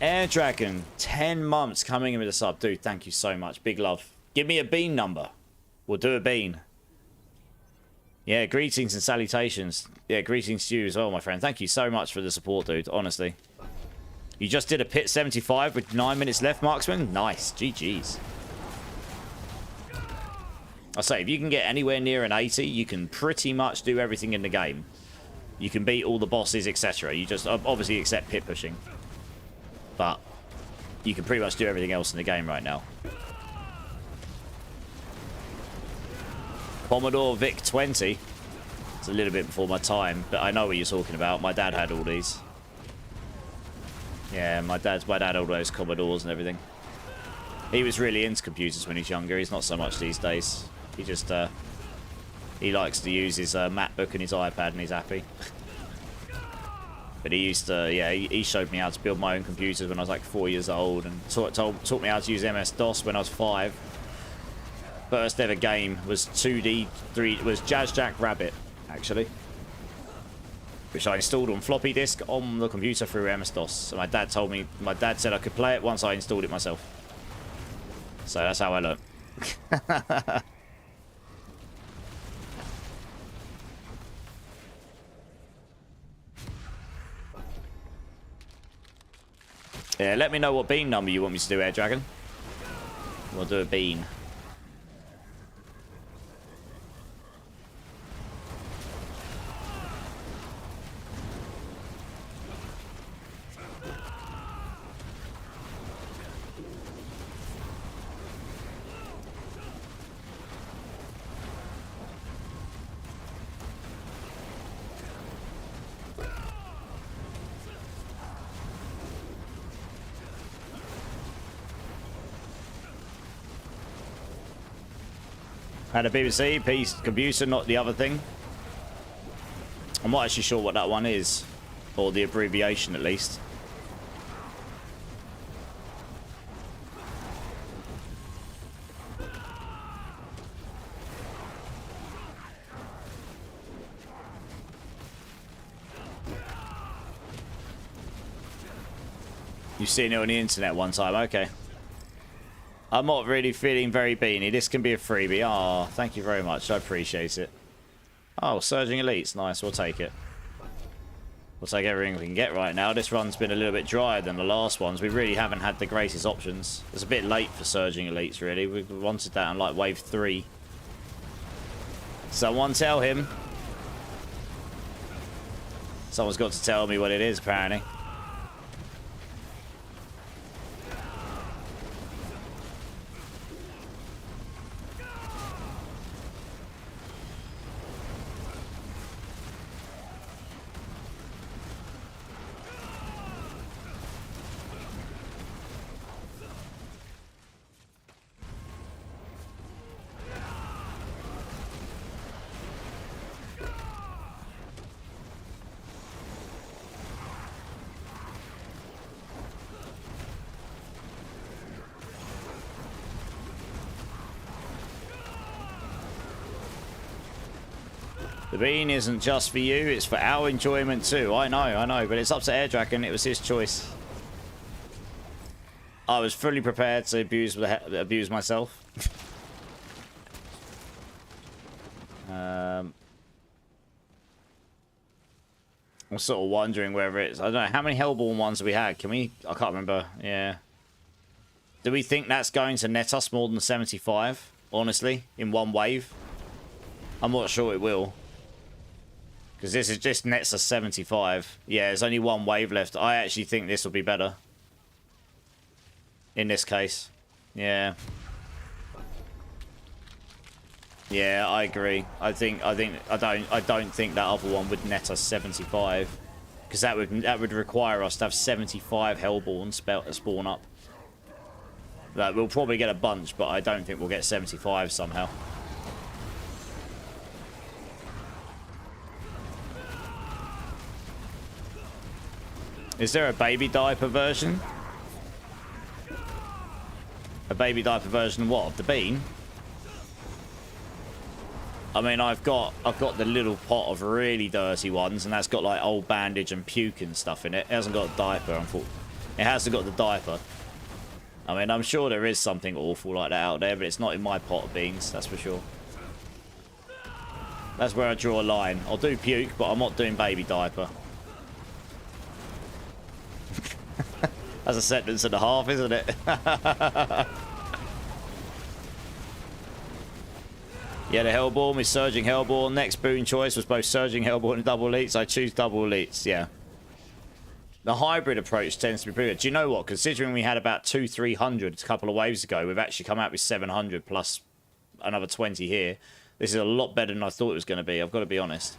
Air Dragon, 10 months coming in with a sub. Dude, thank you so much. Big love. Give me a bean number. We'll do a bean. Yeah, greetings and salutations. Yeah, greetings to you as well, my friend. Thank you so much for the support, dude. Honestly. You just did a pit 75 with 9 minutes left, Marksman? Nice. GG's. I say, if you can get anywhere near an 80, you can pretty much do everything in the game. You can beat all the bosses, etc. You just obviously accept pit pushing. But you can pretty much do everything else in the game right now. Commodore VIC 20. It's a little bit before my time, but I know what you're talking about. My dad had all these. Yeah, my dad had all those Commodores and everything. He was really into computers when he was younger. He's not so much these days. He just he likes to use his MacBook and his iPad, and he's happy. But he used to, yeah, he showed me how to build my own computers when I was like 4 years old, and taught me how to use MS-DOS when I was 5. First ever game was 2D, was Jazz Jack Rabbit, actually, which I installed on floppy disk on the computer through MS-DOS. So my dad said I could play it once I installed it myself. So that's how I learned. Yeah, let me know what bean number you want me to do, Air Dragon. We'll do a bean. Had a BBC, piece, computer, not the other thing. I'm not actually sure what that one is. Or the abbreviation, at least. You've seen it on the internet one time, okay. I'm not really feeling very beanie. This can be a freebie. Oh, thank you very much. I appreciate it. Oh, Surging Elites. Nice, we'll take it. We'll take everything we can get right now. This run's been a little bit drier than the last ones. We really haven't had the greatest options. It's a bit late for Surging Elites, really. We wanted that on, like, wave 3. Someone tell him. Someone's got to tell me what it is, apparently. The bean isn't just for you, it's for our enjoyment too. I know, but it's up to Air Dragon. It was his choice. I was fully prepared to abuse myself. I'm sort of wondering whether it's... I don't know, how many Hellborn ones have we had? Can we... I can't remember. Yeah. Do we think that's going to net us more than 75? Honestly? In one wave? I'm not sure it will. Because this is just nets us 75. Yeah, there's only one wave left. I actually think this will be better. In this case. Yeah. Yeah, I agree. I don't think that other one would net us 75. Because that would require us to have 75 Hellborn spawn up. Like, we'll probably get a bunch, but I don't think we'll get 75 somehow. Is there a baby diaper version? A baby diaper version of what? Of the bean? I mean, I've got the little pot of really dirty ones, and that's got like old bandage and puke and stuff in it. It hasn't got a diaper, unfortunately. It hasn't got the diaper. I mean, I'm sure there is something awful like that out there, but it's not in my pot of beans, that's for sure. That's where I draw a line. I'll do puke, but I'm not doing baby diaper. That's a sentence and a half, isn't it? Yeah, the Hellborn with Surging Hellborn. Next boon choice was both Surging Hellborn and Double Elites. I choose Double Elites, yeah. The hybrid approach tends to be pretty good. Do you know what? Considering we had about 200-300 a couple of waves ago, we've actually come out with 700 plus another 20 here. This is a lot better than I thought it was going to be, I've got to be honest.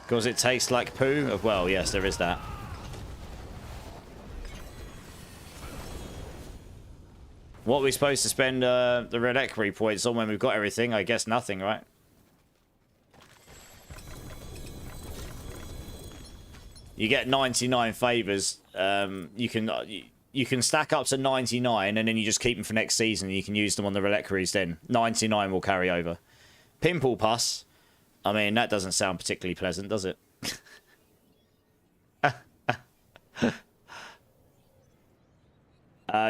Because it tastes like poo? Well, yes, there is that. What are we supposed to spend the reliquary points on when we've got everything? I guess nothing, right? You get 99 favors. You can stack up to 99 and then you just keep them for next season. And you can use them on the reliquaries then. 99 will carry over. Pimple pus. I mean, that doesn't sound particularly pleasant, does it?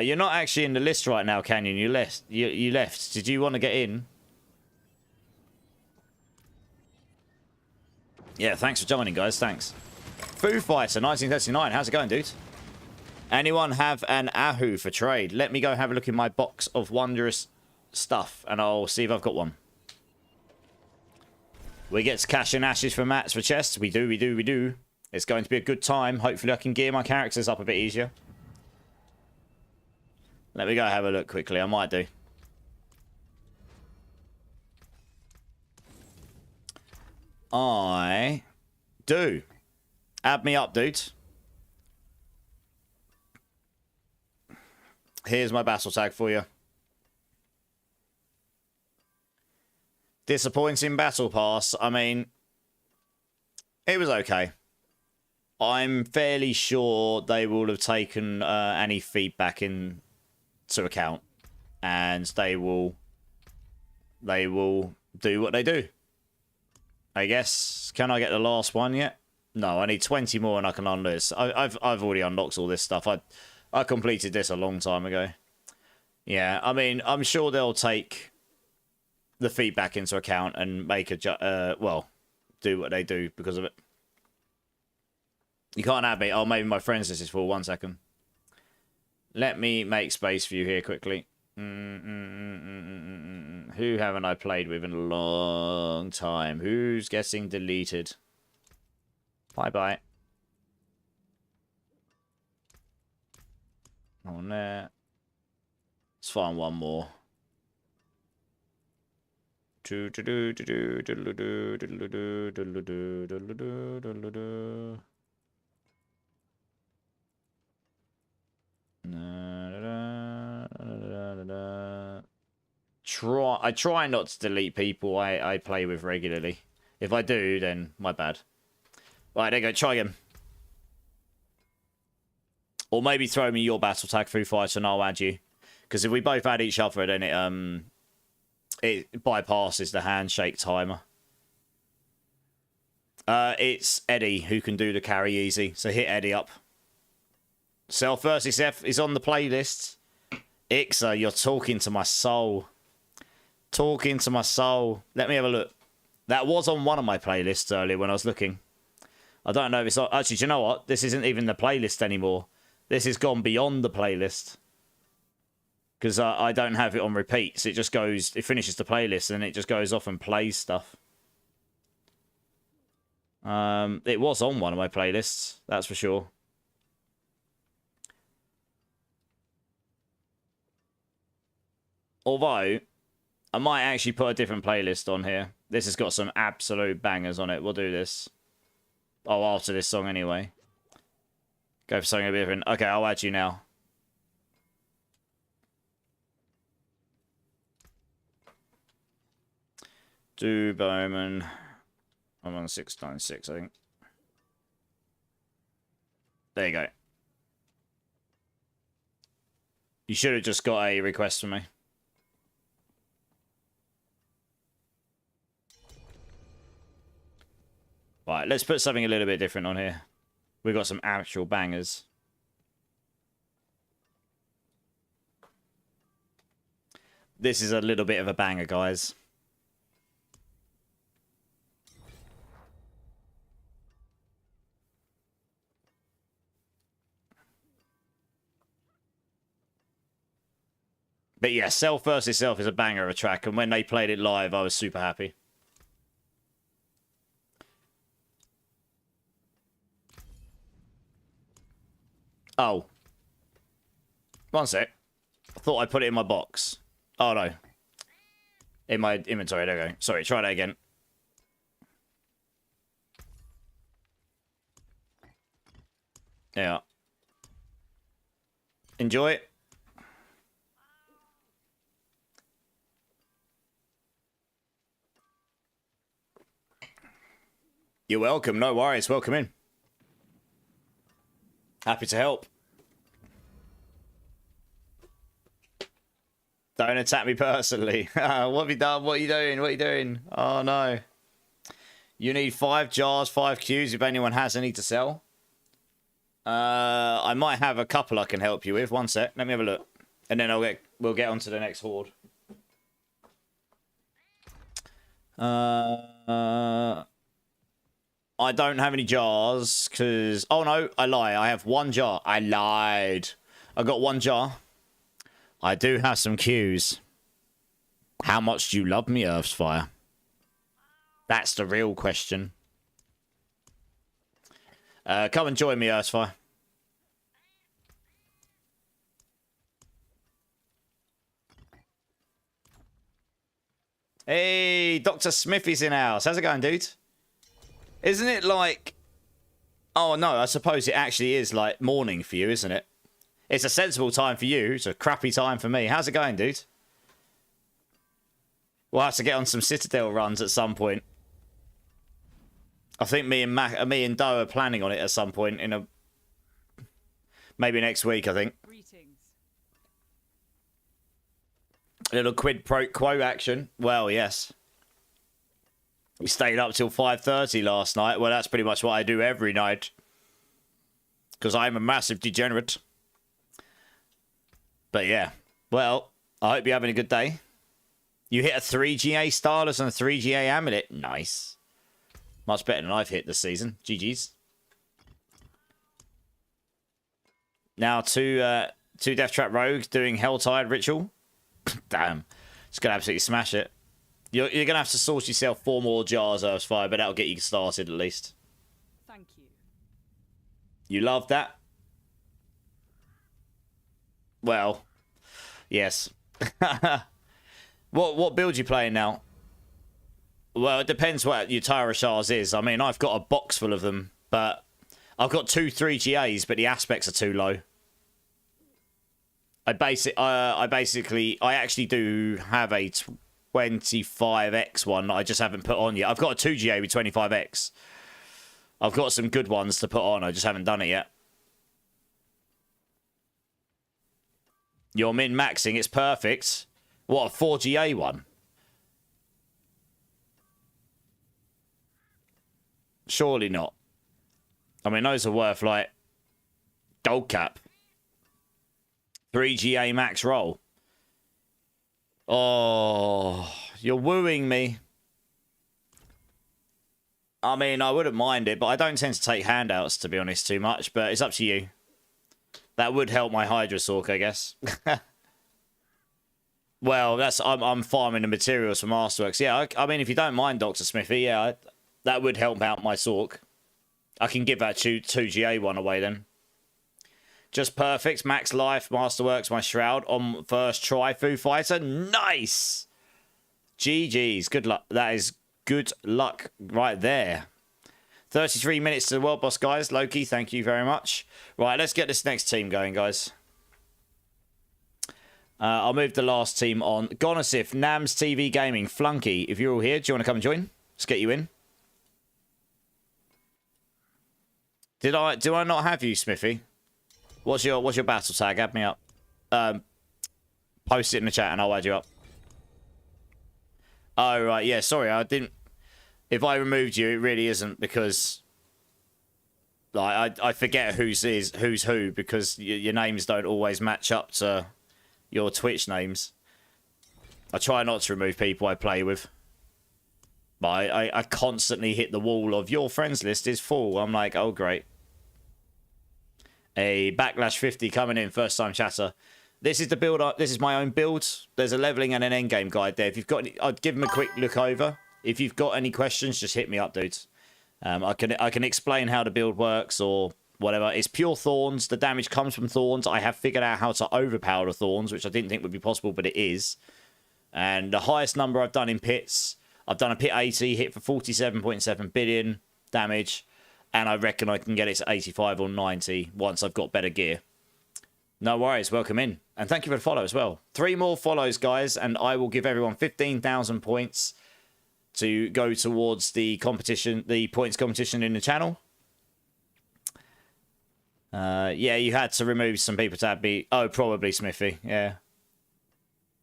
You're not actually in the list right now, Canyon. You left. You left. Did you want to get in? Yeah, thanks for joining, guys. Thanks. Foo Fighter, 1939. How's it going, dude? Anyone have an Ahu for trade? Let me go have a look in my box of wondrous stuff, and I'll see if I've got one. We get to cash in ashes for mats for chests. We do, we do, we do. It's going to be a good time. Hopefully I can gear my characters up a bit easier. Let me go have a look quickly. I might do. I do. Add me up, dude. Here's my battle tag for you. Disappointing battle pass. I mean, it was okay. I'm fairly sure they will have taken any feedback into account, and they will do what they do. I guess. Can I get the last one yet? No, I need 20 more and I can unlock this. I've already unlocked all this stuff. I completed this a long time ago. Yeah, I mean, I'm sure they'll take the feedback into account and make well, do what they do because of it. You can't have me. Oh, maybe my friends this is for 1 second. Let me make space for you here quickly. Who haven't I played with in a long time? Who's getting deleted? Bye-bye. On there. Let's find one more. I try not to delete people I play with regularly. If I do, then my bad. Right, there you go. Try again. Or maybe throw me your battle tag through fight and I'll add you. Because if we both add each other, then it bypasses the handshake timer. It's Eddie who can do the carry easy. So hit Eddie up. Self versus F is on the playlist. Ixa, you're talking to my soul. Talking to my soul. Let me have a look. That was on one of my playlists earlier when I was looking. I don't know if it's... Actually, do you know what? This isn't even the playlist anymore. This has gone beyond the playlist. Because I don't have it on repeats. It just goes... It finishes the playlist and it just goes off and plays stuff. It was on one of my playlists. That's for sure. Although, I might actually put a different playlist on here. This has got some absolute bangers on it. We'll do this. Oh, after this song anyway. Go for something a bit different. Okay, I'll add you now. Do Bowman. I'm on 696, I think. There you go. You should have just got a request from me. Right, let's put something a little bit different on here. We've got some actual bangers. This is a little bit of a banger, guys. But yeah, Self versus Self is a banger of a track, and when they played it live, I was super happy. Oh. 1 sec. I thought I put it in my box. Oh, no. In my inventory. There we go. Sorry, try that again. Yeah. Enjoy it. You're welcome. No worries. Welcome in. Happy to help. Don't attack me personally. What have you done? What are you doing? What are you doing? Oh, no. You need 5 jars, 5 queues if anyone has any to sell. I might have a couple I can help you with. 1 sec. Let me have a look. And then we'll get on to the next horde. I don't have any jars because... Oh, no. I lie. I have 1 jar. I lied. I got 1 jar. I do have some queues. How much do you love me, Earthfire? That's the real question. Come and join me, Earthfire. Hey, Dr. Smithy's in house. How's it going, dude? Isn't it like... Oh, no, I suppose it actually is like morning for you, isn't it? It's a sensible time for you. It's a crappy time for me. How's it going, dude? We'll have to get on some Citadel runs at some point. I think me and Doe are planning on it at some point in a maybe next week. I think. Greetings. A little quid pro quo action. Well, yes. We stayed up till 5:30 last night. Well, that's pretty much what I do every night. Because I'm a massive degenerate. But yeah. Well, I hope you're having a good day. You hit a 3GA Starless and a 3GA Amulet. Nice. Much better than I've hit this season. GG's. Now two Death Trap Rogues doing Helltide Ritual. Damn. It's going to absolutely smash it. You're going to have to source yourself 4 more jars of fire, but that'll get you started at least. Thank you. You love that? Well, yes. What build you playing now? Well, it depends what your Tyra Shars is. I mean, I've got a box full of them, but I've got 2 3GAs, but the aspects are too low. I actually do have a 25x one I just haven't put on yet. I've got a 2GA with 25x. I've got some good ones to put on. I just haven't done it yet. You're min-maxing. It's perfect. What, a 4GA one? Surely not. I mean, those are worth, like, gold cap. 3GA max roll. Oh, you're wooing me. I mean, I wouldn't mind it, but I don't tend to take handouts, to be honest, too much. But it's up to you. That would help my Hydra Sork, I guess. Well, I'm farming the materials for Masterworks. Yeah, I mean, if you don't mind, Dr. Smithy, yeah, that would help out my Sork. I can give that 2GA one away then. Just perfect. Max life. Masterworks. My Shroud on first try. Foo Fighter. Nice. GG's. Good luck. That is good luck right there. 33 minutes to the World Boss, guys. Loki, thank you very much. Right, let's get this next team going, guys. I'll move the last team on. Gonosif, Nams TV Gaming, Flunky. If you're all here, do you want to come and join? Let's get you in. Do I not have you, Smithy? What's your battle tag? Add me up. Post it in the chat and I'll add you up. Oh right, yeah. Sorry, I didn't. If I removed you, it really isn't because like I forget who's who because your names don't always match up to your Twitch names. I try not to remove people I play with. But I constantly hit the wall of your friends list is full. I'm like, oh great. A Backlash 50 coming in, first time chatter. This is the build up. This is my own build. There's a leveling and an end game guide there. If you've got any, I'd give them a quick look over. If you've got any questions, just hit me up, dudes. I can explain how the build works or whatever. It's pure thorns. The damage comes from thorns. I have figured out how to overpower the thorns, which I didn't think would be possible, but it is. And the highest number I've done in pits, I've done a pit 80, hit for 47.7 billion damage. And I reckon I can get it to 85 or 90 once I've got better gear. No worries, welcome in. And thank you for the follow as well. 3 more follows, guys, and I will give everyone 15,000 points to go towards the competition, the points competition in the channel. Yeah, you had to remove some people to add me. Oh, probably Smithy, yeah.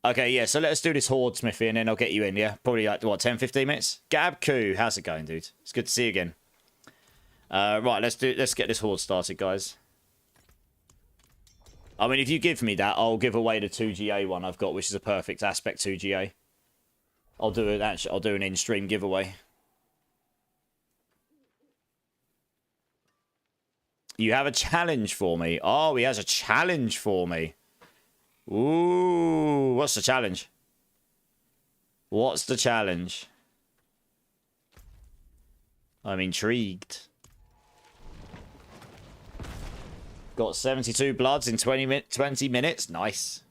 Okay, yeah, so let us do this Horde, Smithy, and then I'll get you in, yeah? Probably like, what, 10, 15 minutes? Gabku, how's it going, dude? It's good to see you again. Right, let's get this Horde started, guys. I mean, if you give me that, I'll give away the 2GA one I've got, which is a perfect aspect 2GA. I'll do it. Actually, I'll do an in-stream giveaway. You have a challenge for me. Oh, he has a challenge for me. Ooh, what's the challenge? What's the challenge? I'm intrigued. Got 72 bloods in 20 minutes. Nice.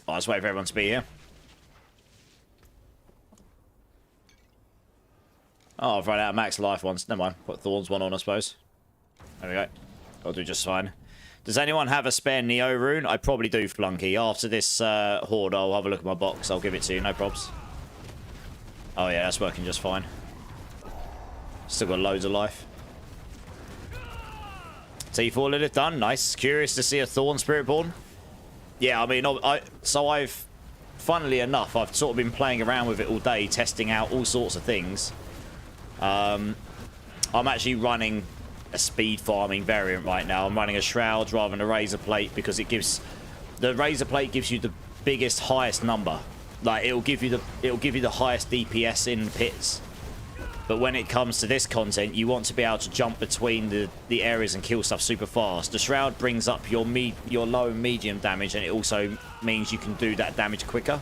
Oh, let's wait for everyone to be here. Oh, I've run out of max life ones. Never mind. Put Thorns one on, I suppose. There we go. I'll do just fine. Does anyone have a spare Neo rune? I probably do, Flunky. After this horde, I'll have a look at my box. I'll give it to you, no probs. Oh yeah, that's working just fine. Still got loads of life. T4 Lilith done. Nice. Curious to see a Thorn Spiritborn. Yeah, I mean, I've... Funnily enough, I've sort of been playing around with it all day, testing out all sorts of things. I'm actually running a speed farming variant right now. I'm running a Shroud rather than a Razor Plate because it gives... The Razor Plate gives you the biggest, highest number. Like, it'll give you the highest DPS in pits. But when it comes to this content, you want to be able to jump between the areas and kill stuff super fast. The Shroud brings up your low and medium damage, and it also means you can do that damage quicker,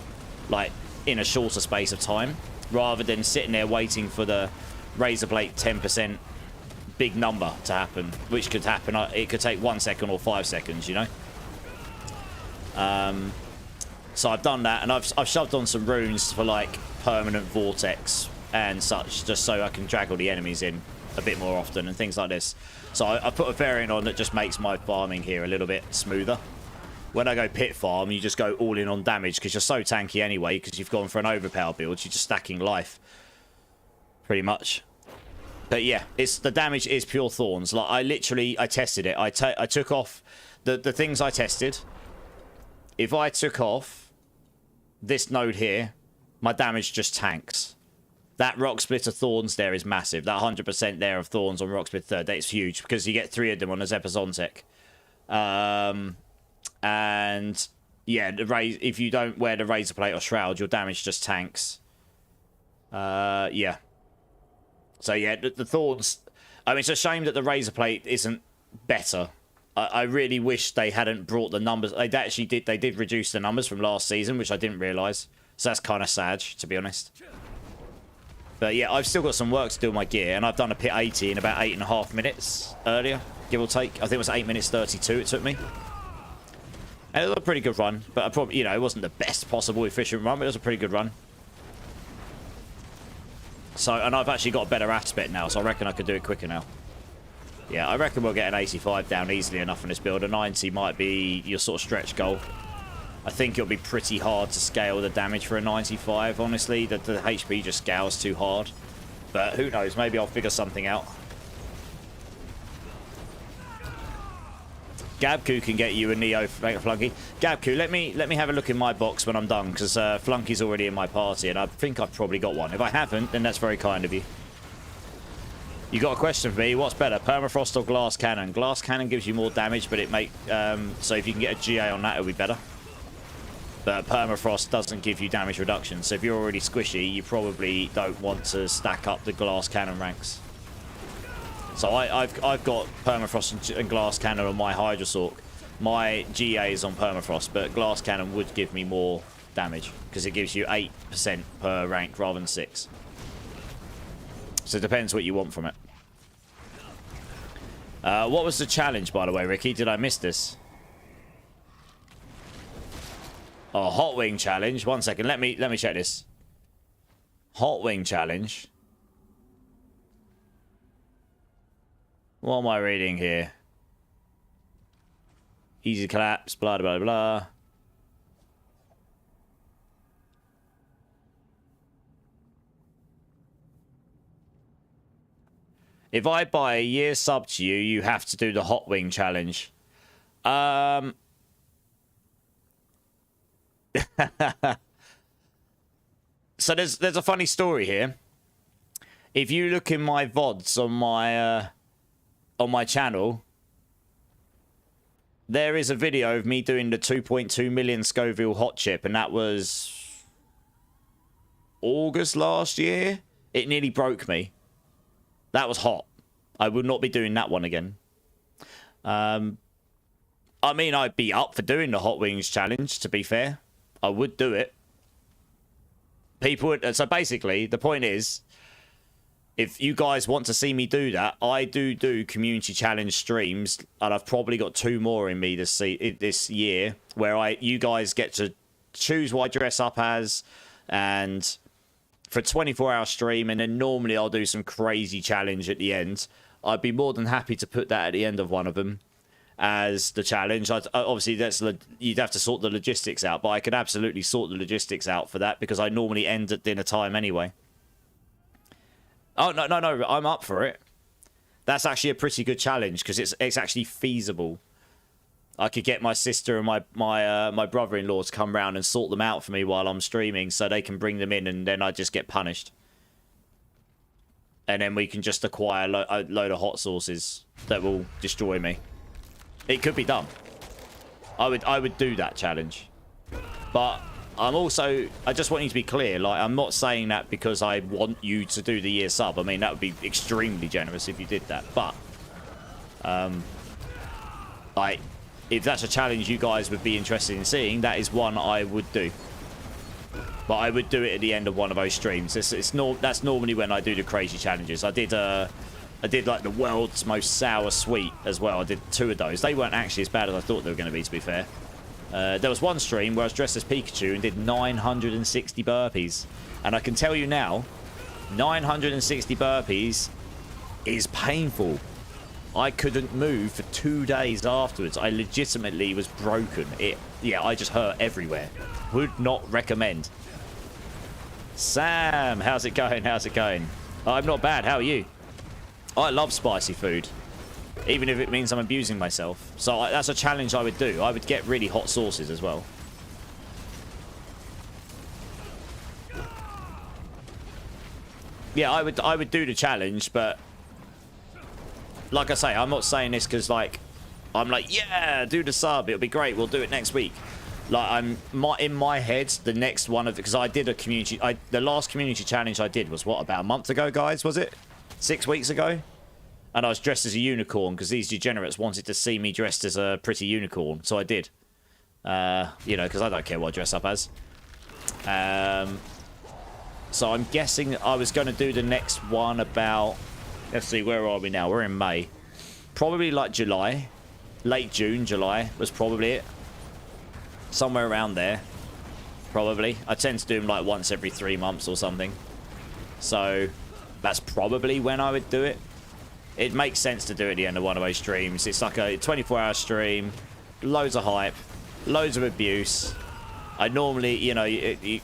like in a shorter space of time, rather than sitting there waiting for the Razor Blade 10% big number to happen, which could happen. It could take 1 second or 5 seconds, you know. So I've done that, and I've shoved on some runes for like permanent vortex and such, just so I can drag all the enemies in a bit more often and things like this. So I put a variant on that just makes my farming here a little bit smoother. When I go pit farm, you just go all in on damage because you're so tanky anyway, because you've gone for an overpower build. You're just stacking life, pretty much. But yeah, the damage is pure thorns. Like I tested it. I took off the things I tested. If I took off this node here, my damage just tanks. That Rock Splitter Thorns there is massive. That 100% there of Thorns on Rock Splitter 3rd, that's huge because you get 3 of them on a Zepazontek. And yeah, if you don't wear the Razor Plate or Shroud, your damage just tanks. Yeah. So yeah, the Thorns... I mean, it's a shame that the Razor Plate isn't better. I really wish they hadn't brought the numbers... They did reduce the numbers from last season, which I didn't realise. So that's kind of sad, to be honest. But yeah, I've still got some work to do on my gear, and I've done a pit 80 in about 8.5 minutes earlier, give or take. I think it was 8 minutes 32 it took me. And it was a pretty good run, but I probably, you know, it wasn't the best possible efficient run, but it was a pretty good run. So, and I've actually got a better aspect now, so I reckon I could do it quicker now. Yeah, I reckon we'll get an 85 down easily enough on this build. A 90 might be your sort of stretch goal. I think it'll be pretty hard to scale the damage for a 95, honestly. The HP just scales too hard. But who knows, maybe I'll figure something out. Gabku can get you a Neo Flunky. Gabku, let me have a look in my box when I'm done, because Flunky's already in my party, and I think I've probably got one. If I haven't, then that's very kind of you. You got a question for me? What's better, Permafrost or Glass Cannon? Glass Cannon gives you more damage, but it so if you can get a GA on that, it'll be better. But Permafrost doesn't give you damage reduction, so if you're already squishy, you probably don't want to stack up the Glass Cannon ranks. So I've got Permafrost and Glass Cannon on my Hydrosork. My GA is on Permafrost, but Glass Cannon would give me more damage, because it gives you 8% per rank rather than 6. So it depends what you want from it. What was the challenge, by the way, Ricky? Did I miss this? Oh, Hot Wing challenge. 1 second. Let me check this. Hot Wing challenge. What am I reading here? Easy collapse, blah, blah, blah. If I buy a year sub to you, you have to do the Hot Wing challenge. So there's a funny story here. If you look in my VODs on my channel, there is a video of me doing the 2.2 million Scoville hot chip, and that was August last year. It nearly broke me. That was hot. I would not be doing that one again. I mean, I'd be up for doing the Hot Wings challenge, to be fair. I would do it. People would... So basically, the point is, if you guys want to see me do that, I do community challenge streams, and I've probably got 2 more in me this year, where you guys get to choose what I dress up as, and for a 24-hour stream, and then normally I'll do some crazy challenge at the end. I'd be more than happy to put that at the end of one of them. as the challenge. Obviously, you'd have to sort the logistics out, but I could absolutely sort the logistics out for that because I normally end at dinner time anyway. Oh, no, I'm up for it. That's actually a pretty good challenge because it's actually feasible. I could get my sister and my brother-in-law to come round and sort them out for me while I'm streaming so they can bring them in and then I just get punished. And then we can just acquire a load of hot sauces that will destroy me. It could be done. I would do that challenge. But I just want you to be clear, like, I'm not saying that because I want you to do the year sub. I mean, that would be extremely generous if you did that. But, like, if that's a challenge you guys would be interested in seeing, that is one I would do. But I would do it at the end of one of those streams. That's normally when I do the crazy challenges. I did like the world's most sour sweet as well. I did 2 of those. They weren't actually as bad as I thought they were going to be fair. There was one stream where I was dressed as Pikachu and did 960 burpees. And I can tell you now, 960 burpees is painful. I couldn't move for 2 days afterwards. I legitimately was broken. Yeah, I just hurt everywhere. Would not recommend. Sam, how's it going? How's it going? I'm not bad. How are you? I love spicy food, even if it means I'm abusing myself. So that's a challenge I would do. I would get really hot sauces as well. Yeah, I would do the challenge, but like I say, I'm not saying this because I'm like, yeah, do the sub. It'll be great. We'll do it next week. Like in my head, the next one of because I did a community. The last community challenge I did was what, about a month ago, guys? Was it 6 weeks ago? And I was dressed as a unicorn because these degenerates wanted to see me dressed as a pretty unicorn, so I did. You know, because I don't care what I dress up as. So I'm guessing I was going to do the next one about. Let's see, where are we now? We're in May. Probably like July. Late June, July was probably it. Somewhere around there. Probably. I tend to do them like once every 3 months or something. So that's probably when I would do it. It makes sense to do it at the end of one of those streams. It's like a 24-hour stream. Loads of hype. Loads of abuse. I normally, you know, I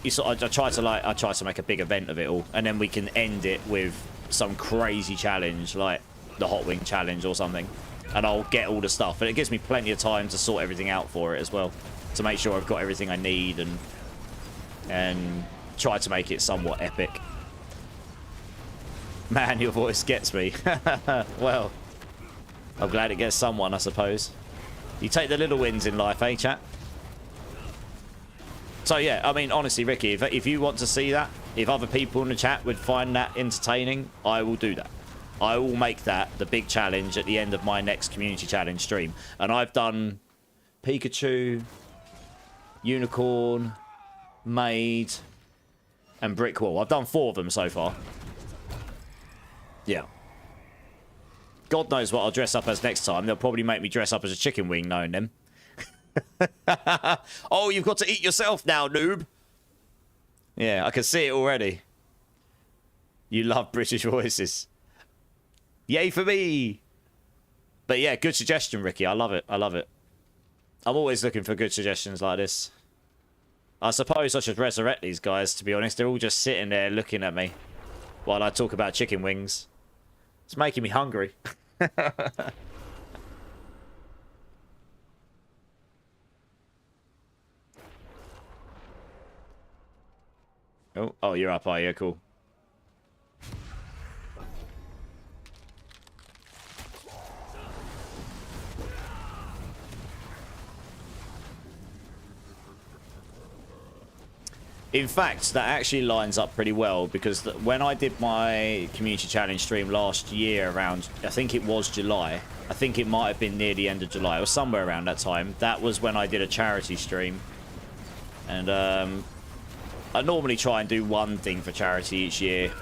try to make a big event of it all. And then we can end it with some crazy challenge like the hot wing challenge or something, and I'll get all the stuff, and it gives me plenty of time to sort everything out for it as well, to make sure I've got everything I need and try to make it somewhat epic. Man, your voice gets me. Well, I'm glad it gets someone, I suppose. You take the little wins in life, eh, chat? So yeah, I mean, honestly, Ricky, if you want to see that, if other people in the chat would find that entertaining, I will do that. I will make that the big challenge at the end of my next community challenge stream. And I've done Pikachu, Unicorn, Maid, and Brick Wall. I've done 4 of them so far. Yeah. God knows what I'll dress up as next time. They'll probably make me dress up as a chicken wing, knowing them. Oh, you've got to eat yourself now, noob. Yeah, I can see it already. You love British voices. Yay for me. But yeah, good suggestion, Ricky. I love it. I love it. I'm always looking for good suggestions like this. I suppose I should resurrect these guys, to be honest. They're all just sitting there looking at me while I talk about chicken wings. It's making me hungry. Oh, you're up, are you? Cool. In fact, that actually lines up pretty well, because when I did my community challenge stream last year around, I think it was July. I think it might have been near the end of July or somewhere around that time. That was when I did a charity stream. And I normally try and do one thing for charity each year,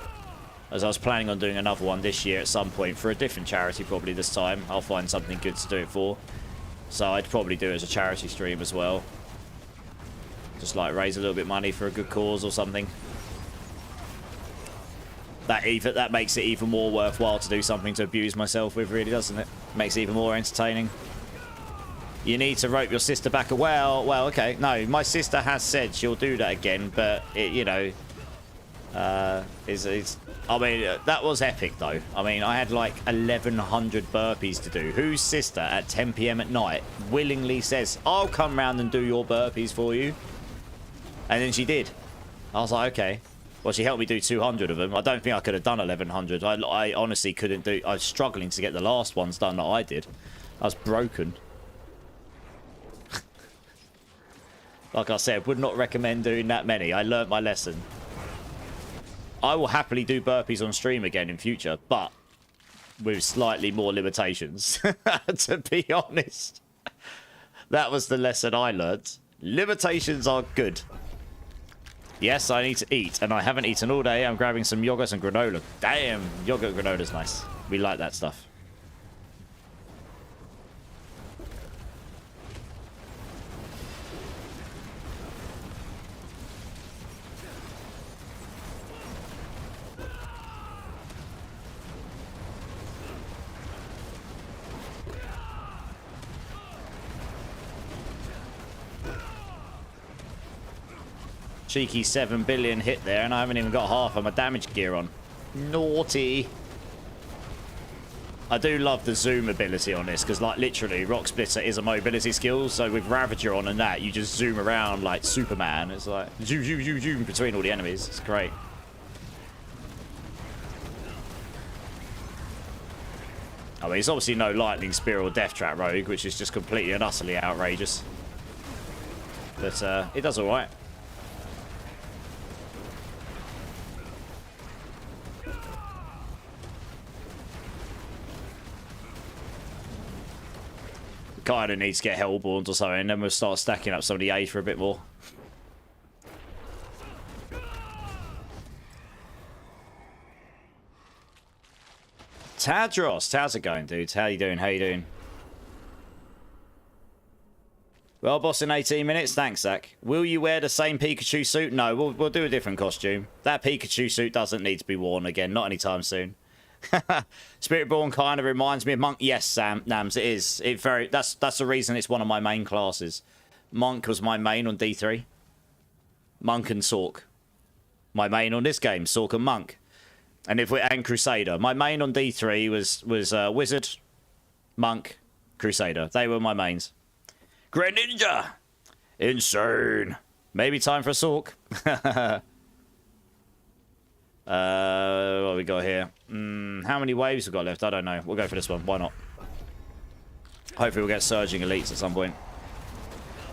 as I was planning on doing another one this year at some point for a different charity, probably this time. I'll find something good to do it for. So I'd probably do it as a charity stream as well. Just like raise a little bit of money for a good cause or something. That makes it even more worthwhile to do something to abuse myself with, really, doesn't it? Makes it even more entertaining. You need to rope your sister back. Well, okay. No, my sister has said she'll do that again, but it, you know, I mean, that was epic though. I mean, I had like 1,100 burpees to do. Whose sister at 10 p.m. at night willingly says, "I'll come round and do your burpees for you," and then she did. I was like, okay. Well, she helped me do 200 of them. I don't think I could have done 1,100. I honestly couldn't do... I was struggling to get the last ones done that I did. I was broken. Like I said, would not recommend doing that many. I learnt my lesson. I will happily do burpees on stream again in future, but with slightly more limitations. To be honest. That was the lesson I learnt. Limitations are good. Yes, I need to eat, and I haven't eaten all day. I'm grabbing some yogurt and granola. Damn, yogurt and granola's nice. We like that stuff. Cheeky 7 billion hit there, and I haven't even got half of my damage gear on. Naughty. I do love the zoom ability on this, because like literally Rock Splitter is a mobility skill, so with Ravager on and that, you just zoom around like Superman. It's like zoom, zoom, zoom, zoom between all the enemies. It's great. I mean, it's obviously no Lightning Spear or Death Trap Rogue, which is just completely and utterly outrageous. But it does alright. Kind of needs to get Hellborns or something, and then we'll start stacking up some of the A for a bit more. Tadros, how's it going, dudes? How you doing? How you doing? Well, boss, in 18 minutes. Thanks, Zach. Will you wear the same Pikachu suit? No, we'll do a different costume. That Pikachu suit doesn't need to be worn again, not anytime soon. Spiritborn kind of reminds me of Monk. Yes, Nams, it is. That's the reason it's one of my main classes. Monk was my main on D3. Monk and Sork. My main on this game, Sork and Monk. And Crusader. My main on D3 was Wizard, Monk, Crusader. They were my mains. Greninja! Insane. Maybe time for a Sork. What we got here? How many waves we got left? I don't know. We'll go for this one. Why not? Hopefully we'll get Surging Elites at some point.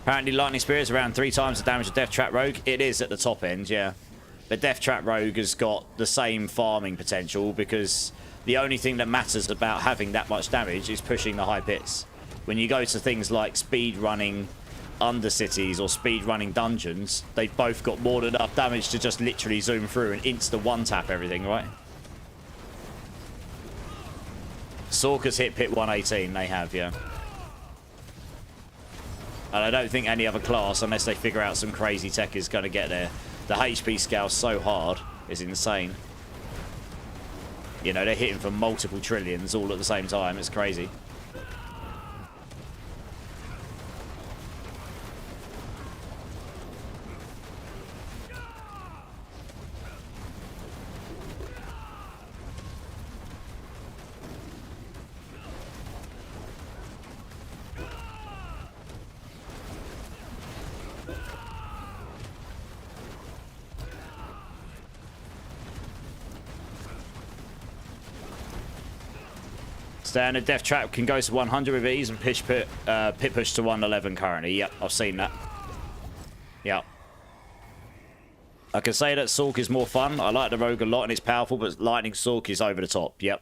Apparently Lightning Spear is around 3 times the damage of Death Trap Rogue. It is at the top end, yeah. But Death Trap Rogue has got the same farming potential, because the only thing that matters about having that much damage is pushing the high pits. When you go to things like speed running Undercities or speed running dungeons, they've both got more than enough damage to just literally zoom through and insta one tap everything, right? Sorka's hit pit 118, they have, yeah. And I don't think any other class, unless they figure out some crazy tech, is going to get there. The HP scale's so hard, it's insane. You know, they're hitting for multiple trillions all at the same time, it's crazy. Standard Death Trap can go to 100 with ease and pit push to 111 currently. Yep, I've seen that. Yep. I can say that Sork is more fun. I like the Rogue a lot and it's powerful, but Lightning Sork is over the top. Yep.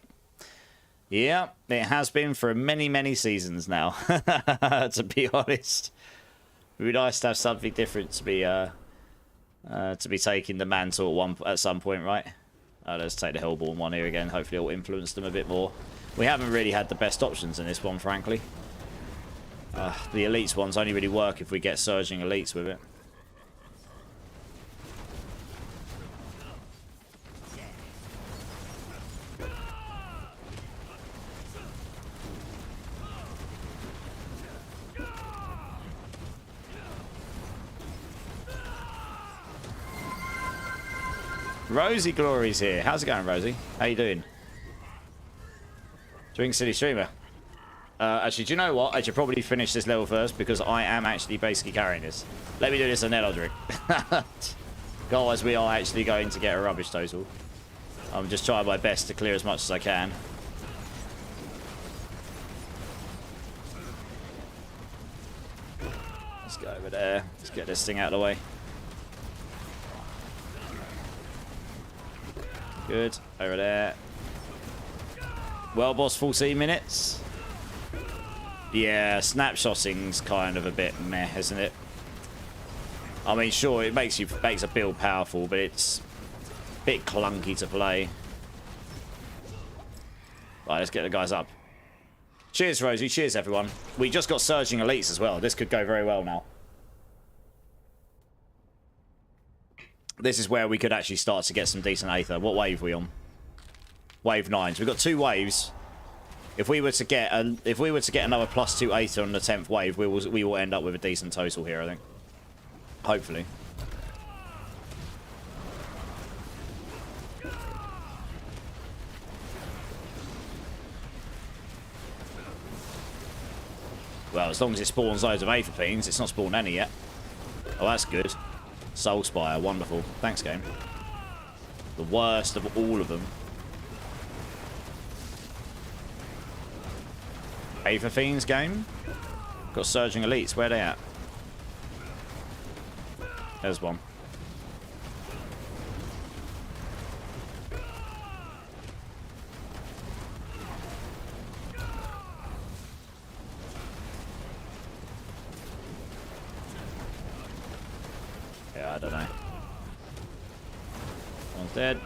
Yep, it has been for many, many seasons now, to be honest. It would be nice to have something different to be taking the mantle at some point, right? Let's take the Hellborn one here again. Hopefully it'll influence them a bit more. We haven't really had the best options in this one, frankly. The Elites ones only really work if we get Surging Elites with it. Rosie Glory's here. How's it going, Rosie? How you doing? Drink City Streamer. Actually, do you know what? I should probably finish this level first because I am actually basically carrying this. Let me do this and then I'll drink. Guys, we are actually going to get a rubbish total. I'm just trying my best to clear as much as I can. Let's go over there. Let's get this thing out of the way. Good. Over there. Well, boss, 14 minutes. Yeah, snapshotting's kind of a bit meh, isn't it? I mean, sure, it makes a build powerful, but it's a bit clunky to play. Right, let's get the guys up. Cheers, Rosie. Cheers, everyone. We just got Surging Elites as well. This could go very well now. This is where we could actually start to get some decent Aether. What wave are we on? Wave 9. So we've got 2 waves. If we were to get another +2 Aether on the 10th wave, we will end up with a decent total here, I think. Hopefully. Well, as long as it spawns loads of Aether Fiends, it's not spawned any yet. Oh, that's good. Soul Spire, wonderful. Thanks, game. The worst of all of them. Aether Fiends game. Got Surging Elites. Where are they at? There's one. Yeah, I don't know. One's dead.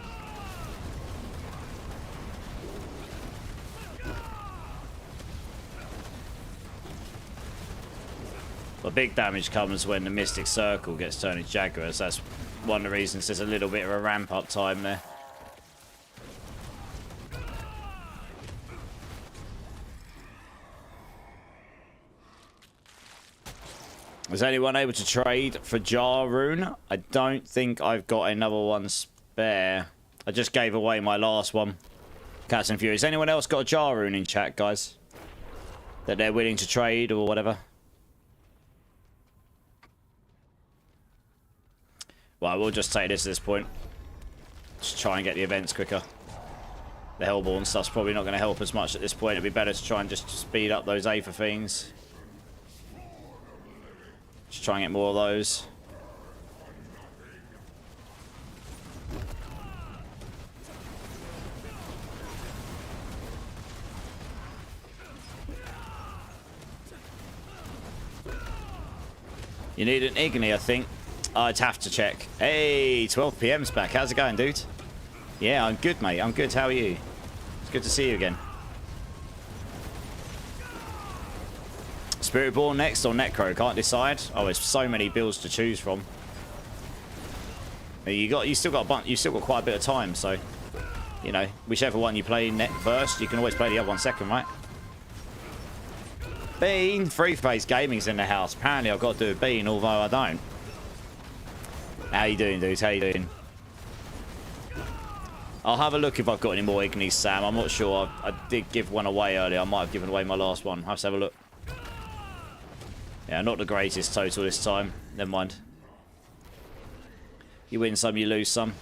The big damage comes when the Mystic Circle gets turned into Jaguars. That's one of the reasons there's a little bit of a ramp-up time there. Was anyone able to trade for Jar Rune? I don't think I've got another one spare. I just gave away my last one. Cats and Fury. Has anyone else got a Jar Rune in chat, guys? That they're willing to trade or whatever? Well, we'll just take this at this point. Just try and get the events quicker. The Hellborn stuff's probably not going to help as much at this point. It'd be better to try and just speed up those Aether Fiends. Just try and get more of those. You need an Igni, I think. I'd have to check. Hey, 12 PM's back. How's it going, dude? Yeah, I'm good, mate. I'm good. How are you? It's good to see you again. Spiritborn next or Necro? Can't decide. Oh, there's so many builds to choose from. You still got quite a bit of time, so you know, whichever one you play first, you can always play the other one second, right? Bean, Free Phase Gaming's in the house. Apparently, I've got to do a Bean, although I don't. How you doing, dudes? How you doing? I'll have a look if I've got any more Ignis, Sam. I'm not sure. I did give one away earlier. I might have given away my last one. Let's have a look. Yeah, not the greatest total this time. Never mind. You win some, you lose some.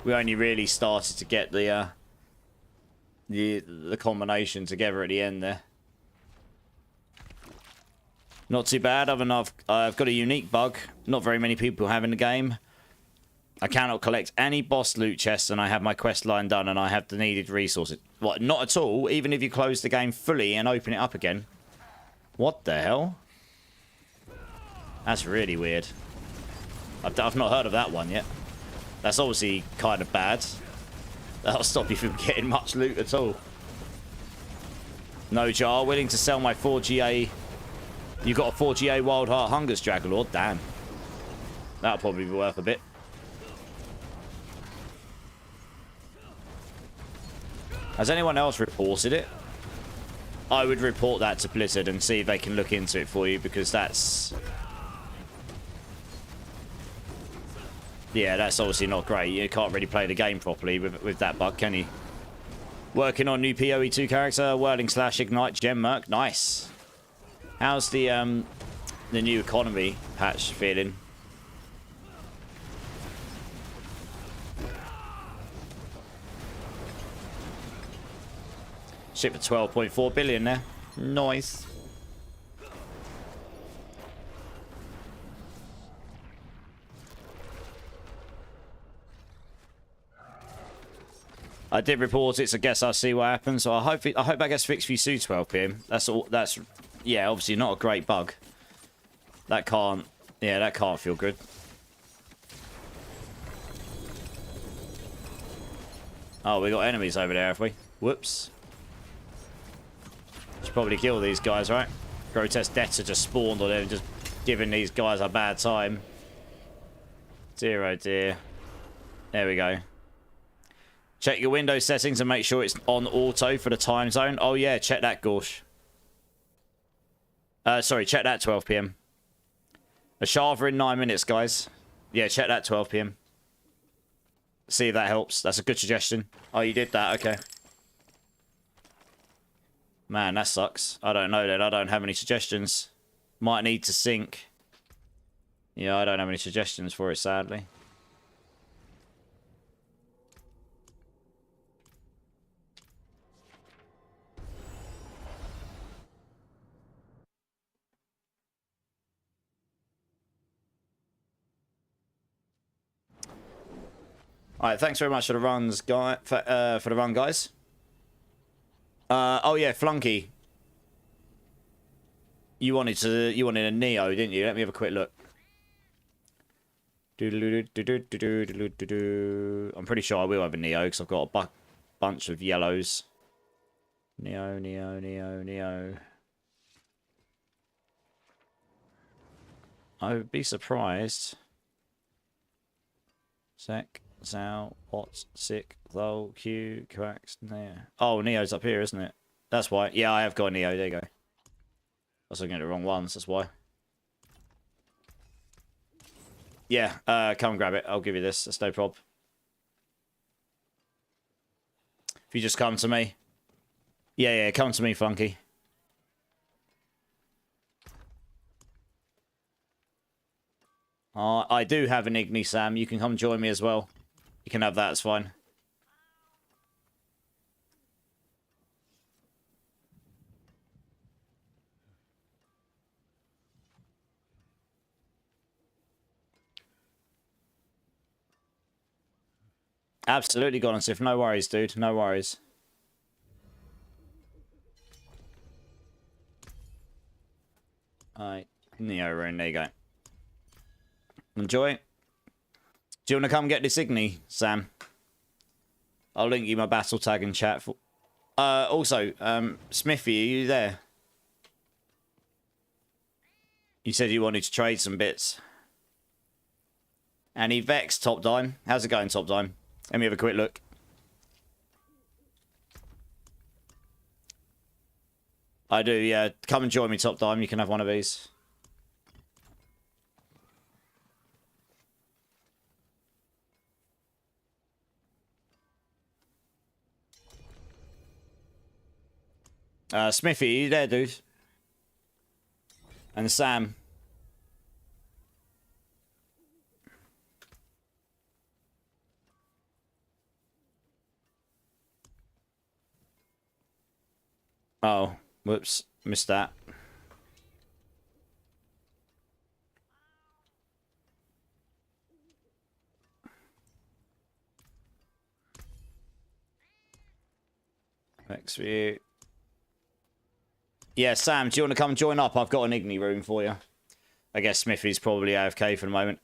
We only really started to get the combination together at the end there. Not too bad, other than I've got a unique bug. Not very many people have in the game. I cannot collect any boss loot chests, and I have my quest line done, and I have the needed resources. What? Not at all? Even if you close the game fully and open it up again? What the hell? That's really weird. I've not heard of that one yet. That's obviously kind of bad. That'll stop you from getting much loot at all. No Jar, willing to sell my 4GA. You got a 4GA Wild Heart Hunger Straggler, damn. That'll probably be worth a bit. Has anyone else reported it? I would report that to Blizzard and see if they can look into it for you, because that's Yeah, that's obviously not great. You can't really play the game properly with that bug, can you? Working on new PoE2 character, Whirling Slash Ignite Gem Merc. Nice. How's the new economy patch feeling? Ship for 12.4 billion there. Nice. I did report it, so I guess I'll see what happens. So I hope that gets fixed for you soon, 12 PM. That's all. That's, yeah, obviously not a great bug. That can't, yeah, that can't feel good. Oh, we got enemies over there, have we? Whoops. Should probably kill these guys, right? Grotesque deaths are just spawned on them, just giving these guys a bad time. Dear, oh dear. There we go. Check your Windows settings and make sure it's on auto for the time zone. Oh yeah, check that, Gorsh. Sorry, check that 12 PM. A Shava in 9 minutes, guys. Yeah, check that 12 PM. See if that helps. That's a good suggestion. Oh, you did that? Okay. Man, that sucks. I don't know then. I don't have any suggestions. Might need to sync. Yeah, I don't have any suggestions for it, sadly. All right, thanks very much for the runs, guy. For the run, guys. Oh yeah, Flunky. You wanted a Neo, didn't you? Let me have a quick look. I'm pretty sure I will have a Neo because I've got a bunch of yellows. Neo, Neo, Neo, Neo. I would be surprised. Sec. Zal, what, sick, though, Q, cracks, Neo. Oh, Neo's up here, isn't it? That's why. Yeah, I have got a Neo. There you go. I was looking at the wrong ones, that's why. Yeah, come grab it. I'll give you this. That's no prob. If you just come to me. Yeah, come to me, Funky. I do have an Igni, Sam. You can come join me as well. You can have that, it's fine. Absolutely, Golensif. No worries, dude. No worries. Alright. Neo rune, there you go. Enjoy. Do you want to come get this Igni, Sam? I'll link you my battle tag in chat. Also, Smithy, are you there? You said you wanted to trade some bits. And he Vex, Top Dime. How's it going, Top Dime? Let me have a quick look. I do, yeah. Come and join me, Top Dime. You can have one of these. Smithy, are you there, dude? And Sam. Oh, whoops. Missed that. Thanks for you. Yeah, Sam, do you want to come join up? I've got an Igni room for you. I guess Smithy's probably AFK for the moment.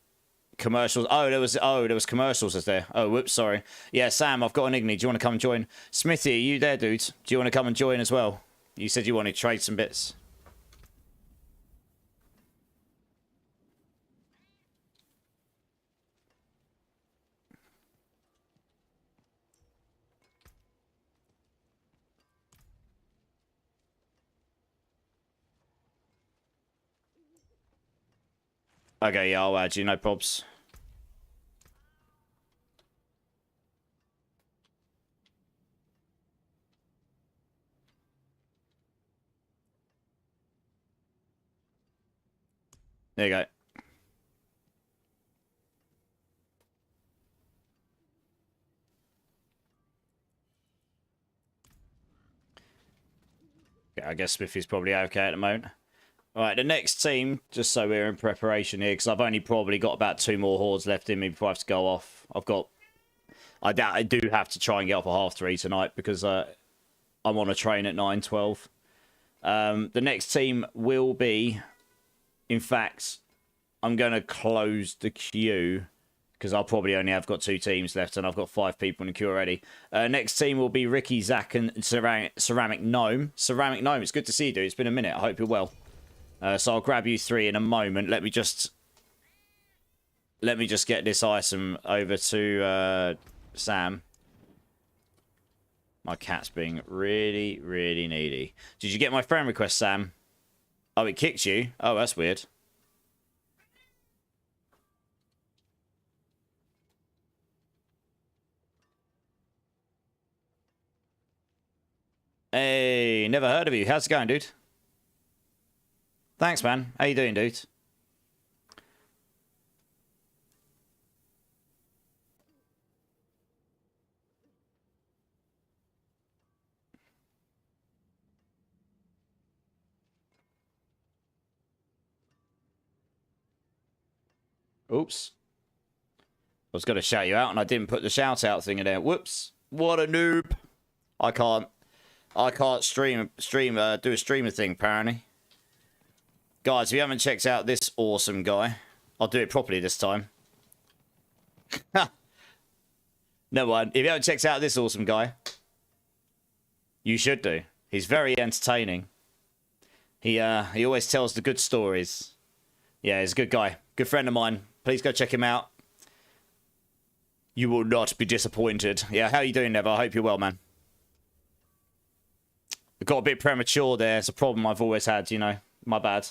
Commercials. Oh, there was commercials, is there? Oh, whoops, sorry. Yeah, Sam, I've got an Igni. Do you want to come and join? Smithy, are you there, dude? Do you want to come and join as well? You said you wanted to trade some bits. Okay, yeah, I'll add you. No probs. There you go. Yeah, I guess Smithy's probably okay at the moment. All right, the next team, just so we're in preparation here, because I've only probably got about 2 more hordes left in me before I have to go off. I doubt I do have to try and get off at 3:30 tonight because I'm on a train at 9:12. The next team will be, in fact, I'm going to close the queue because I'll probably only have got 2 teams left and I've got 5 people in the queue already. Next team will be Ricky, Zach, and Ceramic Gnome. Ceramic Gnome, it's good to see you, dude. It's been a minute. I hope you're well. So I'll grab you 3 in a moment. Let me just get this item over to Sam. My cat's being really, really needy. Did you get my friend request, Sam? Oh, it kicked you? Oh, that's weird. Hey, never heard of you. How's it going, dude? Thanks, man. How you doing, dude? Oops. I was going to shout you out and I didn't put the shout out thing in there. Whoops. What a noob. I can't do a streamer thing, apparently. Guys, if you haven't checked out this awesome guy, I'll do it properly this time. No one. If you haven't checked out this awesome guy, you should do. He's very entertaining. He always tells the good stories. Yeah, he's a good guy. Good friend of mine. Please go check him out. You will not be disappointed. Yeah, how you doing, Never? I hope you're well, man. I got a bit premature there. It's a problem I've always had, you know. My bad.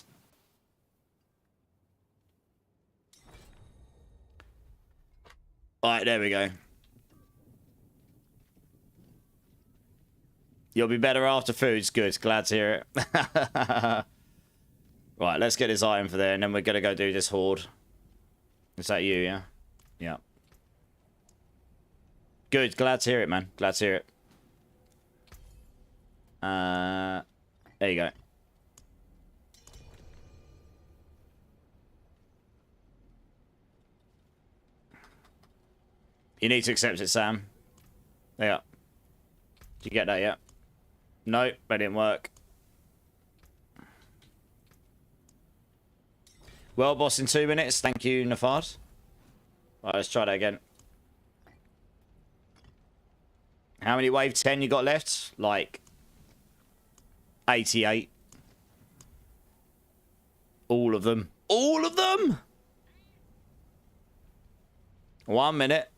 Alright, there we go. You'll be better after food's good. Glad to hear it. Right, let's get this item for there, and then we're going to go do this horde. Is that you, yeah? Yeah. Good, glad to hear it, man. Glad to hear it. There you go. You need to accept it, Sam. Yeah. Did you get that yet? No, that didn't work. Well, boss, in 2 minutes. Thank you, Nafard. Right, let's try that again. How many wave 10 you got left? Like 88. All of them. All of them? 1 minute.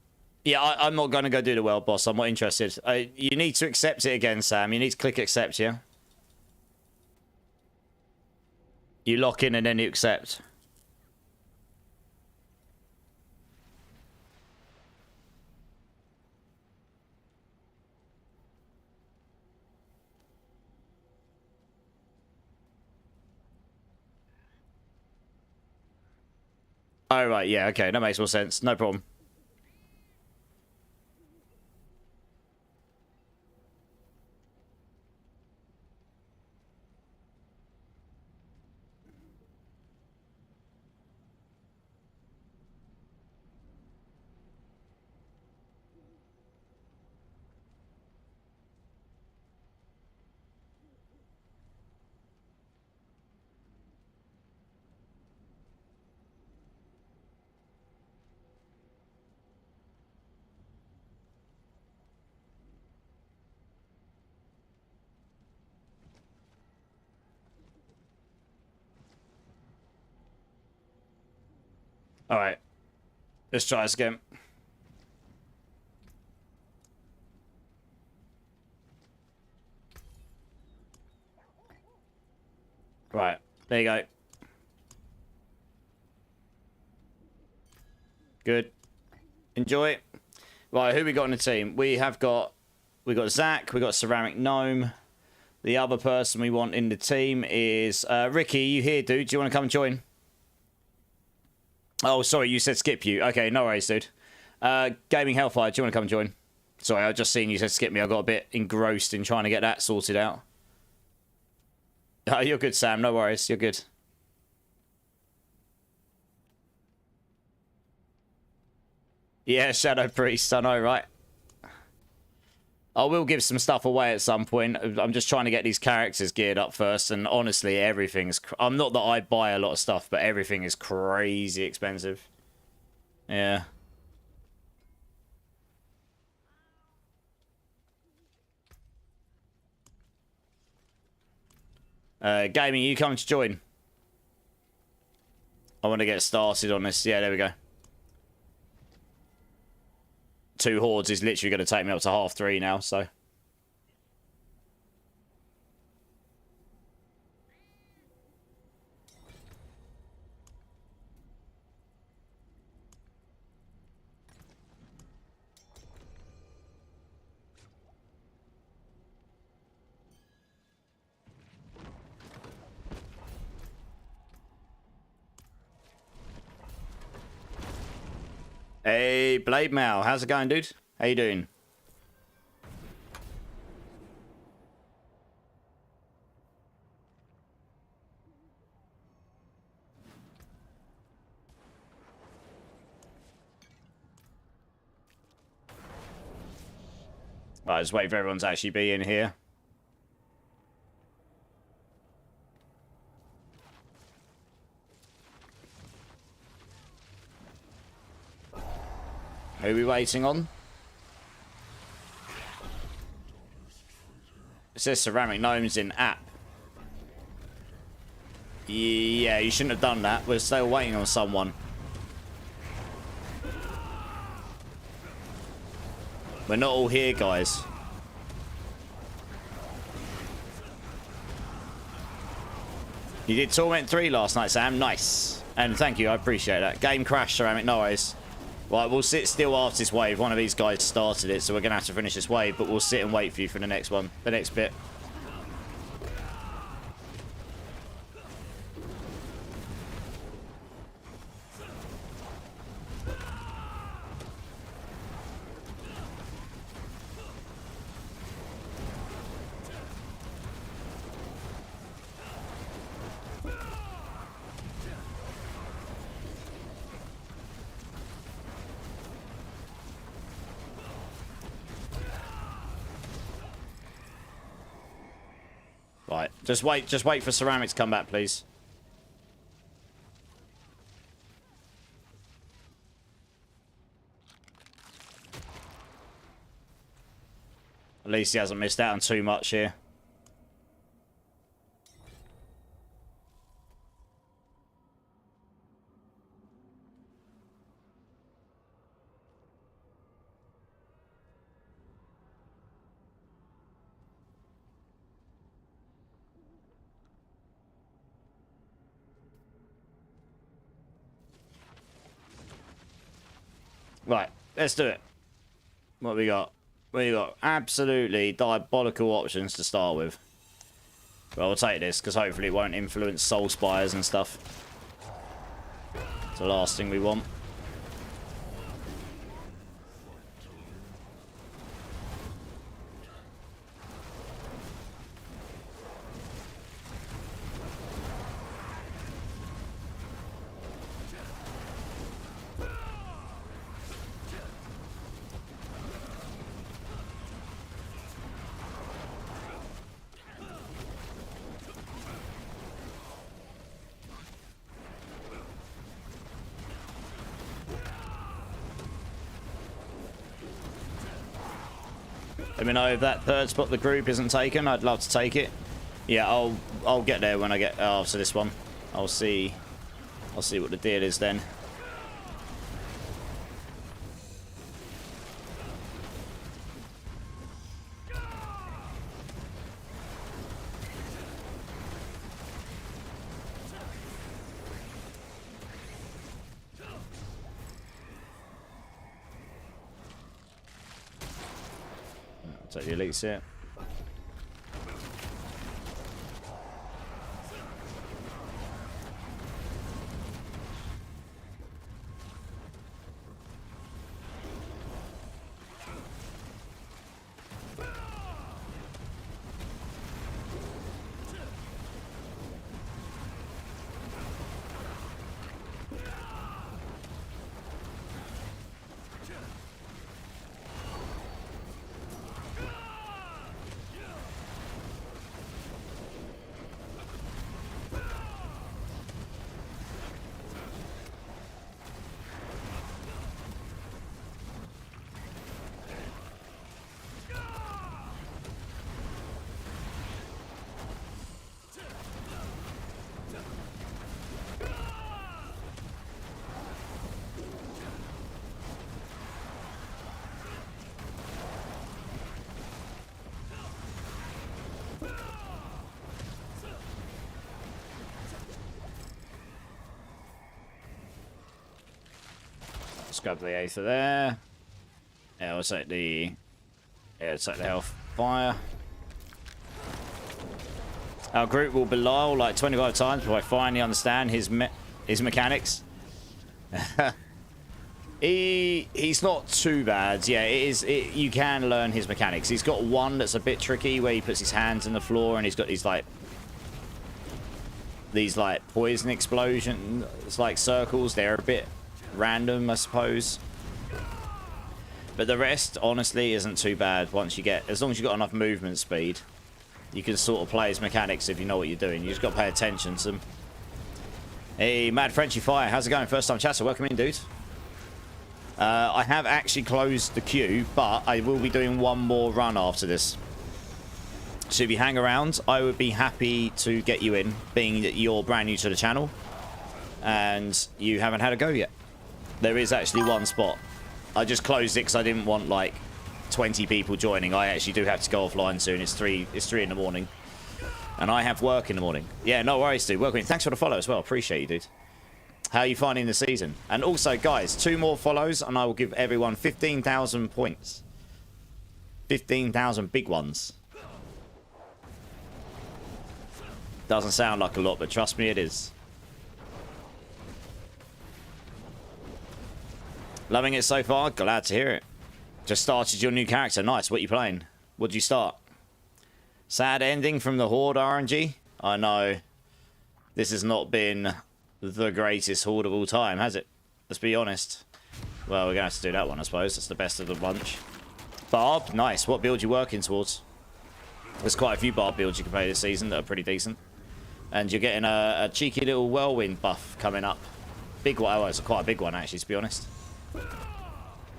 Yeah, I'm not going to go do the world boss. I'm not interested. You need to accept it again, Sam. You need to click accept, yeah? You lock in and then you accept. Oh, right. Yeah, okay. That makes more sense. No problem. All right. Let's try this again. Right. There you go. Good. Enjoy. Right, who we got on the team? We got Zach, we got Ceramic Gnome. The other person we want in the team is Ricky. You here, dude? Do you want to come and join? Oh, sorry, you said skip you. Okay, no worries, dude. Gaming Hellfire, do you want to come join? Sorry, I just seen you said skip me. I got a bit engrossed in trying to get that sorted out. Oh, you're good, Sam. No worries. You're good. Yeah, Shadow Priest. I know, right? I will give some stuff away at some point. I'm just trying to get these characters geared up first. And honestly, everything's... I'm not that I buy a lot of stuff, but everything is crazy expensive. Yeah. Gaming, you coming to join? I want to get started on this. Yeah, there we go. 2 Hordes is literally going to take me up to 3:30 now, so... Hey, Blade Mail, how's it going, dude? How you doing? Right, just wait for everyone to actually be in here. Who are we waiting on? It says ceramic gnomes in app. Yeah, you shouldn't have done that. We're still waiting on someone. We're not all here, guys. You did Torment 3 last night, Sam. Nice. And thank you, I appreciate that. Game crash, ceramic, no worries. Right, we'll sit still after this wave. One of these guys started it, so we're going to have to finish this wave, but we'll sit and wait for you for the next one, the next bit. Right, just wait for ceramic to come back, please. At least he hasn't missed out on too much here. Right, let's do it. What we got? We got absolutely diabolical options to start with. Well, we'll take this because hopefully it won't influence soul spires and stuff. It's the last thing we want. Let me know if that third spot the group isn't taken. I'd love to take it. Yeah, I'll get there when I get after this one. I'll see what the deal is then. Take the elites here. Let's grab the Aether there. Yeah, we'll take the... Yeah, let's take the Health Fire. Our group will below like 25 times before I finally understand his mechanics. He's not too bad. Yeah, you can learn his mechanics. He's got one that's a bit tricky where he puts his hands in the floor and he's got these like poison explosion. It's like circles. They're a bit random, I suppose. But the rest, honestly, isn't too bad. Once you get, as long as you've got enough movement speed, you can sort of play his mechanics if you know what you're doing. You just got to pay attention to them. Hey, Mad Frenchy Fire, how's it going? First time chatter, welcome in, dude. I have actually closed the queue, but I will be doing one more run after this. So if you hang around, I would be happy to get you in, being that you're brand new to the channel and you haven't had a go yet. There is actually one spot. I just closed it because I didn't want like 20 people joining. I actually do have to go offline soon. It's 3 in the morning. And I have work in the morning. Yeah, no worries, dude. Welcome in. Thanks for the follow as well. Appreciate you, dude. How are you finding the season? And also, guys, 2 more follows and I will give everyone 15,000 points. 15,000 big ones. Doesn't sound like a lot, but trust me, it is. Loving it so far? Glad to hear it. Just started your new character. Nice. What are you playing? What'd you start? Sad ending from the Horde RNG? I know. This has not been the greatest Horde of all time, has it? Let's be honest. Well, we're going to have to do that one, I suppose. That's the best of the bunch. Barb? Nice. What build you working towards? There's quite a few Barb builds you can play this season that are pretty decent. And you're getting a cheeky little Whirlwind buff coming up. Big one. Oh, it's quite a big one, actually, to be honest.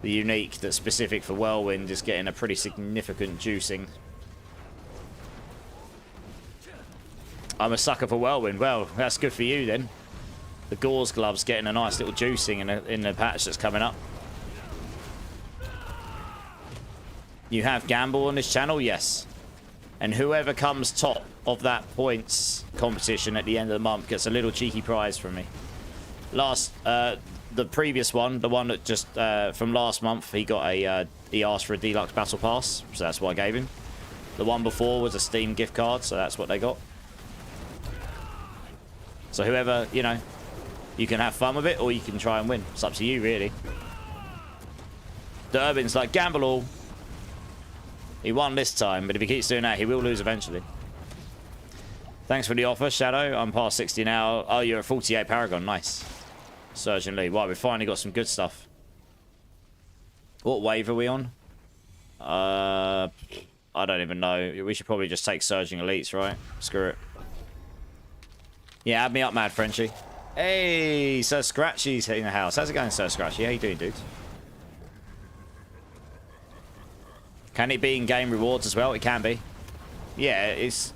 The unique that's specific for Whirlwind is getting a pretty significant juicing. I'm a sucker for Whirlwind. Well, that's good for you then. The Gauze Glove's getting a nice little juicing in the patch that's coming up. You have Gamble on this channel? Yes. And whoever comes top of that points competition at the end of the month gets a little cheeky prize from me. The previous one, the one that just from last month, he got he asked for a deluxe battle pass, so that's what I gave him. The one before was a Steam gift card, so that's what they got. So whoever, you know, you can have fun with it or you can try and win. It's up to you, really. The Urban's like, gamble all. He won this time, but if he keeps doing that, he will lose eventually. Thanks for the offer, Shadow. I'm past 60 now. Oh, you're a 48 Paragon. Nice. Surgeon Lee. Right, we've finally got some good stuff. What wave are we on? I don't even know. We should probably just take Surging Elites, right? Screw it. Yeah, add me up, Mad Frenchie. Hey, Sir Scratchy's in the house. How's it going, Sir Scratchy? How you doing, dude? Can it be in-game rewards as well? It can be. Yeah, it's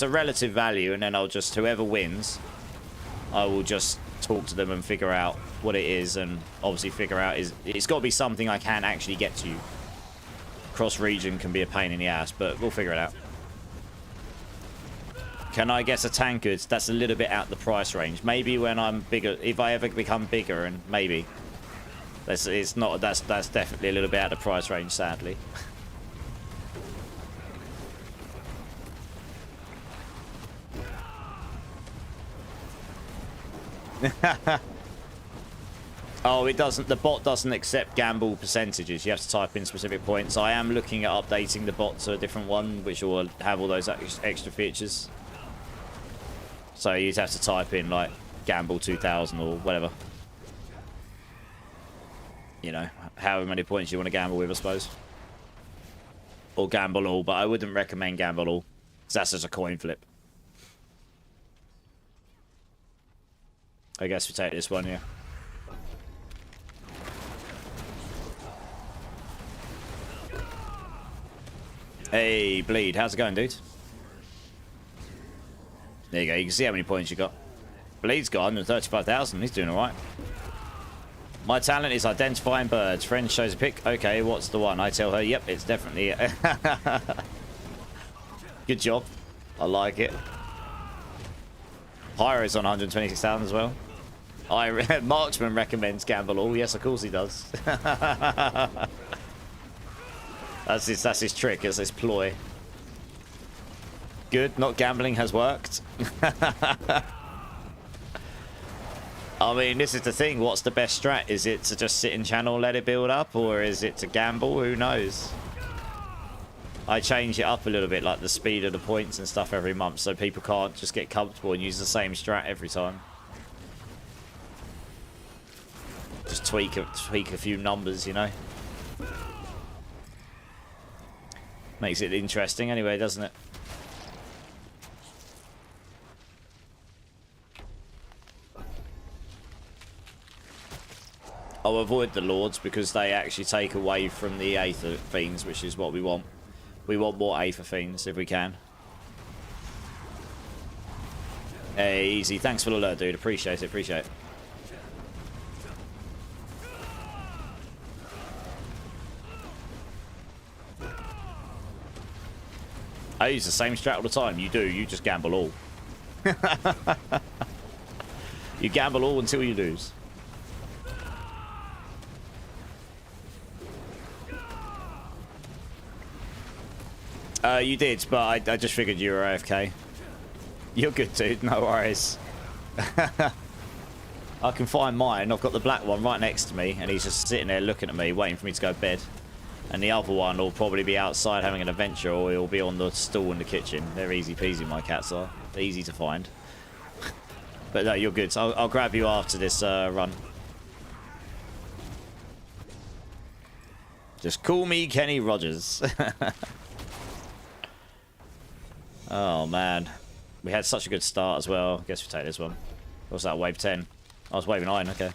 a relative value, and then I'll just, whoever wins, I will just talk to them and figure out what it is, and obviously figure out it's got to be something I can actually get to. Cross-region can be a pain in the ass, but we'll figure it out. Can I guess a tankard? That's a little bit out the price range. Maybe when I'm bigger, if I ever become bigger, and maybe. That's definitely a little bit out of the price range, sadly. Oh, it doesn't. The bot doesn't accept gamble percentages. You have to type in specific points. I am looking at updating the bot to a different one, which will have all those extra features. So you'd have to type in like gamble 2000 or whatever. You know, however many points you want to gamble with, I suppose. Or gamble all, but I wouldn't recommend gamble all, because that's just a coin flip. I guess we take this one, yeah. Hey, Bleed, how's it going, dude? There you go, you can see how many points you got. Bleed's got 135,000, he's doing alright. My talent is identifying birds. Friend shows a pic. Okay, what's the one? I tell her, yep, it's definitely... Good job. I like it. Pyro's on 126,000 as well. Marksman recommends gamble all. Yes, of course he does. That's his trick. It's his ploy. Good. Not gambling has worked. I mean, this is the thing. What's the best strat? Is it to just sit in channel, let it build up, or is it to gamble? Who knows? I change it up a little bit, like the speed of the points and stuff every month, so people can't just get comfortable and use the same strat every time. Just tweak a few numbers, you know. Makes it interesting anyway, doesn't it? I'll avoid the Lords because they actually take away from the Aether Fiends, which is what we want. We want more Aether Fiends if we can. Hey, easy. Thanks for the alert, dude. Appreciate it, appreciate it. I use the same strat all the time. You do. You just gamble all. You gamble all until you lose. You did, but I just figured you were AFK. You're good, dude. No worries. I can find mine. I've got the black one right next to me, and he's just sitting there looking at me, waiting for me to go to bed. And the other one will probably be outside having an adventure, or he'll be on the stool in the kitchen. They're easy peasy, my cats are. They're easy to find. But no, you're good. So I'll grab you after this run. Just call me Kenny Rogers. Oh, man. We had such a good start as well. Guess we take this one. What's that, wave 10? I was wave 9, okay.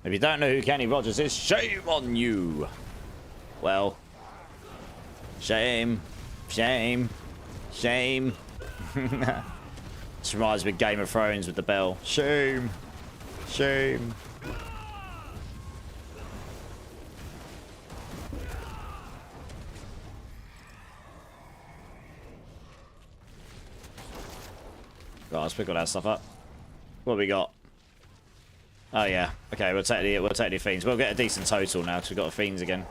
If you don't know who Kenny Rogers is, shame on you. Well, shame, shame, shame. This reminds me of Game of Thrones with the bell. Shame, shame. Right, let's pick all that stuff up. What have we got? Oh yeah. Okay, we'll take the fiends. We'll get a decent total now because we've got the fiends again.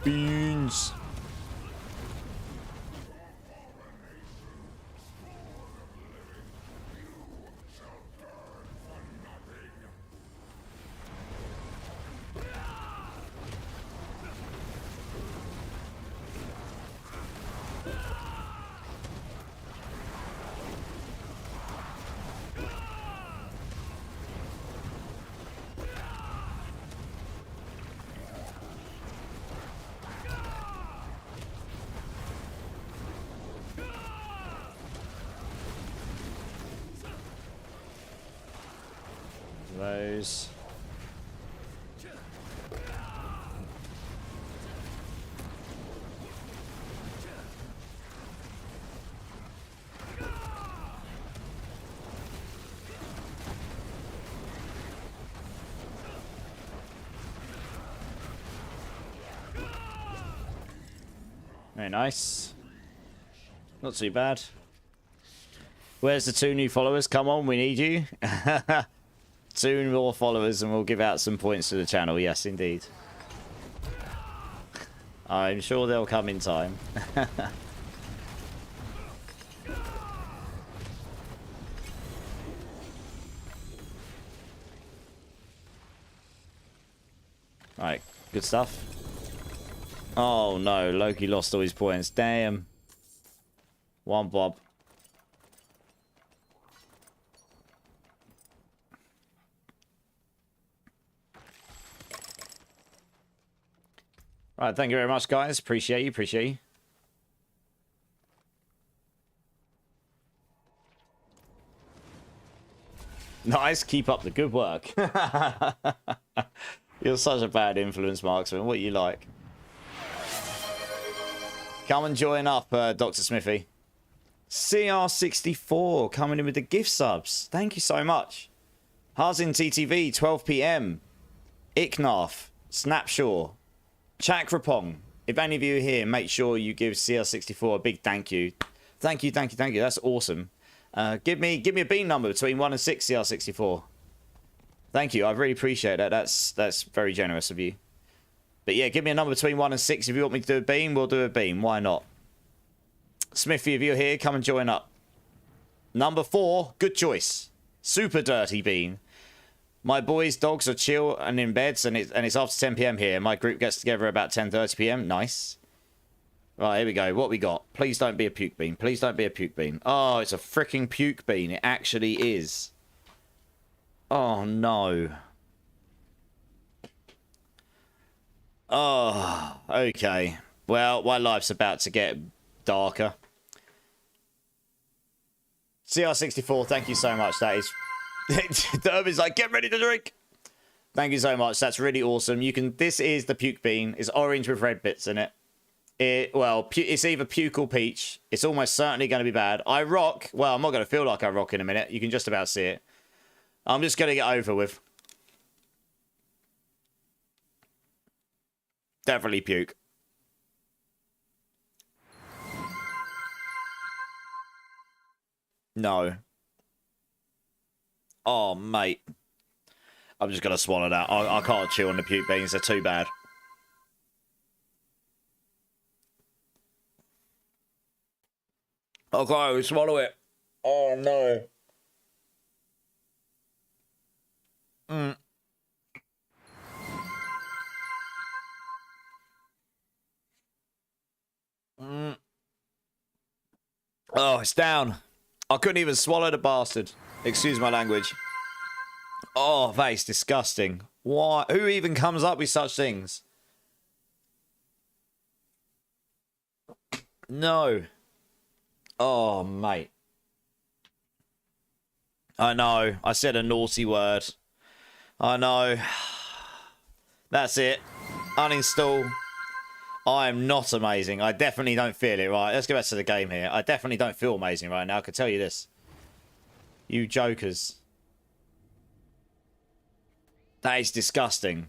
Fiends. Those. Very nice. Not too bad. Where's the 2 new followers? Come on, we need you. 2 more followers and we'll give out some points to the channel. Yes, indeed. I'm sure they'll come in time. Right, good stuff. Oh no, Loki lost all his points. Damn. 1 bob. Right, thank you very much, guys. Appreciate you, appreciate you. Nice, keep up the good work. You're such a bad influence, marksman. What you like? Come and join up, Dr. Smithy. CR64 coming in with the gift subs. Thank you so much. Harzin TTV, 12 p.m. Iknarf, Snapshaw, Chakrapong. If any of you are here, make sure you give CR64 a big thank you. Thank you, thank you, thank you. That's awesome. Give me a bean number between 1 and 6, CR64. Thank you. I really appreciate that. That's very generous of you. But yeah, give me a number between 1 and 6. If you want me to do a beam, we'll do a beam. Why not? Smithy, if you're here, come and join up. Number 4, good choice. Super dirty bean. My boys' dogs are chill and in beds, and it's after 10 p.m. here. My group gets together about 10:30 p.m. Nice. Right, here we go. What we got? Please don't be a puke bean. Please don't be a puke bean. Oh, it's a freaking puke bean. It actually is. Oh, no. Oh, okay. Well, my life's about to get darker. CR64, thank you so much. That is... Derby's like, get ready to drink. Thank you so much. That's really awesome. You can... This is the puke bean. It's orange with red bits in it. Well, it's either puke or peach. It's almost certainly going to be bad. I rock. Well, I'm not going to feel like I rock in a minute. You can just about see it. I'm just going to get over with. Definitely puke. No. Oh, mate. I'm just going to swallow that. I can't chew on the puke beans. They're too bad. Okay, swallow it. Oh, no. Oh, it's down. I couldn't even swallow the bastard. Excuse my language. Oh, that is disgusting. Why? Who even comes up with such things? No. Oh, mate. I know. I said a naughty word. I know. That's it. Uninstall. I am not amazing. I definitely don't feel it. Right, let's go back to the game here. I definitely don't feel amazing right now. I can tell you this. You jokers. That is disgusting.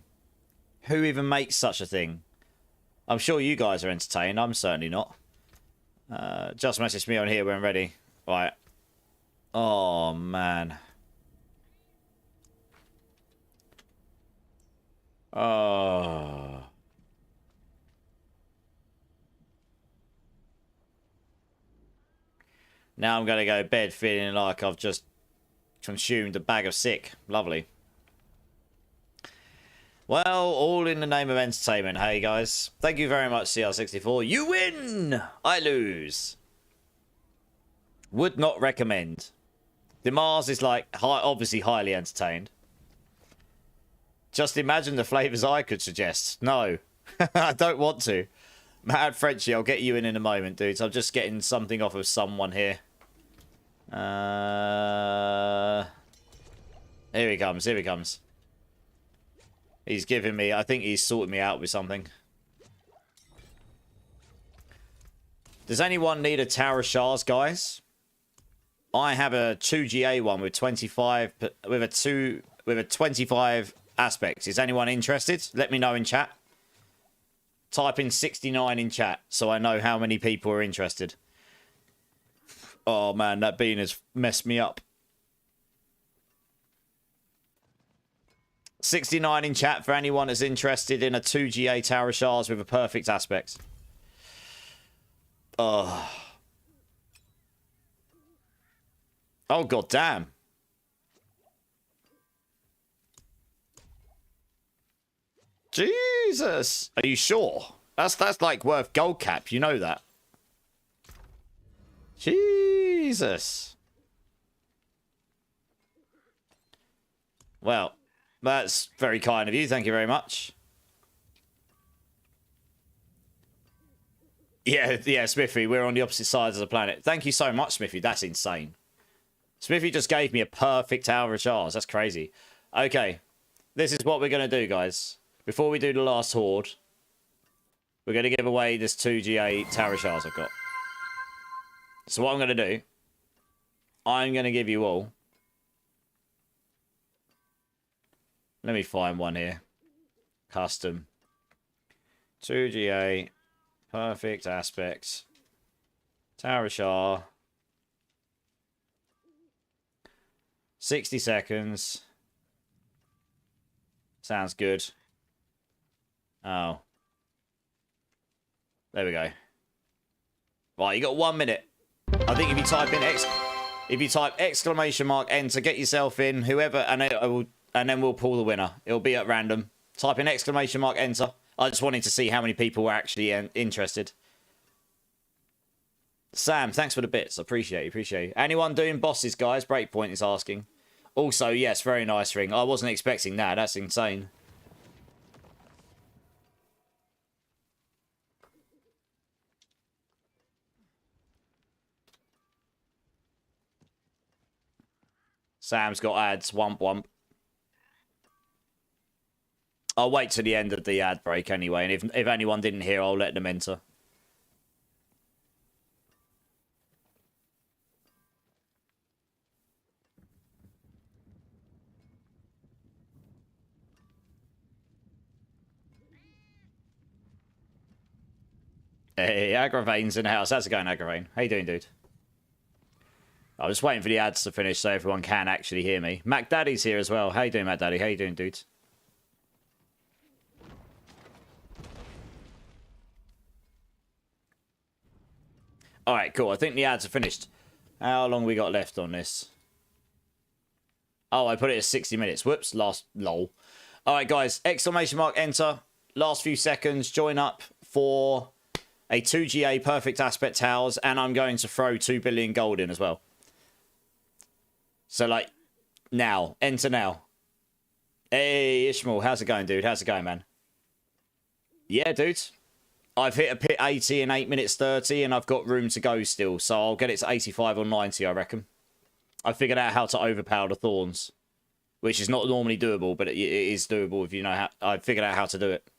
Who even makes such a thing? I'm sure you guys are entertained. I'm certainly not. Just message me on here when ready. Right. Oh, man. Oh. Now I'm going to go to bed feeling like I've just consumed a bag of sick. Lovely. Well, all in the name of entertainment. Hey, guys. Thank you very much, CR64. You win! I lose. Would not recommend. Demars is, like, obviously highly entertained. Just imagine the flavours I could suggest. No. I don't want to. Mad Frenchie, I'll get you in a moment, dudes. I'm just getting something off of someone here. Here he comes. Here he comes. He's giving me... I think he's sorting me out with something. Does anyone need a Tower of Shards, guys? I have a 2GA one with 25... With a 25 aspects. Is anyone interested? Let me know in chat. Type in 69 in chat so I know how many people are interested. Oh, man, that bean has messed me up. 69 in chat for anyone that's interested in a 2GA Tower of Shards with a perfect aspect. Oh. Oh, god damn. Jesus. Are you sure? That's like worth gold cap. You know that. Jesus. Well, that's very kind of you. Thank you very much. Yeah, Smithy, we're on the opposite sides of the planet. Thank you so much, Smithy. That's insane. Smithy just gave me a perfect Tower of Shards. That's crazy. Okay, this is what we're going to do, guys. Before we do the last Horde, we're going to give away this 2GA Tower of Shards I've got. So what I'm going to do, I'm going to give you all... Let me find one here. Custom. 2GA... Perfect aspect. Tower of Shah. 60 seconds. Sounds good. Oh. There we go. Right, you got 1 minute. I think if you type exclamation mark enter, get yourself in, whoever, and then we'll pull the winner. It'll be at random. Type in exclamation mark enter. I just wanted to see how many people were actually interested. Sam, thanks for the bits. Appreciate you. Anyone doing bosses, guys? Breakpoint is asking. Also, yes, very nice ring. I wasn't expecting that. That's insane. Sam's got ads. Wump wump. I'll wait till the end of the ad break anyway, and if anyone didn't hear, I'll let them enter. Hey, Agravain's in the house. How's it going, Agravain? How you doing, dude? I'm just waiting for the ads to finish so everyone can actually hear me. Mac Daddy's here as well. How you doing, Mac Daddy? How you doing, dude? Alright, cool. I think the ads are finished. How long we got left on this? Oh, I put it at 60 minutes. Whoops, last lol. Alright, guys. Exclamation mark enter. Last few seconds. Join up for a 2GA perfect aspect towers. And I'm going to throw 2 billion gold in as well. So, like, now. Enter now. Hey, Ishmael. How's it going, dude? How's it going, man? Yeah, dude. I've hit a pit 80 in 8 minutes 30, and I've got room to go still. So I'll get it to 85 or 90, I reckon. I figured out how to overpower the Thorns, which is not normally doable, but it is doable if you know how. I figured out how to do it.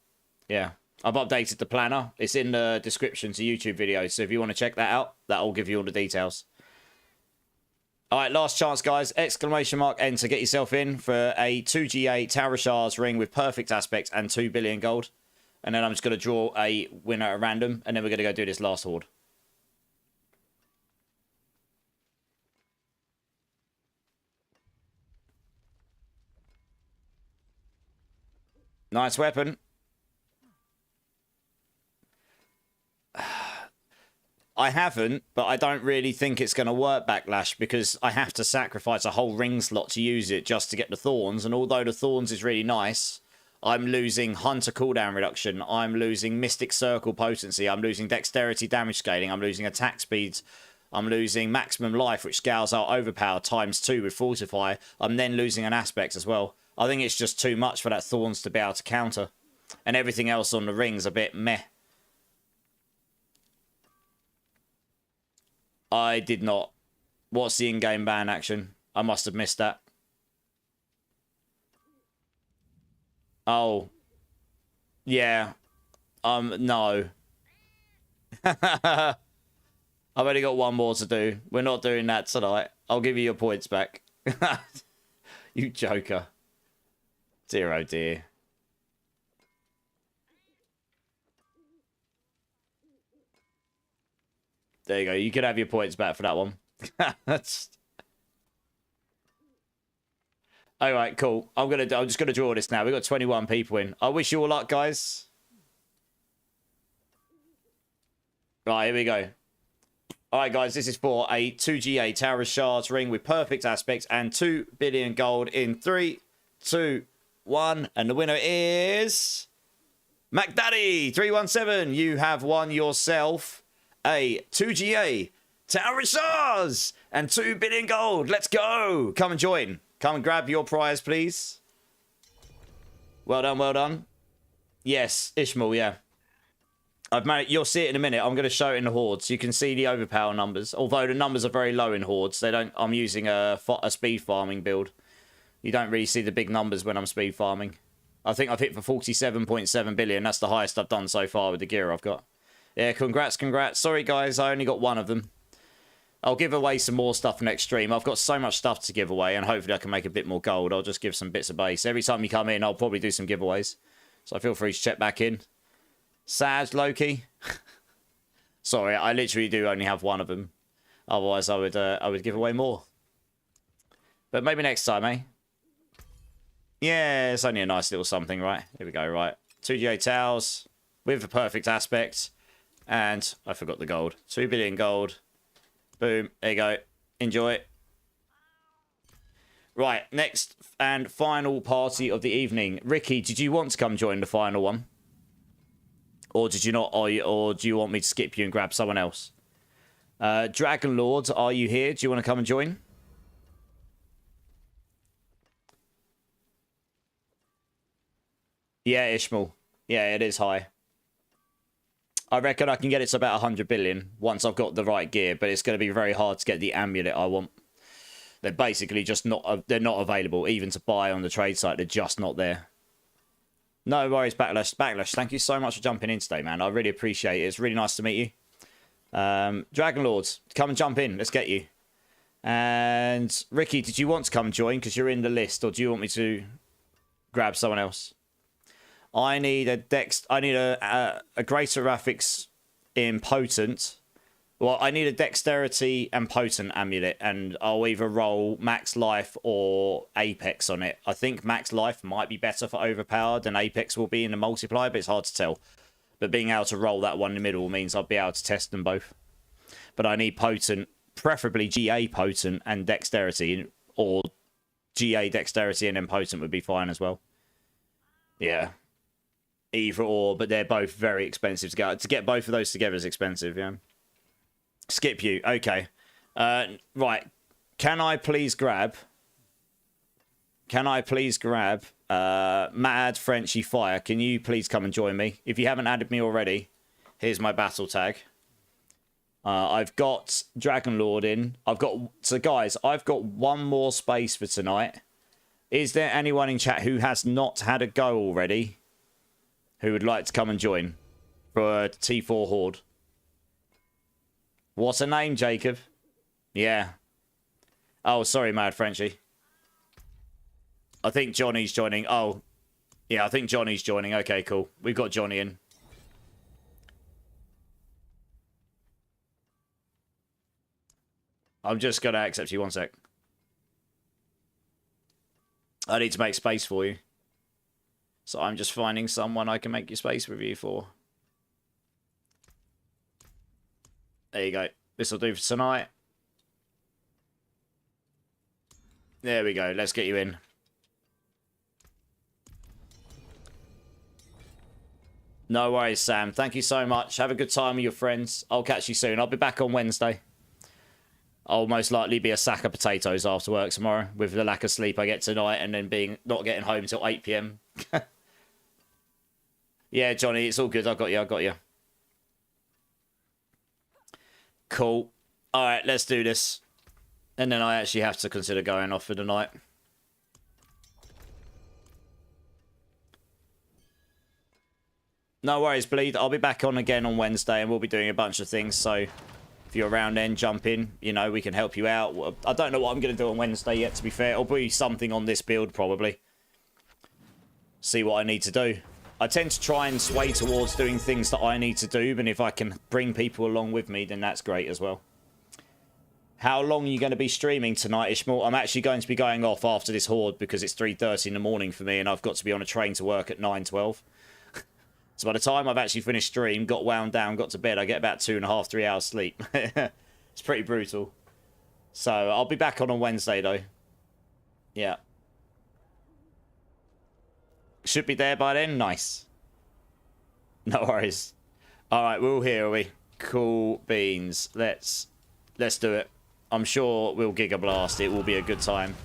Yeah. I've updated the planner. It's in the description to YouTube videos, so if you want to check that out, that'll give you all the details. All right, last chance, guys. Exclamation mark enter. Get yourself in for a 2GA Tower of Shards ring with perfect aspect and 2 billion gold. And then I'm just going to draw a winner at random. And then we're going to go do this last Horde. Nice weapon. I haven't, but I don't really think it's going to work Backlash because I have to sacrifice a whole ring slot to use it just to get the Thorns. And although the Thorns is really nice, I'm losing Hunter cooldown reduction. I'm losing Mystic Circle potency. I'm losing Dexterity damage scaling. I'm losing attack speeds. I'm losing maximum life, which scales out overpower ×2 with Fortify. I'm then losing an aspect as well. I think it's just too much for that Thorns to be able to counter. And everything else on the ring's a bit meh. I did not. What's the in-game ban action? I must have missed that. Oh. Yeah. No. I've only got one more to do. We're not doing that tonight. I'll give you your points back. You joker. Dear oh dear. There you go. You can have your points back for that one. That's... All right, cool. I'm just gonna draw this now. We've got 21 people in. I wish you all luck, guys. Right, here we go. All right, guys. This is for a 2GA Tower of Shards ring with perfect aspects and 2 billion gold in 3, 2, 1, and the winner is MacDaddy 317. You have won yourself a 2GA Tower of Shards and 2 billion gold. Let's go. Come and join. Come and grab your prize, please. Well done, well done. Yes, Ishmael, yeah. You'll see it in a minute. I'm going to show it in the Hordes. You can see the overpower numbers. Although the numbers are very low in Hordes, they don't. I'm using a speed farming build. You don't really see the big numbers when I'm speed farming. I think I've hit for 47.7 billion. That's the highest I've done so far with the gear I've got. Yeah, congrats. Sorry, guys. I only got one of them. I'll give away some more stuff next stream. I've got so much stuff to give away, and hopefully I can make a bit more gold. I'll just give some bits of base. Every time you come in, I'll probably do some giveaways. So feel free to check back in. Sad, Loki. Sorry, I literally do only have one of them. Otherwise, I would give away more. But maybe next time, eh? Yeah, it's only a nice little something, right? Here we go, right. 2GA towels with the perfect aspect. And I forgot the gold. 2 billion gold. Boom. There you go. Enjoy. Right, next and final party of the evening. Ricky, did you want to come join the final one? Or did you not? Or do you want me to skip you and grab someone else? Dragon Lord, are you here? Do you want to come and join? Yeah, Ishmael. Yeah, it is high. I reckon I can get it to about 100 billion once I've got the right gear, but it's going to be very hard to get the amulet I want. They're basically just not, they're not available, even to buy on the trade site. They're just not there. No worries, Backlash. Backlash, thank you so much for jumping in today, man. I really appreciate it. It's really nice to meet you. Dragon Lords, come and jump in. Let's get you. And Ricky, did you want to come and join? Because you're in the list, or do you want me to grab someone else? I need a greater graphics in potent. Well, I need a dexterity and potent amulet, and I'll either roll max life or apex on it. I think max life might be better for overpowered than apex will be in the multiplier, but it's hard to tell. But being able to roll that one in the middle means I'll be able to test them both. But I need potent, preferably GA potent and dexterity, or GA dexterity and then potent would be fine as well. Yeah. Either or, but they're both very expensive to get. To get both of those together is expensive, yeah. Skip you. Okay. Right. Can I please grab Mad Frenchy Fire? Can you please come and join me? If you haven't added me already, here's my battle tag. I've got Dragon Lord in. So guys, I've got one more space for tonight. Is there anyone in chat who has not had a go already who would like to come and join for a T4 Horde? What's her name, Jacob? Yeah. Oh, sorry, Mad Frenchie. I think Johnny's joining. Oh, yeah, I think Johnny's joining. Okay, cool. We've got Johnny in. I'm just going to accept you. One sec. I need to make space for you. So I'm just finding someone I can make your space with you for. There you go. This will do for tonight. There we go. Let's get you in. No worries, Sam. Thank you so much. Have a good time with your friends. I'll catch you soon. I'll be back on Wednesday. I'll most likely be a sack of potatoes after work tomorrow with the lack of sleep I get tonight and then not getting home until 8 PM. Yeah, Johnny, it's all good. I got you. Cool. All right, let's do this. And then I actually have to consider going off for the night. No worries, Bleed. I'll be back on again on Wednesday and we'll be doing a bunch of things. So if you're around then, jump in. You know, we can help you out. I don't know what I'm going to do on Wednesday yet, to be fair. It'll be something on this build, probably. See what I need to do. I tend to try and sway towards doing things that I need to do, but if I can bring people along with me, then that's great as well. How long are you going to be streaming tonight, Ishmael? I'm actually going to be going off after this Horde because it's 3:30 in the morning for me and I've got to be on a train to work at 9:12. So by the time I've actually finished stream, got wound down, got to bed, I get about 2.5, 3 hours sleep. It's pretty brutal. So I'll be back on Wednesday though. Yeah. Should be there by then. Nice. No worries. All right, we're all here, are we? Cool beans. Let's do it. I'm sure we'll Giga Blast. It will be a good time.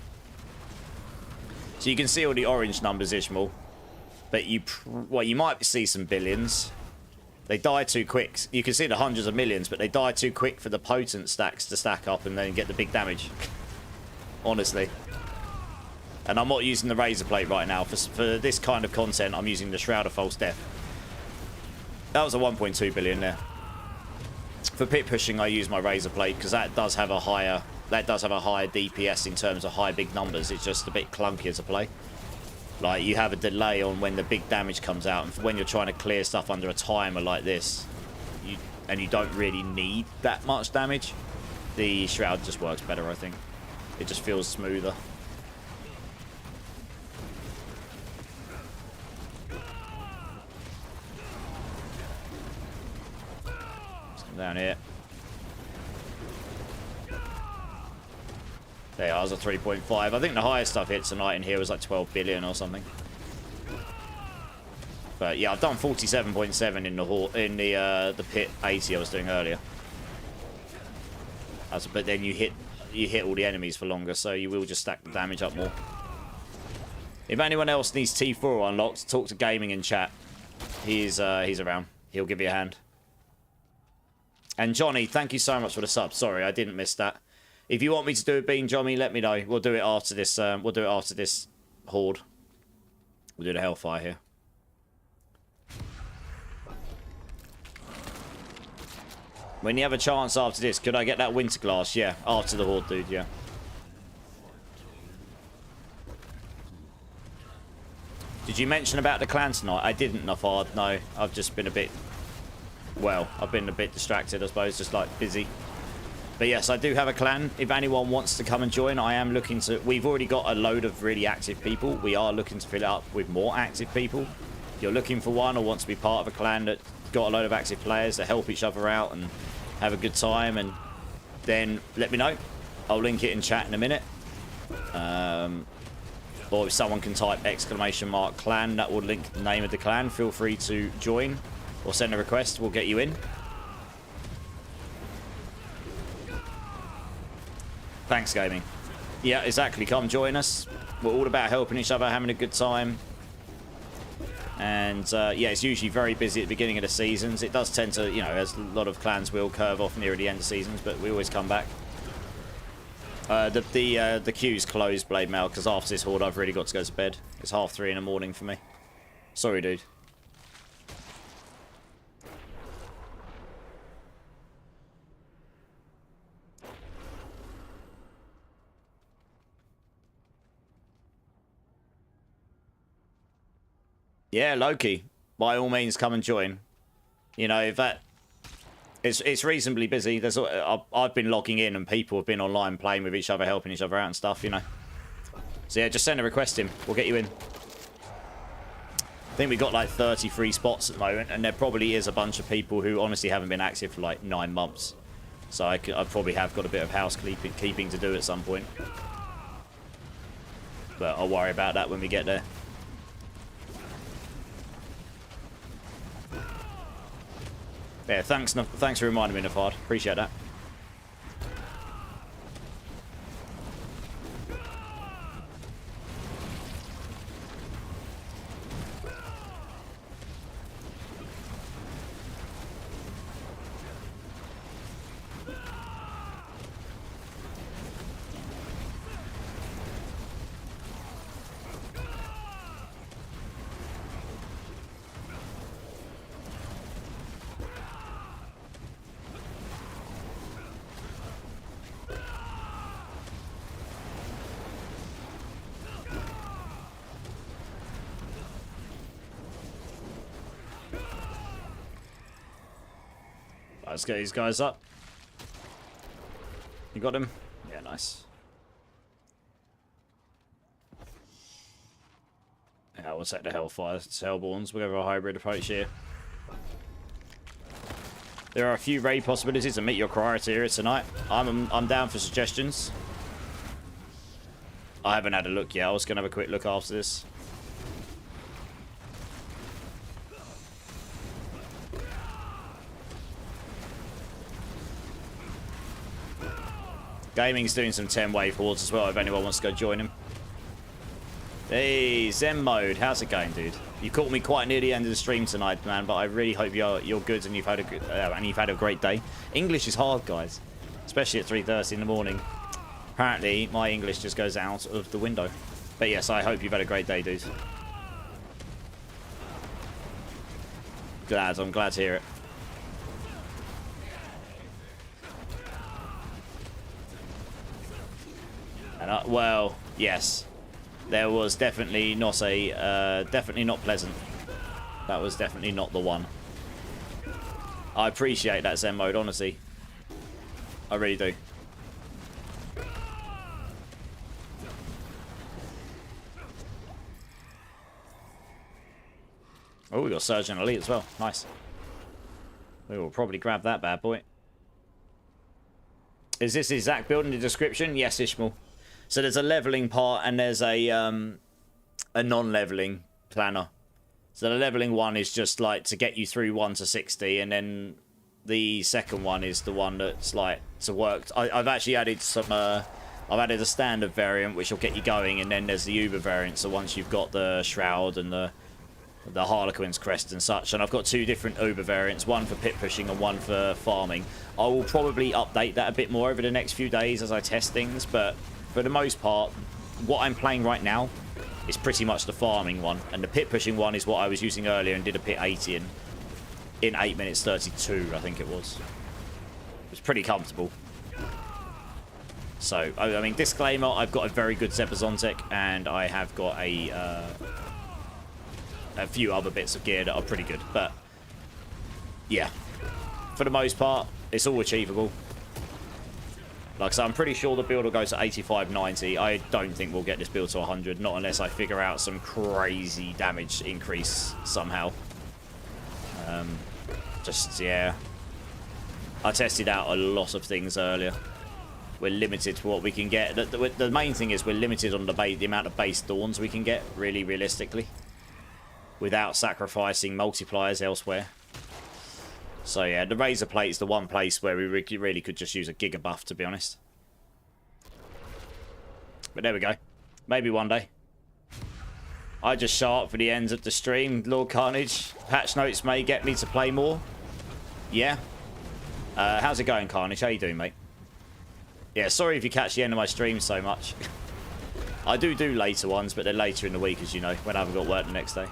So you can see all the orange numbers, Ishmael. But you might see some billions. They die too quick. You can see the hundreds of millions, but they die too quick for the potent stacks to stack up and then get the big damage. Honestly. And I'm not using the Razor Plate right now. For this kind of content, I'm using the Shroud of False Death. That was a 1.2 billion there. For pit pushing, I use my Razor Plate because that does have a higher DPS in terms of high big numbers. It's just a bit clunkier to play. Like, you have a delay on when the big damage comes out, and when you're trying to clear stuff under a timer like this, you don't really need that much damage, the Shroud just works better, I think. It just feels smoother. Let's come down here. There, I was at 3.5. I think the highest I've hit tonight in here was like 12 billion or something. But yeah, I've done 47.7 in the pit 80 I was doing earlier. But then you hit all the enemies for longer, so you will just stack the damage up more. If anyone else needs T4 unlocked, talk to Gaming in chat. He's around. He'll give you a hand. And Johnny, thank you so much for the sub. Sorry, I didn't miss that. If you want me to do a bean, Johnny, let me know. We'll do it after this. We'll do it after this horde. We'll do the Hellfire here. When you have a chance after this, could I get that winter glass? Yeah, after the horde, dude. Yeah. Did you mention about the clan tonight? I didn't, Nafard. No, I've just been a bit. Well, I've been a bit distracted, I suppose, just like busy. But yes, I do have a clan. If anyone wants to come and join, I am looking to... We've already got a load of really active people. We are looking to fill it up with more active people. If you're looking for one or want to be part of a clan that's got a load of active players that help each other out and have a good time, and then let me know. I'll link it in chat in a minute. Or if someone can type !clan, that will link the name of the clan. Feel free to join or send a request. We'll get you in. Thanks, Gaming. Yeah, exactly. Come join us. We're all about helping each other, having a good time. And, yeah, it's usually very busy at the beginning of the seasons. It does tend to, you know, as a lot of clans will curve off near the end of seasons, but we always come back. The queue's closed, Blade Mail, because after this horde, I've really got to go to bed. It's 3:30 in the morning for me. Sorry, dude. Yeah, Loki. By all means, come and join. You know, if that... It's reasonably busy. There's I've been logging in and people have been online playing with each other, helping each other out and stuff, you know. So yeah, just send a request in. We'll get you in. I think we've got like 33 spots at the moment, and there probably is a bunch of people who honestly haven't been active for like 9 months. So I probably have got a bit of housekeeping to do at some point. But I'll worry about that when we get there. Yeah, thanks for reminding me, Nafard. Appreciate that. Let's get these guys up. You got him? Yeah, nice. Yeah, we'll take the Hellfire. It's Hellborns. We'll go for a hybrid approach here. There are a few raid possibilities to meet your criteria tonight. I'm down for suggestions. I haven't had a look yet. I was going to have a quick look after this. Gaming's doing some 10 wave hordes as well if anyone wants to go join him. Hey, Zen mode. How's it going, dude? You caught me quite near the end of the stream tonight, man. But I really hope you're good and you've had a great day. English is hard, guys, especially at 3:30 in the morning. Apparently, my English just goes out of the window. But yes, I hope you've had a great day, dude. I'm glad to hear it. And well, yes, there was definitely not definitely not pleasant. That was definitely not the one. I appreciate that Zen mode, honestly. I really do. Oh, we got Surgeon Elite as well. Nice. We will probably grab that bad boy. Is this the exact build in the description? Yes, Ishmael. So there's a leveling part and there's a non-leveling planner. So the leveling one is just like to get you through 1 to 60, and then the second one is the one that's like to work. I've actually added some. I've added a standard variant which will get you going, and then there's the Uber variant. So once you've got the Shroud and the Harlequin's Crest and such, and I've got 2 different Uber variants, one for pit pushing and one for farming. I will probably update that a bit more over the next few days as I test things, but for the most part, what I'm playing right now is pretty much the farming one, and the pit pushing one is what I was using earlier and did a pit 80 in 8 minutes 32, I think it was. It was pretty comfortable. So, I mean, disclaimer, I've got a very good Zebazontek, and I have got a few other bits of gear that are pretty good, but yeah, for the most part, it's all achievable. Like I said, I'm pretty sure the build will go to 85, 90. I don't think we'll get this build to 100, not unless I figure out some crazy damage increase somehow. Yeah. I tested out a lot of things earlier. We're limited to what we can get. The main thing is we're limited on the amount of base Thorns we can get, really realistically, without sacrificing multipliers elsewhere. So yeah, the Razor Plate is the one place where we really could just use a Giga buff, to be honest. But there we go. Maybe one day. I just show up for the ends of the stream. Lord Carnage, patch notes may get me to play more. Yeah. How's it going, Carnage? How you doing, mate? Yeah, sorry if you catch the end of my stream so much. I do later ones, but they're later in the week, as you know, when I haven't got work the next day.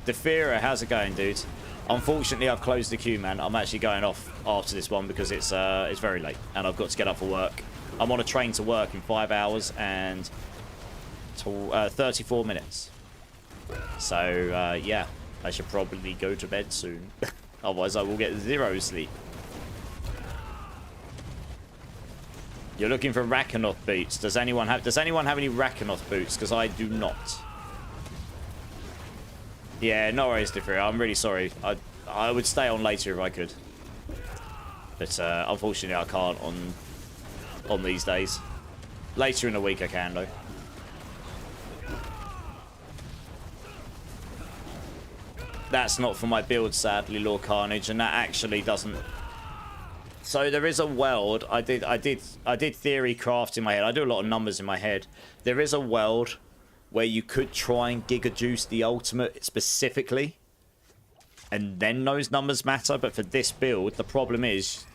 Defira, how's it going, dude? Unfortunately, I've closed the queue, man. I'm actually going off after this one because it's very late and I've got to get up for work. I'm on a train to work in 5 hours and 34 minutes. So, yeah, I should probably go to bed soon. Otherwise, I will get 0 sleep. You're looking for Rakanoth boots. Does anyone have any Rakanoth boots? Because I do not. Yeah, no worries, Defira. I'm really sorry. I would stay on later if I could. But unfortunately I can't on these days. Later in the week I can though. That's not for my build, sadly, Lord Carnage, and that actually doesn't. So there is a world. I did theory craft in my head. I do a lot of numbers in my head. There is a world where you could try and Giga Juice the ultimate specifically, and then those numbers matter. But for this build, the problem is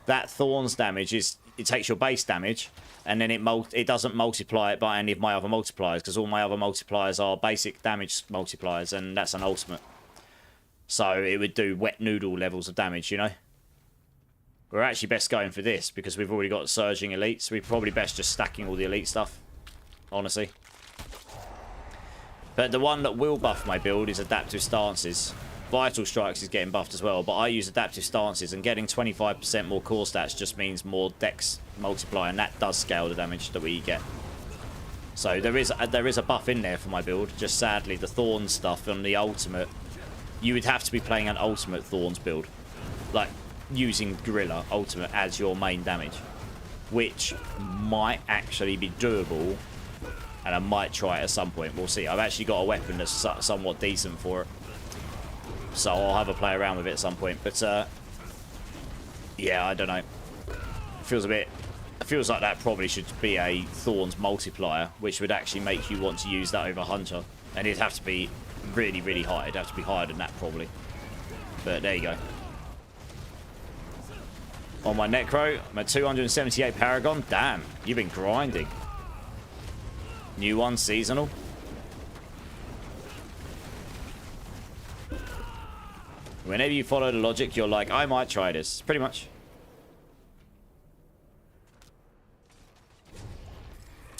that Thorns damage is, it takes your base damage, and then it doesn't multiply it by any of my other multipliers, because all my other multipliers are basic damage multipliers, and that's an ultimate. So it would do wet noodle levels of damage, you know? We're actually best going for this, because we've already got Surging Elites, so we're probably best just stacking all the Elite stuff, honestly. But the one that will buff my build is Adaptive Stances. Vital Strikes is getting buffed as well, but I use Adaptive Stances, and getting 25% more core stats just means more dex multiplier, and that does scale the damage that we get. So there is a buff in there for my build, just sadly the Thorn stuff on the ultimate, you would have to be playing an ultimate Thorns build. Like, using Gorilla ultimate as your main damage, which might actually be doable, and I might try it at some point. We'll see. I've actually got a weapon that's somewhat decent for it, so I'll have a play around with it at some point. But yeah, I don't know. It feels a bit It feels like that probably should be a Thorns multiplier, which would actually make you want to use that over Hunter. And it'd have to be really, really high. It'd have to be higher than that, probably. But there you go. On my Necro, I'm at 278 Paragon. Damn, you've been grinding. New one, seasonal. Whenever you follow the logic, you're like, I might try this. Pretty much.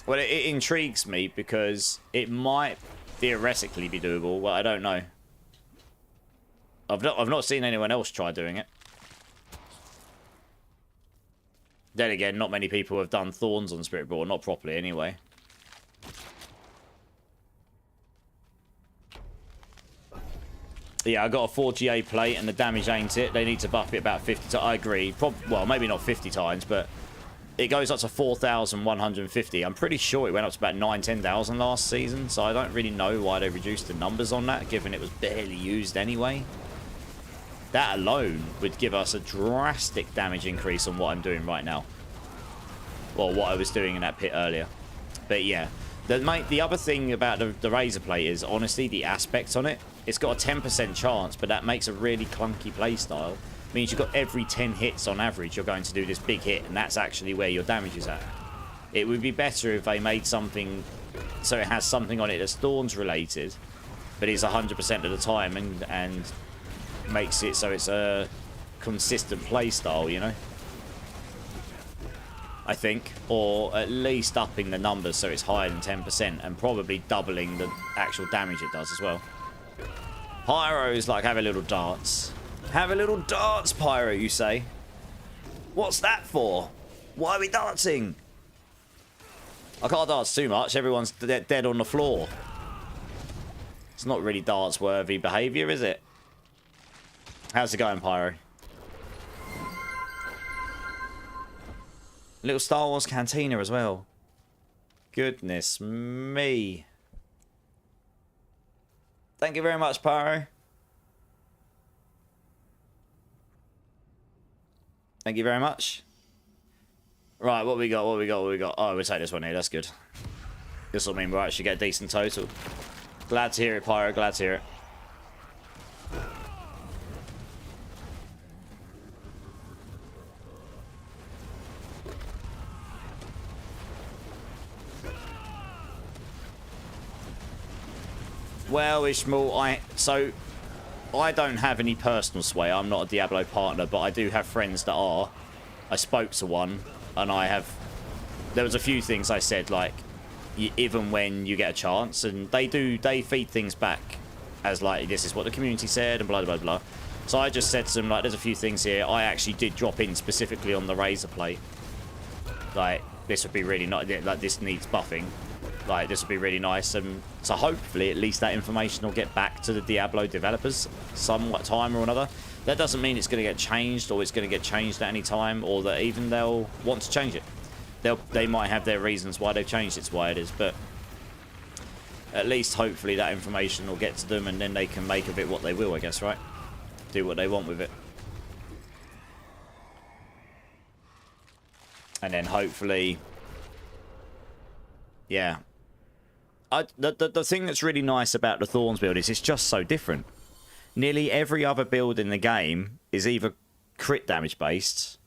Well, it intrigues me because it might theoretically be doable. Well, I don't know. I've not seen anyone else try doing it. Then again, not many people have done Thorns on Spiritborn, not properly anyway. Yeah, I got a 4GA plate and the damage ain't it. They need to buff it about 50 times. I agree. Well, maybe not 50 times, but it goes up to 4,150. I'm pretty sure it went up to about 10,000 last season, so I don't really know why they reduced the numbers on that, given it was barely used anyway. That alone would give us a drastic damage increase on what I'm doing right now. Well, what I was doing in that pit earlier. But yeah, the other thing about the Razor Plate is, honestly, the aspect on it. It's got a 10% chance, but that makes a really clunky playstyle. Means you've got every 10 hits on average, you're going to do this big hit, and that's actually where your damage is at. It would be better if they made something so it has something on it that's Thorns related, but it's 100% of the time, and makes it so it's a consistent playstyle, you know? I think. Or at least upping the numbers so it's higher than 10%, and probably doubling the actual damage it does as well. Pyro's like, have a little dance. Have a little dance, Pyro, you say? What's that for? Why are we dancing? I can't dance too much. Everyone's dead on the floor. It's not really dance-worthy behaviour, is it? How's it going, Pyro? Little Star Wars Cantina as well. Goodness me. Thank you very much, Pyro. Thank you very much. Right, what we got, what we got, what we got. Oh, we'll take this one here, that's good. This will mean we'll actually get a decent total. Glad to hear it, Pyro, glad to hear it. Well, Ishmael, I don't have any personal sway. I'm not a Diablo partner, but I do have friends that are. I spoke to one, and there was a few things I said, like, even when you get a chance, and they feed things back as, like, this is what the community said, and blah, blah, blah. So I just said to them, like, there's a few things here. I actually did drop in specifically on the Razor Plate. Like, this would be really nice. Like, this needs buffing. Like, this would be really nice, and so hopefully at least that information will get back to the Diablo developers some time or another. That doesn't mean it's going to get changed, or it's going to get changed at any time, or that even they'll want to change it. They might have their reasons why they've changed it to why it is, but at least hopefully that information will get to them, and then they can make of it what they will, I guess, right? Do what they want with it. And then hopefully, yeah. The thing that's really nice about the Thorns build is it's just so different. Nearly every other build in the game is either crit damage based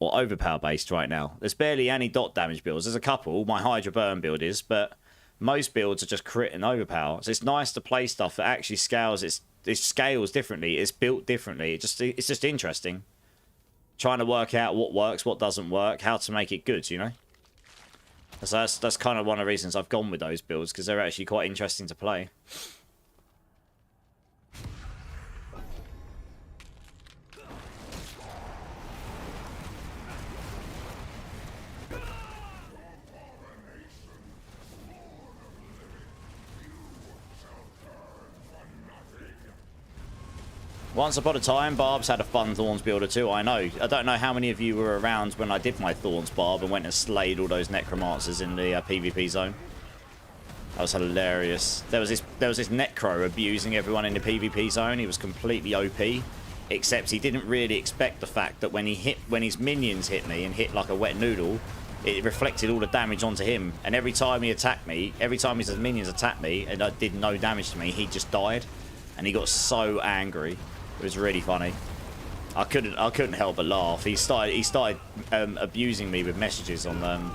or overpower based right now. There's barely any dot damage builds. There's a couple. My Hydra Burn build is, but most builds are just crit and overpower. So it's nice to play stuff that actually scales. It scales differently. It's built differently. It's just interesting. Trying to work out what works, what doesn't work, how to make it good, you know? So that's kind of one of the reasons I've gone with those builds, because they're actually quite interesting to play. Once upon a time, Barb's had a fun Thorns builder too, I know. I don't know how many of you were around when I did my Thorns Barb and went and slayed all those Necromancers in the PvP zone. That was hilarious. There was this Necro abusing everyone in the PvP zone. He was completely OP. except he didn't really expect the fact that when his minions hit me and hit like a wet noodle, it reflected all the damage onto him. And every time he attacked me, every time his minions attacked me and I did no damage to me, he just died. And he got so angry. It was really funny. I couldn't help but laugh. He started abusing me with messages on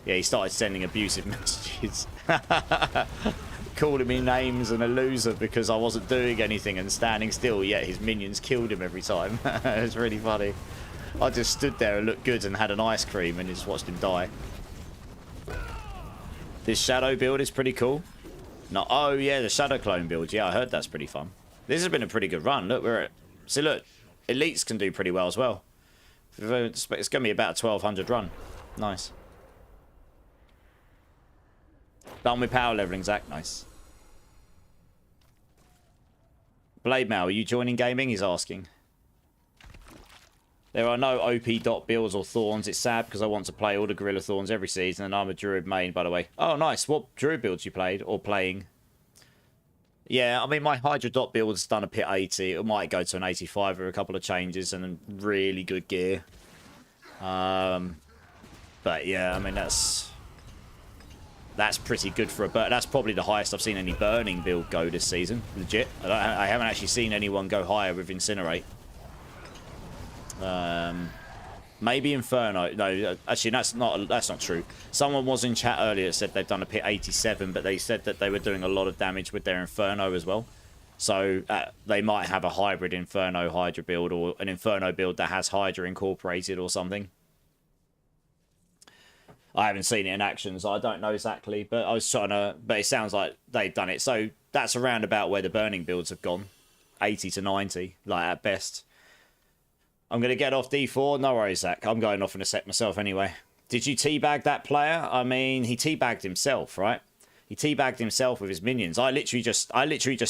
yeah, he started sending abusive messages. Calling me names and a loser because I wasn't doing anything and standing still, yet his minions killed him every time. It was really funny. I just stood there and looked good and had an ice cream and just watched him die. This shadow build is pretty cool. No, oh yeah, the shadow clone build. Yeah, I heard that's pretty fun. This has been a pretty good run. Look, we're at... See, look, elites can do pretty well as well. It's going to be about a 1200 run. Nice. Done with power leveling, Zach. Nice. Blade Mail, are you joining gaming? He's asking. There are no OP dot builds or thorns. It's sad because I want to play all the Gorilla Thorns every season, and I'm a Druid main, by the way. Oh, nice. What Druid builds you played or playing? Yeah, I mean, my Hydra dot build's done a pit 80. It might go to an 85 with a couple of changes and really good gear. But yeah, I mean, that's pretty good for a burn. That's probably the highest I've seen any burning build go this season. Legit. I haven't actually seen anyone go higher with Incinerate. Maybe Inferno. No, actually, that's not true. Someone was in chat earlier that said they've done a pit 87, but they said that they were doing a lot of damage with their Inferno as well. So they might have a hybrid Inferno Hydra build or an Inferno build that has Hydra incorporated or something. I haven't seen it in action, so I don't know exactly. But I was trying to... But it sounds like they've done it. So that's around about where the burning builds have gone. 80 to 90, like at best. I'm going to get off D4. No worries, Zach. I'm going off in a sec myself anyway. Did you teabag that player? I mean, he teabagged himself, right? He teabagged himself with his minions. I literally just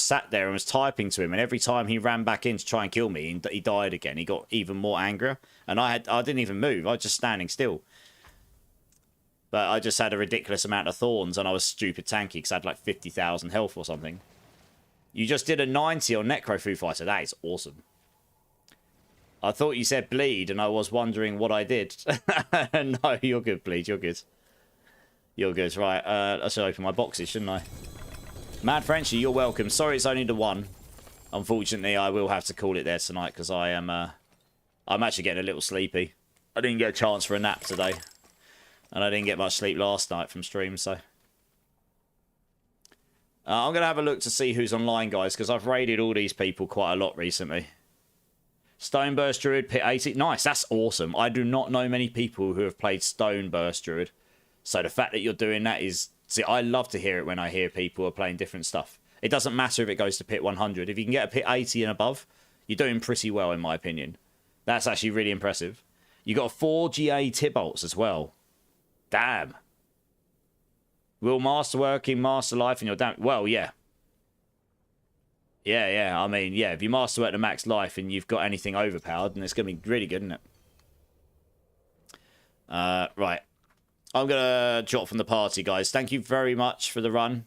sat there and was typing to him, and every time he ran back in to try and kill me, he died again. He got even more angrier, and I didn't even move. I was just standing still. But I just had a ridiculous amount of thorns, and I was stupid tanky because I had like 50,000 health or something. You just did a 90 on Necro Foo Fighter. That is awesome. I thought you said bleed, and I was wondering what I did. No, you're good, bleed. You're good. You're good. Right, I should open my boxes, shouldn't I? Mad Frenchie, you're welcome. Sorry it's only the one. Unfortunately, I will have to call it there tonight because I'm actually getting a little sleepy. I didn't get a chance for a nap today. And I didn't get much sleep last night from stream, so... I'm going to have a look to see who's online, guys, because I've raided all these people quite a lot recently. Stoneburst Druid, Pit 80. Nice, that's awesome. I do not know many people who have played Stoneburst Druid. So the fact that you're doing that is... See, I love to hear it when I hear people are playing different stuff. It doesn't matter if it goes to Pit 100. If you can get a Pit 80 and above, you're doing pretty well, in my opinion. That's actually really impressive. You got 4 GA Tibolts as well. Damn. Will Masterwork in Master Life and your damn... Well, yeah. Yeah. I mean, yeah, if you Masterwork to max life and you've got anything overpowered, then it's going to be really good, isn't it? Right. I'm going to drop from the party, guys. Thank you very much for the run.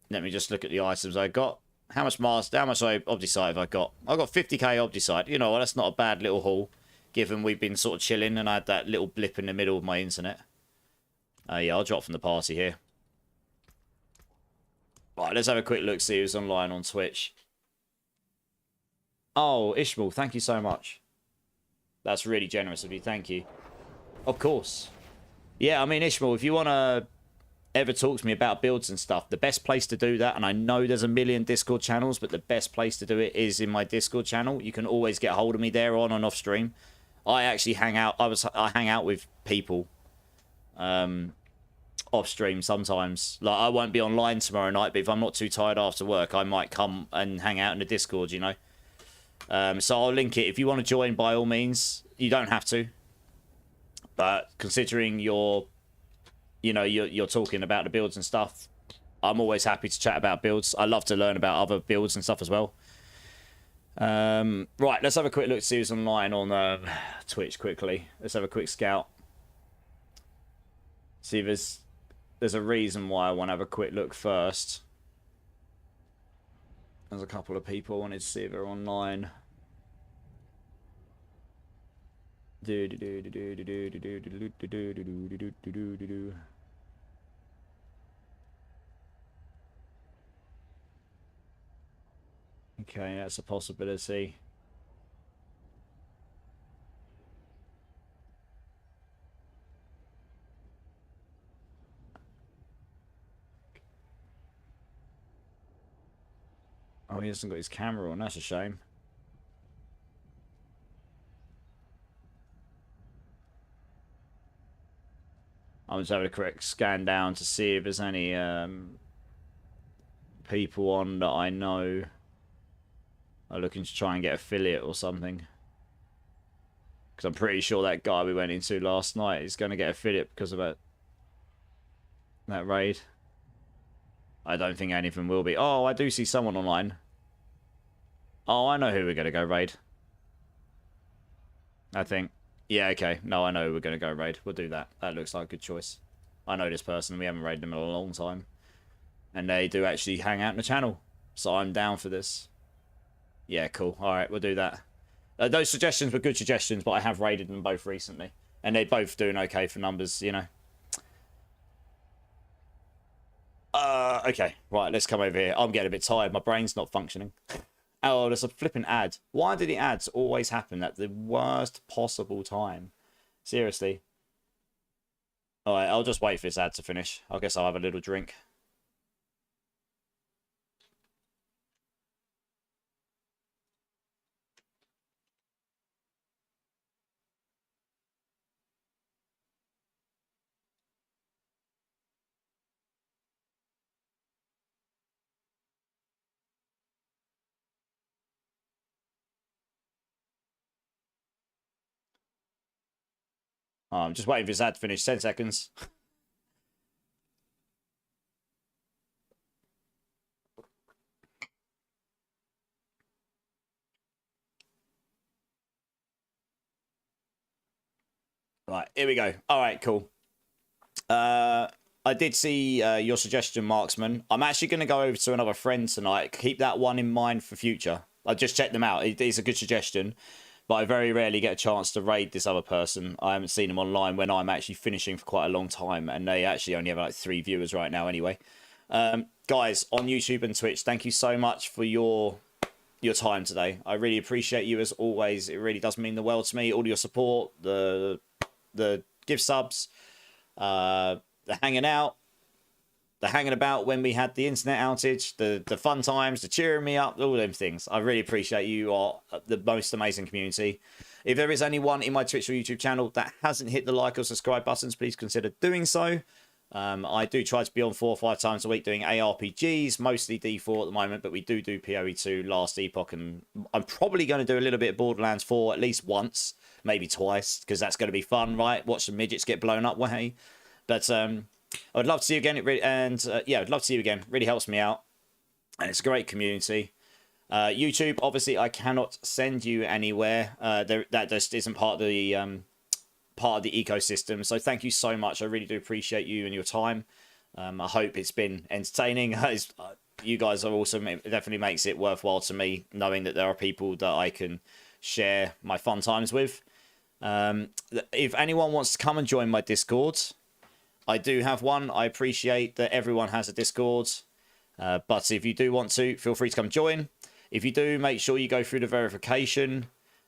Let me just look at the items I got. How much Obdicite have I got? I got 50k Obdicite. You know what? That's not a bad little haul. Given we've been sort of chilling and I had that little blip in the middle of my internet. Yeah, I'll drop from the party here. Right, let's have a quick look, see who's online on Twitch. Oh, Ishmael, thank you so much. That's really generous of you, thank you. Of course. Yeah, I mean, Ishmael, if you want to ever talk to me about builds and stuff, the best place to do that, and I know there's a million Discord channels, but the best place to do it is in my Discord channel. You can always get hold of me there on and off stream. I actually hang out. I hang out with people off stream sometimes. Like, I won't be online tomorrow night, but if I'm not too tired after work, I might come and hang out in the Discord, you know. So I'll link it. If you want to join, by all means, you don't have to. But considering you're talking about the builds and stuff, I'm always happy to chat about builds. I love to learn about other builds and stuff as well. Right, let's have a quick look to see who's online on Twitch quickly. Let's have a quick scout. See if there's a reason why I want to have a quick look first. There's a couple of people I wanted to see if they're online. Okay, that's a possibility. Oh, he hasn't got his camera on. That's a shame. I'm just having a quick scan down to see if there's any people on that I know are looking to try and get affiliate or something. Because I'm pretty sure that guy we went into last night is going to get affiliate because of that raid. I don't think anything will be. Oh, I do see someone online. Oh, I know who we're going to go raid. I think. Yeah, okay. No, I know we're going to go raid. We'll do that. That looks like a good choice. I know this person. We haven't raided them in a long time. And they do actually hang out in the channel. So I'm down for this. Yeah, cool. Alright, we'll do that. Those suggestions were good suggestions, but I have raided them both recently. And they're both doing okay for numbers, you know. Okay. Right, let's come over here. I'm getting a bit tired. My brain's not functioning. Oh, there's a flipping ad. Why do the ads always happen at the worst possible time? Seriously. Alright, I'll just wait for this ad to finish. I guess I'll have a little drink. Oh, I'm just waiting for this ad to finish. 10 seconds. Right, here we go. All right, cool. I did see your suggestion, Marksman. I'm actually going to go over to another friend tonight. Keep that one in mind for future. I just checked them out. It's a good suggestion, but I very rarely get a chance to raid this other person. I haven't seen them online when I'm actually finishing for quite a long time, and they actually only have like 3 viewers right now anyway. Guys, on YouTube and Twitch, thank you so much for your time today. I really appreciate you as always. It really does mean the world to me. All your support, the gift subs, the hanging out, the hanging about when we had the internet outage, the fun times, the cheering me up, all them things. I really appreciate you. Are the most amazing community. If there is anyone in my Twitch or YouTube channel that hasn't hit the like or subscribe buttons, please consider doing so. I do try to be on 4 or 5 times a week doing ARPGs, mostly D4 at the moment, but we do PoE2 last epoch, and I'm probably going to do a little bit of Borderlands 4 at least once, maybe twice, because that's going to be fun, right? Watch some midgets get blown up way. But I would love to see you again, yeah, I'd love to see you again. Really helps me out, and it's a great community. YouTube, obviously, I cannot send you anywhere. That just isn't part of the ecosystem. So thank you so much. I really do appreciate you and your time. I hope it's been entertaining. You guys are awesome. It definitely makes it worthwhile to me knowing that there are people that I can share my fun times with. If anyone wants to come and join my Discord, I do have one. I appreciate that everyone has a Discord. But if you do want to, feel free to come join. If you do, make sure you go through the verification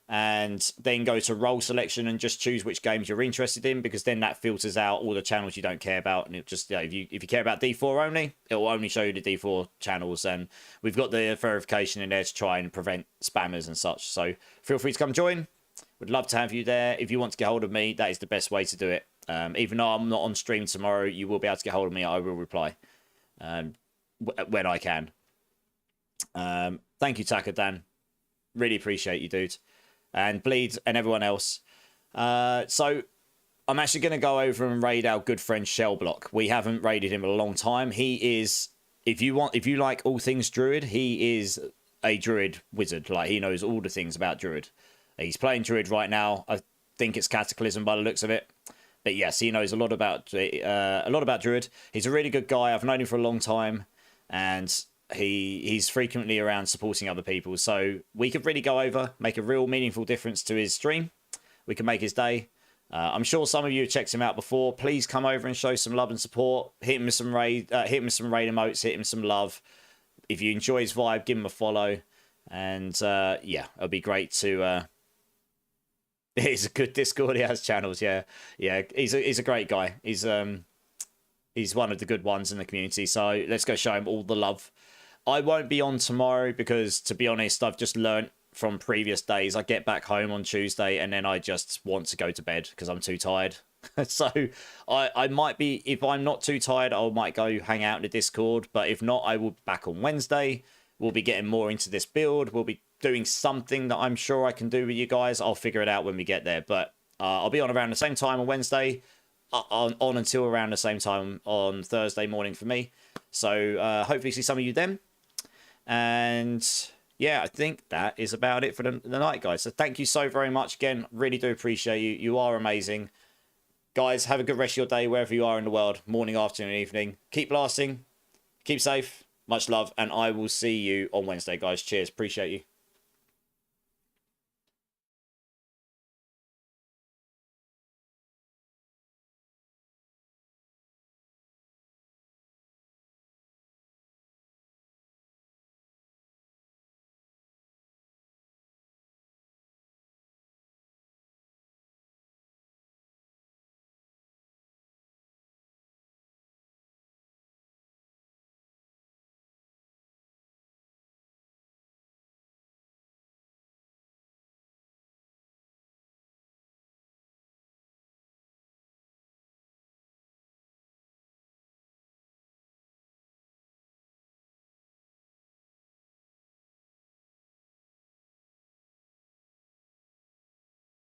and then go to role selection and just choose which games you're interested in, because then that filters out all the channels you don't care about, and it just, you know, if you care about D4 only, it will only show you the D4 channels, and we've got the verification in there to try and prevent spammers and such. So feel free to come join. Would love to have you there. If you want to get hold of me, that is the best way to do it. Even though I'm not on stream tomorrow, you will be able to get hold of me. I will reply when I can. Thank you, Takadan. Really appreciate you, dude. And Bleed and everyone else. So I'm actually going to go over and raid our good friend Shellblock. We haven't raided him in a long time. He is, if you like all things Druid, he is a Druid wizard. Like, he knows all the things about Druid. He's playing Druid right now. I think it's Cataclysm by the looks of it. But yes, he knows a lot about Druid. He's a really good guy. I've known him for a long time, and he's frequently around supporting other people. So we could really go over, make a real meaningful difference to his stream. We can make his day. I'm sure some of you have checked him out before. Please come over and show some love and support. Hit him with some raid emotes. Hit him some love. If you enjoy his vibe, give him a follow. And yeah, it'll be great to. He's a good Discord. He has channels. Yeah, He's a great guy. He's one of the good ones in the community. So let's go show him all the love. I won't be on tomorrow because, to be honest, I've just learnt from previous days. I get back home on Tuesday and then I just want to go to bed because I'm too tired. So I might be, if I'm not too tired, I might go hang out in the Discord. But if not, I will be back on Wednesday. We'll be getting more into this build. We'll be doing something that I'm sure I can do with you guys. I'll figure it out when we get there. But I'll be on around the same time on Wednesday. On until around the same time on Thursday morning for me. So hopefully see some of you then. And yeah, I think that is about it for the night, guys. So thank you so very much again. Really do appreciate you. You are amazing. Guys, have a good rest of your day wherever you are in the world. Morning, afternoon, evening. Keep blasting. Keep safe. Much love. And I will see you on Wednesday, guys. Cheers. Appreciate you.